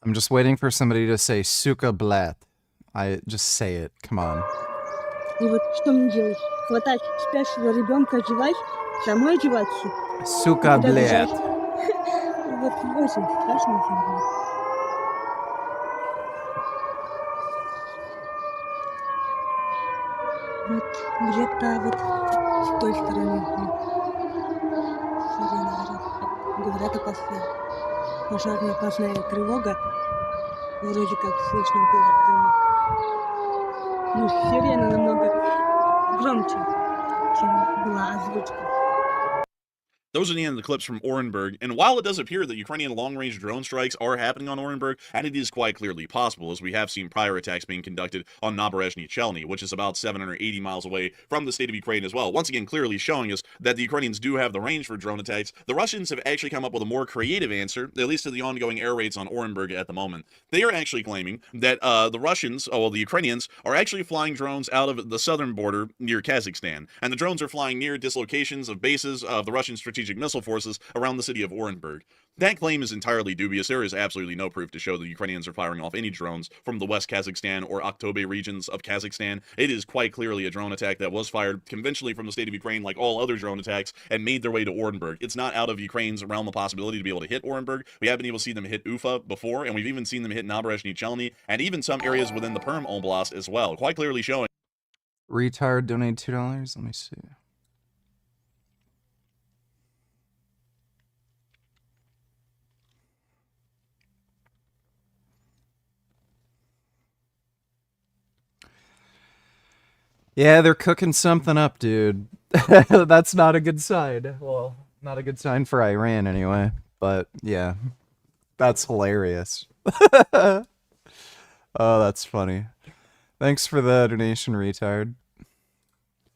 I'm just waiting for somebody to say "suka blat." Just say it. Come on. И вот что мне делать? Хватать спящего ребенка, одевать, самой одеваться? Сука, Куда бежать? блядь. Вот очень страшно на самом деле. Вот где-то вот с той стороны. Сирена орёт. Говорят, пожарная опасная тревога. Вроде как слышно было в доме. Ну, сирена намного громче, чем была озвучка. Those are the end of the clips from Orenburg, and while it does appear that Ukrainian long-range drone strikes are happening on Orenburg, and it is quite clearly possible, as we have seen prior attacks being conducted on Naberezhny Chelny, which is about 780 miles away from the state of Ukraine as well, once again clearly showing us that the Ukrainians do have the range for drone attacks. The Russians have actually come up with a more creative answer, at least to the ongoing air raids on Orenburg at the moment. They are actually claiming that the Ukrainians are actually flying drones out of the southern border near Kazakhstan, and the drones are flying near dislocations of bases of the Russian strategic missile forces around the city of Orenburg. That claim is entirely dubious. There is absolutely no proof to show the Ukrainians are firing off any drones from the West Kazakhstan or Aktobe regions of Kazakhstan. It is quite clearly a drone attack that was fired conventionally from the state of Ukraine like all other drone attacks and made their way to Orenburg. It's not out of Ukraine's realm of possibility to be able to hit Orenburg. We have been able to see them hit Ufa before, and we've even seen them hit Naberezhny Chelny, and even some areas within the Perm Oblast as well, quite clearly showing. Retard donated $2. Let me see. Yeah, they're cooking something up, dude. That's not a good sign. Well, not a good sign for Iran anyway. But yeah, that's hilarious. Oh, that's funny. Thanks for the donation, retard.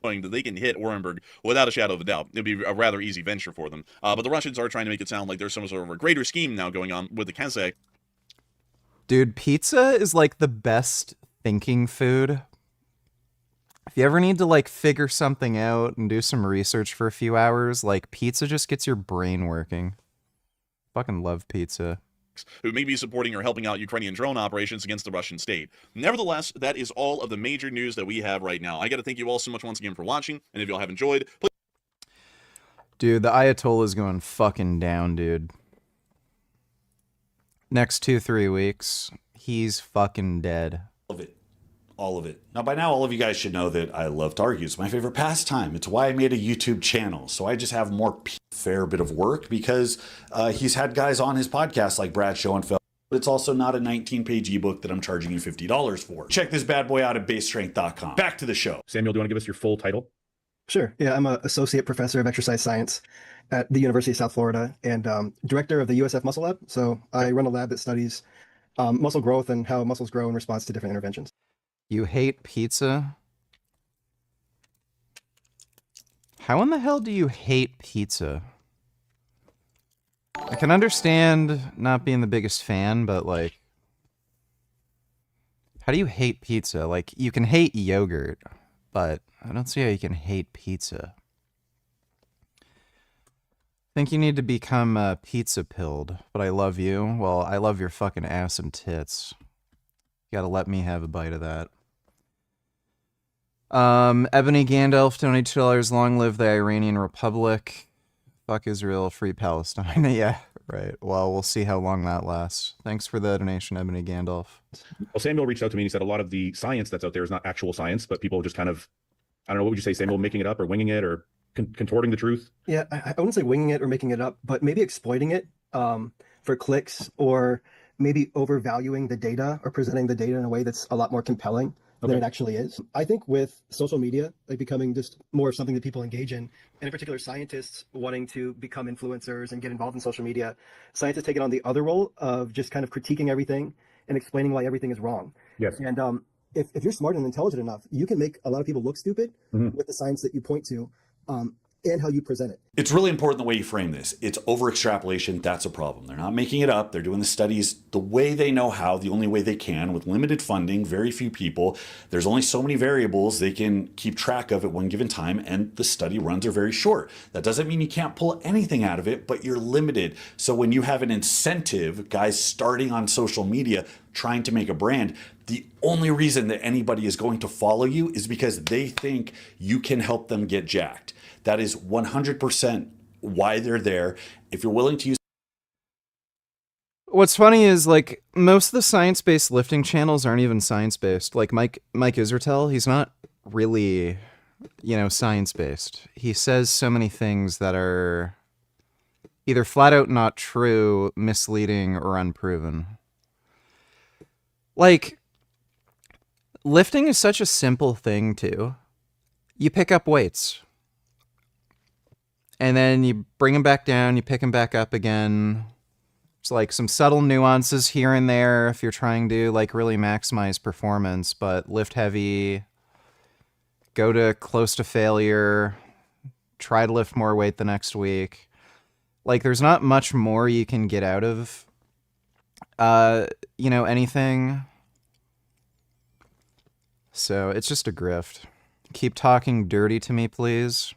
That they can hit Orenburg without a shadow of a doubt. It'd be a rather easy venture for them. But the Russians are trying to make it sound like there's some sort of a greater scheme now going on with the Kazakh. Dude, pizza is like the best thinking food. If you ever need to like figure something out and do some research for a few hours, like pizza just gets your brain working. Fucking love pizza. Who may be supporting or helping out Ukrainian drone operations against the Russian state. Nevertheless, that is all of the major news that we have right now. I got to thank you all so much once again for watching, and if y'all have enjoyed, please. Dude, the Ayatollah's going fucking down, dude. Next 2-3 weeks, he's fucking dead. All of it. All of it. Now, by now, all of you guys should know that I love to argue. It's my favorite pastime. It's why I made a YouTube channel. So I just have more fair bit of work because he's had guys on his podcast like Brad Schoenfeld. But it's also not a 19-page ebook that I'm charging you $50 for. Check this bad boy out at basestrength.com. Back to the show. Samuel, do you want to give us your full title? Sure. Yeah, I'm an associate professor of exercise science at the University of South Florida and director of the USF Muscle Lab. So I run a lab that studies muscle growth and how muscles grow in response to different interventions. You hate pizza? How in the hell do you hate pizza? I can understand not being the biggest fan, but like, how do you hate pizza? Like, you can hate yogurt, but I don't see how you can hate pizza. I think you need to become pizza pilled, but I love you. Well, I love your fucking ass and tits. You gotta let me have a bite of that. Ebony Gandalf, donate $2. Long live the Iranian Republic. Fuck Israel, free Palestine. Yeah, right. Well, we'll see how long that lasts. Thanks for the donation, Ebony Gandalf. Well, Samuel reached out to me and he said a lot of the science that's out there is not actual science, but people just kind of, I don't know, what would you say, Samuel, making it up or winging it or contorting the truth? Yeah, I wouldn't say winging it or making it up, but maybe exploiting it for clicks or maybe overvaluing the data or presenting the data in a way that's a lot more compelling than it actually is. I think with social media like becoming just more of something that people engage in, and in particular scientists wanting to become influencers and get involved in social media, scientists take it on the other role of just kind of critiquing everything and explaining why everything is wrong. Yes. And if you're smart and intelligent enough, you can make a lot of people look stupid with the science that you point to and how you present it. It's really important the way you frame this. It's over extrapolation. That's a problem. They're not making it up. They're doing the studies the way they know how, the only way they can, with limited funding, very few people. There's only so many variables they can keep track of at one given time, and the study runs are very short. That doesn't mean you can't pull anything out of it, but you're limited. So when you have an incentive, guys starting on social media, trying to make a brand, The only reason that anybody is going to follow you is because they think you can help them get jacked. That is 100% why they're there. If you're willing to use... What's funny is, like, most of the science-based lifting channels aren't even science-based. Like, Mike Israetel, he's not really, you know, science-based. He says so many things that are either flat out not true, misleading, or unproven. Like, lifting is such a simple thing, too. You pick up weights. And then you bring them back down, you pick them back up again. There's like some subtle nuances here and there if you're trying to like really maximize performance, but lift heavy, go to close to failure, try to lift more weight the next week. Like there's not much more you can get out of, you know, anything. So it's just a grift. Keep talking dirty to me, please.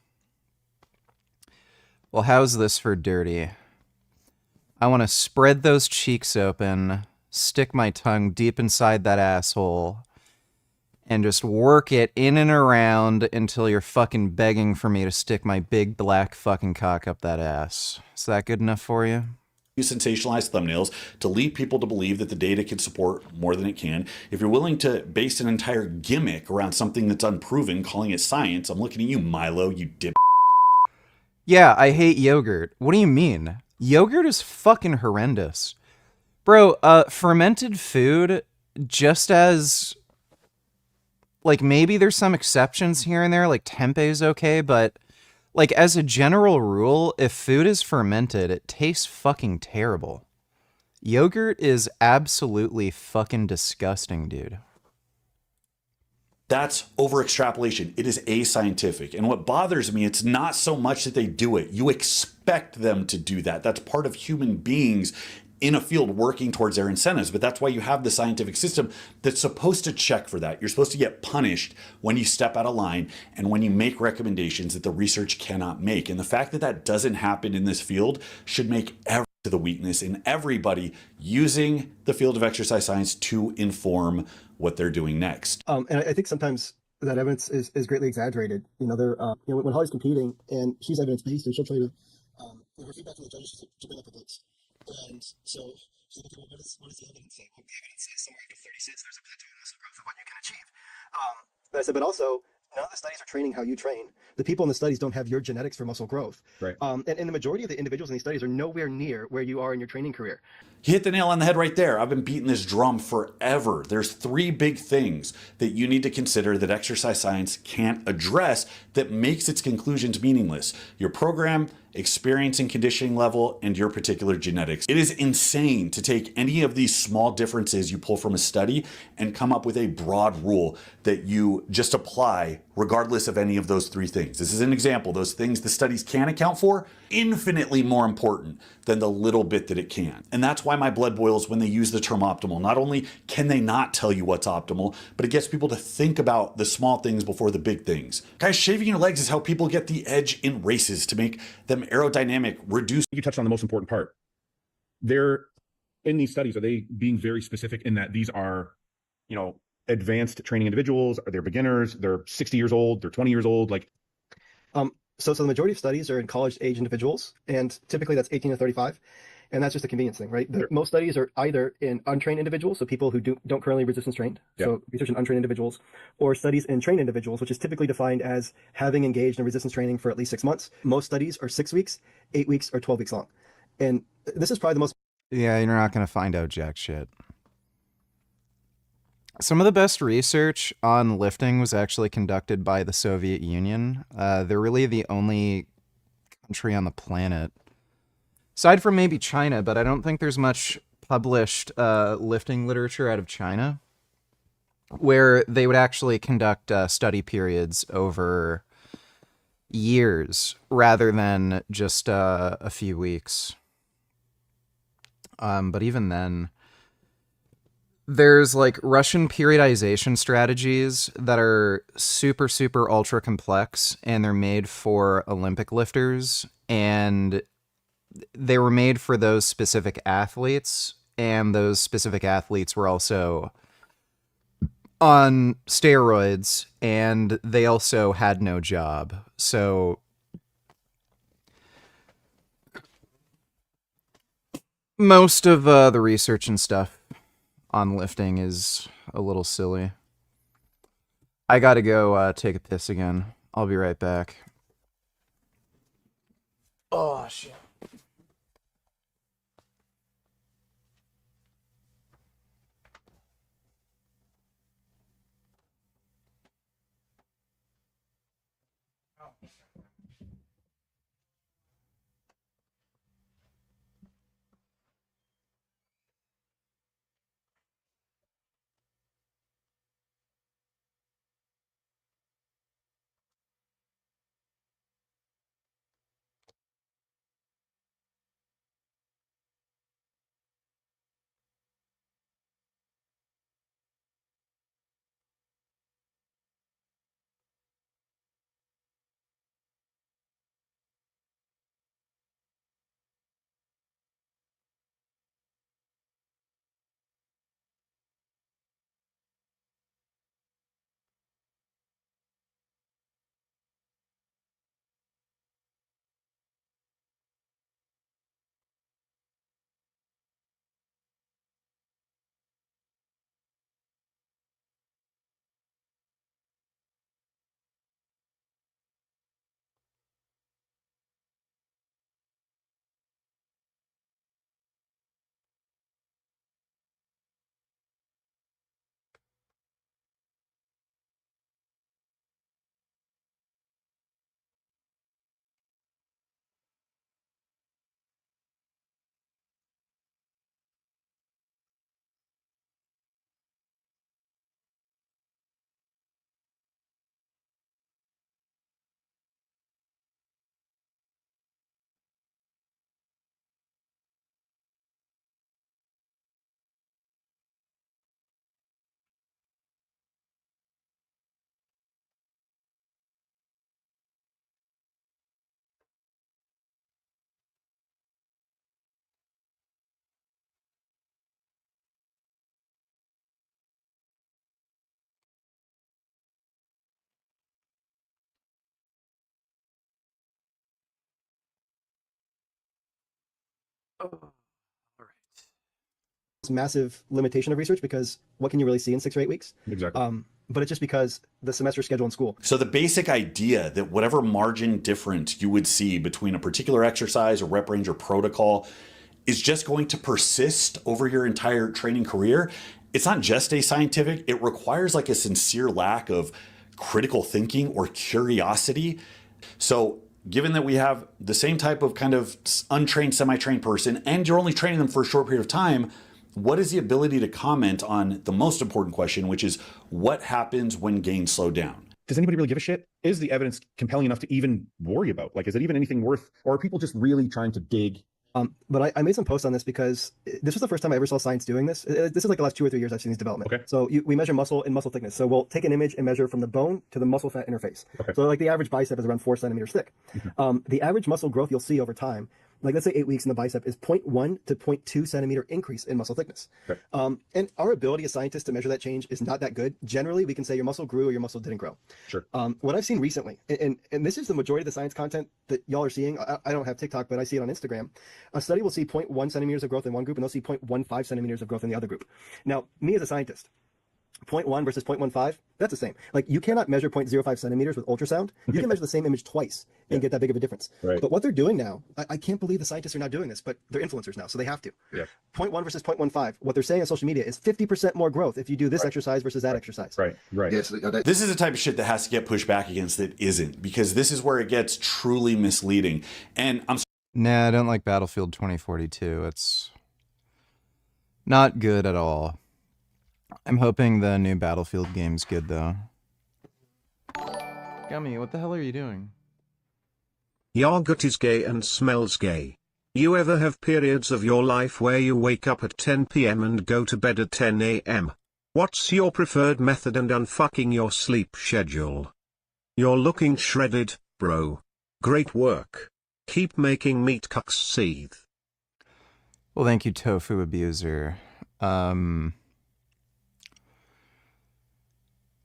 Well, how's this for dirty? I want to spread those cheeks open, stick my tongue deep inside that asshole, and just work it in and around until you're fucking begging for me to stick my big black fucking cock up that ass. Is that good enough for you? Sensationalized thumbnails to lead people to believe that the data can support more than it can. If you're willing to base an entire gimmick around something that's unproven, calling it science, I'm looking at you, Milo, you dip. Yeah, I hate yogurt. What do you mean? Yogurt is fucking horrendous. Bro, fermented food, just as... like, maybe there's some exceptions here and there, like tempeh's okay, but... like, as a general rule, if food is fermented, it tastes fucking terrible. Yogurt is absolutely fucking disgusting, dude. That's over extrapolation. It is ascientific. And what bothers me, it's not so much that they do it. You expect them to do that. That's part of human beings in a field working towards their incentives. But that's why you have the scientific system that's supposed to check for that. You're supposed to get punished when you step out of line and when you make recommendations that the research cannot make. And the fact that that doesn't happen in this field should make the weakness in everybody using the field of exercise science to inform what they're doing next. And I think sometimes that evidence is greatly exaggerated. You know, they're you know, when Holly's competing and she's evidence-based, and she'll try to her feedback from the judges to bring up the books. And so she's like, well, what does the evidence say? Well, the evidence says somewhere after 36 there's a plateau in muscle growth of what you can achieve. But I said, but also none of the studies are training how you train. The people in the studies don't have your genetics for muscle growth. Right. And the majority of the individuals in these studies are nowhere near where you are in your training career. You hit the nail on the head right there. I've been beating this drum forever. There's 3 big things that you need to consider that exercise science can't address that makes its conclusions meaningless. Your program, experience and conditioning level, and your particular genetics. It is insane to take any of these small differences you pull from a study and come up with a broad rule that you just apply regardless of any of those 3 things. This is an example. Those things the studies can account for, infinitely more important than the little bit that it can. And that's why my blood boils when they use the term optimal. Not only can they not tell you what's optimal, but it gets people to think about the small things before the big things. Guys, shaving your legs is how people get the edge in races to make them aerodynamic, reduce. You touched on the most important part. They're in these studies, are they being very specific in that these are, you know, advanced training individuals? Are they beginners? They're 60 years old, they're 20 years old, like So the majority of studies are in college age individuals, and typically that's 18 to 35. And that's just a convenience thing, right? Most studies are either in untrained individuals, so people who don't currently resistance trained, so research in untrained individuals, or studies in trained individuals, which is typically defined as having engaged in resistance training for at least 6 months. Most studies are 6 weeks, 8 weeks, or 12 weeks long. And this is probably the most... Yeah, you're not going to find out jack shit. Some of the best research on lifting was actually conducted by the Soviet Union. They're really the only country on the planet, aside from maybe China, but I don't think there's much published lifting literature out of China, where they would actually conduct study periods over years rather than just a few weeks. But even then, there's like Russian periodization strategies that are super, super ultra complex, and they're made for Olympic lifters, and they were made for those specific athletes, and those specific athletes were also on steroids, and they also had no job. So most of the research and stuff on lifting is a little silly. I gotta go take a piss again. I'll be right back. Oh, shit. Massive limitation of research, because what can you really see in 6 or 8 weeks? Exactly. But it's just because the semester schedule in school. So the basic idea that whatever margin difference you would see between a particular exercise or rep range or protocol is just going to persist over your entire training career, it's not just ascientific. It requires like a sincere lack of critical thinking or curiosity. So given that we have the same type of kind of untrained, semi-trained person, and you're only training them for a short period of time, what is the ability to comment on the most important question, which is what happens when gains slow down? Does anybody really give a shit? Is the evidence compelling enough to even worry about? Like, is it even anything worth, or are people just really trying to dig? But I made some posts on this because this was the first time I ever saw science doing this. This is like the last 2 or 3 years I've seen these development. Okay. So we measure muscle and muscle thickness. So we'll take an image and measure from the bone to the muscle fat interface. Okay. So like the average bicep is around 4 centimeters thick. The average muscle growth you'll see over time, like let's say 8 weeks in the bicep, is 0.1 to 0.2 centimeter increase in muscle thickness. Okay. And our ability as scientists to measure that change is not that good. Generally, we can say your muscle grew or your muscle didn't grow. Sure. What I've seen recently, and this is the majority of the science content that y'all are seeing. I don't have TikTok, but I see it on Instagram. A study will see 0.1 centimeters of growth in one group, and they'll see 0.15 centimeters of growth in the other group. Now, me as a scientist, 0.1 versus 0.15, that's the same. Like, you cannot measure 0.05 centimeters with ultrasound. You can measure the same image twice and get that big of a difference. Right. But what they're doing now, I can't believe the scientists are not doing this, but they're influencers now, so they have to. Yeah. 0.1 versus 0.15, what they're saying on social media is 50% more growth if you do this exercise versus that exercise. Right. Yes, This is the type of shit that has to get pushed back against that isn't, because this is where it gets truly misleading. And I'm Nah, I don't like Battlefield 2042. It's not good at all. I'm hoping the new Battlefield game's good, though. Gummy, what the hell are you doing? Your gut is gay and smells gay. You ever have periods of your life where you wake up at 10 p.m. and go to bed at 10 a.m.? What's your preferred method and unfucking your sleep schedule? You're looking shredded, bro. Great work. Keep making meat cucks seethe. Well, thank you, Tofu Abuser.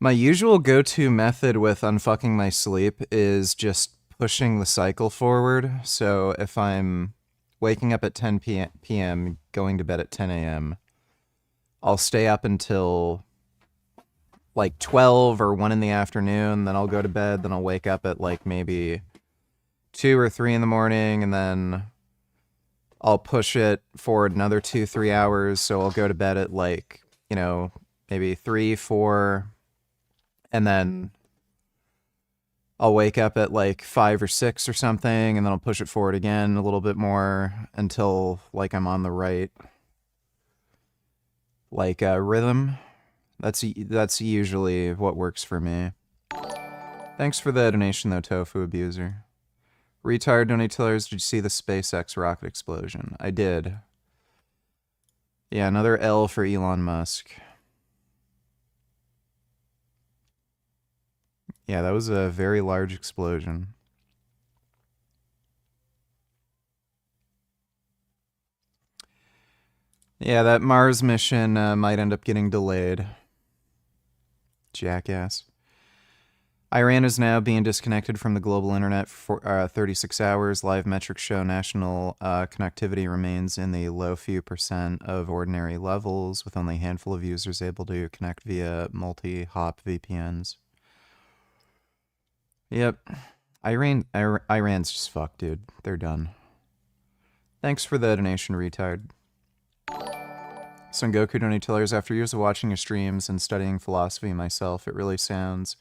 My usual go-to method with unfucking my sleep is just pushing the cycle forward. So if I'm waking up at 10 p.m., going to bed at 10 a.m., I'll stay up until like 12 or 1 in the afternoon, then I'll go to bed, then I'll wake up at like maybe 2 or 3 in the morning, and then I'll push it forward another 2-3 hours, so I'll go to bed at like, you know, maybe 3, 4, and then I'll wake up at like 5 or 6 or something, and then I'll push it forward again a little bit more until like I'm on the right like rhythm. That's usually what works for me. Thanks for the donation though, Tofu Abuser. Retired donators, did you see the SpaceX rocket explosion? I did. Yeah, another L for Elon Musk. Yeah, that was a very large explosion. Yeah, that Mars mission might end up getting delayed. Jackass. Iran is now being disconnected from the global internet for 36 hours. Live metrics show national connectivity remains in the low few % of ordinary levels, with only a handful of users able to connect via multi-hop VPNs. Yep. Iran's just fucked, dude. They're done. Thanks for the donation, retard. Son Goku donators, after years of watching your streams and studying philosophy myself, it really astounds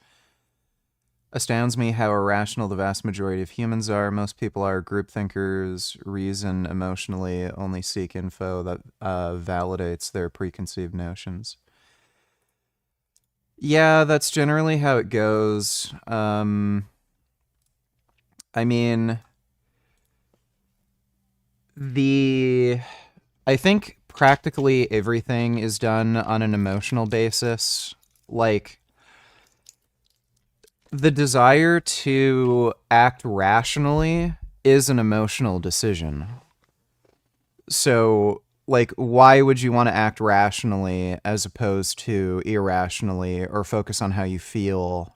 me how irrational the vast majority of humans are. Most people are group thinkers, reason emotionally, only seek info that validates their preconceived notions. Yeah, that's generally how it goes. I mean, I think practically everything is done on an emotional basis. Like, the desire to act rationally is an emotional decision. So, like, why would you want to act rationally as opposed to irrationally, or focus on how you feel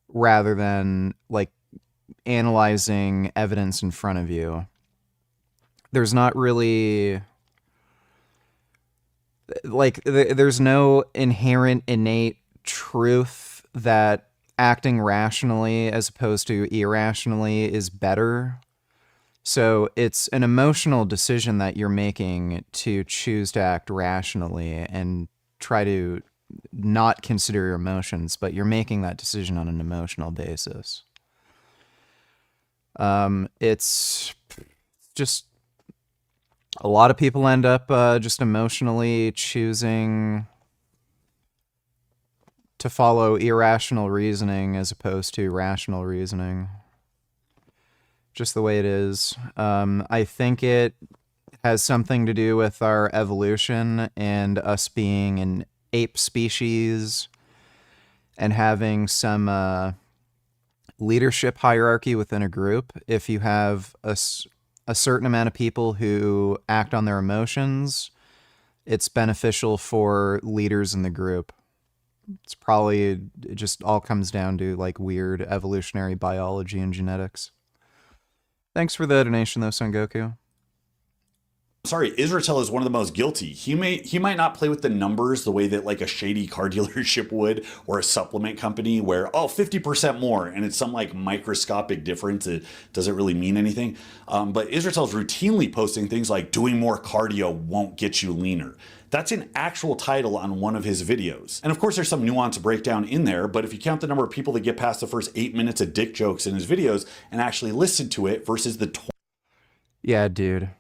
rather than, like, analyzing evidence in front of you? There's not really, like, there's no inherent, innate truth that acting rationally as opposed to irrationally is better. So it's an emotional decision that you're making to choose to act rationally and try to not consider your emotions, but you're making that decision on an emotional basis. It's just, a lot of people end up just emotionally choosing to follow irrational reasoning as opposed to rational reasoning. Just the way it is. I think it has something to do with our evolution and us being an ape species and having some leadership hierarchy within a group. If you have a certain amount of people who act on their emotions, it's beneficial for leaders in the group. It's probably, it just all comes down to like weird evolutionary biology and genetics. Thanks for the donation though, Son Goku. Sorry, Israel is one of the most guilty. He might not play with the numbers the way that like a shady car dealership would, or a supplement company where, oh, 50% more, and it's some like microscopic difference. It doesn't really mean anything. But Israel's routinely posting things like doing more cardio won't get you leaner. That's an actual title on one of his videos. And of course there's some nuance breakdown in there, but if you count the number of people that get past the first 8 minutes of dick jokes in his videos and actually listen to it versus the Yeah, dude.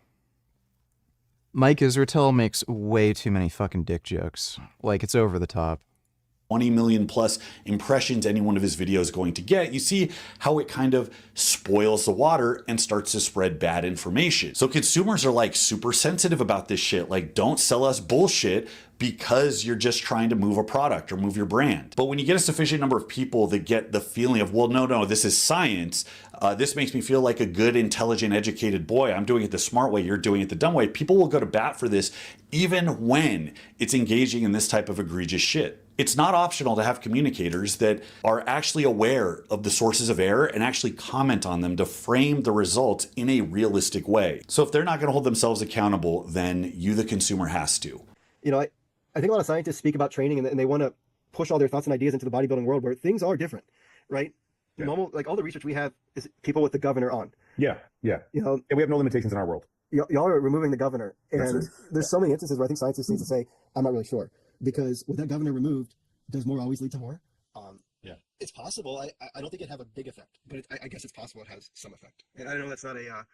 Mike Israel makes way too many fucking dick jokes. Like, it's over the top. 20 million plus impressions any one of his videos is going to get, you see how it kind of spoils the water and starts to spread bad information. So consumers are like super sensitive about this shit. Like, don't sell us bullshit because you're just trying to move a product or move your brand. But when you get a sufficient number of people that get the feeling of, well, no, this is science. This makes me feel like a good, intelligent, educated boy. I'm doing it the smart way. You're doing it the dumb way. People will go to bat for this even when it's engaging in this type of egregious shit. It's not optional to have communicators that are actually aware of the sources of error and actually comment on them to frame the results in a realistic way. So if they're not going to hold themselves accountable, then you, the consumer, has to. You know, I think a lot of scientists speak about training and they want to push all their thoughts and ideas into the bodybuilding world where things are different, right? Yeah. Normal, like all the research we have is people with the governor on. Yeah. You know, and we have no limitations in our world. Y'all are removing the governor, and there's so many instances where I think scientists need to say, I'm not really sure, because with that governor removed, does more always lead to more? It's possible. I don't think it'd have a big effect, but I guess it's possible it has some effect. And I know that's not a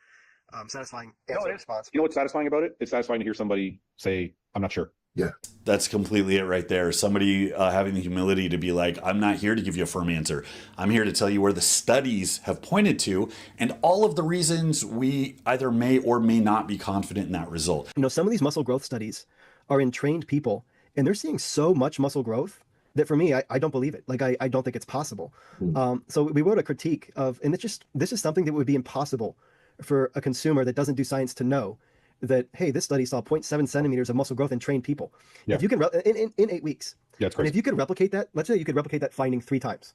satisfying answer response. You know what's satisfying about it? It's satisfying to hear somebody say, I'm not sure. Yeah, that's completely it right there. Somebody having the humility to be like, I'm not here to give you a firm answer. I'm here to tell you where the studies have pointed to and all of the reasons we either may or may not be confident in that result. You know, some of these muscle growth studies are in trained people and they're seeing so much muscle growth that for me, I don't believe it. Like, I don't think it's possible. So we wrote a critique of, and this is something that would be impossible for a consumer that doesn't do science to know that, hey, this study saw 0.7 centimeters of muscle growth in trained people. Yeah. If you can, in 8 weeks. Yeah, it's crazy. And if you could replicate that, let's say you could replicate that finding 3 times.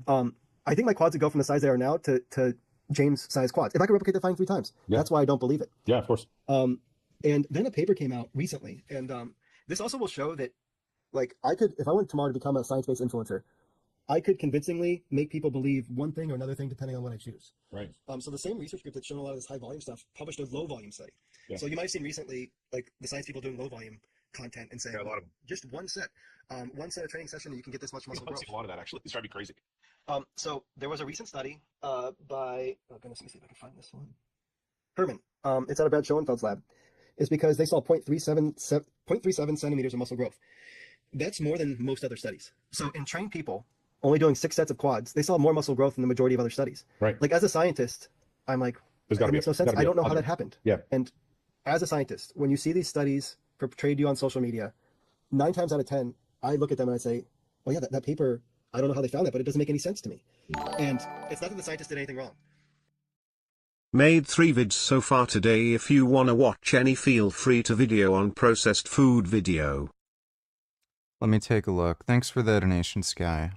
I think my quads would go from the size they are now to James' size quads. If I could replicate the finding 3 times. Yeah. That's why I don't believe it. Yeah, of course. And then a paper came out recently. And this also will show that, like, if I went tomorrow to become a science-based influencer, I could convincingly make people believe one thing or another thing depending on what I choose. Right. So the same research group that's shown a lot of this high volume stuff published a low volume study. Yeah. So you might have seen recently, like, the science people doing low volume content and saying, a lot of just one set of training session and you can get this much muscle growth. A lot of that actually. It's driving me crazy. So there was a recent study by, oh goodness, let me see if I can find this one. Herman. It's out of Brad Schoenfeld's lab. It's because they saw 0.37 centimeters of muscle growth. That's more than most other studies. So in trained people, only doing 6 sets of quads, they saw more muscle growth than the majority of other studies. Right. Like, as a scientist, I'm like, that makes no sense. I don't know how that happened. Yeah. And as a scientist, when you see these studies portrayed to you on social media, 9 times out of 10, I look at them and I say, well, yeah, that paper, I don't know how they found that, but it doesn't make any sense to me. And it's not that the scientist did anything wrong. Made 3 vids so far today. If you wanna watch any, feel free to video on processed food video. Let me take a look. Thanks for the donation, Sky.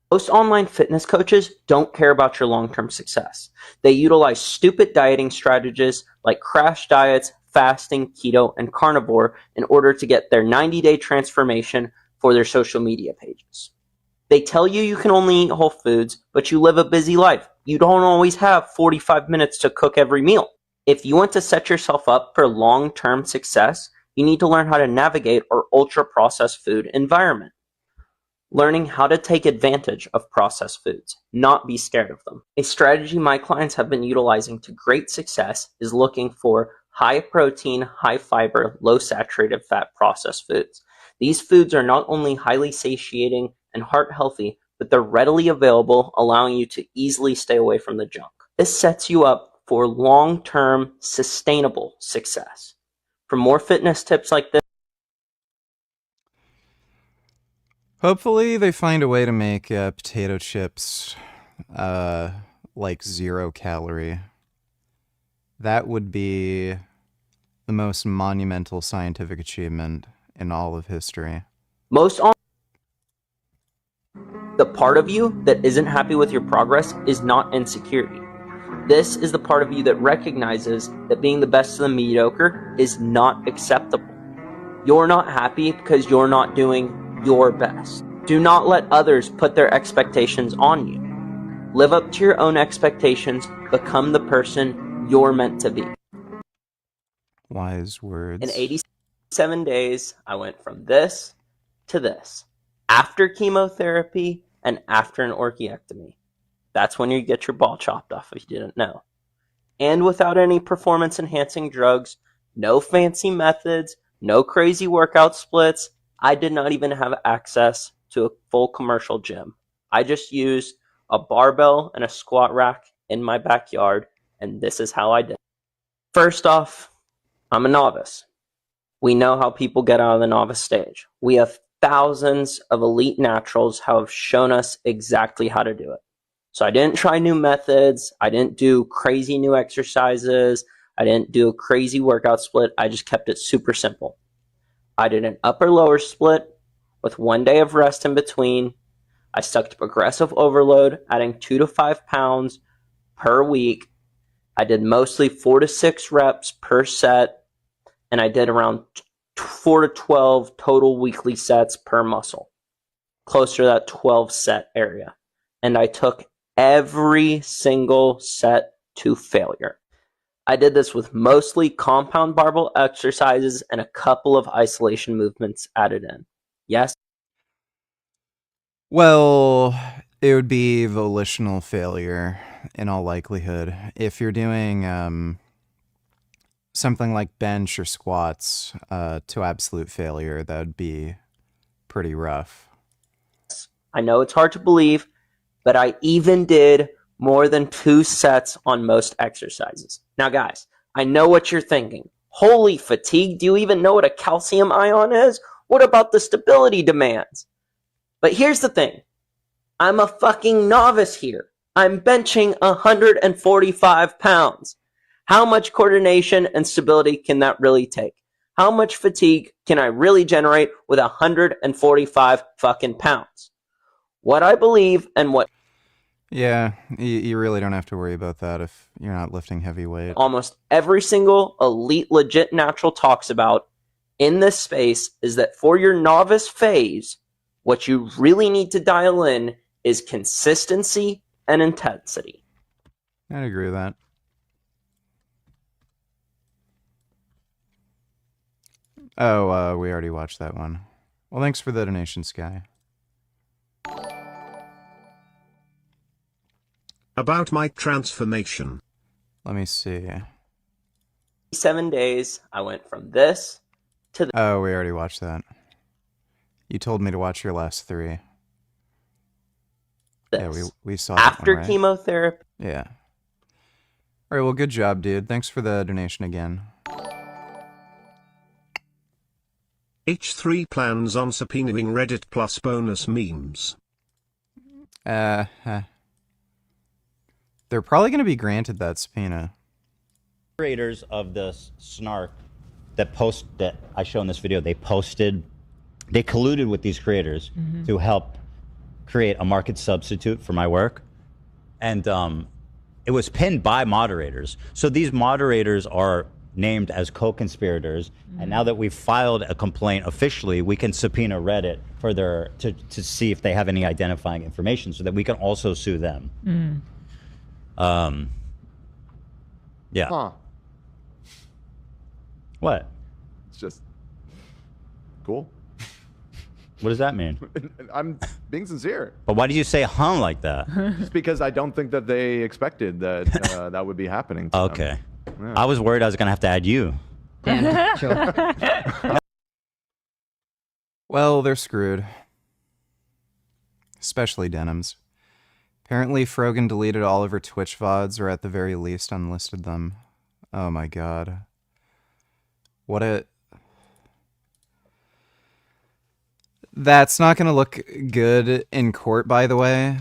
Most online fitness coaches don't care about your long-term success. They utilize stupid dieting strategies like crash diets, fasting, keto, and carnivore in order to get their 90-day transformation for their social media pages. They tell you you can only eat whole foods, but you live a busy life. You don't always have 45 minutes to cook every meal. If you want to set yourself up for long-term success, you need to learn how to navigate our ultra-processed food environment. Learning how to take advantage of processed foods, not be scared of them. A strategy my clients have been utilizing to great success is looking for high protein, high fiber, low saturated fat processed foods. These foods are not only highly satiating and heart healthy, but they're readily available, allowing you to easily stay away from the junk. This sets you up for long-term, sustainable success. For more fitness tips like this, hopefully they find a way to make potato chips like 0 calorie. That would be the most monumental scientific achievement in all of history. The part of you that isn't happy with your progress is not insecurity. This is the part of you that recognizes that being the best of the mediocre is not acceptable. You're not happy because you're not doing your best. Do not let others put their expectations on you. Live up to your own expectations. Become the person you're meant to be. Wise words. In 87 days, I went from this to this. After chemotherapy and after an orchiectomy. That's when you get your ball chopped off if you didn't know. And without any performance-enhancing drugs, no fancy methods, no crazy workout splits. I did not even have access to a full commercial gym. I just used a barbell and a squat rack in my backyard, and this is how I did it. First off, I'm a novice. We know how people get out of the novice stage. We have thousands of elite naturals who have shown us exactly how to do it. So I didn't try new methods. I didn't do crazy new exercises. I didn't do a crazy workout split. I just kept it super simple. I did an upper lower split with 1 day of rest in between. I stuck to progressive overload, adding 2 to 5 pounds per week. I did mostly 4 to 6 reps per set, and I did around 4 to 12 total weekly sets per muscle, closer to that 12 set area. And I took every single set to failure. I did this with mostly compound barbell exercises and a couple of isolation movements added in. Yes? Well, it would be volitional failure in all likelihood. If you're doing something like bench or squats to absolute failure, that would be pretty rough. I know it's hard to believe, but I even did more than 2 sets on most exercises. Now, guys, I know what you're thinking. Holy fatigue, do you even know what a calcium ion is? What about the stability demands? But here's the thing. I'm a fucking novice here. I'm benching 145 pounds. How much coordination and stability can that really take? How much fatigue can I really generate with 145 fucking pounds? What I believe and what Yeah, you really don't have to worry about that if you're not lifting heavy weight. almost every single elite legit natural talks about in this space is that for your novice phase, what you really need to dial in is consistency and intensity. I'd agree with that. Oh, we already watched that one. Well, thanks for the donation, Sky. About my transformation. Let me see. 7 days, I went from this to Oh, we already watched that. You told me to watch your last 3. this. Yeah, we saw that After one, right? chemotherapy. Yeah. All right, well, good job, dude. Thanks for the donation again. H3 plans on subpoenaing Reddit plus bonus memes. They're probably going to be granted that subpoena. Creators of the snark that I show in this video, they colluded with these creators to help create a market substitute for my work. And it was pinned by moderators. So these moderators are named as co-conspirators. And now that we've filed a complaint officially, we can subpoena Reddit for to see if they have any identifying information so that we can also sue them. Yeah. Huh. What? It's just cool. What does that mean? I'm being sincere. But why did you say "huh" like that? Just because I don't think that they expected that that would be happening. To Okay. them. Yeah. I was worried I was going to have to add you. Well, they're screwed. Especially Denims. Apparently, Frogan deleted all of her Twitch VODs, or at the very least unlisted them. Oh my god. What a... That's not gonna look good in court, by the way.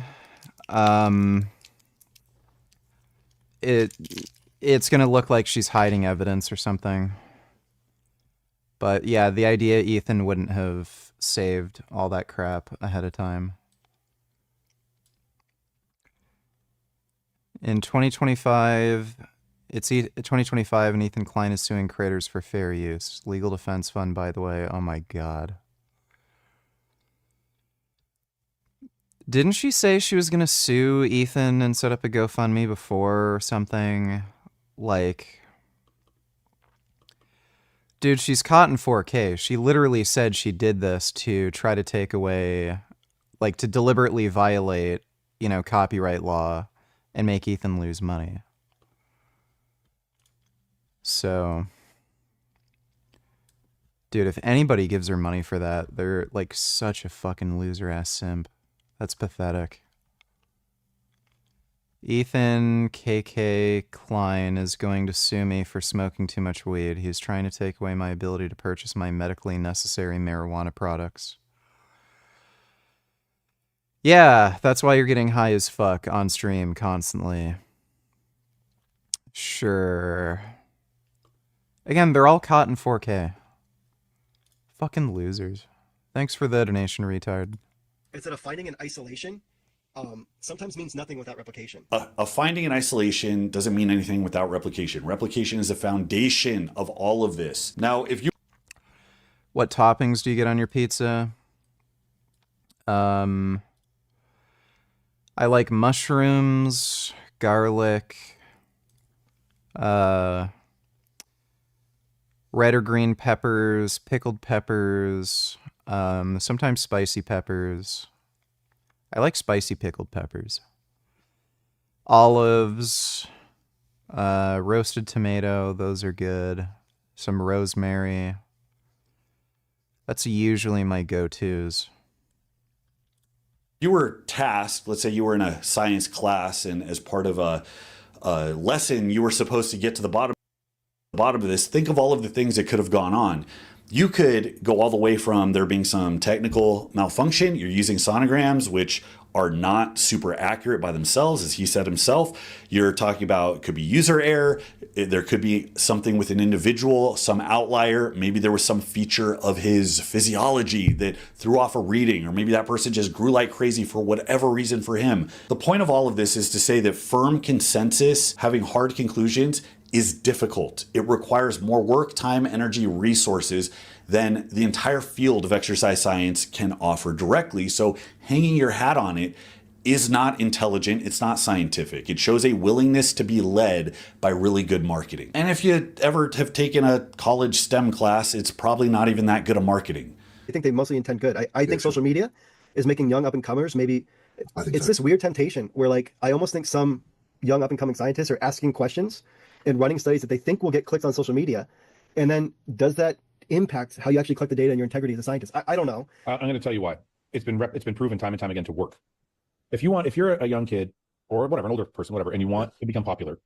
It's gonna look like she's hiding evidence or something. But yeah, the idea Ethan wouldn't have saved all that crap ahead of time. In 2025, it's 2025 and Ethan Klein is suing creators for fair use. Legal defense fund, by the way. Oh my god. Didn't she say she was gonna sue Ethan and set up a GoFundMe before or something? Like... Dude, she's caught in 4K. She literally said she did this to try to take away... Like, to deliberately violate, you know, copyright law and make Ethan lose money. So... Dude, if anybody gives her money for that, they're, like, such a fucking loser-ass simp. That's pathetic. Ethan KK Klein is going to sue me for smoking too much weed. He's trying to take away my ability to purchase my medically necessary marijuana products. Yeah, that's why you're getting high as fuck on stream constantly. Sure. Again, they're all caught in 4K. Fucking losers. Thanks for the donation, retard. Instead of finding in isolation, sometimes means nothing without replication. A finding in isolation doesn't mean anything without replication. Replication is the foundation of all of this. Now, if you... What toppings do you get on your pizza? I like mushrooms, garlic, red or green peppers, pickled peppers, sometimes spicy peppers. I like spicy pickled peppers. Olives, roasted tomato, those are good. Some rosemary. That's usually my go-tos. You were tasked, let's say you were in a science class, and as part of a lesson, you were supposed to get to the bottom of this. Think of all of the things that could have gone on. You could go all the way from there being some technical malfunction. You're using sonograms, which are not super accurate by themselves, as he said himself. You're talking about, it could be user error. There could be something with an individual, some outlier. Maybe there was some feature of his physiology that threw off a reading, or maybe that person just grew like crazy for whatever reason for him. The point of all of this is to say that firm consensus, having hard conclusions, is difficult. It requires more work, time, energy, resources than the entire field of exercise science can offer directly. So hanging your hat on it is not intelligent. It's not scientific. It shows a willingness to be led by really good marketing. And if you ever have taken a college STEM class, it's probably not even that good a marketing. I think they mostly intend good. I think social media is making young up-and-comers maybe... It's this weird temptation where, like, I almost think some young up-and-coming scientists are asking questions and running studies that they think will get clicks on social media. And then does that impact how you actually collect the data and your integrity as a scientist? I don't know. I'm going to tell you why. It's been proven time and time again to work. If you're a young kid or whatever, an older person, whatever, and you want to become popular,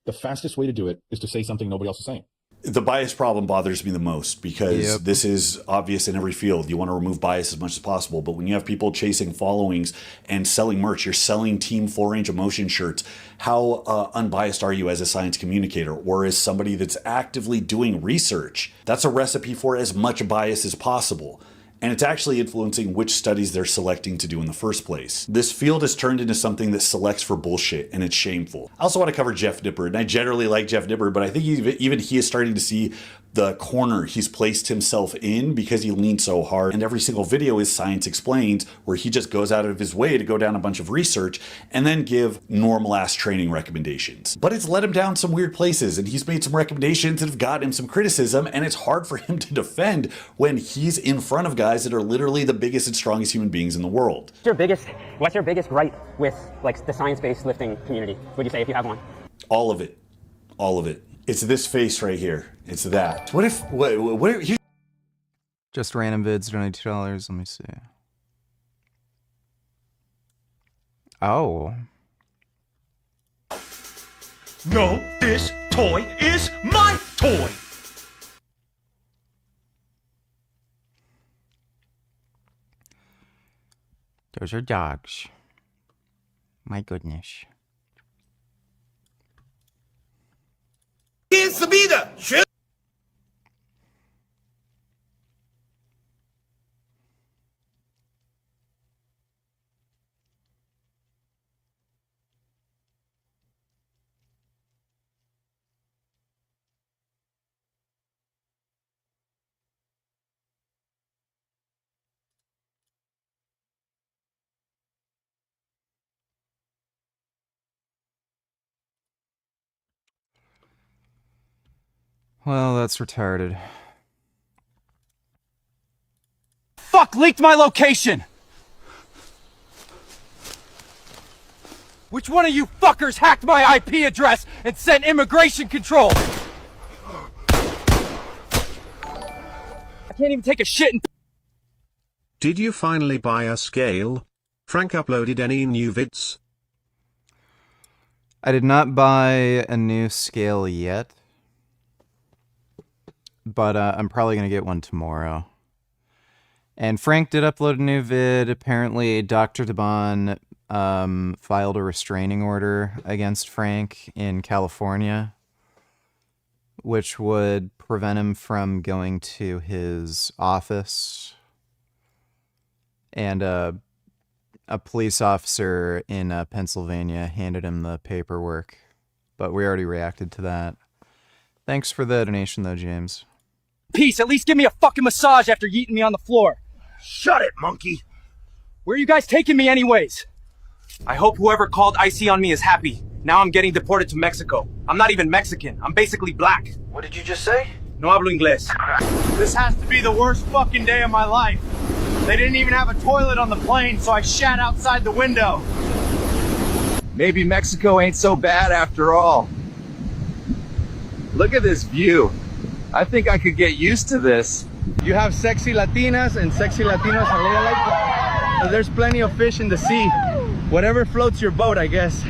the fastest way to do it is to say something nobody else is saying. The bias problem bothers me the most because this is obvious in every field. You want to remove bias as much as possible. But when you have people chasing followings and selling merch, you're selling Team Full Range of Motion shirts. How unbiased are you as a science communicator or as somebody that's actively doing research? That's a recipe for as much bias as possible. And it's actually influencing which studies they're selecting to do in the first place. This field has turned into something that selects for bullshit, and it's shameful. I also want to cover Jeff Nippard, and I generally like Jeff Nippard, but I think even he is starting to see the corner he's placed himself in because he leaned so hard. And every single video is Science Explained, where he just goes out of his way to go down a bunch of research and then give normal-ass training recommendations. But it's led him down some weird places, and he's made some recommendations that have gotten him some criticism, and it's hard for him to defend when he's in front of guys that are literally the biggest and strongest human beings in the world. What's your biggest gripe with, like, the science-based lifting community, would you say, if you have one? All of it. All of it. It's this face right here. It's that. What if just random vids, donate $2. Let me see. Oh. No, this toy is my toy. Those are dogs. My goodness. Well, that's retarded. Fuck leaked my location! Which one of you fuckers hacked my IP address and sent immigration control? I can't even take a shit in... Did you finally buy a scale? Frank uploaded any new vids? I did not buy a new scale yet. But I'm probably going to get one tomorrow. And Frank did upload a new vid. Apparently, Dr. Debon filed a restraining order against Frank in California, which would prevent him from going to his office And a police officer in Pennsylvania handed him the paperwork, but we already reacted to that. Thanks for the donation, though, James. Peace, at least give me a fucking massage after yeeting me on the floor. Shut it, monkey. Where are you guys taking me anyways? I hope whoever called IC on me is happy. Now I'm getting deported to Mexico. I'm not even Mexican. I'm basically black. What did you just say? No hablo inglés. This has to be the worst fucking day of my life. They didn't even have a toilet on the plane, so I shat outside the window. Maybe Mexico ain't so bad after all. Look at this view. I think I could get used to this. You have sexy Latinas and sexy Latinos, and there's plenty of fish in the sea. Whatever floats your boat, I guess.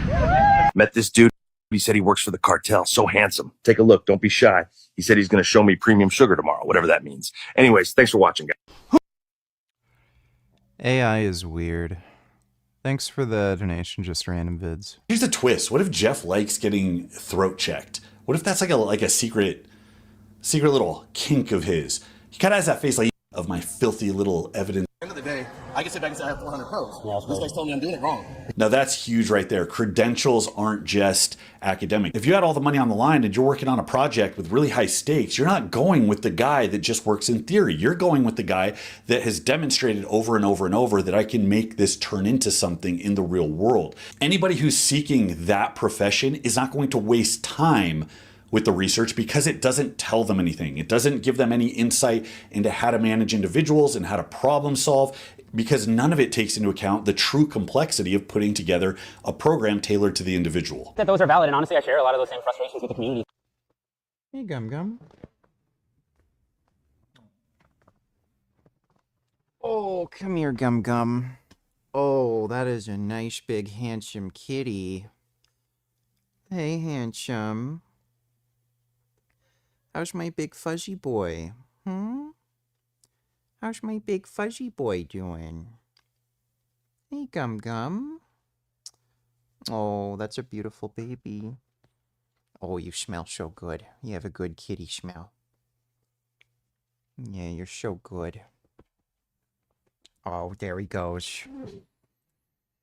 Met this dude. He said he works for the cartel. So handsome. Take a look. Don't be shy. He said he's going to show me premium sugar tomorrow, whatever that means. Anyways, thanks for watching, guys. AI is weird. Thanks for the donation, just random vids. Here's a twist. What if Jeff likes getting throat checked? What if that's like a secret little kink of his? He kind of has that face like of my filthy little evidence. At the end of the day, I can sit back and say I have 400 pros. These guys told me I'm doing it wrong. Now that's huge right there. Credentials aren't just academic. If you had all the money on the line and you're working on a project with really high stakes, you're not going with the guy that just works in theory. You're going with the guy that has demonstrated over and over and over that I can make this turn into something in the real world. Anybody who's seeking that profession is not going to waste time with the research because it doesn't tell them anything. It doesn't give them any insight into how to manage individuals and how to problem solve, because none of it takes into account the true complexity of putting together a program tailored to the individual. That those are valid, and honestly, I share a lot of those same frustrations with the community. Hey, Gum Gum. Oh, come here, Gum Gum. Oh, that is a nice, big, handsome kitty. Hey, handsome. How's my big fuzzy boy? How's my big fuzzy boy doing? Hey, Gum Gum. Oh, that's a beautiful baby. Oh, you smell so good. You have a good kitty smell. Yeah, you're so good. Oh, there he goes.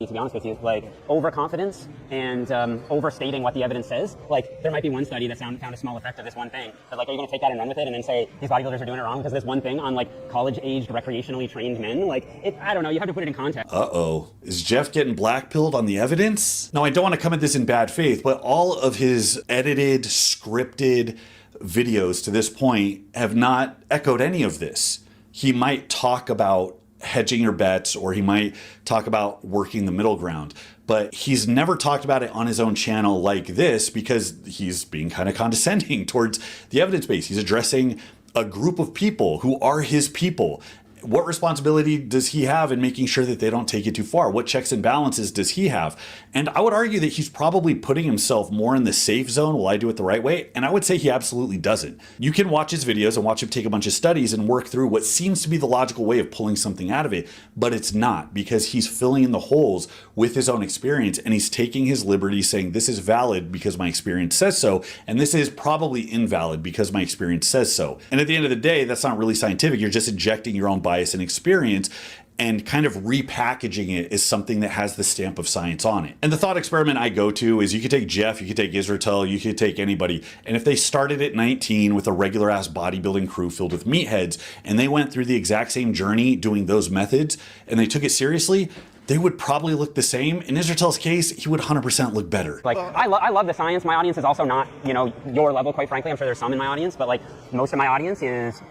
To be honest with you, like overconfidence and overstating what the evidence says. Like there might be one study that found a small effect of this one thing, but like, are you going to take that and run with it and then say these bodybuilders are doing it wrong because of this one thing on like college-aged, recreationally trained men? Like, I don't know. You have to put it in context. Uh-oh. Is Jeff getting blackpilled on the evidence? Now, I don't want to come at this in bad faith, but all of his edited, scripted videos to this point have not echoed any of this. He might talk about hedging your bets, or he might talk about working the middle ground, but he's never talked about it on his own channel like this because he's being kind of condescending towards the evidence base. He's addressing a group of people who are his people. What responsibility does he have in making sure that they don't take it too far? What checks and balances does he have? And I would argue that he's probably putting himself more in the safe zone. Will I do it the right way? And I would say he absolutely doesn't. You can watch his videos and watch him take a bunch of studies and work through what seems to be the logical way of pulling something out of it, but it's not, because he's filling in the holes with his own experience, and he's taking his liberty saying this is valid because my experience says so, and this is probably invalid because my experience says so. And at the end of the day, that's not really scientific. You're just injecting your own bias and experience and kind of repackaging it as something that has the stamp of science on it. And the thought experiment I go to is you could take Jeff, you could take Israel, you could take anybody, and if they started at 19 with a regular ass bodybuilding crew filled with meatheads, and they went through the exact same journey doing those methods, and they took it seriously, they would probably look the same. In Israel's case, he would 100% look better. Like, I love the science. My audience is also not, your level, quite frankly. I'm sure there's some in my audience, but like most of my audience is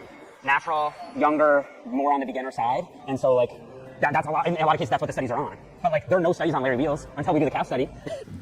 natural, younger, more on the beginner side. And so like, that's a lot, in a lot of cases, that's what the studies are on. But like, there are no studies on Larry Wheels until we do the calf study.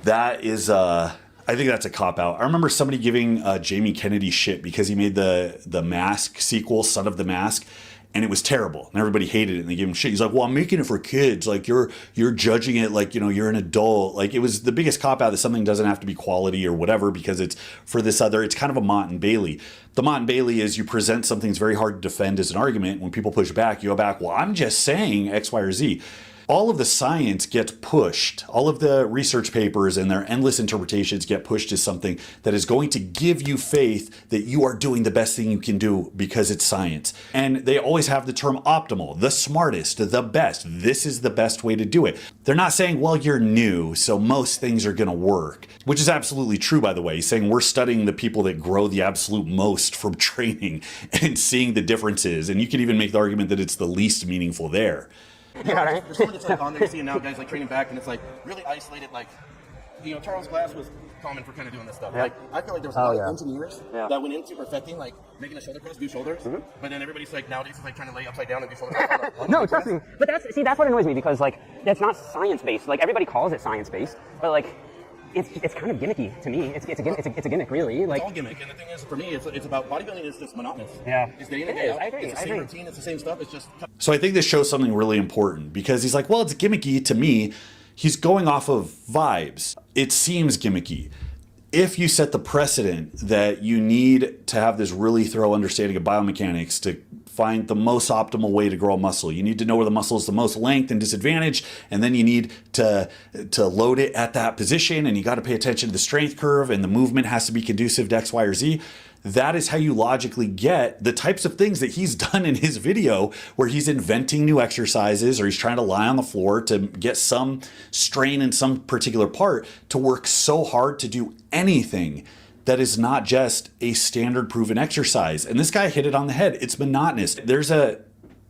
That is, I think that's a cop-out. I remember somebody giving Jamie Kennedy shit because he made the Mask sequel, Son of the Mask, and it was terrible, and everybody hated it, and they gave him shit. He's like, well, I'm making it for kids. Like, you're judging it like, you're an adult. Like, it was the biggest cop-out that something doesn't have to be quality or whatever because it's for this other, it's kind of a Mott and Bailey. The Mott and Bailey is you present something that's very hard to defend as an argument. When people push back, you go back, well, I'm just saying X, Y, or Z. all of the science gets pushed. All of the research papers and their endless interpretations get pushed as something that is going to give you faith that you are doing the best thing you can do because it's science. And they always have the term optimal, the smartest, the best. This is the best way to do it. They're not saying, well, you're new, so most things are going to work, which is absolutely true, by the way. He's saying we're studying the people that grow the absolute most from training and seeing the differences. And you can even make the argument that it's the least meaningful there. Yeah, right. There's someone that's like on there, seeing now guys like training back, and it's like really isolated. Like, you know, Charles Glass was common for kind of doing this stuff. Yeah. Like, I feel like there was a lot of engineers that went into perfecting, like making a shoulder press, do shoulders. But then everybody's like nowadays is like trying to lay upside down and do shoulder press. No, trust me. But that's what annoys me, because like it's not science based. Like everybody calls it science based, but like it's kind of gimmicky to me. It's a gimmick, really. Like, it's all gimmick, and the thing is, for me, it's about bodybuilding is just monotonous. Yeah. It's day in and It day is. out. I agree. It's the same routine. It's the same stuff. It's just. So I think this shows something really important, because he's like, well, it's gimmicky to me. He's going off of vibes. It seems gimmicky. If you set the precedent that you need to have this really thorough understanding of biomechanics to find the most optimal way to grow a muscle, you need to know where the muscle is the most length and disadvantage, and then you need to load it at that position, and you got to pay attention to the strength curve, and the movement has to be conducive to X, Y, or Z. That is how you logically get the types of things that he's done in his video, where he's inventing new exercises, or he's trying to lie on the floor to get some strain in some particular part to work so hard to do anything that is not just a standard proven exercise. And this guy hit it on the head. It's monotonous. There's a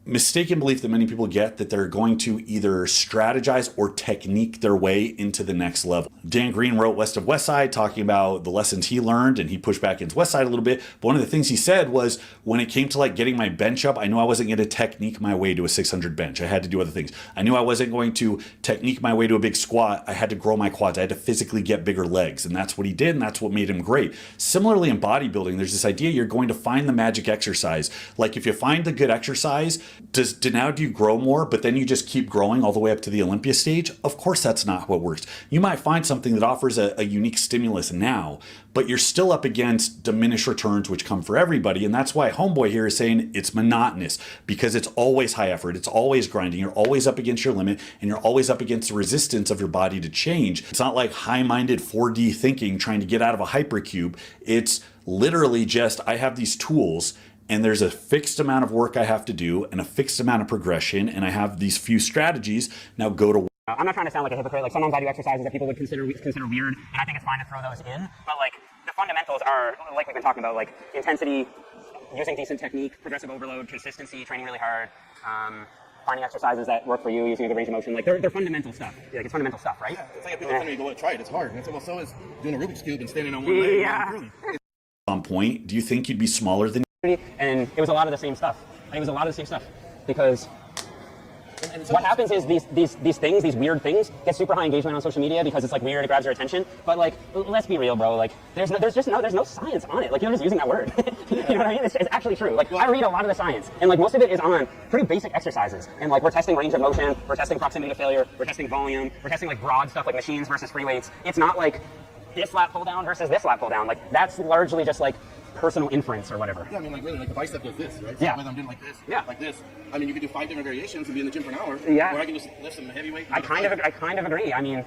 mistaken belief that many people get that they're going to either strategize or technique their way into the next level. Dan Green wrote West of West Side, talking about the lessons he learned, and he pushed back into West Side a little bit. But one of the things he said was, when it came to like getting my bench up, I knew I wasn't going to technique my way to a 600 bench. I had to do other things. I knew I wasn't going to technique my way to a big squat. I had to grow my quads. I had to physically get bigger legs. And that's what he did, and that's what made him great. Similarly, in bodybuilding, there's this idea you're going to find the magic exercise. Like, if you find the good exercise, now do you grow more, but then you just keep growing all the way up to the Olympia stage? Of course, that's not what works. You might find something that offers a unique stimulus now, but you're still up against diminished returns, which come for everybody. And that's why Homeboy here is saying it's monotonous, because it's always high effort. It's always grinding. You're always up against your limit, and you're always up against the resistance of your body to change. It's not like high-minded 4D thinking trying to get out of a hypercube. It's literally just, I have these tools, and there's a fixed amount of work I have to do and a fixed amount of progression, and I have these few strategies. Now go to work. I'm not trying to sound like a hypocrite. Like, sometimes I do exercises that people would consider weird, and I think it's fine to throw those in. But like, the fundamentals are, like we've been talking about, like intensity, using decent technique, progressive overload, consistency, training really hard, finding exercises that work for you, using a good range of motion. Like, they're fundamental stuff. Like, it's fundamental stuff, right? Yeah, it's like if people tell me to go try it, it's hard. And I said, well, so is doing a Rubik's Cube and standing on one leg. Yeah. On point, do you think you'd be smaller than? And it was a lot of the same stuff. Because what happens is these weird things get super high engagement on social media because it's like weird, it grabs your attention. But like, let's be real, bro. Like, there's no science on it. Like, you're just using that word. You know what I mean? It's actually true. Like, I read a lot of the science, and like most of it is on pretty basic exercises. And like, we're testing range of motion, we're testing proximity to failure, we're testing volume, we're testing like broad stuff like machines versus free weights. It's not like this lat pull down versus this lat pull down. Like, that's largely just like personal inference or whatever. Yeah, I mean, like really, like the bicep does this, right? So Yeah. whether I'm doing like this, Yeah. like this. I mean, you could do 5 different variations and be in the gym for an hour. Yeah. Or I can just lift some heavyweight. I kind of agree. I mean,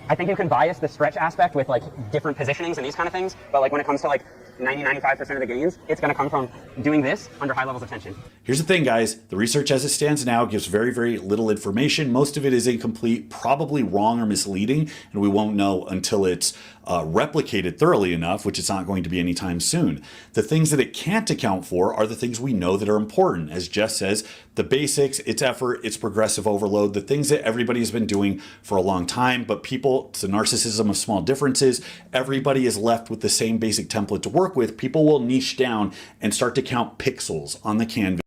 I think you can bias the stretch aspect with like different positionings and these kind of things, but like when it comes to like 95% of the gains, it's going to come from doing this under high levels of tension. Here's the thing, guys. The research as it stands now gives very, very little information. Most of it is incomplete, probably wrong or misleading, and we won't know until it's replicated thoroughly enough, which it's not going to be anytime soon. The things that it can't account for are the things we know that are important. As Jess says, the basics, its effort, its progressive overload, the things that everybody has been doing for a long time, but people, it's the narcissism of small differences. Everybody is left with the same basic template to work with. People will niche down and start to count pixels on the canvas.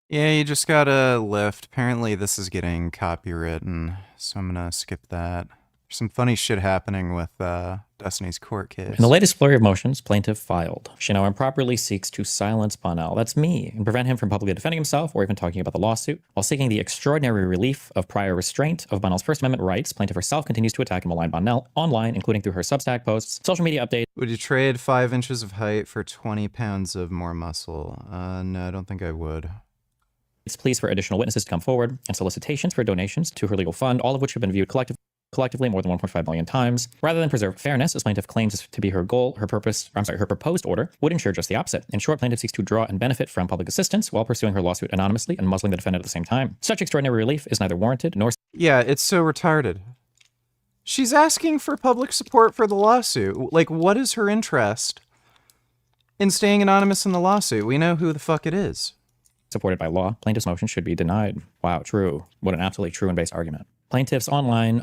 Yeah, you just gotta lift. Apparently this is getting copywritten, so I'm gonna skip that. There's some funny shit happening with Destiny's court case. In the latest flurry of motions, plaintiff filed. She now improperly seeks to silence Bonnell, that's me, and prevent him from publicly defending himself or even talking about the lawsuit. While seeking the extraordinary relief of prior restraint of Bonnell's First Amendment rights, plaintiff herself continues to attack and malign Bonnell online, including through her Substack posts, social media updates. Would you trade 5 inches of height for 20 pounds of more muscle? No, I don't think I would. It's pleas for additional witnesses to come forward and solicitations for donations to her legal fund, all of which have been viewed collectively more than 1.5 million times. Rather than preserve fairness, as plaintiff claims to be her goal, her proposed order would ensure just the opposite. In short, plaintiff seeks to draw and benefit from public assistance while pursuing her lawsuit anonymously and muzzling the defendant at the same time. Such extraordinary relief is neither warranted nor... Yeah, it's so retarded. She's asking for public support for the lawsuit. Like, what is her interest in staying anonymous in the lawsuit? We know who the fuck it is. Supported by law, plaintiff's motion should be denied. Wow, true. What an absolutely true and based argument. Plaintiffs online,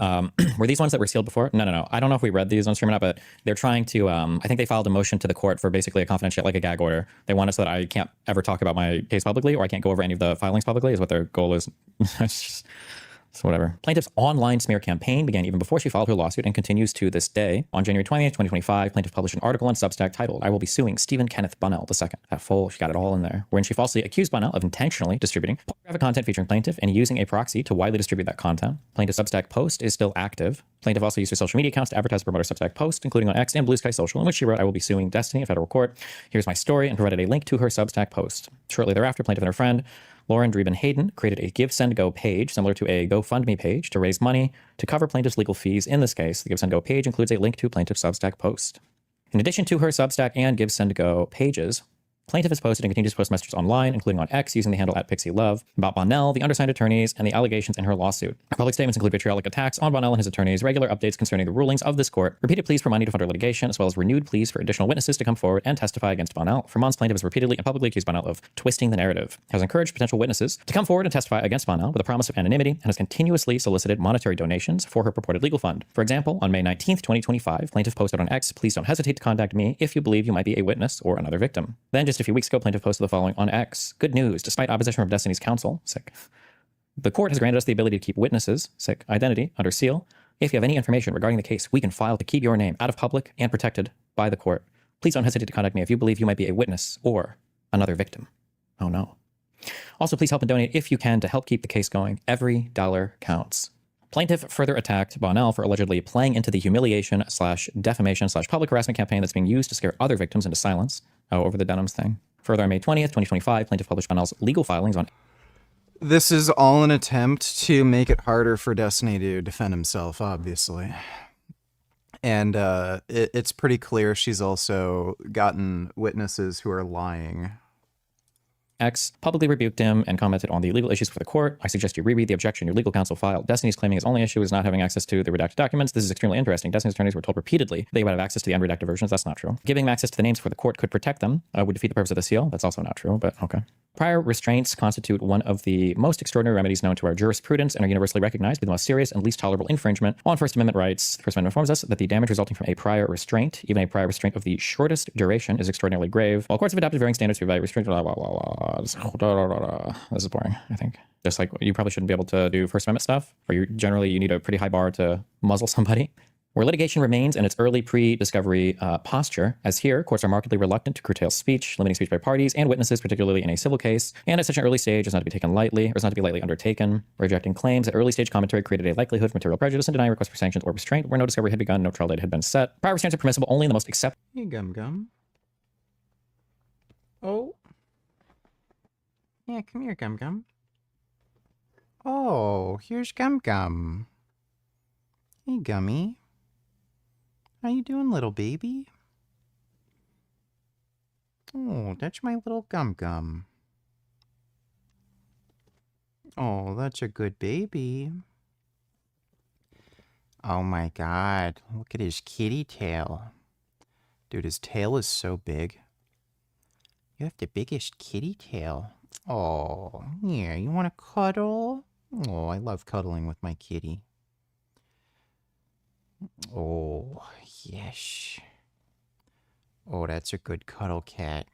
were these ones that were sealed before? No. I don't know if we read these on stream or not, but they're trying to, I think they filed a motion to the court for basically a confidential, like a gag order. They want us so that I can't ever talk about my case publicly, or I can't go over any of the filings publicly, is what their goal is. It's just... So whatever. Plaintiff's online smear campaign began even before she filed her lawsuit and continues to this day. On January 20th, 2025, plaintiff published an article on Substack titled, "I will be suing Stephen Kenneth Bunnell II." That full, she got it all in there. Wherein she falsely accused Bunnell of intentionally distributing pornographic content featuring plaintiff and using a proxy to widely distribute that content. Plaintiff's Substack post is still active. Plaintiff also used her social media accounts to advertise and promote her Substack post, including on X and Blue Sky Social, in which she wrote, "I will be suing Destiny in federal court. Here's my story," and provided a link to her Substack post. Shortly thereafter, plaintiff and her friend Lauren Dreeben Hayden created a Give Send Go page similar to a GoFundMe page to raise money to cover plaintiff's legal fees. In this case, the Give Send Go page includes a link to plaintiff's Substack post. In addition to her Substack and Give Send Go pages, plaintiff has posted and continues to post messages online, including on X using the handle @PixieLove, about Bunnell, the undersigned attorneys, and the allegations in her lawsuit. Her public statements include vitriolic attacks on Bunnell and his attorneys, regular updates concerning the rulings of this court, repeated pleas for money to fund her litigation, as well as renewed pleas for additional witnesses to come forward and testify against Bunnell. For months, plaintiff has repeatedly and publicly accused Bunnell of twisting the narrative, has encouraged potential witnesses to come forward and testify against Bunnell with a promise of anonymity, and has continuously solicited monetary donations for her purported legal fund. For example, on May 19th, 2025, plaintiff posted on X, "Please don't hesitate to contact me if you believe you might be a witness or another victim." Then, just a few weeks ago, plaintiff posted the following on X. "Good news. Despite opposition from Destiny's counsel," sick, "the court has granted us the ability to keep witnesses," sick, "identity under seal. If you have any information regarding the case, we can file to keep your name out of public and protected by the court. Please don't hesitate to contact me if you believe you might be a witness or another victim." Oh no. Also, please help and donate if you can to help keep the case going. Every dollar counts. Plaintiff further attacked Bunnell for allegedly playing into the humiliation/defamation/public harassment campaign that's being used to scare other victims into silence. Oh, over the Denims thing. Further, on May 20th, 2025, plaintiff published Bunnell's legal filings on... This is all an attempt to make it harder for Destiny to defend himself, obviously. And it's pretty clear she's also gotten witnesses who are lying. X publicly rebuked him and commented on the legal issues for the court. "I suggest you reread the objection your legal counsel filed. Destiny's claiming his only issue is not having access to the redacted documents. This is extremely interesting. Destiny's attorneys were told repeatedly they would have access to the unredacted versions. That's not true. Giving them access to the names for the court could protect them, would defeat the purpose of the seal. That's also not true, but okay. Prior restraints constitute one of the most extraordinary remedies known to our jurisprudence and are universally recognized to be the most serious and least tolerable infringement on First Amendment rights. The First Amendment informs us that the damage resulting from a prior restraint, even a prior restraint of the shortest duration, is extraordinarily grave. While courts have adopted varying standards to evaluate restraint, this is boring, I think. Just like you probably shouldn't be able to do First Amendment stuff, or you need a pretty high bar to muzzle somebody. Where litigation remains in its early pre-discovery posture, as here, courts are markedly reluctant to curtail speech, limiting speech by parties and witnesses, particularly in a civil case, and at such an early stage is not to be taken lightly, or is not to be lightly undertaken. Rejecting claims that early stage commentary created a likelihood of material prejudice and denying requests for sanctions or restraint where no discovery had begun, no trial date had been set. Prior restraints are permissible only in the most acceptable... Hey, Gum. Oh. Yeah, come here, Gum. Oh, here's Gum. Hey, Gummy. How you doing, little baby? Oh, that's my little Gum. Oh, that's a good baby. Oh my god, look at his kitty tail. Dude, his tail is so big. You have the biggest kitty tail. Oh, here, you want to cuddle? Oh, I love cuddling with my kitty. Oh, yes. Oh, that's a good cuddle cat.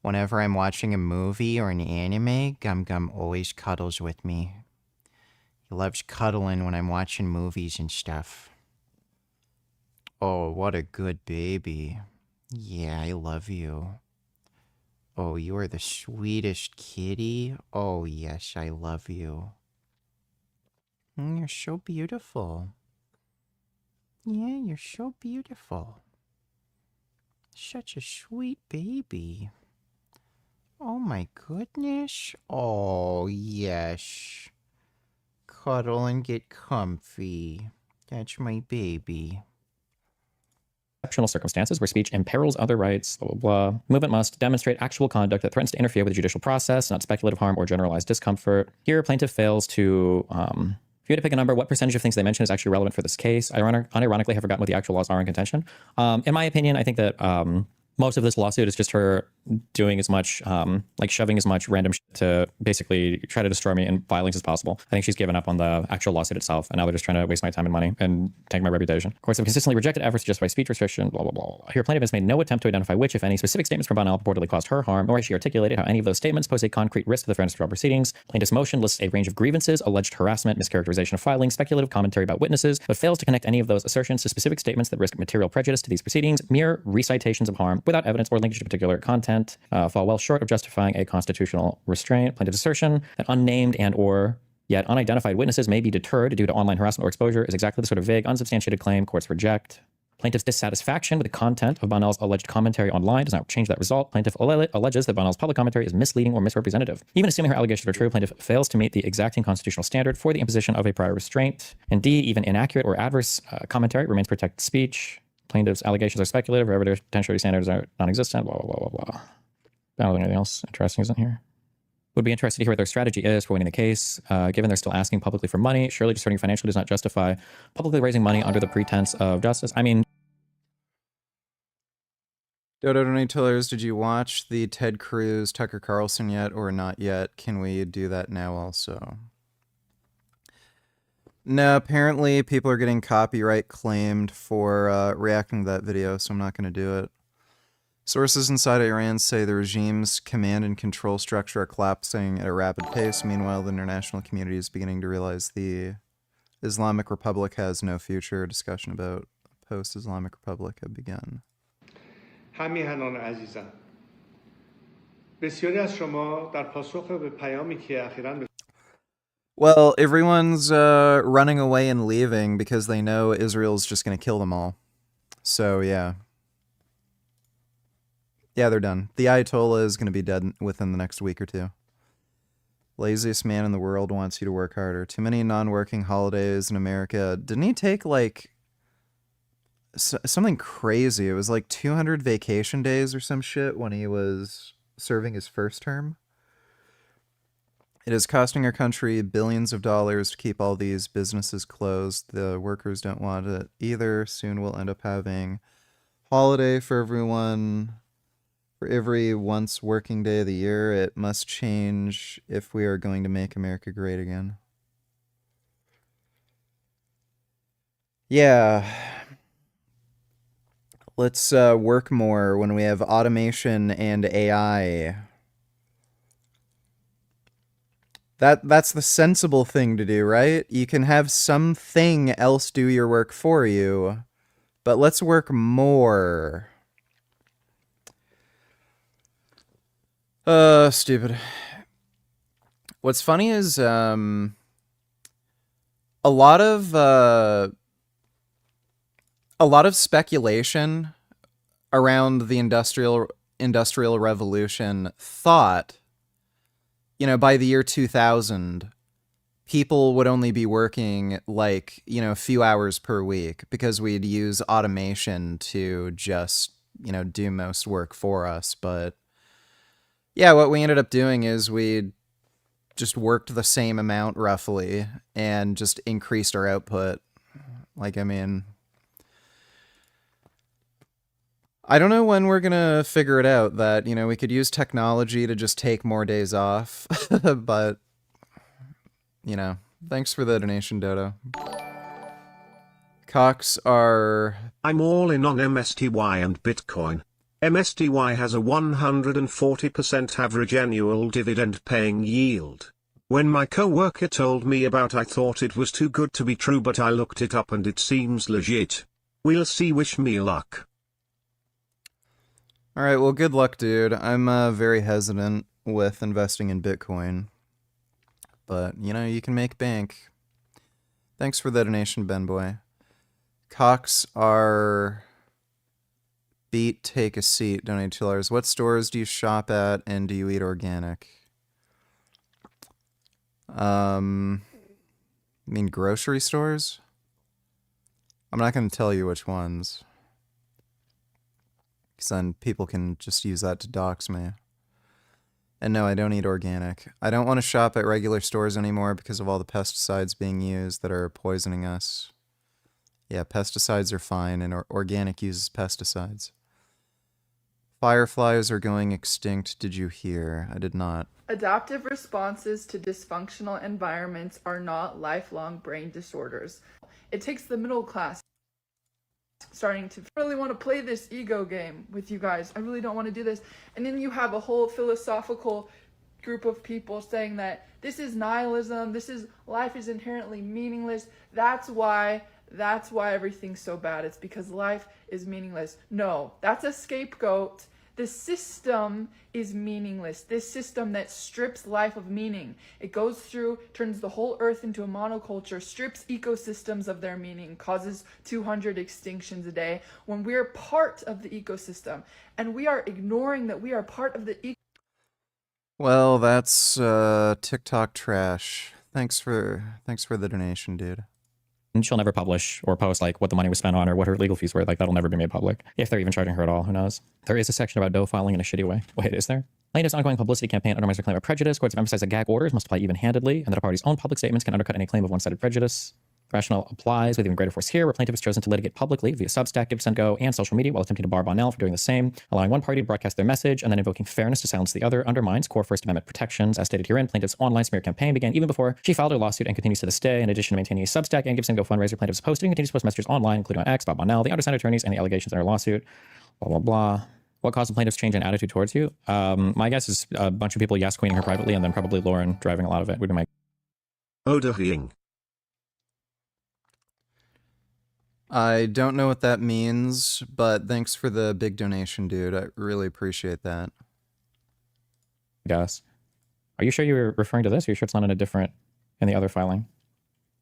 Whenever I'm watching a movie or an anime, Gum always cuddles with me. He loves cuddling when I'm watching movies and stuff. Oh, what a good baby. Yeah, I love you. Oh, you are the sweetest kitty. Oh, yes, I love you. You're so beautiful. Yeah, you're so beautiful. Such a sweet baby. Oh my goodness. Oh, yes. Cuddle and get comfy. That's my baby. Exceptional circumstances where speech imperils other rights, blah, blah, blah. Movement must demonstrate actual conduct that threatens to interfere with the judicial process, not speculative harm or generalized discomfort. Here, plaintiff fails to, if you had to pick a number, what percentage of things they mention is actually relevant for this case? I unironically have forgotten what the actual laws are in contention. In my opinion, I think that most of this lawsuit is just her doing as much, like shoving as much random shit to basically try to destroy me in filings as possible. I think she's given up on the actual lawsuit itself, and now they're just trying to waste my time and money and tank my reputation. Courts have consistently rejected efforts to justify speech restriction, blah, blah, blah. Here, plaintiff has made no attempt to identify which, if any, specific statements from Bonnell purportedly caused her harm, nor has she articulated how any of those statements pose a concrete risk to the fairness of trial proceedings. Plaintiff's motion lists a range of grievances, alleged harassment, mischaracterization of filings, speculative commentary about witnesses, but fails to connect any of those assertions to specific statements that risk material prejudice to these proceedings. Mere recitations of harm without evidence or linkage to particular content fall well short of justifying a constitutional restraint. Plaintiff's assertion that unnamed and or yet unidentified witnesses may be deterred due to online harassment or exposure is exactly the sort of vague, unsubstantiated claim courts reject. Plaintiff's dissatisfaction with the content of Bonnell's alleged commentary online does not change that result. Plaintiff alleges that Bonnell's public commentary is misleading or misrepresentative. Even assuming her allegations are true, plaintiff fails to meet the exacting constitutional standard for the imposition of a prior restraint. Indeed, even inaccurate or adverse commentary remains protected speech. Plaintiff's allegations are speculative, wherever their potentiality standards are non-existent, blah, blah, blah, blah, blah. I don't think anything else interesting is in here. Would be interested to hear what their strategy is for winning the case. Given they're still asking publicly for money, surely discerning financially does not justify publicly raising money under the pretense of justice. I mean... Dodo Donatillers, did you watch the Ted Cruz Tucker Carlson yet or not yet? Can we do that now also? No, apparently people are getting copyright claimed for reacting to that video, so I'm not going to do it. Sources inside Iran say the regime's command and control structure are collapsing at a rapid pace. Meanwhile, the international community is beginning to realize the Islamic Republic has no future. Discussion about post-Islamic Republic have begun. همیهنان عزیزم بسیاری از شما در پاسخ به پیامی که اخیراً Well, everyone's running away and leaving because they know Israel's just going to kill them all. So, yeah. Yeah, they're done. The Ayatollah is going to be dead within the next week or two. Laziest man in the world wants you to work harder. Too many non-working holidays in America. Didn't he take, like, something crazy? It was like 200 vacation days or some shit when he was serving his first term. It is costing our country billions of dollars to keep all these businesses closed. The workers don't want it either. Soon we'll end up having holiday for everyone. For every once working day of the year, it must change if we are going to make America great again. Yeah. Let's work more when we have automation and AI. That's the sensible thing to do, right? You can have something else do your work for you, but let's work more. Stupid. What's funny is a lot of speculation around the industrial revolution thought, you know, by the year 2000, people would only be working like, you know, a few hours per week because we'd use automation to just, you know, do most work for us. But yeah, what we ended up doing is we just worked the same amount roughly and just increased our output. Like, I mean, I don't know when we're going to figure it out that, you know, we could use technology to just take more days off, but, you know, thanks for the donation, Dodo. Cox are... I'm all in on MSTY and Bitcoin. MSTY has a 140% average annual dividend paying yield. When my coworker told me about, I thought it was too good to be true, but I looked it up and it seems legit. We'll see, wish me luck. Alright, well, good luck, dude. I'm very hesitant with investing in Bitcoin. But, you know, you can make bank. Thanks for the donation, Ben Boy. Cox are... Beat Take a Seat, donate $2. What stores do you shop at and do you eat organic? I mean grocery stores? I'm not going to tell you which ones. Because then people can just use that to dox me. And no, I don't eat organic. I don't want to shop at regular stores anymore because of all the pesticides being used that are poisoning us. Yeah, pesticides are fine, and organic uses pesticides. Fireflies are going extinct. Did you hear? I did not. Adaptive responses to dysfunctional environments are not lifelong brain disorders. It takes the middle class starting to really want to play this ego game with you guys. I really don't want to do this. And then you have a whole philosophical group of people saying that this is nihilism, life is inherently meaningless. That's why everything's so bad. It's because life is meaningless. No, that's a scapegoat. The system is meaningless. This system that strips life of meaning. It goes through, turns the whole earth into a monoculture, strips ecosystems of their meaning, causes 200 extinctions a day when we're part of the ecosystem. And we are ignoring that we are part of the ecosystem. Well, that's TikTok trash. Thanks for the donation, dude. And she'll never publish or post like what the money was spent on or what her legal fees were. Like that'll never be made public. If they're even charging her at all, who knows? There is a section about doe filing in a shitty way. Wait, is there? Plaintiff's ongoing publicity campaign undermines her claim of prejudice. Courts have emphasized that gag orders must apply even-handedly and that a party's own public statements can undercut any claim of one-sided prejudice. Rationale applies with even greater force here, where plaintiff has chosen to litigate publicly via Substack, Give, Send, Go, and social media while attempting to bar Bonnell for doing the same. Allowing one party to broadcast their message and then invoking fairness to silence the other undermines core First Amendment protections. As stated herein, plaintiff's online smear campaign began even before she filed her lawsuit and continues to this day. In addition to maintaining a Substack and Give, Send, Go fundraiser, plaintiff's posting and continues to post messages online, including on X, about Bonnell, the undersigned attorneys, and the allegations in her lawsuit. Blah, blah, blah. What caused the plaintiff's change in attitude towards you? My guess is a bunch of people yes queening her privately and then probably Lauren driving a lot of it would be my... Odahing. I don't know what that means, but thanks for the big donation, dude. I really appreciate that. Guess. Are you sure you were referring to this? Or are you sure it's not in the other filing?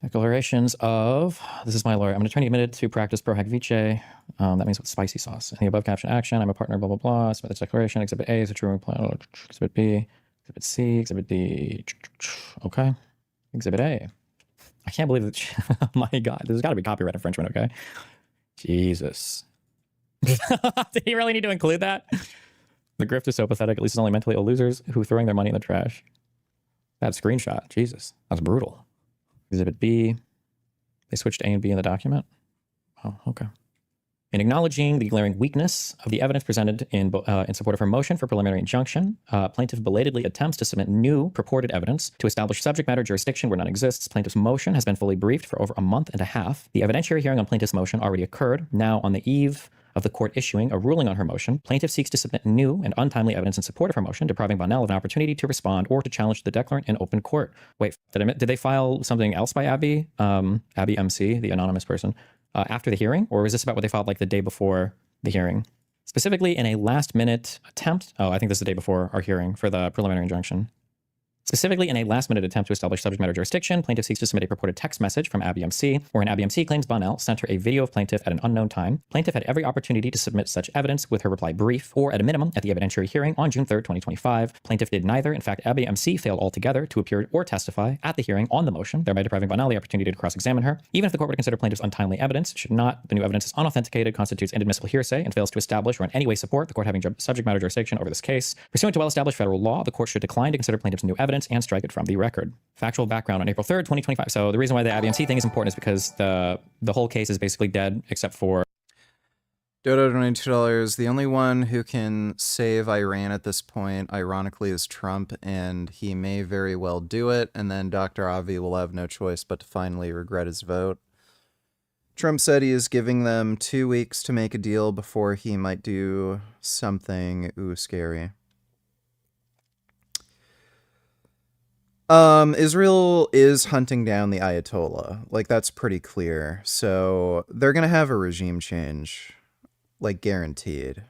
Declarations of, this is my lawyer. I'm an attorney admitted to practice pro hac vice. That means with spicy sauce. In the above caption action, I'm a partner, blah, blah, blah. Submit this declaration. Exhibit A is a true plan. Exhibit B, Exhibit C, Exhibit D. Okay. Exhibit A. I can't believe that. Oh my God, there's got to be copyright infringement, okay? Jesus. Did he really need to include that? The grift is so pathetic. At least it's only mentally ill losers who are throwing their money in the trash. That screenshot. Jesus. That's brutal. Exhibit B. They switched A and B in the document. Oh, okay. In acknowledging the glaring weakness of the evidence presented in support of her motion for preliminary injunction, plaintiff belatedly attempts to submit new purported evidence to establish subject matter jurisdiction where none exists. Plaintiff's motion has been fully briefed for over a month and a half. The evidentiary hearing on plaintiff's motion already occurred. Now, on the eve of the court issuing a ruling on her motion, plaintiff seeks to submit new and untimely evidence in support of her motion, depriving Bonnell of an opportunity to respond or to challenge the declarant in open court. Wait, did they file something else by Abby? Abby MC, the anonymous person, after the hearing? Or was this about what they filed like the day before the hearing? Specifically in a last-minute attempt, I think this is the day before our hearing for the preliminary injunction. Specifically, in a last-minute attempt to establish subject matter jurisdiction, plaintiff seeks to submit a purported text message from Abby MC, wherein Abby MC claims Bonnell sent her a video of plaintiff at an unknown time. Plaintiff had every opportunity to submit such evidence with her reply brief, or at a minimum, at the evidentiary hearing on June 3rd, 2025. Plaintiff did neither. In fact, Abby MC failed altogether to appear or testify at the hearing on the motion, thereby depriving Bonnell the opportunity to cross-examine her. Even if the court were to consider plaintiff's untimely evidence, should not, the new evidence is unauthenticated, constitutes inadmissible hearsay, and fails to establish or in any way support the court having subject matter jurisdiction over this case. Pursuant to well-established federal law, the court should decline to consider plaintiff's new evidence and strike it from the record. Factual background on April 3rd, 2025. So the reason why the Abby MC thing is important is because the whole case is basically dead except for Dodo donated $2. The only one who can save Iran at this point, ironically, is Trump, and he may very well do it, and then Dr. Avi will have no choice but to finally regret his vote. Trump said he is giving them 2 weeks to make a deal before he might do something scary. Israel is hunting down the Ayatollah. Like, that's pretty clear. So they're going to have a regime change, like, guaranteed.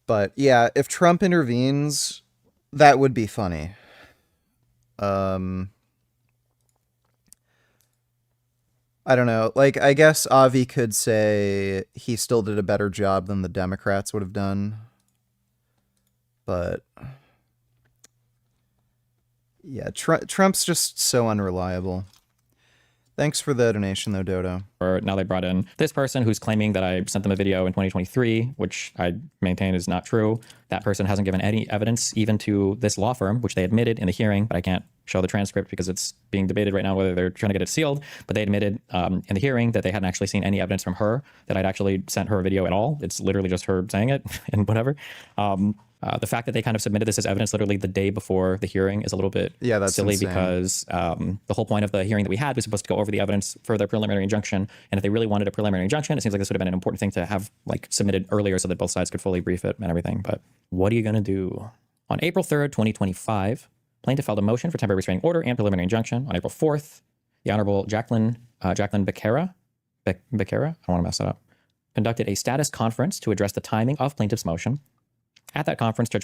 But yeah, if Trump intervenes, that would be funny. I don't know. Like, I guess Avi could say he still did a better job than the Democrats would have done. But yeah, Trump's just so unreliable. Thanks for the donation, though, Dodo. Or now they brought in this person who's claiming that I sent them a video in 2023, which I maintain is not true. That person hasn't given any evidence even to this law firm, which they admitted in the hearing, but I can't show the transcript because it's being debated right now whether they're trying to get it sealed. But they admitted in the hearing that they hadn't actually seen any evidence from her that I'd actually sent her a video at all. It's literally just her saying it and whatever. The fact that they kind of submitted this as evidence literally the day before the hearing is a little bit that's silly insane. because the whole point of the hearing that we had was supposed to go over the evidence for their preliminary injunction. And if they really wanted a preliminary injunction, it seems like this would have been an important thing to have like submitted earlier so that both sides could fully brief it and everything. But what are you going to do? On April 3rd, 2025, plaintiff filed a motion for temporary restraining order and preliminary injunction. On April 4th, the Honorable Jacqueline Becerra, I don't want to mess that up, conducted a status conference to address the timing of plaintiff's motion. At that conference, Judge...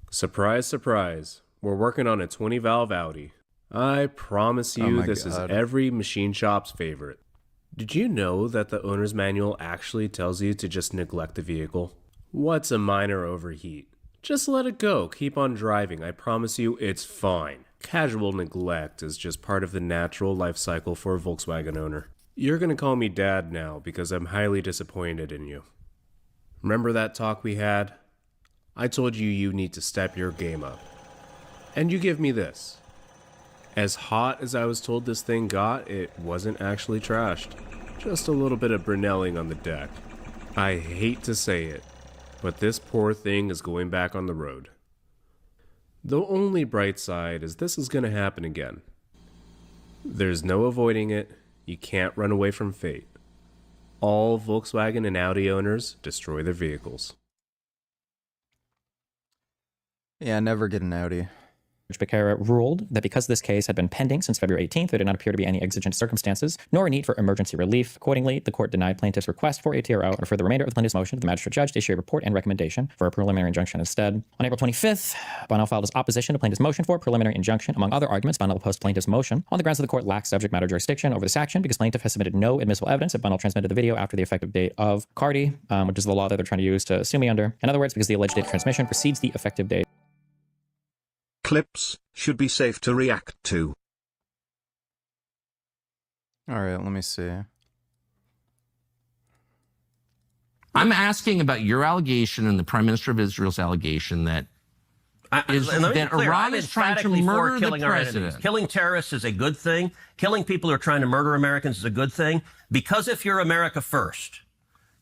Surprise, surprise. We're working on a 20-valve Audi. I promise you this is every machine shop's favorite. Did you know that the owner's manual actually tells you to just neglect the vehicle? What's a minor overheat? Just let it go. Keep on driving. I promise you it's fine. Casual neglect is just part of the natural life cycle for a Volkswagen owner. You're gonna call me Dad now because I'm highly disappointed in you. Remember that talk we had? I told you you need to step your game up. And you give me this. As hot as I was told this thing got, it wasn't actually trashed. Just a little bit of Brunelling on the deck. I hate to say it, but this poor thing is going back on the road. The only bright side is this is going to happen again. There's no avoiding it. You can't run away from fate. All Volkswagen and Audi owners destroy their vehicles. Yeah, never get an Audi. Judge Becerra ruled that because this case had been pending since February 18th, there did not appear to be any exigent circumstances, nor a need for emergency relief. Accordingly, the court denied plaintiff's request for a TRO and for the remainder of the plaintiff's motion to the magistrate judge to issue a report and recommendation for a preliminary injunction instead. On April 25th, Bonnell filed his opposition to plaintiff's motion for a preliminary injunction. Among other arguments, Bonnell opposed plaintiff's motion on the grounds that the court lacks subject matter jurisdiction over this action because plaintiff has submitted no admissible evidence that Bonnell transmitted the video after the effective date of CARDI, which is the law that they're trying to use to sue me under. In other words, because the alleged date of transmission precedes the effective date. Clips should be safe to react to. All right, let me see. I'm asking about your allegation and the Prime Minister of Israel's allegation that Iran is trying to murder the president. Killing terrorists is a good thing. Killing people who are trying to murder Americans is a good thing. Because if you're America first,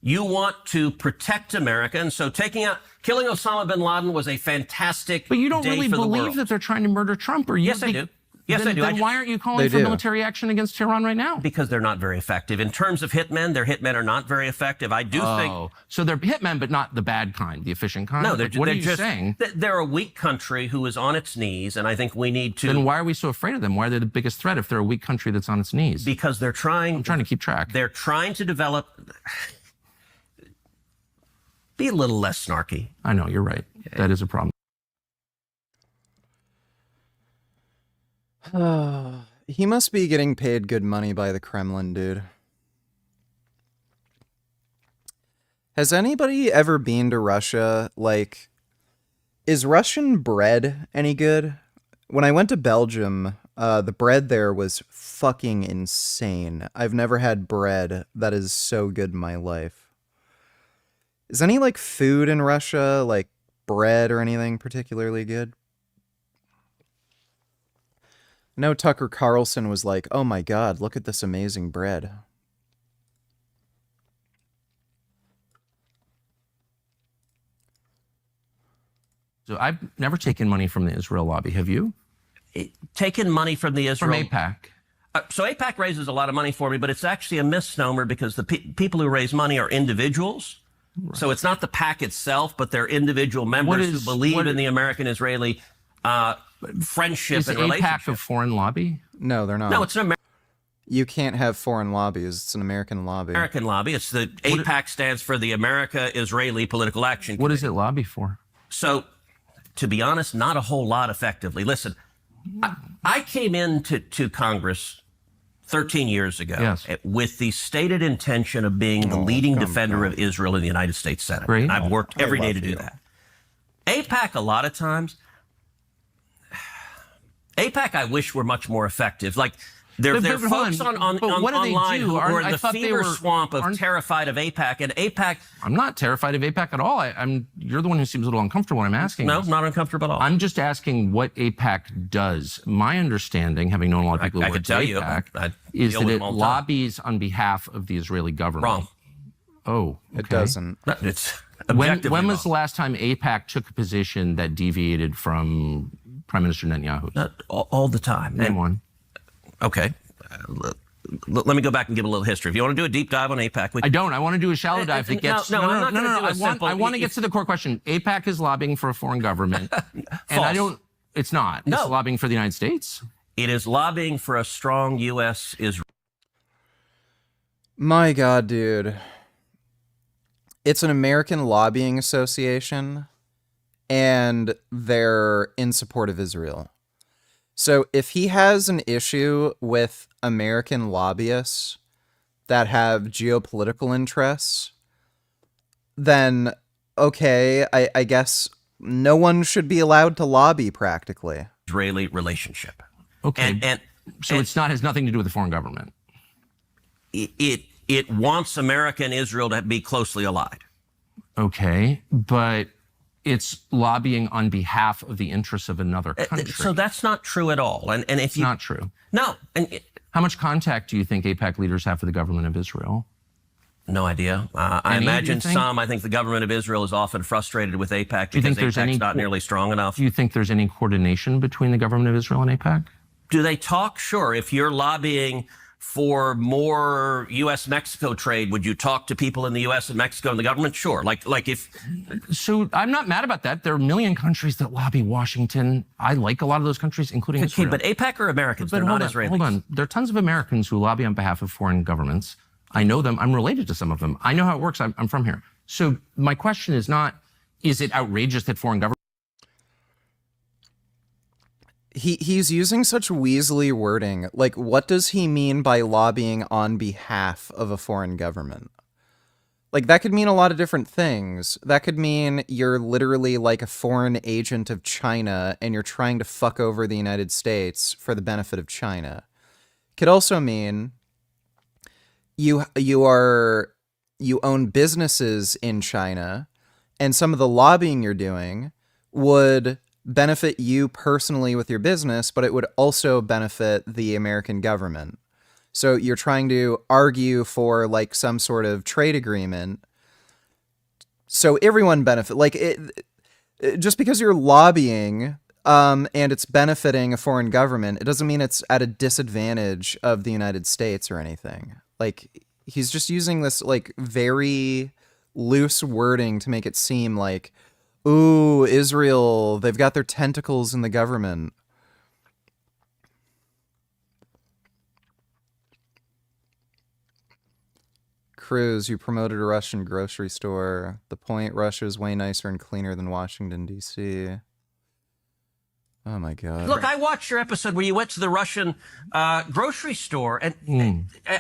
you want to protect America, and so killing Osama bin Laden was a fantastic But you don't day really for the believe world. that they're trying to murder Trump, or you? Yes, I do. Yes, I do. Then why aren't you calling for military action against Tehran right now? Because they're not very effective. In terms of hitmen, their hitmen are not very effective. I do think... So they're hitmen, but not the bad kind, the efficient kind? No, what are you saying? They're a weak country who is on its knees, and I think we need to... Then why are we so afraid of them? Why are they the biggest threat if they're a weak country that's on its knees? Because they're trying... I'm trying to keep track. They're trying to develop... Be a little less snarky. I know, you're right. That is a problem. He must be getting paid good money by the Kremlin, dude. Has anybody ever been to Russia? Like, is Russian bread any good? When I went to Belgium, the bread there was fucking insane. I've never had bread that is so good in my life. Is any, like, food in Russia, like bread or anything particularly good? No, Tucker Carlson was like, oh my god, look at this amazing bread. So I've never taken money from the Israel lobby. Have you? Taken money from the Israel... From AIPAC. So AIPAC raises a lot of money for me, but it's actually a misnomer because the people who raise money are individuals. Right. So it's not the PAC itself, but they're individual members who believe in the American-Israeli friendship and relationship. Is AIPAC a foreign lobby? No, they're not. No, it's an American. You can't have foreign lobbies. It's an American lobby. American lobby. It's the AIPAC stands for the America-Israeli Political Action Committee. What does it lobby for? So, to be honest, not a whole lot effectively. Listen, I came into Congress 13 years ago, with the stated intention of being the leading defender of Israel in the United States Senate. Great. And I've worked every day to do that. AIPAC, a lot of times, AIPAC, I wish were much more effective. Like, there are folks online who are in the fever swamp of terrified of AIPAC, and AIPAC... I'm not terrified of AIPAC at all. You're the one who seems a little uncomfortable when I'm asking. No, not uncomfortable at all. I'm just asking what AIPAC does. My understanding, having known a lot of people who work at AIPAC, is that it lobbies on behalf of the Israeli government. Wrong. Oh, okay. It doesn't. It's when was the last time AIPAC took a position that deviated from Prime Minister Netanyahu? All the time. Name one. Okay. Let me go back and give a little history. If you want to do a deep dive on AIPAC, I don't. I want to do a shallow dive that gets. No. I want to get to the core question. AIPAC is lobbying for a foreign government, and I don't. It's not. It's lobbying for the United States. It is lobbying for a strong U.S. Israel. My God, dude. It's an American lobbying association, and they're in support of Israel. So if he has an issue with American lobbyists that have geopolitical interests, then, okay, I guess no one should be allowed to lobby practically. Israeli relationship. Okay. So it has nothing to do with the foreign government. It wants America and Israel to be closely allied. Okay, but it's lobbying on behalf of the interests of another country. So that's not true at all. And if it's not true. No. How much contact do you think AIPAC leaders have for the government of Israel? No idea. I imagine some. I think the government of Israel is often frustrated with AIPAC because AIPAC's not nearly strong enough. Do you think there's any coordination between the government of Israel and AIPAC? Do they talk? Sure. If you're lobbying for more U.S.-Mexico trade, would you talk to people in the U.S. and Mexico and the government? Sure. Like if... So I'm not mad about that. There are a million countries that lobby Washington. I like a lot of those countries, including Israel. But AIPAC are Americans. They're not Israelis. Hold on. There are tons of Americans who lobby on behalf of foreign governments. I know them. I'm related to some of them. I know how it works. I'm from here. So my question is not, is it outrageous that foreign governments... He's using such weaselly wording. Like, what does he mean by lobbying on behalf of a foreign government? Like, that could mean a lot of different things. That could mean you're literally like a foreign agent of China and you're trying to fuck over the United States for the benefit of China. Could also mean you own businesses in China, and some of the lobbying you're doing would benefit you personally with your business, but it would also benefit the American government. So you're trying to argue for like some sort of trade agreement, so everyone benefit. Like just because you're lobbying and it's benefiting a foreign government, it doesn't mean it's at a disadvantage of the United States or anything. Like, he's just using this like very loose wording to make it seem like, ooh, Israel, they've got their tentacles in the government. Cruz, you promoted a Russian grocery store. The point, Russia's way nicer and cleaner than Washington, D.C. Oh my God. Look, I watched your episode where you went to the Russian grocery store, and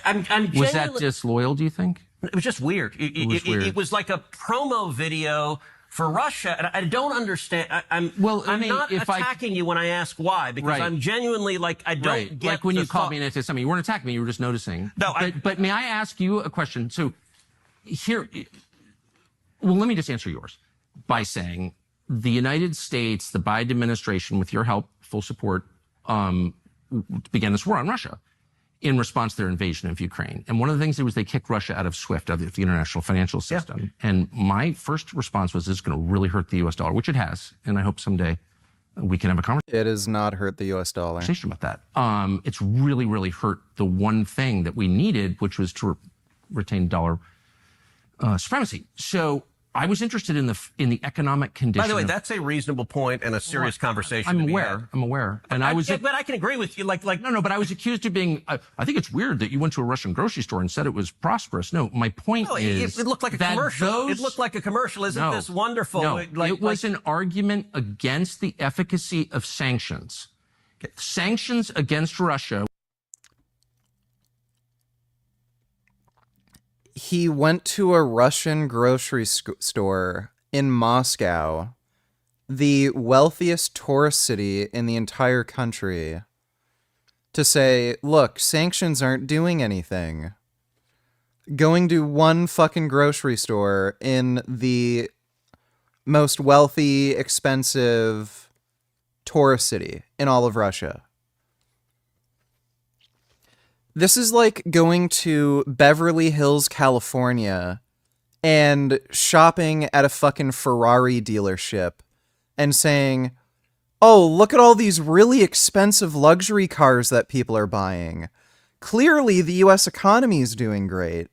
I'm genuinely... Was that disloyal, do you think? It was just weird. It was like a promo video for Russia, and I don't understand. I'm not attacking you when I ask why, because I'm genuinely like, I don't get. Like when you called me and I said something, you weren't attacking me, you were just noticing. No, but may I ask you a question? So here, well, let me just answer yours by saying the United States, the Biden administration, with your help, full support, began this war on Russia in response to their invasion of Ukraine. And one of the things they kicked Russia out of SWIFT, out of the international financial system. Yeah. And my first response was, this is going to really hurt the U.S. dollar, which it has. And I hope someday we can have a conversation. It has not hurt the U.S. dollar. About that. It's really, really hurt the one thing that we needed, which was to retain dollar supremacy. So I was interested in the economic condition. By the way, that's a reasonable point and a serious conversation. I'm aware. And but I can agree with you. Like no, but I was accused of being. I think it's weird that you went to a Russian grocery store and said it was prosperous. No, my point is it looked like a commercial. It looked like a commercial. Isn't this wonderful? No, it was an argument against the efficacy of sanctions. Sanctions against Russia. he went to a Russian grocery store in Moscow, the wealthiest tourist city in the entire country, to say, look, sanctions aren't doing anything. Going to one fucking grocery store in the most wealthy, expensive tourist city in all of Russia. This is like going to Beverly Hills, California, and shopping at a fucking Ferrari dealership and saying, oh, look at all these really expensive luxury cars that people are buying. Clearly, the U.S. economy is doing great.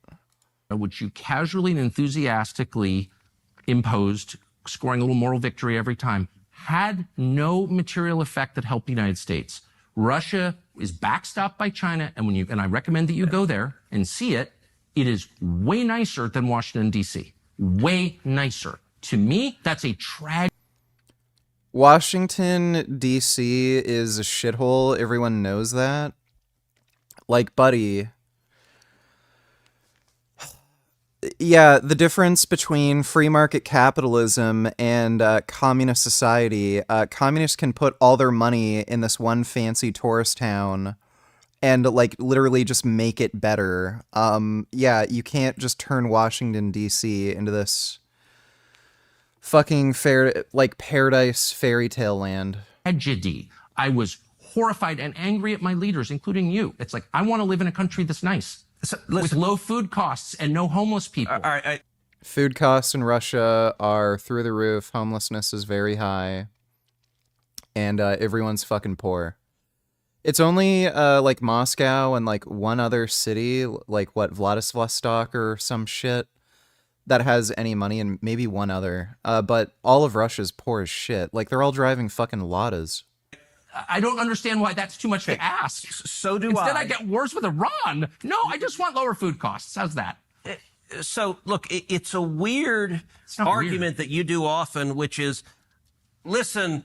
Which you casually and enthusiastically imposed, scoring a little moral victory every time, had no material effect that helped the United States. Russia is backstopped by China, and I recommend that you go there and see it. It is way nicer than Washington, D.C. Way nicer. To me, that's a tragedy. Washington, D.C. is a shithole. Everyone knows that. Like, buddy. Yeah, the difference between free market capitalism and communist society, communists can put all their money in this one fancy tourist town and, like, literally just make it better. Yeah, you can't just turn Washington, D.C. into this fucking paradise fairy tale land. Tragedy. I was horrified and angry at my leaders, including you. It's like, I want to live in a country that's nice. With low food costs and no homeless people. All right, food costs in Russia are through the roof. Homelessness is very high. And everyone's fucking poor. It's only like Moscow and like one other city, like what, Vladivostok or some shit, that has any money, and maybe one other. But all of Russia's poor as shit. Like, they're all driving fucking Ladas. I don't understand why that's too much to ask. So do Instead, I. I get wars with Iran. No, I just want lower food costs. How's that? So, look, it's a weird argument that you do often, which is, listen,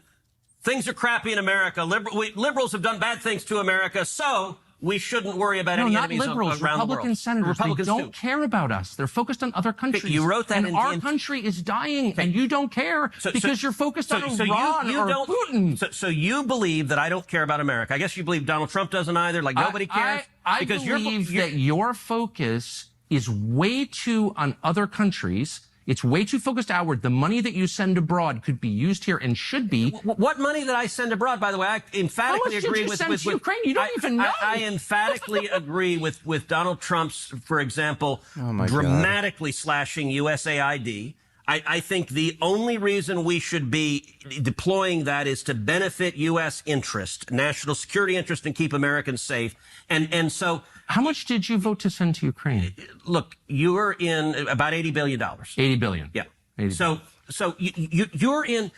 things are crappy in America. Liberals have done bad things to America, so we shouldn't worry about any enemies not liberals, around the world. Republican senators. Republicans they don't care about us. They're focused on other countries. You wrote that and our country is dying, and you don't care because you're focused on Iran or Putin. So you believe that I don't care about America. I guess you believe Donald Trump doesn't either. Like, nobody cares. I believe that your focus is way too on other countries. It's way too focused outward. The money that you send abroad could be used here and should be. What money that I send abroad, by the way, I emphatically agree with Ukraine. You don't even know. I emphatically agree with Donald Trump's, for example, dramatically slashing USAID. I think the only reason we should be deploying that is to benefit U.S. interest, national security interest, and keep Americans safe. And so, how much did you vote to send to Ukraine? Look, you're in about $80 billion. $80 billion. Yeah. So you're in.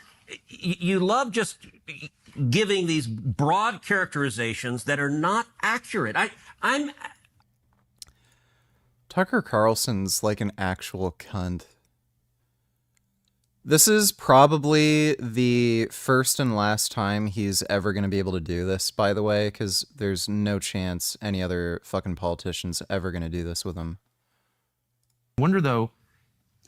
You love just giving these broad characterizations that are not accurate. I'm. Tucker Carlson's like an actual cunt. This is probably the first and last time he's ever going to be able to do this, by the way, because there's no chance any other fucking politician's ever going to do this with him. I wonder, though,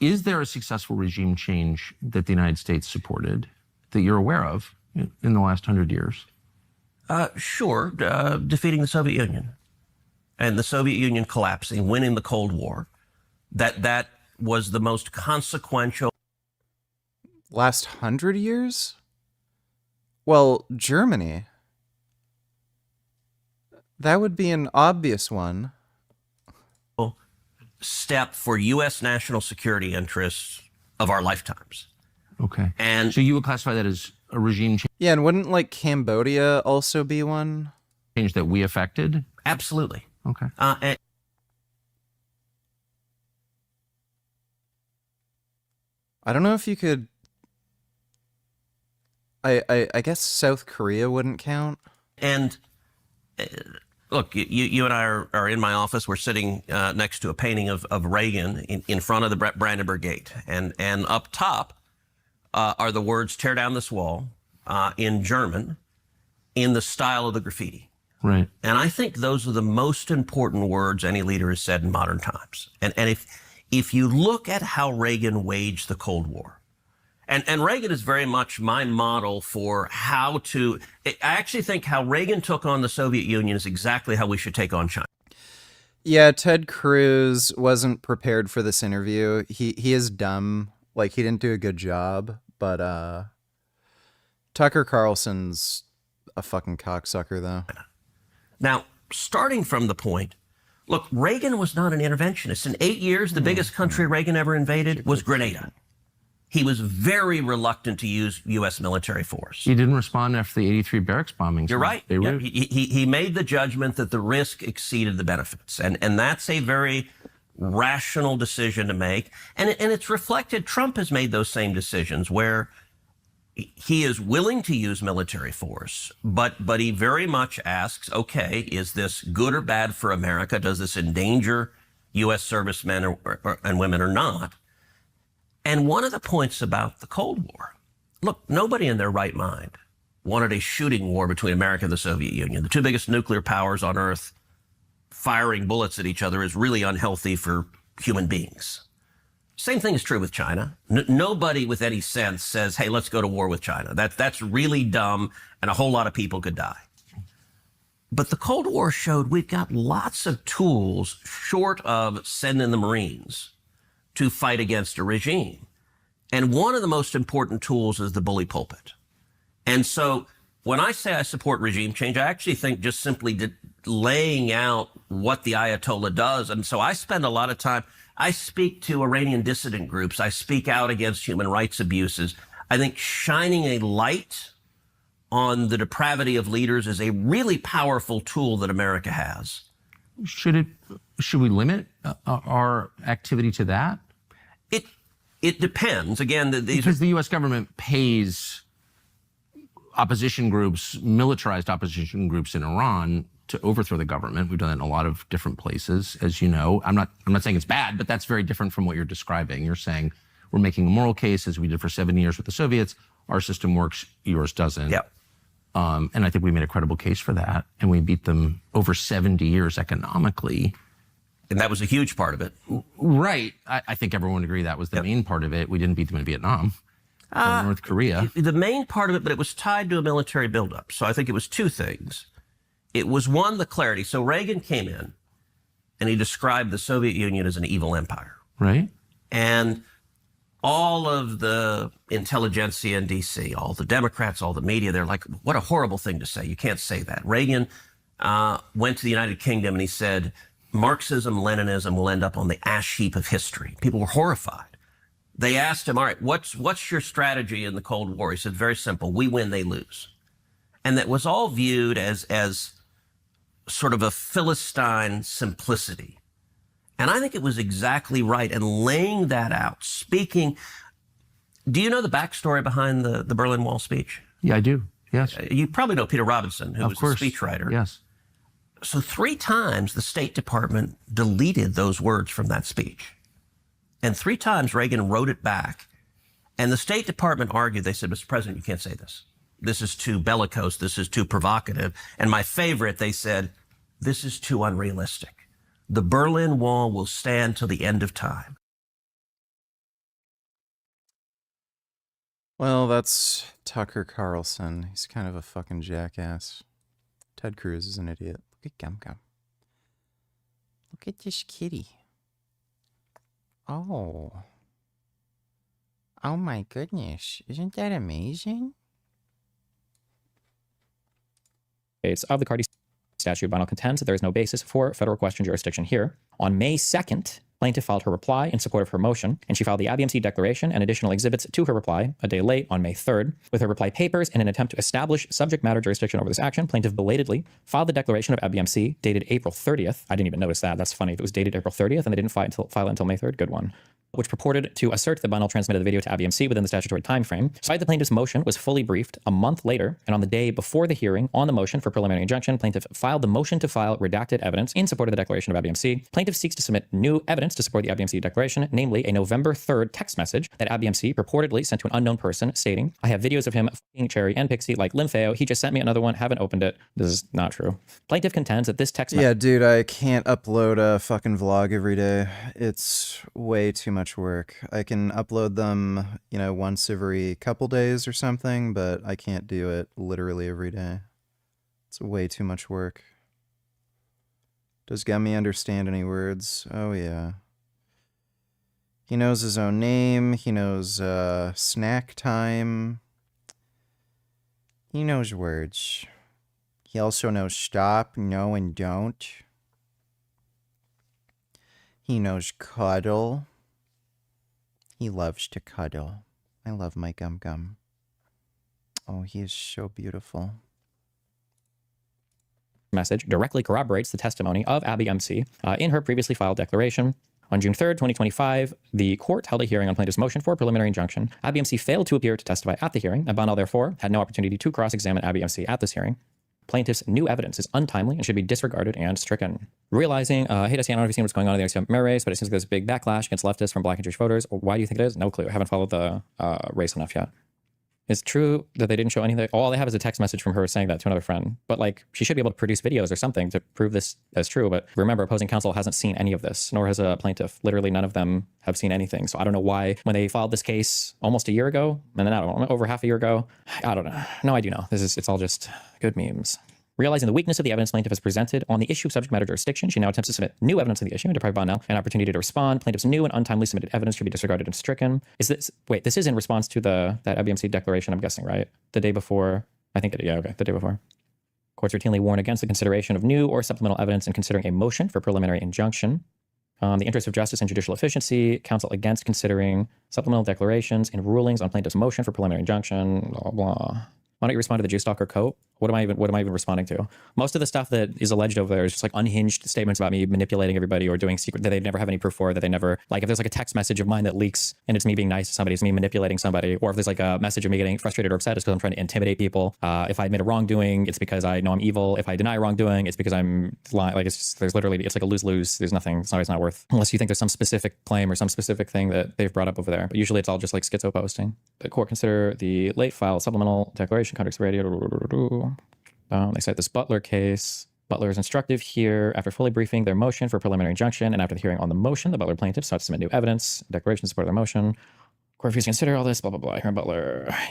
is there a successful regime change that the United States supported that you're aware of in the last 100 years? Sure. Defeating the Soviet Union and the Soviet Union collapsing, winning the Cold War. That was the most consequential. Last 100 years? Well, Germany. That would be an obvious one. Step for U.S. national security interests of our lifetimes. Okay. And so you would classify that as a regime change? Yeah, and wouldn't like Cambodia also be one? Change that we affected? Absolutely. Okay. I don't know if you could. I guess South Korea wouldn't count. And look, you and I are in my office. We're sitting next to a painting of Reagan in front of the Brandenburg Gate. And up top are the words, "Tear down this wall," in German, in the style of the graffiti. Right. And I think those are the most important words any leader has said in modern times. And if you look at how Reagan waged the Cold War, and Reagan is very much my model for how to, I actually think how Reagan took on the Soviet Union is exactly how we should take on China. Yeah, Ted Cruz wasn't prepared for this interview. He is dumb. Like, he didn't do a good job, but Tucker Carlson's a fucking cocksucker, though. Now, starting from the point, look, Reagan was not an interventionist. In 8 years, the biggest country Reagan ever invaded was Grenada. He was very reluctant to use U.S. military force. He didn't respond after the 83 barracks bombings. You're right. Yeah, he made the judgment that the risk exceeded the benefits. And that's a very rational decision to make. And it's reflected, Trump has made those same decisions where he is willing to use military force, but he very much asks, okay, is this good or bad for America? Does this endanger U.S. servicemen and women or not? And one of the points about the Cold War, look, nobody in their right mind wanted a shooting war between America and the Soviet Union. The two biggest nuclear powers on Earth firing bullets at each other is really unhealthy for human beings. Same thing is true with China. Nobody with any sense says, hey, let's go to war with China. That's really dumb, and a whole lot of people could die. But the Cold War showed we've got lots of tools short of sending the Marines to fight against a regime. And one of the most important tools is the bully pulpit. And so when I say I support regime change, I actually think just simply laying out what the Ayatollah does. And so I spend a lot of time, I speak to Iranian dissident groups. I speak out against human rights abuses. I think shining a light on the depravity of leaders is a really powerful tool that America has. Should we limit our activity to that? It depends. Again, because the U.S. government pays opposition groups, militarized opposition groups in Iran to overthrow the government. We've done it in a lot of different places, as you know. I'm not saying it's bad, but that's very different from what you're describing. You're saying we're making a moral case, as we did for 7 years with the Soviets. Our system works, yours doesn't. Yeah. And I think we made a credible case for that, and we beat them over 70 years economically. And that was a huge part of it. Right. I think everyone would agree that was the main part of it. We didn't beat them in Vietnam or North Korea. The main part of it, but it was tied to a military buildup. So I think it was two things. It was one, the clarity. So Reagan came in and he described the Soviet Union as an evil empire. Right. And all of the intelligentsia in D.C., all the Democrats, all the media, they're like, what a horrible thing to say. You can't say that. Reagan went to the United Kingdom and he said, Marxism, Leninism will end up on the ash heap of history. People were horrified. They asked him, all right, what's your strategy in the Cold War? He said, very simple. We win, they lose. And that was all viewed as sort of a Philistine simplicity. And I think it was exactly right. And laying that out, speaking, do you know the backstory behind the Berlin Wall speech? Yeah, I do. Yes. You probably know Peter Robinson, who was a speechwriter. Yes. So 3 times the State Department deleted those words from that speech. And 3 times Reagan wrote it back. And the State Department argued, they said, Mr. President, you can't say this. This is too bellicose. This is too provocative. And my favorite, they said, this is too unrealistic. The Berlin Wall will stand till the end of time. Well, that's Tucker Carlson. He's kind of a fucking jackass. Ted Cruz is an idiot. Look at Gum Gum. Look at this kitty. Oh. Oh my goodness. Isn't that amazing? Of the Cardi statute, Bonell contends that there is no basis for federal question jurisdiction here. On May 2nd, plaintiff filed her reply in support of her motion, and she filed the ABMC declaration and additional exhibits to her reply a day late on May 3rd. With her reply papers in an attempt to establish subject matter jurisdiction over this action, plaintiff belatedly filed the declaration of ABMC dated April 30th. I didn't even notice that. That's funny. If it was dated April 30th and they didn't file it until May 3rd, good one. which purported to assert that Bunnell transmitted the video to ABMC within the statutory time frame. Despite the plaintiff's motion was fully briefed a month later, and on the day before the hearing on the motion for preliminary injunction, plaintiff filed the motion to file redacted evidence in support of the declaration of ABMC. Plaintiff seeks to submit new evidence to support the ABMC declaration, namely a November 3rd text message that ABMC purportedly sent to an unknown person stating, "I have videos of him f***ing Cherry and Pixie like Lympheo. He just sent me another one, haven't opened it." This is not true. Plaintiff contends that this text Yeah, dude, I can't upload a fucking vlog every day. It's way too much work. I can upload them, you know, once every couple days or something, but I can't do it literally every day. It's way too much work. Does Gummy understand any words? Oh, yeah. He knows his own name. He knows snack time. He knows words. He also knows stop, no, and don't. He knows cuddle. He loves to cuddle. I love my Gum Gum. Oh, he is so beautiful. Message directly corroborates the testimony of ABMC in her previously filed declaration. On June 3rd, 2025, the court held a hearing on plaintiff's motion for a preliminary injunction. ABMC failed to appear to testify at the hearing, and Bunnell, therefore, had no opportunity to cross-examine ABMC at this hearing. Plaintiff's new evidence is untimely and should be disregarded and stricken. Realizing, hey, Desi, I don't know if you've seen what's going on in the ACM race, but it seems like there's a big backlash against leftists from Black and Jewish voters. Why do you think it is? No clue. I haven't followed the race enough yet. It's true that they didn't show anything. All they have is a text message from her saying that to another friend. But like, she should be able to produce videos or something to prove this as true. But remember, opposing counsel hasn't seen any of this, nor has a plaintiff. Literally none of them have seen anything. So I don't know why, when they filed this case almost a year ago, and then over half a year ago, I don't know. No, I do know. It's all just good memes. Realizing the weakness of the evidence plaintiff has presented on the issue of subject matter jurisdiction, she now attempts to submit new evidence on the issue and deprive Bunnell an opportunity to respond. Plaintiff's new and untimely submitted evidence should be disregarded and stricken. This is in response to that ABMC declaration, I'm guessing, right? The day before, the day before. Courts routinely warn against the consideration of new or supplemental evidence in considering a motion for preliminary injunction. The interest of justice and judicial efficiency, counsel against considering supplemental declarations and rulings on plaintiff's motion for preliminary injunction, blah, blah. Why don't you respond to the Juice Stalker coat? What am I even responding to? Most of the stuff that is alleged over there is just like unhinged statements about me manipulating everybody or doing secret that they never have any proof for, that they never, like if there's like a text message of mine that leaks and it's me being nice to somebody, it's me manipulating somebody, or if there's like a message of me getting frustrated or upset, it's because I'm trying to intimidate people. If I admit a wrongdoing, it's because I know I'm evil. If I deny wrongdoing, it's because I'm lying. Like it's like a lose-lose. There's nothing, it's not worth, unless you think there's some specific claim or some specific thing that they've brought up over there. But usually it's all just like schizo posting. The court consider the late file supplemental declaration, contradicts radio. They cite this Butler case. Butler is instructive here. After fully briefing their motion for preliminary injunction and after the hearing on the motion, the Butler plaintiffs sought to submit new evidence, declaration in support of their motion. Court refused to consider all this, blah, blah, blah. Here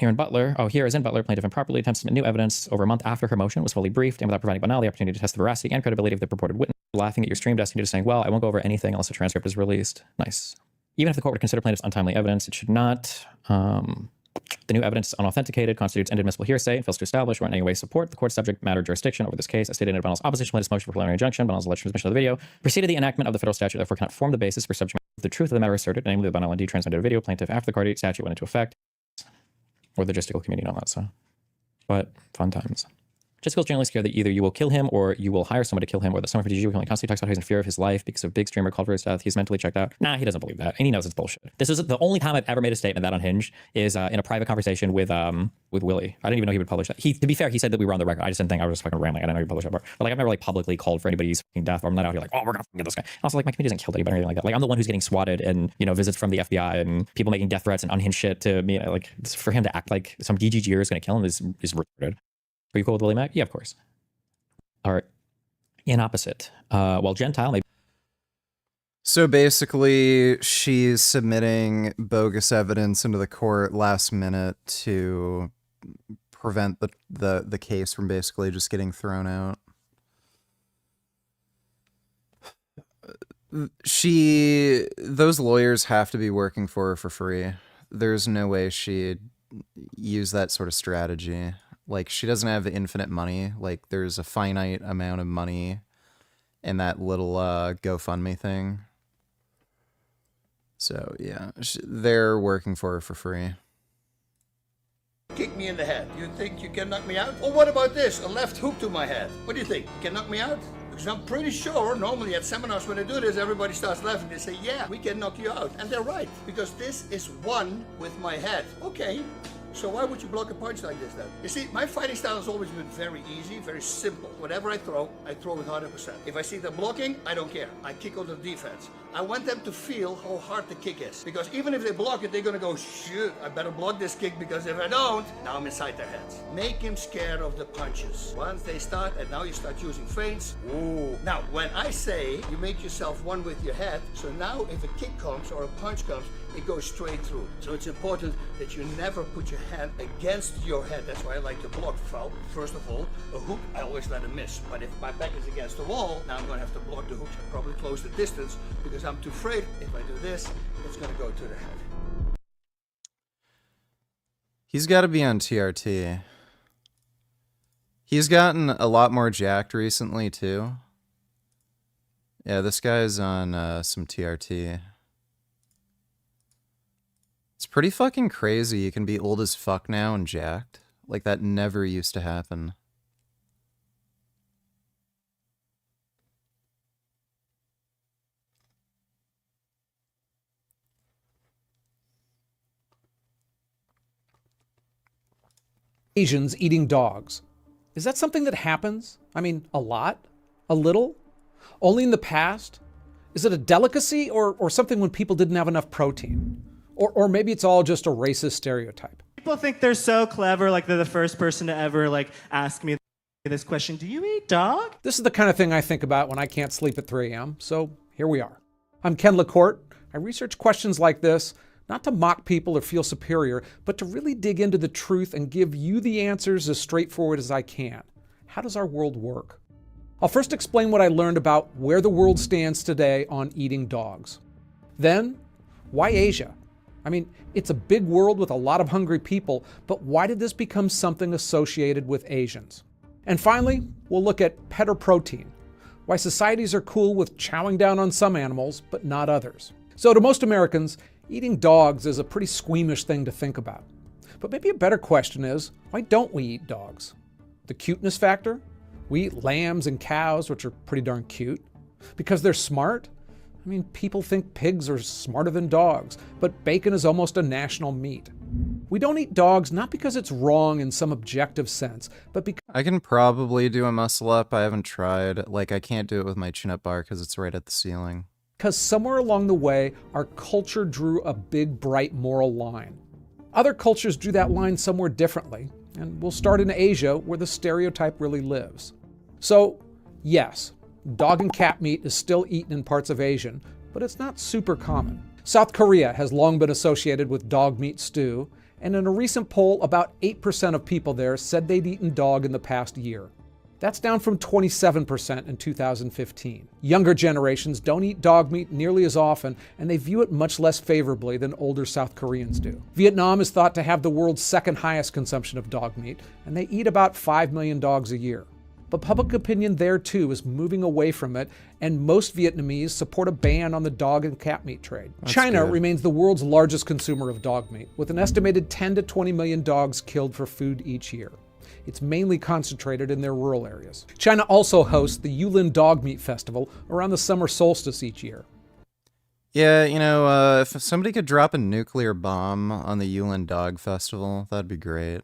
in Butler, plaintiff improperly attempts to submit new evidence over a month after her motion was fully briefed and without providing Bunnell the opportunity to test the veracity and credibility of the purported witness, laughing at your stream, Destiny, just saying, well, I won't go over anything unless the transcript is released. Nice. Even if the court would consider plaintiff's untimely evidence, it should not. The new evidence unauthenticated constitutes inadmissible hearsay and fails to establish or in any way support the court's subject matter jurisdiction over this case. As stated in Bunnell's opposition to plaintiff's motion for preliminary injunction, Bunnell's alleged transmission of the video preceded the enactment of the federal statute, therefore cannot form the basis for subject matter. The truth of the matter asserted, namely that Bunnell indeed transmitted a video plaintiff after the Cardi statute went into effect, or the logistical community and all that stuff. But fun times. Jessica's generally scared that either you will kill him or you will hire someone to kill him, or that someone for DG will constantly talks about how he's in fear of his life because a big streamer called for his death. He's mentally checked out. Nah, he doesn't believe that. And he knows it's bullshit. This is the only time I've ever made a statement that unhinged is in a private conversation with Willie. I didn't even know he would publish that. To be fair, he said that we were on the record. I just didn't think I was just fucking rambling. I didn't know he published that part. But like, I've never like publicly called for anybody's fucking death, or I'm not out here like, oh, we're gonna get this guy. And also, like, my community hasn't killed anybody or anything like that. Like, I'm the one who's getting swatted and, you know, visits from the FBI and people making death threats and unhinged shit to me. Like, for him to act like some DGGer is gonna kill him is retarded. Are you cool with Willie Mac? Yeah, of course. All right. In opposite, while Gentile may. So basically, she's submitting bogus evidence into the court last minute to prevent the case from basically just getting thrown out. Those lawyers have to be working for her for free. There's no way she'd use that sort of strategy. Like, she doesn't have infinite money. Like, there's a finite amount of money in that little GoFundMe thing. So, yeah, they're working for her for free. Kick me in the head. You think you can knock me out? Or what about this? A left hook to my head. What do you think? You can knock me out? Because I'm pretty sure normally at seminars when they do this, everybody starts laughing. They say, yeah, we can knock you out. And they're right, because this is one with my head. Okay. So why would you block a punch like this then? You see, my fighting style has always been very easy, very simple. Whatever I throw with 100%. If I see them blocking, I don't care. I kick on the defense. I want them to feel how hard the kick is. Because even if they block it, they're gonna go, shoot, I better block this kick, because if I don't, now I'm inside their heads. Make him scared of the punches. Once they start, and now you start using feints, ooh. Now, when I say you make yourself one with your head, so now if a kick comes or a punch comes, it goes straight through. So it's important that you never put your hand against your head. That's why I like to block foul. First of all, a hook, I always let him miss. But if my back is against the wall, now I'm gonna have to block the hook and probably close the distance, because I'm too afraid if I do this, it's gonna go to the head. He's got to be on TRT. He's gotten a lot more jacked recently, too. Yeah, this guy's on some TRT. It's pretty fucking crazy. You can be old as fuck now and jacked. Like, that never used to happen. Asians eating dogs. Is that something that happens? I mean, a lot? A little? Only in the past? Is it a delicacy or something when people didn't have enough protein? Or maybe it's all just a racist stereotype. People think they're so clever, like they're the first person to ever ask me this question, do you eat dog? This is the kind of thing I think about when I can't sleep at 3 a.m., so here we are. I'm Ken LaCourte. I research questions like this, not to mock people or feel superior, but to really dig into the truth and give you the answers as straightforward as I can. How does our world work? I'll first explain what I learned about where the world stands today on eating dogs. Then, why Asia? I mean, it's a big world with a lot of hungry people, but why did this become something associated with Asians? And finally, we'll look at pet or protein, why societies are cool with chowing down on some animals, but not others. So to most Americans, eating dogs is a pretty squeamish thing to think about. But maybe a better question is, why don't we eat dogs? The cuteness factor? We eat lambs and cows, which are pretty darn cute. Because they're smart? I mean, people think pigs are smarter than dogs, but bacon is almost a national meat. We don't eat dogs not because it's wrong in some objective sense, but because... I can probably do a muscle up. I haven't tried. Like, I can't do it with my chin-up bar because it's right at the ceiling. Because somewhere along the way, our culture drew a big, bright moral line. Other cultures drew that line somewhere differently, and we'll start in Asia, where the stereotype really lives. So, yes, dog and cat meat is still eaten in parts of Asia, but it's not super common. South Korea has long been associated with dog meat stew, and in a recent poll, about 8% of people there said they'd eaten dog in the past year. That's down from 27% in 2015. Younger generations don't eat dog meat nearly as often, and they view it much less favorably than older South Koreans do. Vietnam is thought to have the world's second highest consumption of dog meat, and they eat about 5 million dogs a year. But public opinion there too is moving away from it, and most Vietnamese support a ban on the dog and cat meat trade. China remains the world's largest consumer of dog meat, with an estimated 10 to 20 million dogs killed for food each year. It's mainly concentrated in their rural areas. China also hosts the Yulin Dog Meat Festival around the summer solstice each year. Yeah, you know, if somebody could drop a nuclear bomb on the Yulin Dog Festival, that'd be great.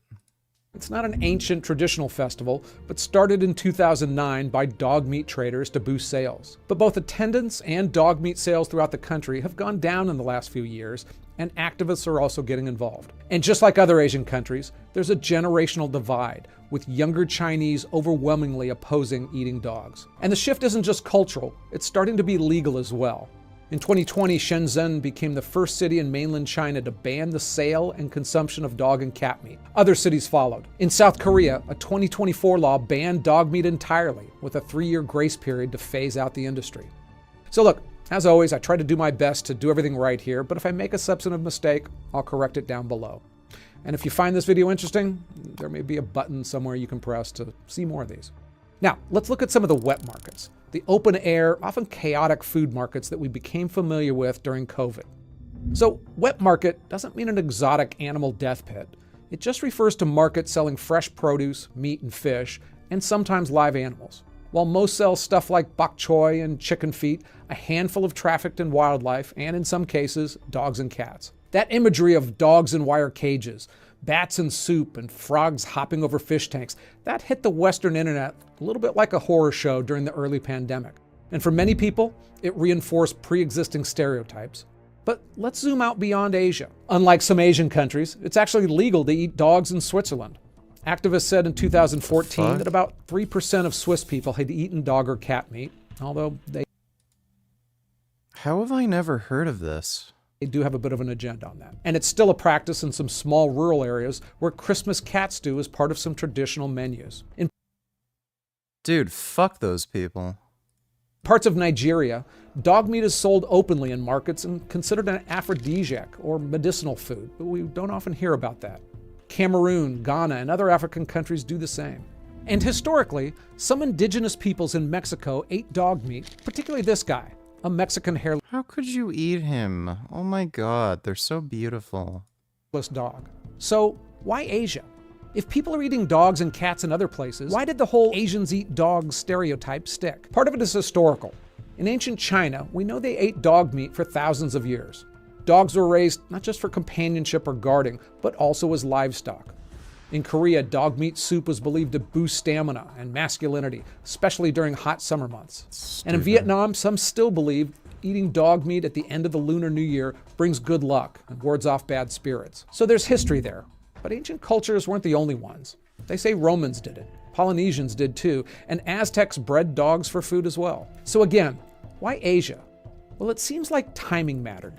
It's not an ancient traditional festival, but started in 2009 by dog meat traders to boost sales. But both attendance and dog meat sales throughout the country have gone down in the last few years, and activists are also getting involved. And just like other Asian countries, there's a generational divide, with younger Chinese overwhelmingly opposing eating dogs. And the shift isn't just cultural, it's starting to be legal as well. In 2020, Shenzhen became the first city in mainland China to ban the sale and consumption of dog and cat meat. Other cities followed. In South Korea, a 2024 law banned dog meat entirely, with a 3-year grace period to phase out the industry. So look, as always, I try to do my best to do everything right here, but if I make a substantive mistake, I'll correct it down below. And if you find this video interesting, there may be a button somewhere you can press to see more of these. Now, let's look at some of the wet markets, the open-air, often chaotic food markets that we became familiar with during COVID. So, wet market doesn't mean an exotic animal death pit. It just refers to markets selling fresh produce, meat, and fish, and sometimes live animals. While most sell stuff like bok choy and chicken feet, a handful of trafficked in wildlife, and in some cases, dogs and cats. That imagery of dogs in wire cages, bats in soup, and frogs hopping over fish tanks, that hit the Western internet a little bit like a horror show during the early pandemic. And for many people, it reinforced pre-existing stereotypes. But let's zoom out beyond Asia. Unlike some Asian countries, it's actually legal to eat dogs in Switzerland. Activists said in 2014 that about 3% of Swiss people had eaten dog or cat meat, although they... How have I never heard of this? They do have a bit of an agenda on that. And it's still a practice in some small rural areas where Christmas cat stew is part of some traditional menus. In Dude, fuck those people. parts of Nigeria, dog meat is sold openly in markets and considered an aphrodisiac or medicinal food, but we don't often hear about that. Cameroon, Ghana, and other African countries do the same. And historically, some indigenous peoples in Mexico ate dog meat, particularly this guy, a Mexican hairless How could you eat him? Oh my god, they're so beautiful. dog. So why Asia? If people are eating dogs and cats in other places, why did the whole Asians eat dogs stereotype stick? Part of it is historical. In ancient China, we know they ate dog meat for thousands of years. Dogs were raised not just for companionship or guarding, but also as livestock. In Korea, dog meat soup was believed to boost stamina and masculinity, especially during hot summer months. And in Vietnam, some still believe eating dog meat at the end of the Lunar New Year brings good luck and wards off bad spirits. So there's history there. But ancient cultures weren't the only ones. They say Romans did it, Polynesians did too, and Aztecs bred dogs for food as well. So again, why Asia? Well, it seems like timing mattered.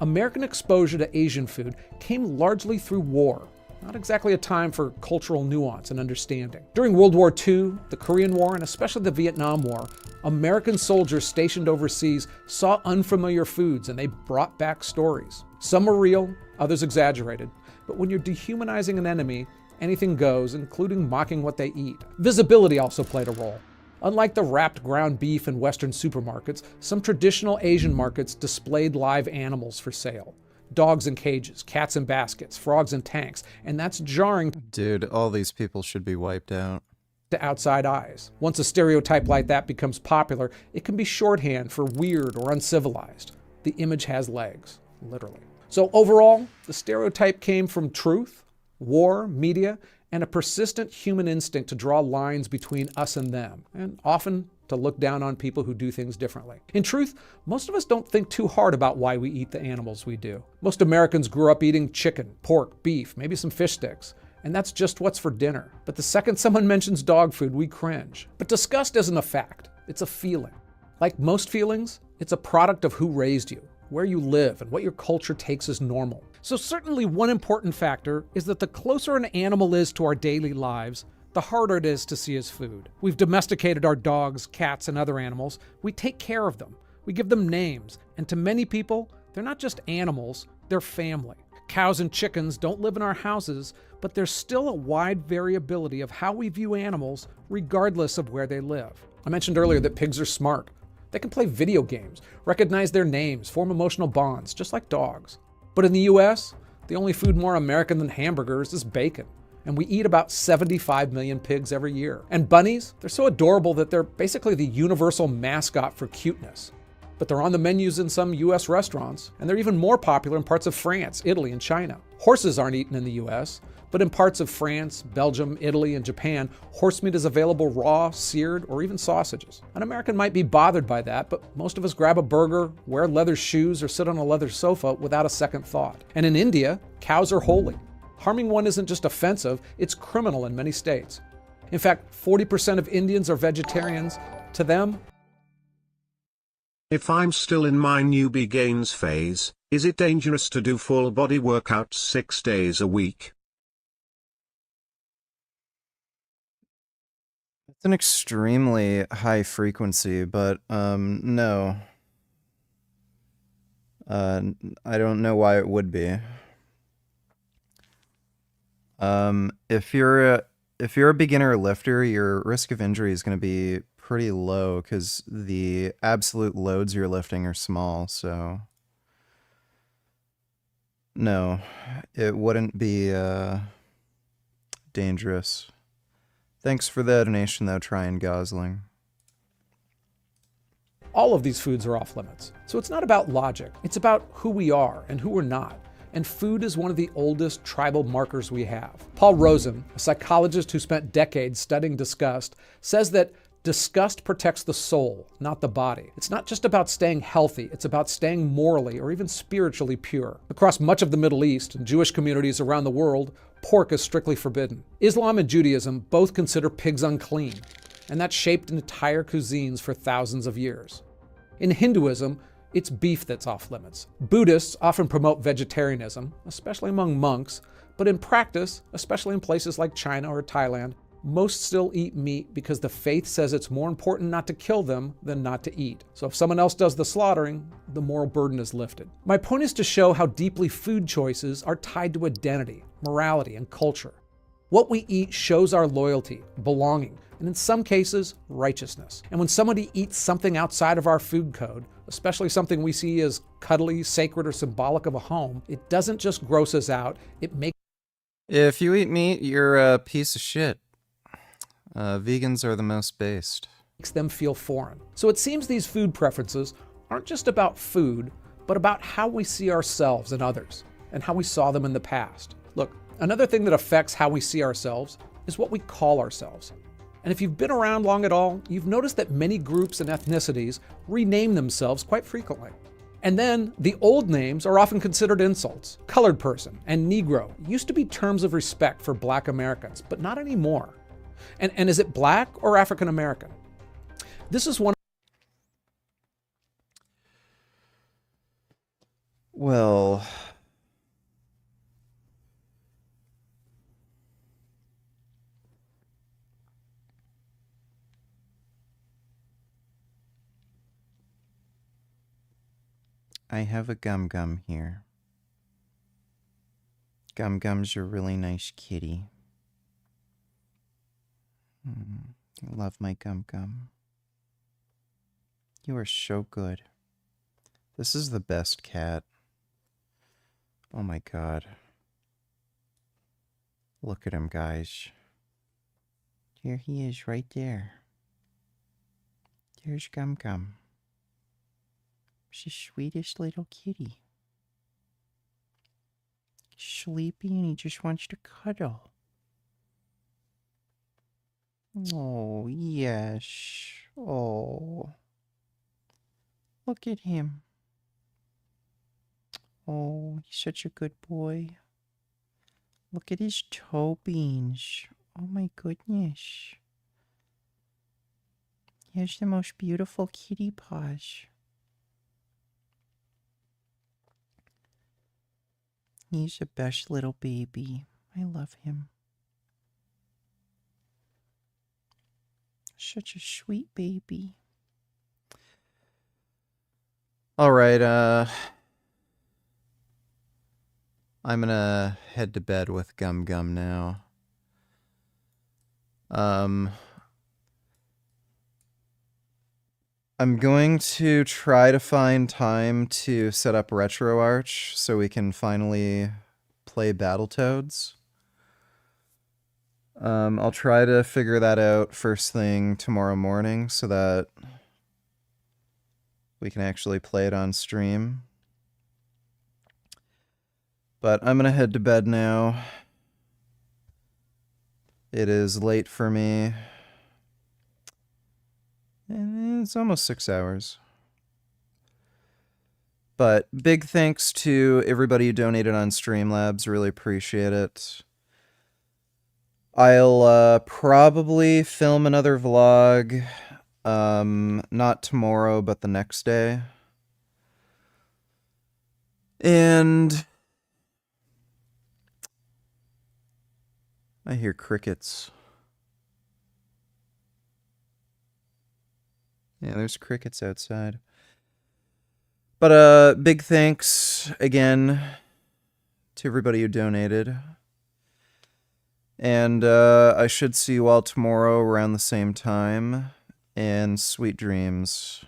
American exposure to Asian food came largely through war, not exactly a time for cultural nuance and understanding. During World War II, the Korean War, and especially the Vietnam War, American soldiers stationed overseas saw unfamiliar foods and they brought back stories. Some were real, others exaggerated. But when you're dehumanizing an enemy, anything goes, including mocking what they eat. Visibility also played a role. Unlike the wrapped ground beef in Western supermarkets, some traditional Asian markets displayed live animals for sale. Dogs in cages, cats in baskets, frogs in tanks, and that's jarring. Dude, all these people should be wiped out. To outside eyes. Once a stereotype like that becomes popular, it can be shorthand for weird or uncivilized. The image has legs, literally. So overall, the stereotype came from truth, war, media, and a persistent human instinct to draw lines between us and them, and often to look down on people who do things differently. In truth, most of us don't think too hard about why we eat the animals we do. Most Americans grew up eating chicken, pork, beef, maybe some fish sticks, and that's just what's for dinner. But the second someone mentions dog food, we cringe. But disgust isn't a fact, it's a feeling. Like most feelings, it's a product of who raised you, where you live, and what your culture takes as normal. So certainly one important factor is that the closer an animal is to our daily lives, the harder it is to see as food. We've domesticated our dogs, cats, and other animals. We take care of them. We give them names. And to many people, they're not just animals, they're family. Cows and chickens don't live in our houses, but there's still a wide variability of how we view animals regardless of where they live. I mentioned earlier that pigs are smart. They can play video games, recognize their names, form emotional bonds, just like dogs. But in the US, the only food more American than hamburgers is bacon. And we eat about 75 million pigs every year. And bunnies, they're so adorable that they're basically the universal mascot for cuteness. But they're on the menus in some US restaurants, and they're even more popular in parts of France, Italy, and China. Horses aren't eaten in the US, but in parts of France, Belgium, Italy, and Japan, horse meat is available raw, seared, or even sausages. An American might be bothered by that, but most of us grab a burger, wear leather shoes, or sit on a leather sofa without a second thought. And in India, cows are holy. Harming one isn't just offensive, it's criminal in many states. In fact, 40% of Indians are vegetarians. To them, if I'm still in my newbie gains phase, is it dangerous to do full body workouts 6 days a week? It's an extremely high frequency, but no. I don't know why it would be. If you're a beginner lifter, your risk of injury is going to be pretty low because the absolute loads you're lifting are small. So no, it wouldn't be dangerous. Thanks for the donation, though, Tryon Gosling. All of these foods are off limits. So it's not about logic, it's about who we are and who we're not. And food is one of the oldest tribal markers we have. Paul Rosen, a psychologist who spent decades studying disgust, says that disgust protects the soul, not the body. It's not just about staying healthy, it's about staying morally or even spiritually pure. Across much of the Middle East and Jewish communities around the world, pork is strictly forbidden. Islam and Judaism both consider pigs unclean, and that's shaped entire cuisines for thousands of years. In Hinduism, it's beef that's off limits. Buddhists often promote vegetarianism, especially among monks, but in practice, especially in places like China or Thailand, most still eat meat because the faith says it's more important not to kill them than not to eat. So if someone else does the slaughtering, the moral burden is lifted. My point is to show how deeply food choices are tied to identity, morality, and culture. What we eat shows our loyalty, belonging, and in some cases, righteousness. And when somebody eats something outside of our food code, especially something we see as cuddly, sacred, or symbolic of a home, it doesn't just gross us out, it makes... If you eat meat, you're a piece of shit. Vegans are the most based. Makes them feel foreign. So it seems these food preferences aren't just about food, but about how we see ourselves and others, and how we saw them in the past. Look, another thing that affects how we see ourselves is what we call ourselves. And if you've been around long at all, you've noticed that many groups and ethnicities rename themselves quite frequently. And then the old names are often considered insults. Colored person and Negro used to be terms of respect for Black Americans, but not anymore. And is it Black or African American? This is one. Well, I have a Gum Gum here. Gum Gum's your really nice kitty. I love my Gum Gum. You are so good. This is the best cat. Oh my god. Look at him, guys. There he is, right there. There's Gum Gum. She's the sweetest little kitty. He's sleepy and he just wants to cuddle. Oh, yes. Oh. Look at him. Oh, he's such a good boy. Look at his toe beans. Oh my goodness. He has the most beautiful kitty paws. He's the best little baby. I love him. Such a sweet baby. All right, I'm gonna head to bed with Gum Gum now. I'm going to try to find time to set up RetroArch so we can finally play Battletoads. I'll try to figure that out first thing tomorrow morning so that we can actually play it on stream. But I'm gonna head to bed now. It is late for me. And it's almost 6 hours. But big thanks to everybody who donated on Streamlabs. Really appreciate it. I'll probably film another vlog. Not tomorrow, but the next day. And I hear crickets. Yeah, there's crickets outside. But big thanks again to everybody who donated. And I should see you all tomorrow around the same time. And sweet dreams.